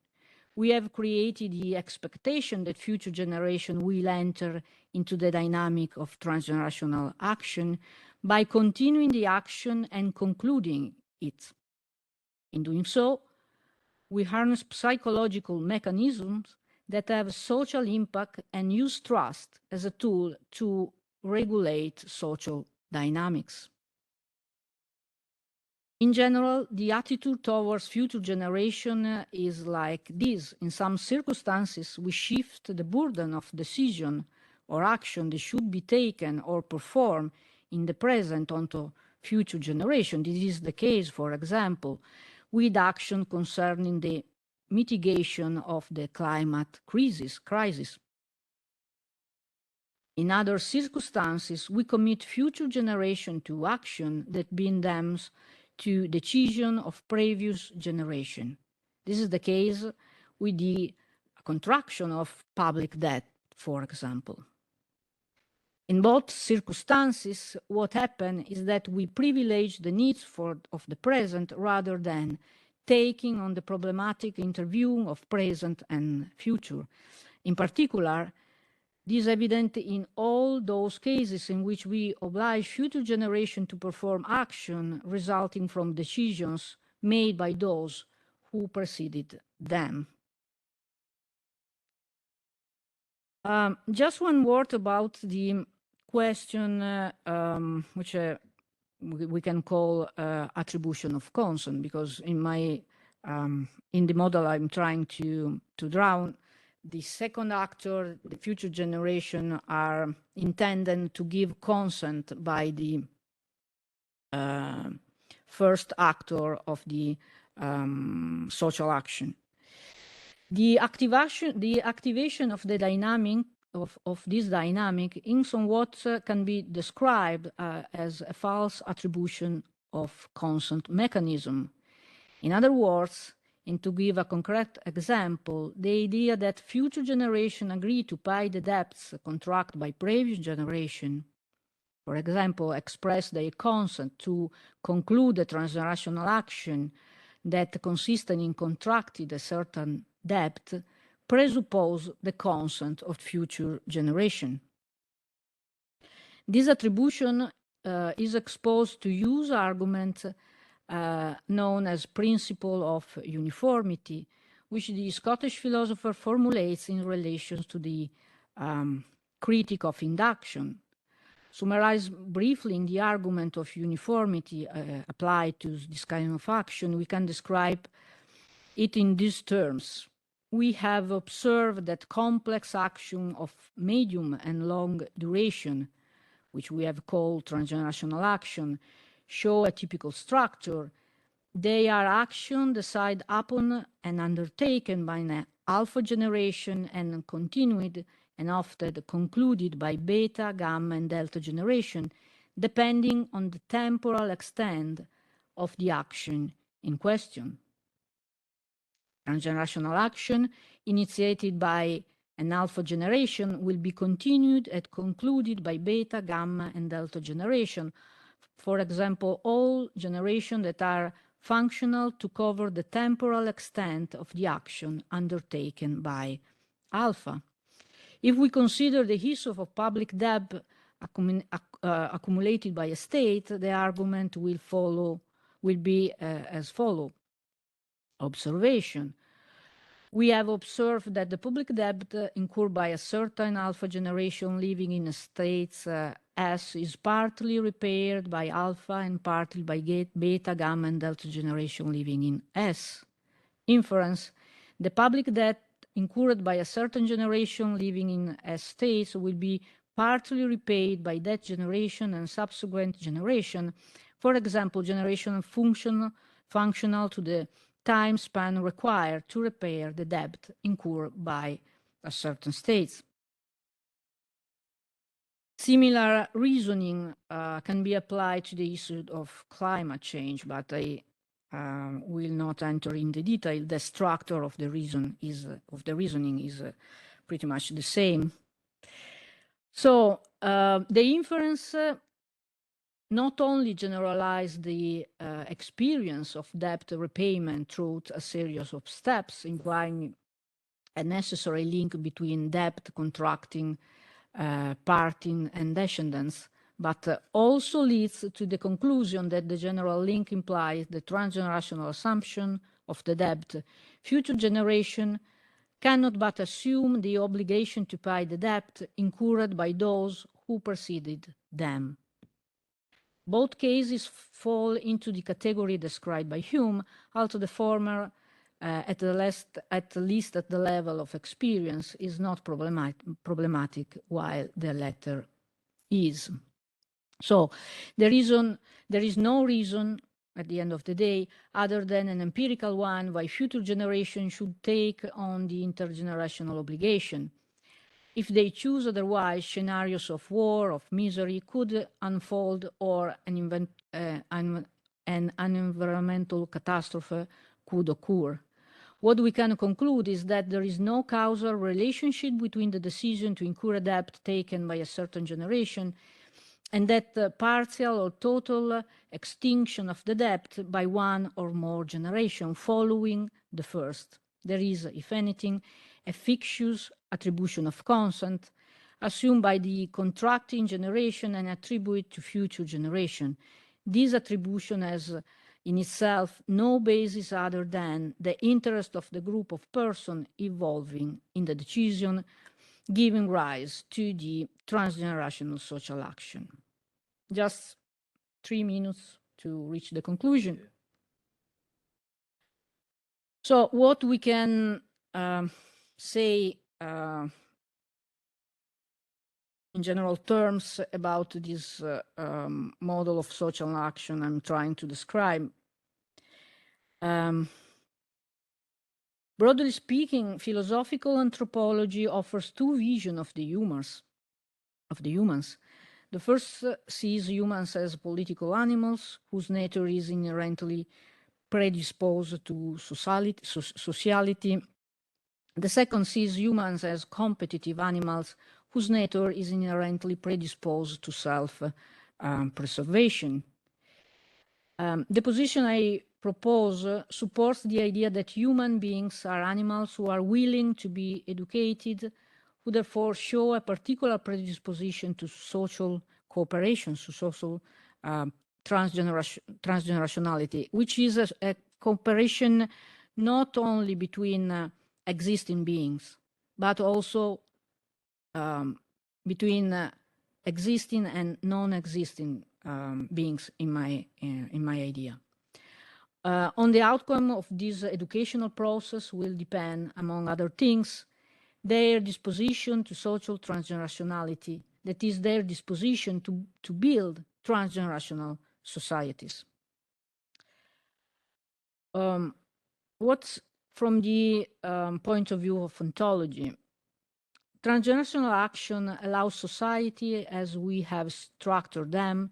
We have created the expectation that future generation will enter into the dynamic of transgenerational action by continuing the action and concluding it. In doing so, we harness psychological mechanisms that have social impact and use trust as a tool to regulate social dynamics. In general, the attitude towards future generation is like this. In some circumstances, we shift the burden of decision or action that should be taken or performed in the present onto future generation. This is the case, for example, with action concerning the mitigation of the climate crisis. In other circumstances, we commit future generation to action that bind them to decision of previous generation. This is the case with the contraction of public debt, for example. In both circumstances, what happens is that we privilege the needs of the present rather than taking on the problematic interview of present and future. In particular, this is evident in all those cases in which we oblige future generation to perform action resulting from decisions made by those who preceded them. Just one word about the question which we can call attribution of consent, because in my in the model I'm trying to draw, the second actor, the future generation, are intended to give consent by the first actor of the social action. The activation of the dynamic of this dynamic in somewhat can be described as a false attribution of consent mechanism. In other words, and to give a concrete example, the idea that future generation agree to pay the debts contracted by previous generation, for example, express their consent to conclude a transgenerational action, that consistent in contracting a certain debt presuppose the consent of future generation. This attribution is exposed to use argument known as principle of uniformity, which the Scottish philosopher formulates in relation to the critique of induction. Summarized briefly in the argument of uniformity applied to this kind of action, we can describe it in these terms. We have observed that complex action of medium and long duration, which we have called transgenerational action, show a typical structure. They are action decided upon and undertaken by an alpha generation and continued and often concluded by beta, gamma, and delta generation, depending on the temporal extent of the action in question. Transgenerational action initiated by an alpha generation will be continued and concluded by beta, gamma, and delta generation. For example, all generations that are functional to cover the temporal extent of the action undertaken by alpha. If we consider the history of public debt accumulated by a state, the argument will be as follows. Observation. We have observed that the public debt incurred by a certain alpha generation living in states S is partly repaired by alpha and partly by beta, gamma, and delta generation living in S. Inference. The public debt incurred by a certain generation living in S states will be partly repaid by that generation and subsequent generation. For example, generation functional to the time span required to repair the debt incurred by a certain state. Similar reasoning can be applied to the issue of climate change, but I will not enter in the detail. The structure of the reasoning is pretty much the same. So the inference not only generalize the experience of debt repayment through a series of steps, implying a necessary link between debt contracting, parting, and descendants, but also leads to the conclusion that the general link implies the transgenerational assumption of the debt. Future generation cannot but assume the obligation to pay the debt incurred by those who preceded them. Both cases fall into the category described by Hume, although the former, at least at the level of experience, is not problematic, while the latter is. So there is no reason, at the end of the day, other than an empirical one, why future generations should take on the intergenerational obligation. If they choose otherwise, scenarios of war, of misery could unfold, or an environmental catastrophe could occur. What we can conclude is that there is no causal relationship between the decision to incur a debt taken by a certain generation and that the partial or total extinction of the debt by one or more generations following the first. There is, if anything, a fictitious attribution of consent assumed by the contracting generation and attributed to future generation. This attribution has in itself no basis other than the interest of the group of persons involving in the decision, giving rise to the transgenerational social action. Just 3 minutes to reach the conclusion. So what we can say in general terms about this model of social action I'm trying to describe. Broadly speaking, philosophical anthropology offers two visions of the humans. The first sees humans as political animals whose nature is inherently predisposed to sociality. The second sees humans as competitive animals whose nature is inherently predisposed to self-preservation. The position I propose supports the idea that human beings are animals who are willing to be educated, who therefore show a particular predisposition to social cooperation, to social transgenerationality, which is a cooperation not only between existing beings, but also between existing and non-existing beings in my idea. On the outcome of this educational process will depend, among other things, their disposition to social transgenerationality, that is, their disposition to build transgenerational societies. What's from the point of view of ontology? Transgenerational action allows society, as we have structured them,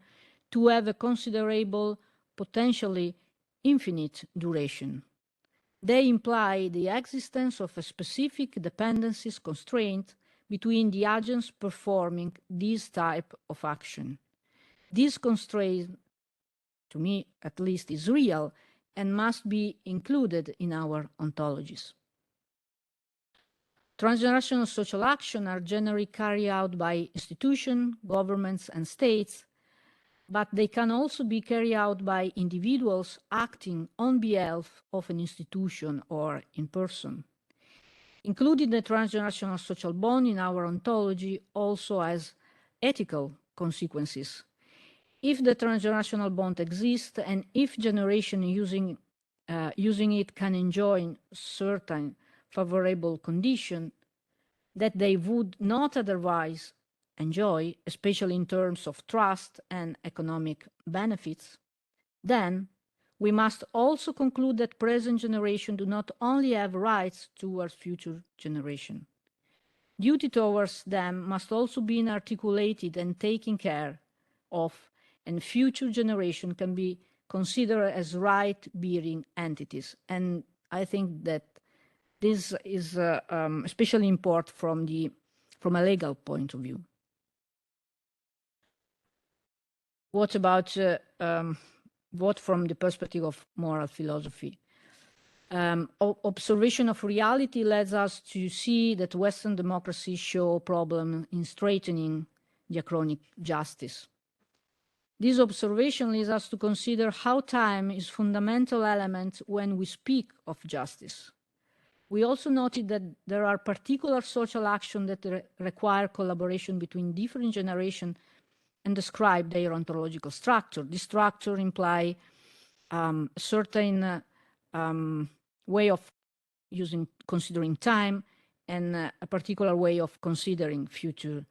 to have a considerable, potentially infinite duration. They imply the existence of a specific dependencies constraint between the agents performing this type of action. This constraint, to me at least, is real and must be included in our ontologies. Transgenerational social action are generally carried out by institutions, governments, and states, but they can also be carried out by individuals acting on behalf of an institution or in person. Including the transgenerational social bond in our ontology also has ethical consequences. If the transgenerational bond exists and if generation using it can enjoy certain favorable conditions that they would not otherwise enjoy, especially in terms of trust and economic benefits, then we must also conclude that present generation do not only have rights towards future generation. Duty towards them must also be articulated and taken care of, and future generation can be considered as right-bearing entities. And I think that this is especially important from a legal point of view. What about what from the perspective of moral philosophy? Observation of reality leads us to see that Western democracies show a problem in straightening diachronic justice. This observation leads us to consider how time is a fundamental element when we speak of justice. We also noted that there are particular social actions that require collaboration between different generations and describe their ontological structure. This structure implies a certain way of considering time and a particular way of considering future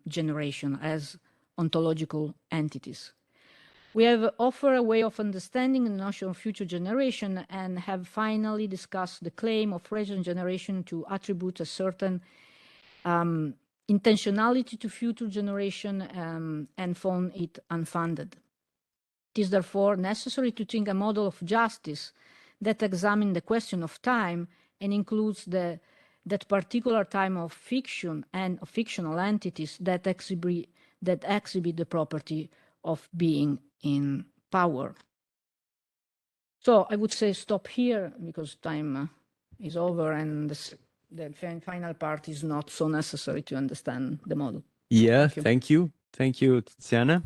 generation as ontological entities. We have offered a way of understanding the notion of future generation and have finally discussed the claim of present generation to attribute a certain intentionality to future generation and found it unfounded. It is therefore necessary to think a model of justice that examines the question of time and includes that particular time of fiction and of fictional entities that exhibit the property of being in power. So I would say stop here because time is over and the final part is not so necessary to understand the model. Yeah, thank you. Thank you, Tiziana.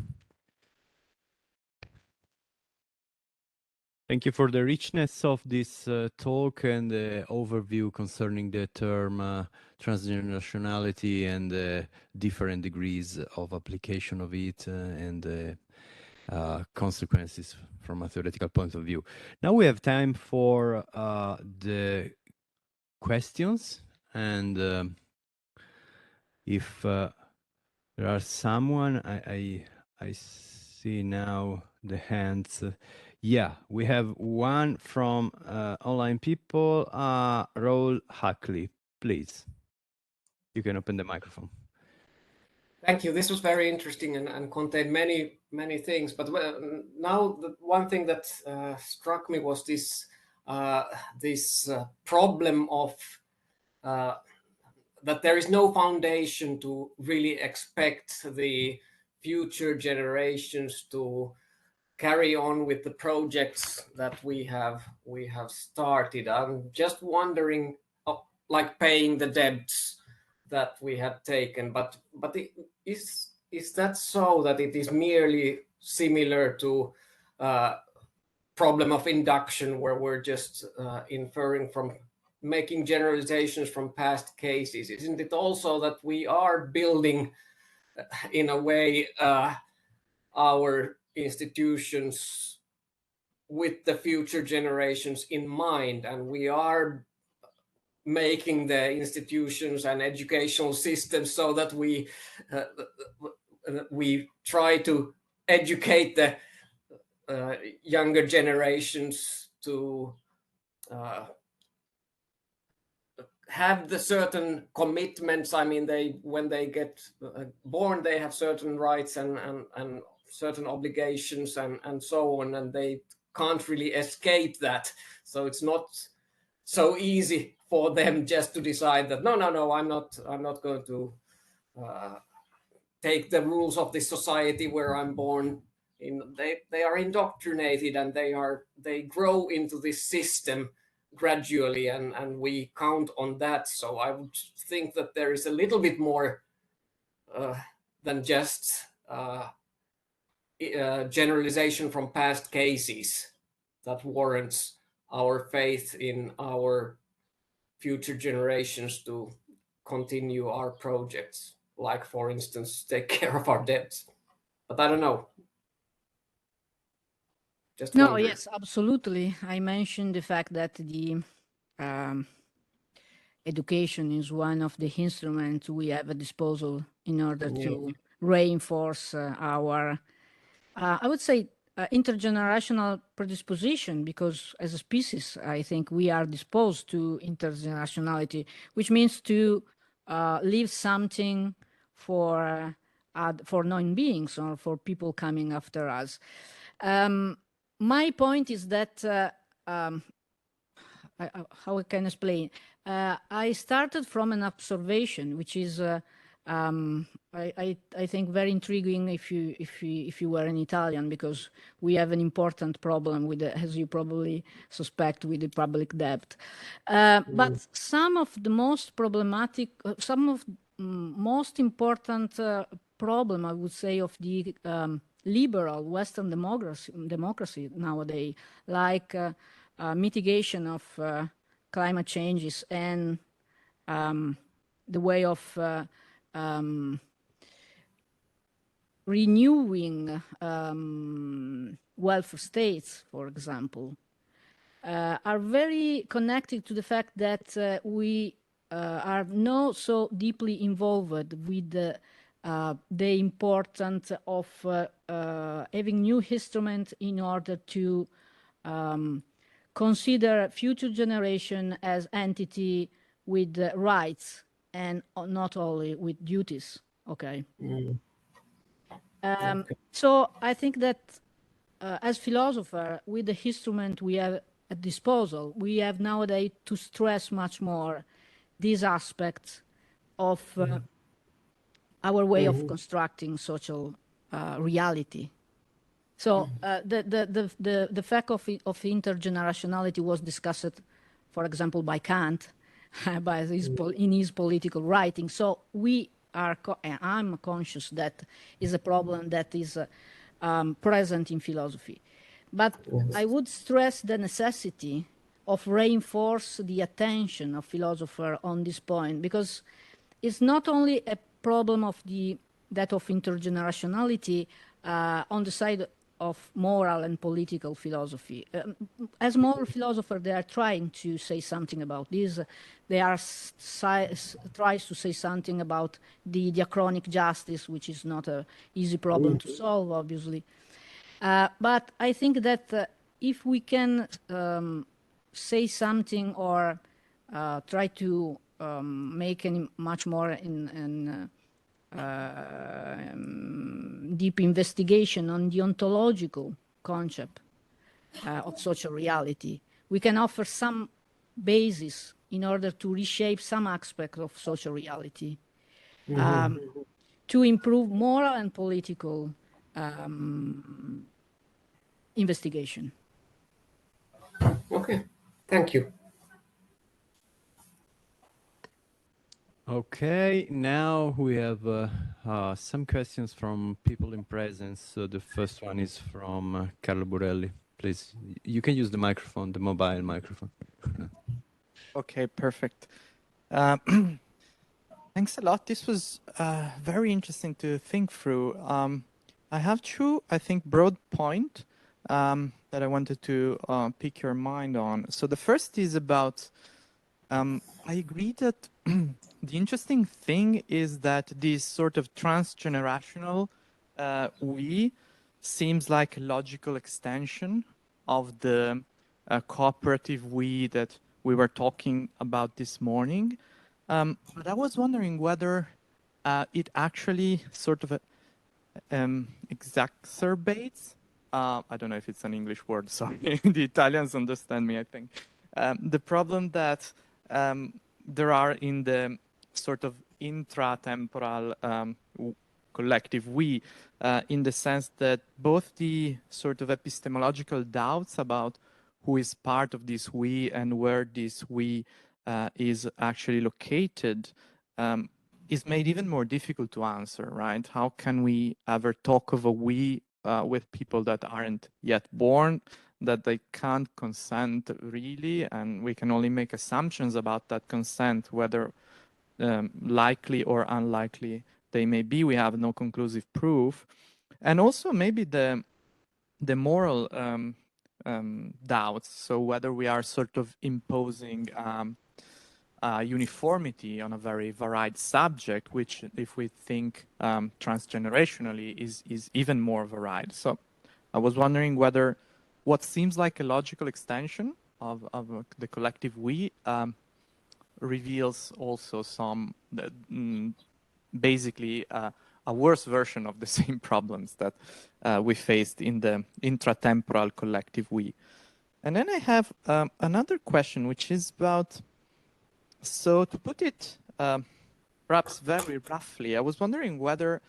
Thank you for the richness of this talk and the overview concerning the term transgenerationality and the different degrees of application of it and consequences from a theoretical point of view. Now we have time for the questions, and if there are someone, I see now the hands. Yeah, we have one from online people, Raul Hackley, please. You can open the microphone. Thank you. This was very interesting and contained many things. But now the one thing that struck me was this problem of that there is no foundation to really expect the future generations to carry on with the projects that we have started. I'm just wondering, like paying the debts that we have taken, but is that so that it is merely similar to problem of induction, where we're just inferring from, making generalizations from past cases? Isn't it also that we are building in a way our institutions with the future generations in mind, and we are making the institutions and educational systems so that we try to educate the younger generations to have the certain commitments. I mean, when they get born, they have certain rights and certain obligations and so on, and they can't really escape that. So it's not so easy for them just to decide that no, I'm not going to take the rules of this society where I'm born in. They are indoctrinated, and they grow into this system gradually, and we count on that. So I would think that there is a little bit more than just generalization from past cases that warrants our faith in our future generations to continue our projects, like, for instance, take care of our debts. But I don't know. Just no, wondering. yes, absolutely. I mentioned the fact that the education is one of the instruments we have at disposal in order to reinforce our, I would say, intergenerational predisposition, because as a species, I think we are disposed to intergenerationality, which means to leave something for known beings or for people coming after us. My point is that, how I can explain? I started from an observation, which is, I think, very intriguing if you were an Italian, because we have an important problem with, as you probably suspect, with the public debt. But some of the most problematic, some of most important problem, I would say, of the liberal Western democracy nowadays, like mitigation of climate changes and the way of renewing welfare states, for example, are very connected to the fact that we are not so deeply involved with the importance of having new instruments in order to consider future generation as entity with rights and not only with duties. Okay. So I think that as philosopher, with the instrument we have at disposal, we have nowadays to stress much more these aspects of our way of constructing social reality. So the fact of intergenerationality was discussed, for example, by Kant, in his political writing. So I'm conscious that is a problem that is present in philosophy. But I would stress the necessity of reinforce the attention of philosophers on this point, because it's not only a problem of that of intergenerationality on the side of moral and political philosophy. As moral philosophers, they are trying to say something about this. They are tries to say something about the diachronic justice, which is not an easy problem to solve, obviously. But I think that if we can say something or try to make much more in deep investigation on the ontological concept of social reality, we can offer some basis in order to reshape some aspect of social reality, to improve moral and political investigation. Okay, thank you. Okay, now we have some questions from people in presence. So the first one is from Carlo Borelli. Please, you can use the microphone, the mobile microphone. Okay, perfect. Thanks a lot. This was very interesting to think through. I have two, I think, broad point that I wanted to pick your mind on. So the first is about, I agree that the interesting thing is that this sort of transgenerational we seems like a logical extension of the cooperative we that we were talking about this morning. But I was wondering whether it actually sort of exacerbates, I don't know if it's an English word, sorry, the Italians understand me, I think, the problem that there are in the sort of intratemporal collective we, in the sense that both the sort of epistemological doubts about who is part of this we and where this we is actually located is made even more difficult to answer, right? How can we ever talk of a we with people that aren't yet born, that they can't consent really, and we can only make assumptions about that consent, whether likely or unlikely they may be. We have no conclusive proof. And also maybe the moral doubts, so whether we are sort of imposing uniformity on a very varied subject, which if we think transgenerationally is even more varied. So I was wondering whether what seems like a logical extension of the collective we reveals also some, basically a worse version of the same problems that we faced in the intratemporal collective we. And then I have another question, which is about, so to put it perhaps very roughly, I was wondering whether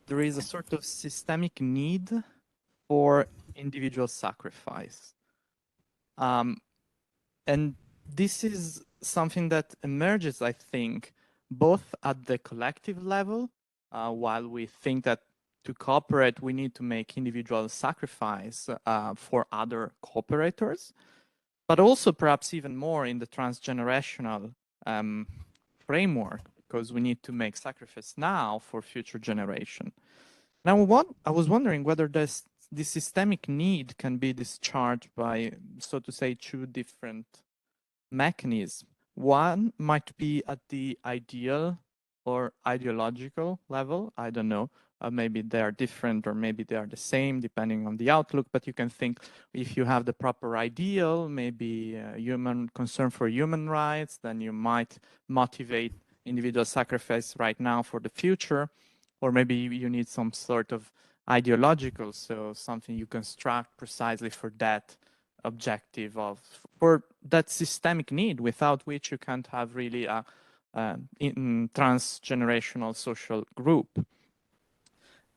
there is a sort of systemic need for individual sacrifice. And this is something that emerges, I think, both at the collective level, while we think that to cooperate, we need to make individual sacrifice for other cooperators, but also perhaps even more in the transgenerational framework, because we need to make sacrifice now for future generation. Now, I was wondering whether this systemic need can be discharged by, so to say, two different mechanisms. One might be at the ideal or ideological level. I don't know. Maybe they are different or maybe they are the same depending on the outlook. But you can think if you have the proper ideal, maybe human concern for human rights, then you might motivate individual sacrifice right now for the future. Or maybe you need some sort of ideological, so something you construct precisely for that objective of, for that systemic need, without which you can't have really a transgenerational social group.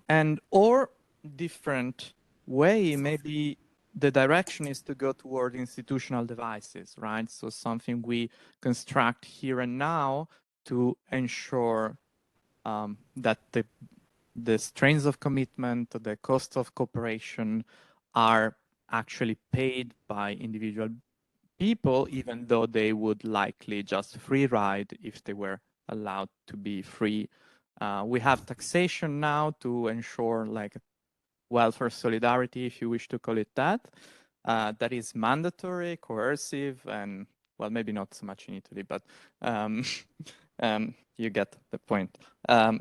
And or different way, maybe the direction is to go toward institutional devices, right? So something we construct here and now to ensure that the strains of commitment, the cost of cooperation are actually paid by individual people, even though they would likely just free ride if they were allowed to be free. We have taxation now to ensure like welfare solidarity, if you wish to call it that. That is mandatory, coercive, and well, maybe not so much in Italy, but you get the point.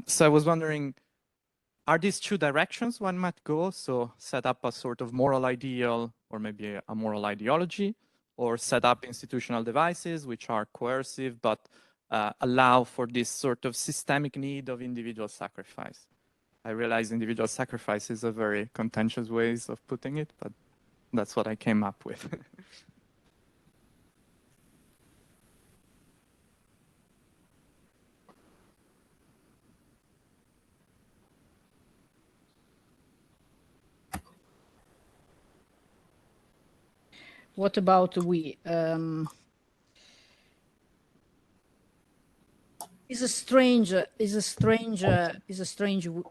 So I was wondering, are these two directions one might go? So set up a sort of moral ideal or maybe a moral ideology, or set up institutional devices which are coercive but allow for this sort of systemic need of individual sacrifice. I realize individual sacrifice is a very contentious ways of putting it, but that's what I came up with. what about we? Is a strange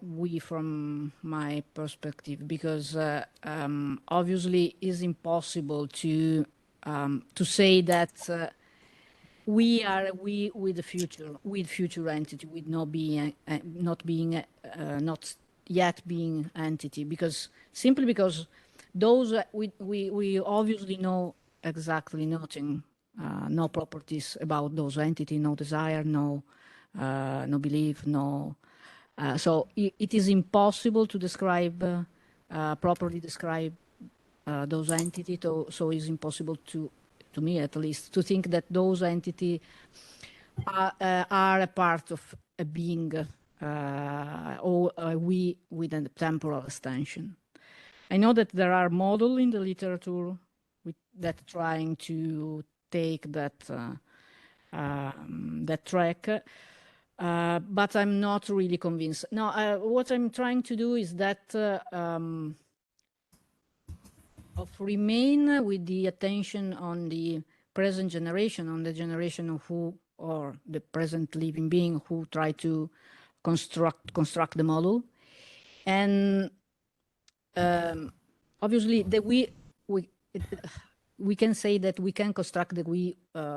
we from my perspective, because obviously it's impossible to say that we are we with the future, with future entity, with not yet being entity, because simply because those we obviously know exactly nothing, no properties about those entity, no desire, no belief, no. So it is impossible to describe, properly describe those entities. So it's impossible to me at least, to think that those entities are a part of a being, or we with a temporal extension. I know that there are models in the literature that trying to take that track, but I'm not really convinced. Now, what I'm trying to do is that of remain with the attention on the present generation, on the generation of who, or the present living being who try to construct the model, and obviously that we can say that we can construct the we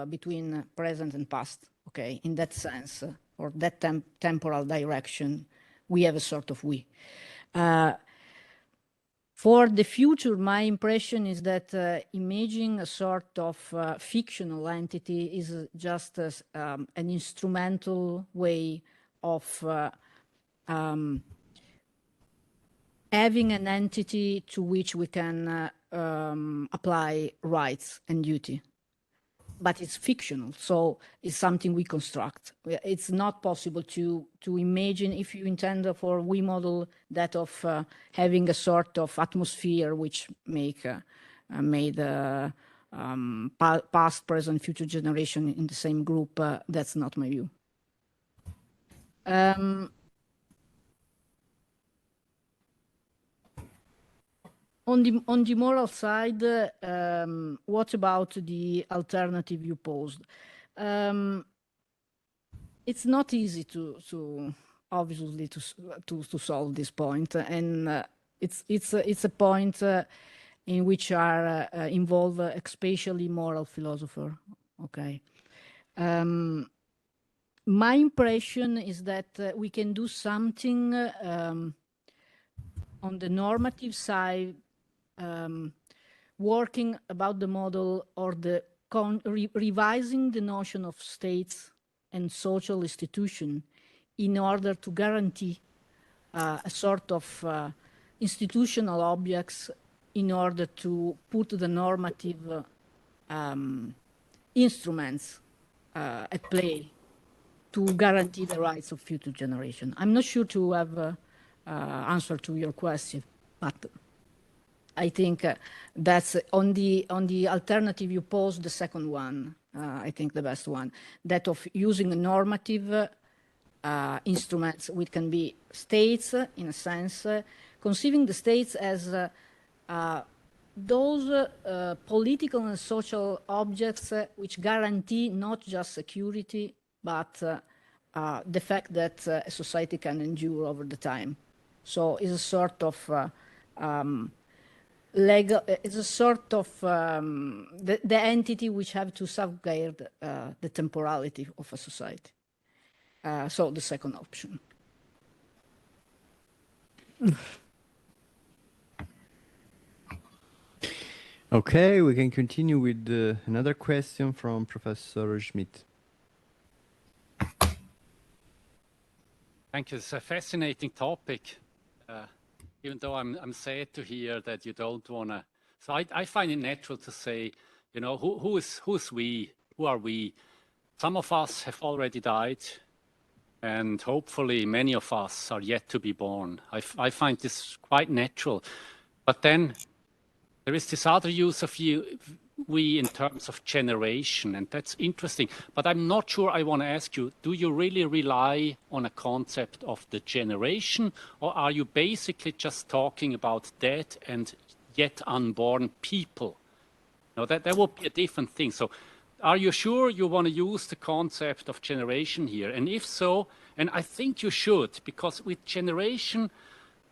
between present and past. Okay, in that sense, or that temporal direction, we have a sort of we. For the future, my impression is that imagining a sort of fictional entity is just an instrumental way of having an entity to which we can apply rights and duty. But it's fictional, so it's something we construct. It's not possible to imagine, if you intend for we model that of having a sort of atmosphere which made past, present, future generation in the same group. That's not my view. On the moral side, what about the alternative you posed? It's not easy to obviously to solve this point, and it's a point in which are involved especially moral philosopher. Okay. My impression is that we can do something on the normative side, working about the model, or the revising the notion of states and social institution in order to guarantee a sort of institutional objects in order to put the normative instruments at play to guarantee the rights of future generation. I'm not sure to have answer to your question, but I think that's on the alternative you posed, the second one, I think the best one, that of using a normative instruments, which can be states in a sense, conceiving the states as those political and social objects which guarantee not just security, but the fact that a society can endure over the time. So it's a sort of legal, it's a sort of the entity which have to safeguard the temporality of a society. So the second option. Okay, we can continue with another question from Professor Schmidt. Thank you. It's a fascinating topic, even though I'm sad to hear that you don't want to. So I find it natural to say, you know, who's we? Who are we? Some of us have already died, and hopefully many of us are yet to be born. I find this quite natural. But then there is this other use of we in terms of generation, and that's interesting. But I'm not sure I want to ask you, do you really rely on a concept of the generation, or are you basically just talking about dead and yet unborn people? No, that would be a different thing. So are you sure you want to use the concept of generation here? And if so, and I think you should, because with generation,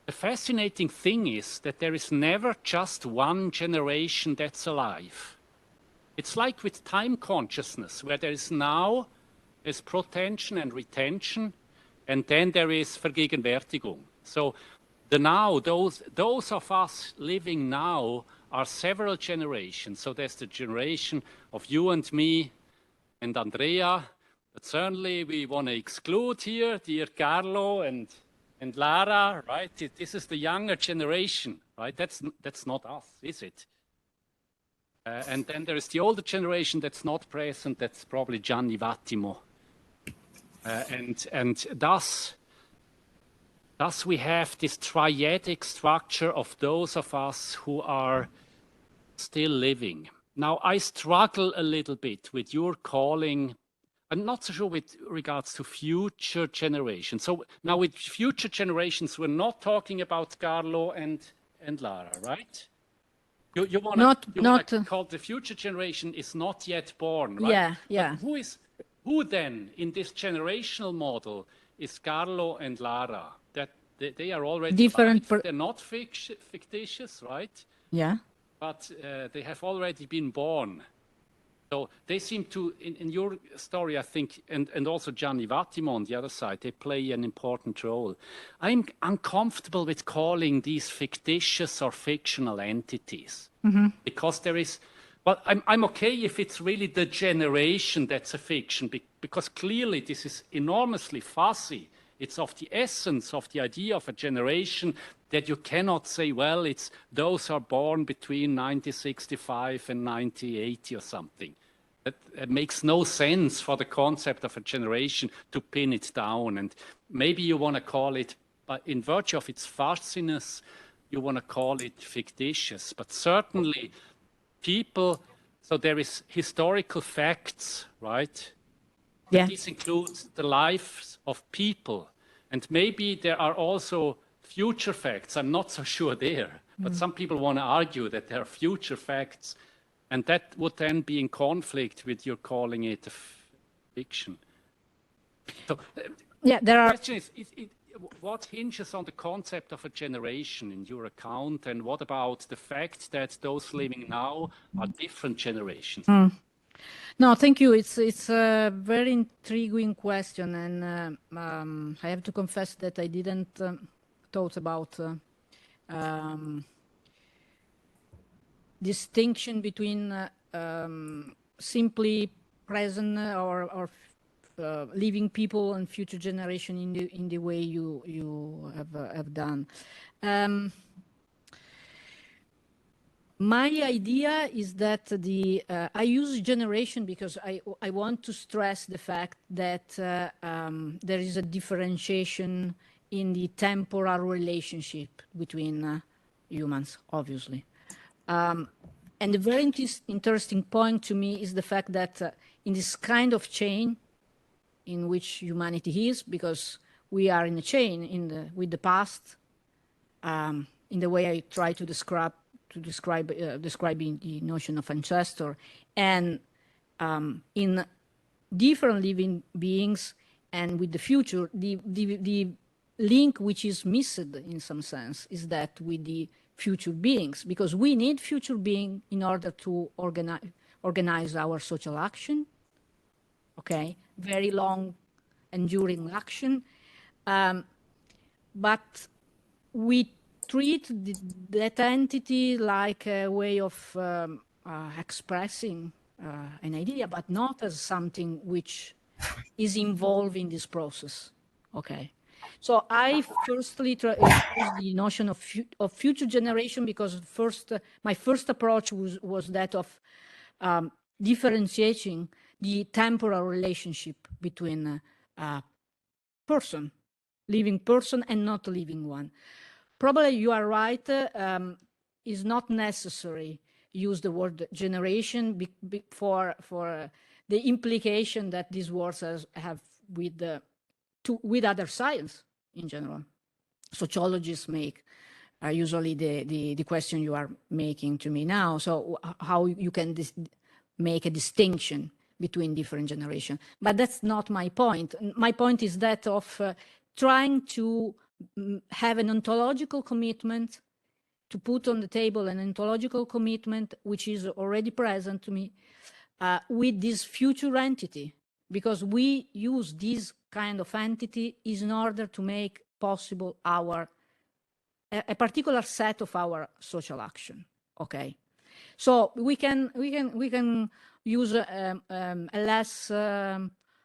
the fascinating thing is that there is never just one generation that's alive. It's like with time consciousness, where there is now, there's protension and retention, and then there is Vergegenwärtigung. So the now, those of us living now are several generations. So there's the generation of you and me and Andrea, but certainly we want to exclude here, dear Carlo and Lara, right? This is the younger generation, right? That's not us, is it? And then there is the older generation that's not present. That's probably Gianni Vattimo. And thus we have this triadic structure of those of us who are still living. Now, I struggle a little bit with your calling. I'm not so sure with regards to future generations. So now with future generations, we're not talking about Carlo and Lara, right? You want to call the future generation is not yet born, right? Yeah. But who then in this generational model is Carlo and Lara? That they are already different. They're not fictitious, right? Yeah. But they have already been born. So they seem to, in your story, I think, and also Gianni Vattimo on the other side, they play an important role. I'm uncomfortable with calling these fictitious or fictional entities because there is, well, I'm okay if it's really the generation that's a fiction, because clearly this is enormously fuzzy. It's of the essence of the idea of a generation that you cannot say, well, it's those are born between 1965 and 1980 or something. It makes no sense for the concept of a generation to pin it down. And maybe you want to call it, but in virtue of its fuzziness, you want to call it fictitious. But certainly people, so there is historical facts, right? Yeah. This includes the lives of people. And maybe there are also future facts. I'm not so sure there. But some people want to argue that there are future facts. And that would then be in conflict with your calling it a fiction. So, yeah, there are. The question is what hinges on the concept of a generation in your account, and what about the fact that those living now are different generations? No, thank you. It's a very intriguing question, and I have to confess that I didn't thought about distinction between simply present or living people and future generation in the way you have done. My idea is that I use generation because I want to stress the fact that there is a differentiation in the temporal relationship between humans, obviously. And the very interesting point to me is the fact that in this kind of chain in which humanity is, because we are in a chain with the past, in the way I try to describe describing the notion of ancestor, and in different living beings and with the future, the link which is missed in some sense is that with the future beings, because we need future being in order to organize our social action, okay, very long enduring action, but we treat that entity like a way of expressing an idea, but not as something which is involved in this process. Okay, so I firstly use the notion of future generation because my first approach was that of differentiating the temporal relationship between living person and not living one. Probably you are right. It's not necessary use the word generation for the implication that these words have with other science in general. Sociologists make usually the question you are making to me now. So how you can make a distinction between different generations. But that's not my point. My point is that of trying to have an ontological commitment, to put on the table an ontological commitment which is already present to me with this future entity, because we use this kind of entity in order to make possible a particular set of our social action. Okay, so we can use a less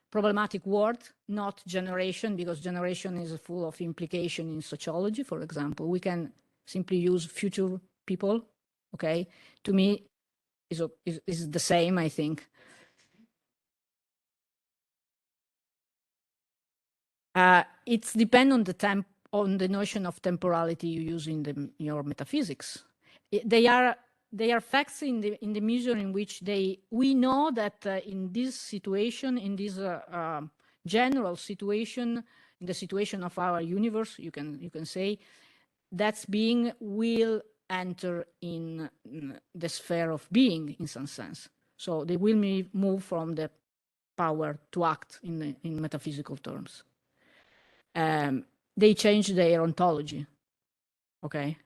problematic word, not generation, because generation is full of implication in sociology, for example. We can simply use future people. Okay, to me is the same, I think. It's depend on the notion of temporality you use in your metaphysics. They are facts in the measure in which we know that in this situation, in this general situation, in the situation of our universe, you can say, that's being will enter in the sphere of being in some sense. So they will move from the power to act in metaphysical terms. They change their ontology. Okay.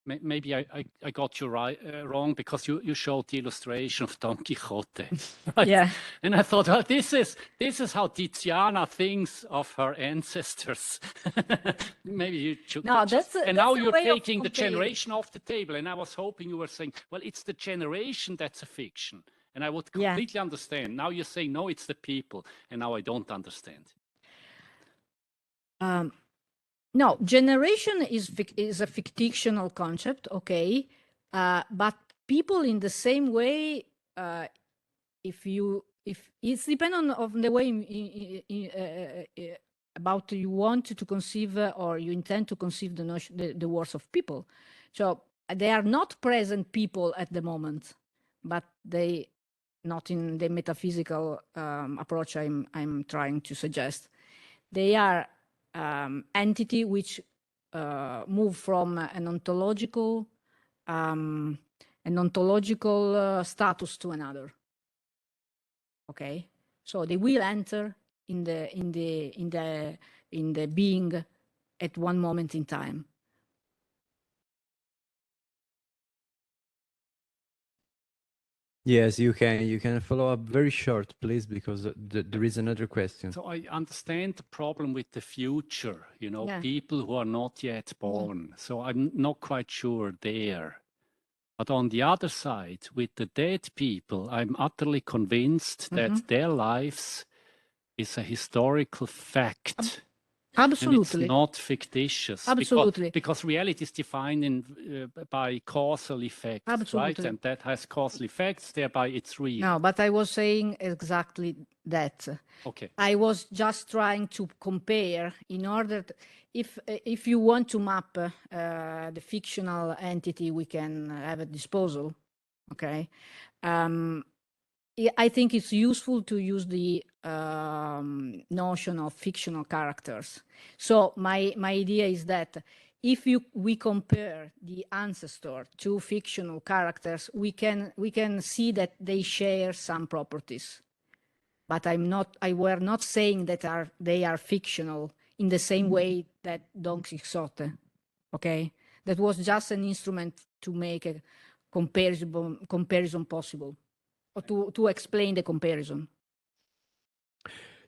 Maybe I got you wrong, because you showed the illustration of Don Quixote, right? Yeah. And I thought, well, this is how Tiziana thinks of her ancestors. Maybe you should. No, and now you're taking the generation off the table, and I was hoping you were saying, well, it's the generation that's a fiction, and I would completely understand. Now you're saying, no, it's the people, and now I don't understand. No, generation is a fictional concept, okay, but people in the same way, if it's depend on the way about you want to conceive or you intend to conceive the notion, the words of people. So they are not present people at the moment, but they not in the metaphysical approach I'm trying to suggest. They are entity which move from an ontological status to another. Okay, so they will enter in the being at one moment in time. Yes, you can follow up very short, please, because there is another question. So I understand the problem with the future, people who are not yet born. So I'm not quite sure there. But on the other side, with the dead people, I'm utterly convinced that their lives is a historical fact. Absolutely. And it's not fictitious. Absolutely. Because reality is defined by causal effects, Absolutely. right? And that has causal effects, thereby it's real. No, but I was saying exactly that. Okay. I was just trying to compare in order to, if you want to map the fictional entity we can have at disposal, okay? I think it's useful to use the notion of fictional characters. So my idea is that if we compare the ancestor to fictional characters, we can see that they share some properties. But were not saying that they are fictional in the same way that Don Quixote. Okay, that was just an instrument to make a comparison possible, or to explain the comparison.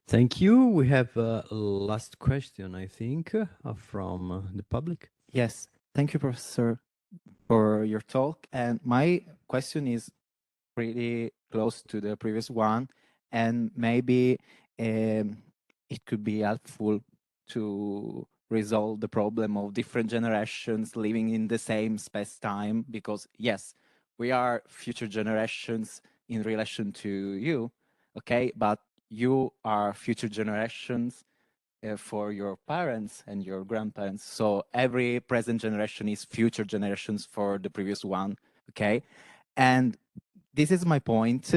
Thank you. We have a last question, I think, from the public. Yes, thank you, Professor, for your talk. And my question is pretty close to the previous one, and maybe it could be helpful to resolve the problem of different generations living in the same space-time, because yes, we are future generations in relation to you, okay, but you are future generations for your parents and your grandparents. So every present generation is future generations for the previous one, okay? And this is my point.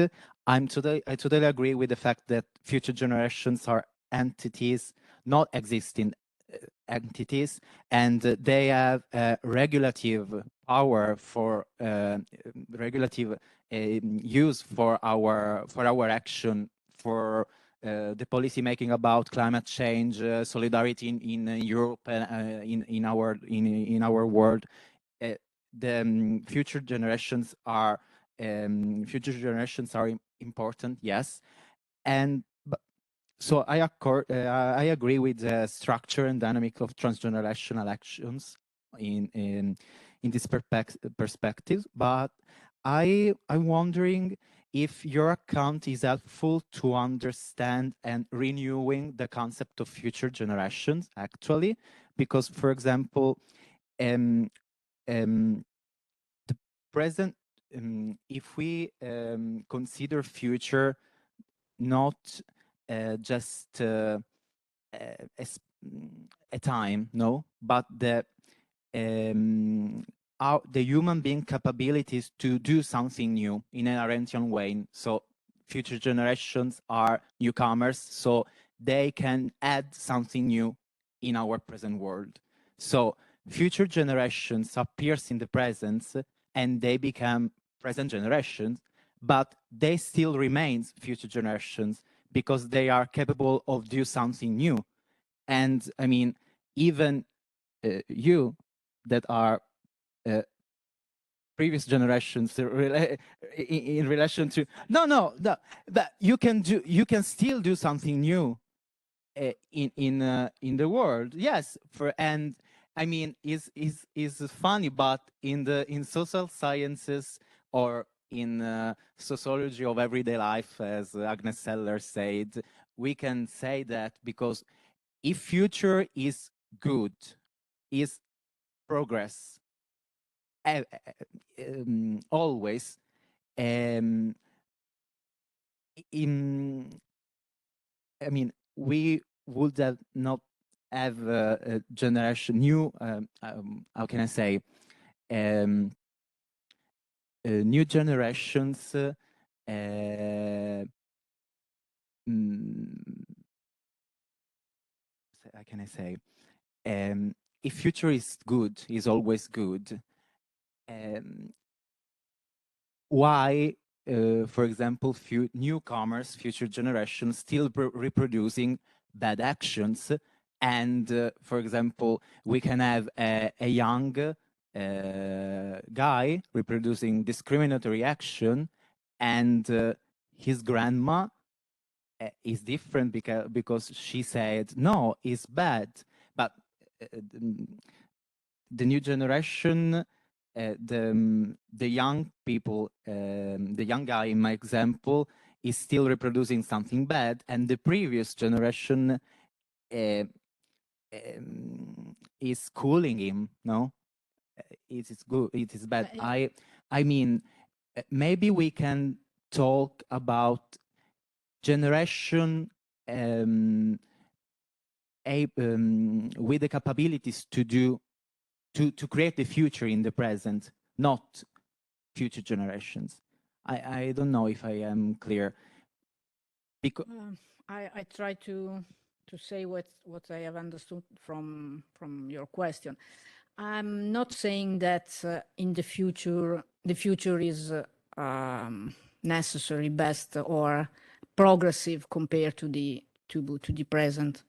I totally agree with the fact that future generations are entities, not existing entities, and they have regulative power for regulative use for our action, for the policy making about climate change, solidarity in Europe, in our world. The future generations are important, yes, and so I agree with the structure and dynamic of transgenerational actions in this perspective, but I'm wondering if your account is helpful to understand and renewing the concept of future generations, actually, because, for example, the present, if we consider future not just a time, no, but the human being capabilities to do something new in an Arendtian way. So future generations are newcomers, so they can add something new in our present world. So future generations appears in the present and they become present generations, but they still remain future generations because they are capable of do something new. And I mean, even you that are previous generations in relation to but you can still do something new in the world, yes. And I mean, is funny, but in social sciences or in sociology of everyday life, as Agnes Seller said, we can say that because if future is good, is progress, always, I mean, we would have not have a generation new, how can I say, new generations how can I say, if future is good, is always good, why, for example, newcomers, future generations still reproducing bad actions? And for example, we can have a young guy reproducing discriminatory action, and his grandma is different because she said no, it's bad. But the new generation, the young people, the young guy in my example is still reproducing something bad, and the previous generation is schooling him. No, it is good, it is bad. I mean, maybe we can talk about generation with the capabilities to create the future in the present, not future generations. I don't know if I am clear. Because I try to say what I have understood from your question. I'm not saying that in the future is necessarily best or progressive compared to the present.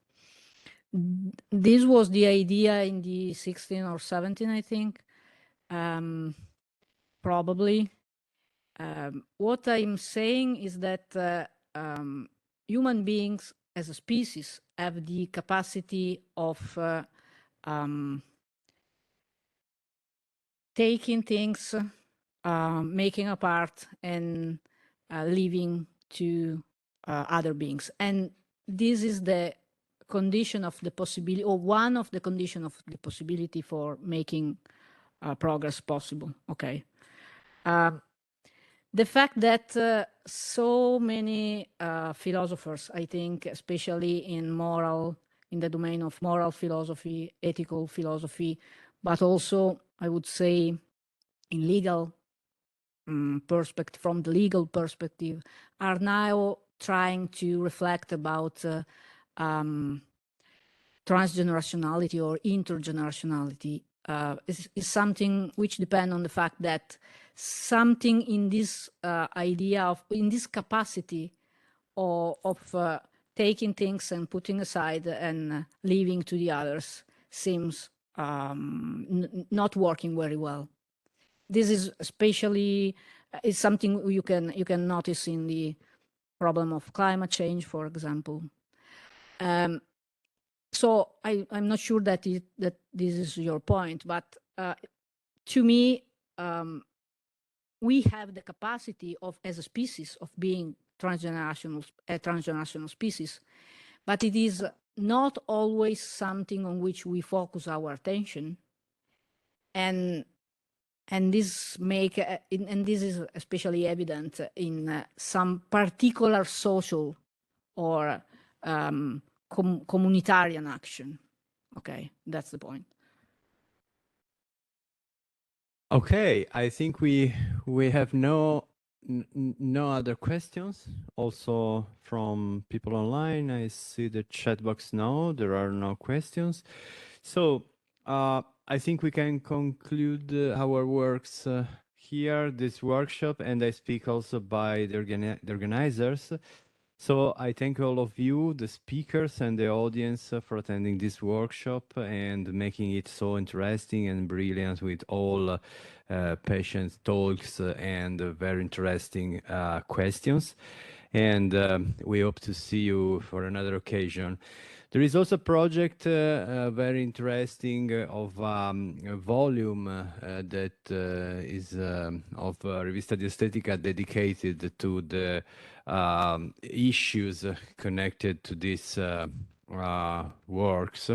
This was the idea in the 16 or 17, I think. Probably. What I'm saying is that human beings as a species have the capacity of taking things, making apart, and leaving to other beings. And this is the condition of the possibility, or one of the conditions of the possibility for making progress possible. Okay. The fact that so many philosophers, I think, especially in the domain of moral philosophy, ethical philosophy, but also, I would say, in legal perspective, from the legal perspective, are now trying to reflect about transgenerationality or intergenerationality is something which depends on the fact that something in this idea of, in this capacity of taking things and putting aside and leaving to the others seems not working very well. This is especially is something you can notice in the problem of climate change, for example. So I'm not sure that that this is your point, but to me, we have the capacity of, as a species, of being transgenerational species, but it is not always something on which we focus our attention, and this this is especially evident in some particular social or communitarian action. Okay, that's the point. Okay, I think we have no other questions. Also from people online, I see the chat box now. There are no questions. So I think we can conclude our works here, this workshop, and I speak also by the organizers. So I thank all of you, the speakers and the audience, for attending this workshop and making it so interesting and brilliant with all patient talks and very interesting questions. And we hope to see you for another occasion. There is also a project very interesting of a volume that is of Rivista di Estetica dedicated to the issues connected to these works.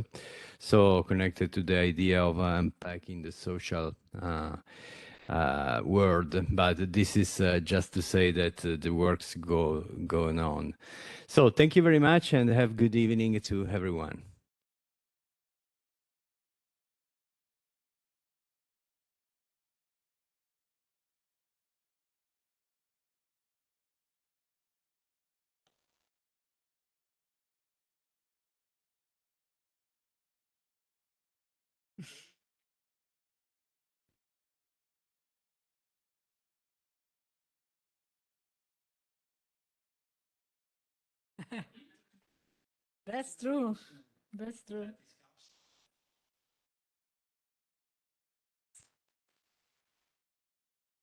So connected to the idea of unpacking the social word, but this is just to say that the works going on. So thank you very much and have good evening to everyone. That's true. That's true.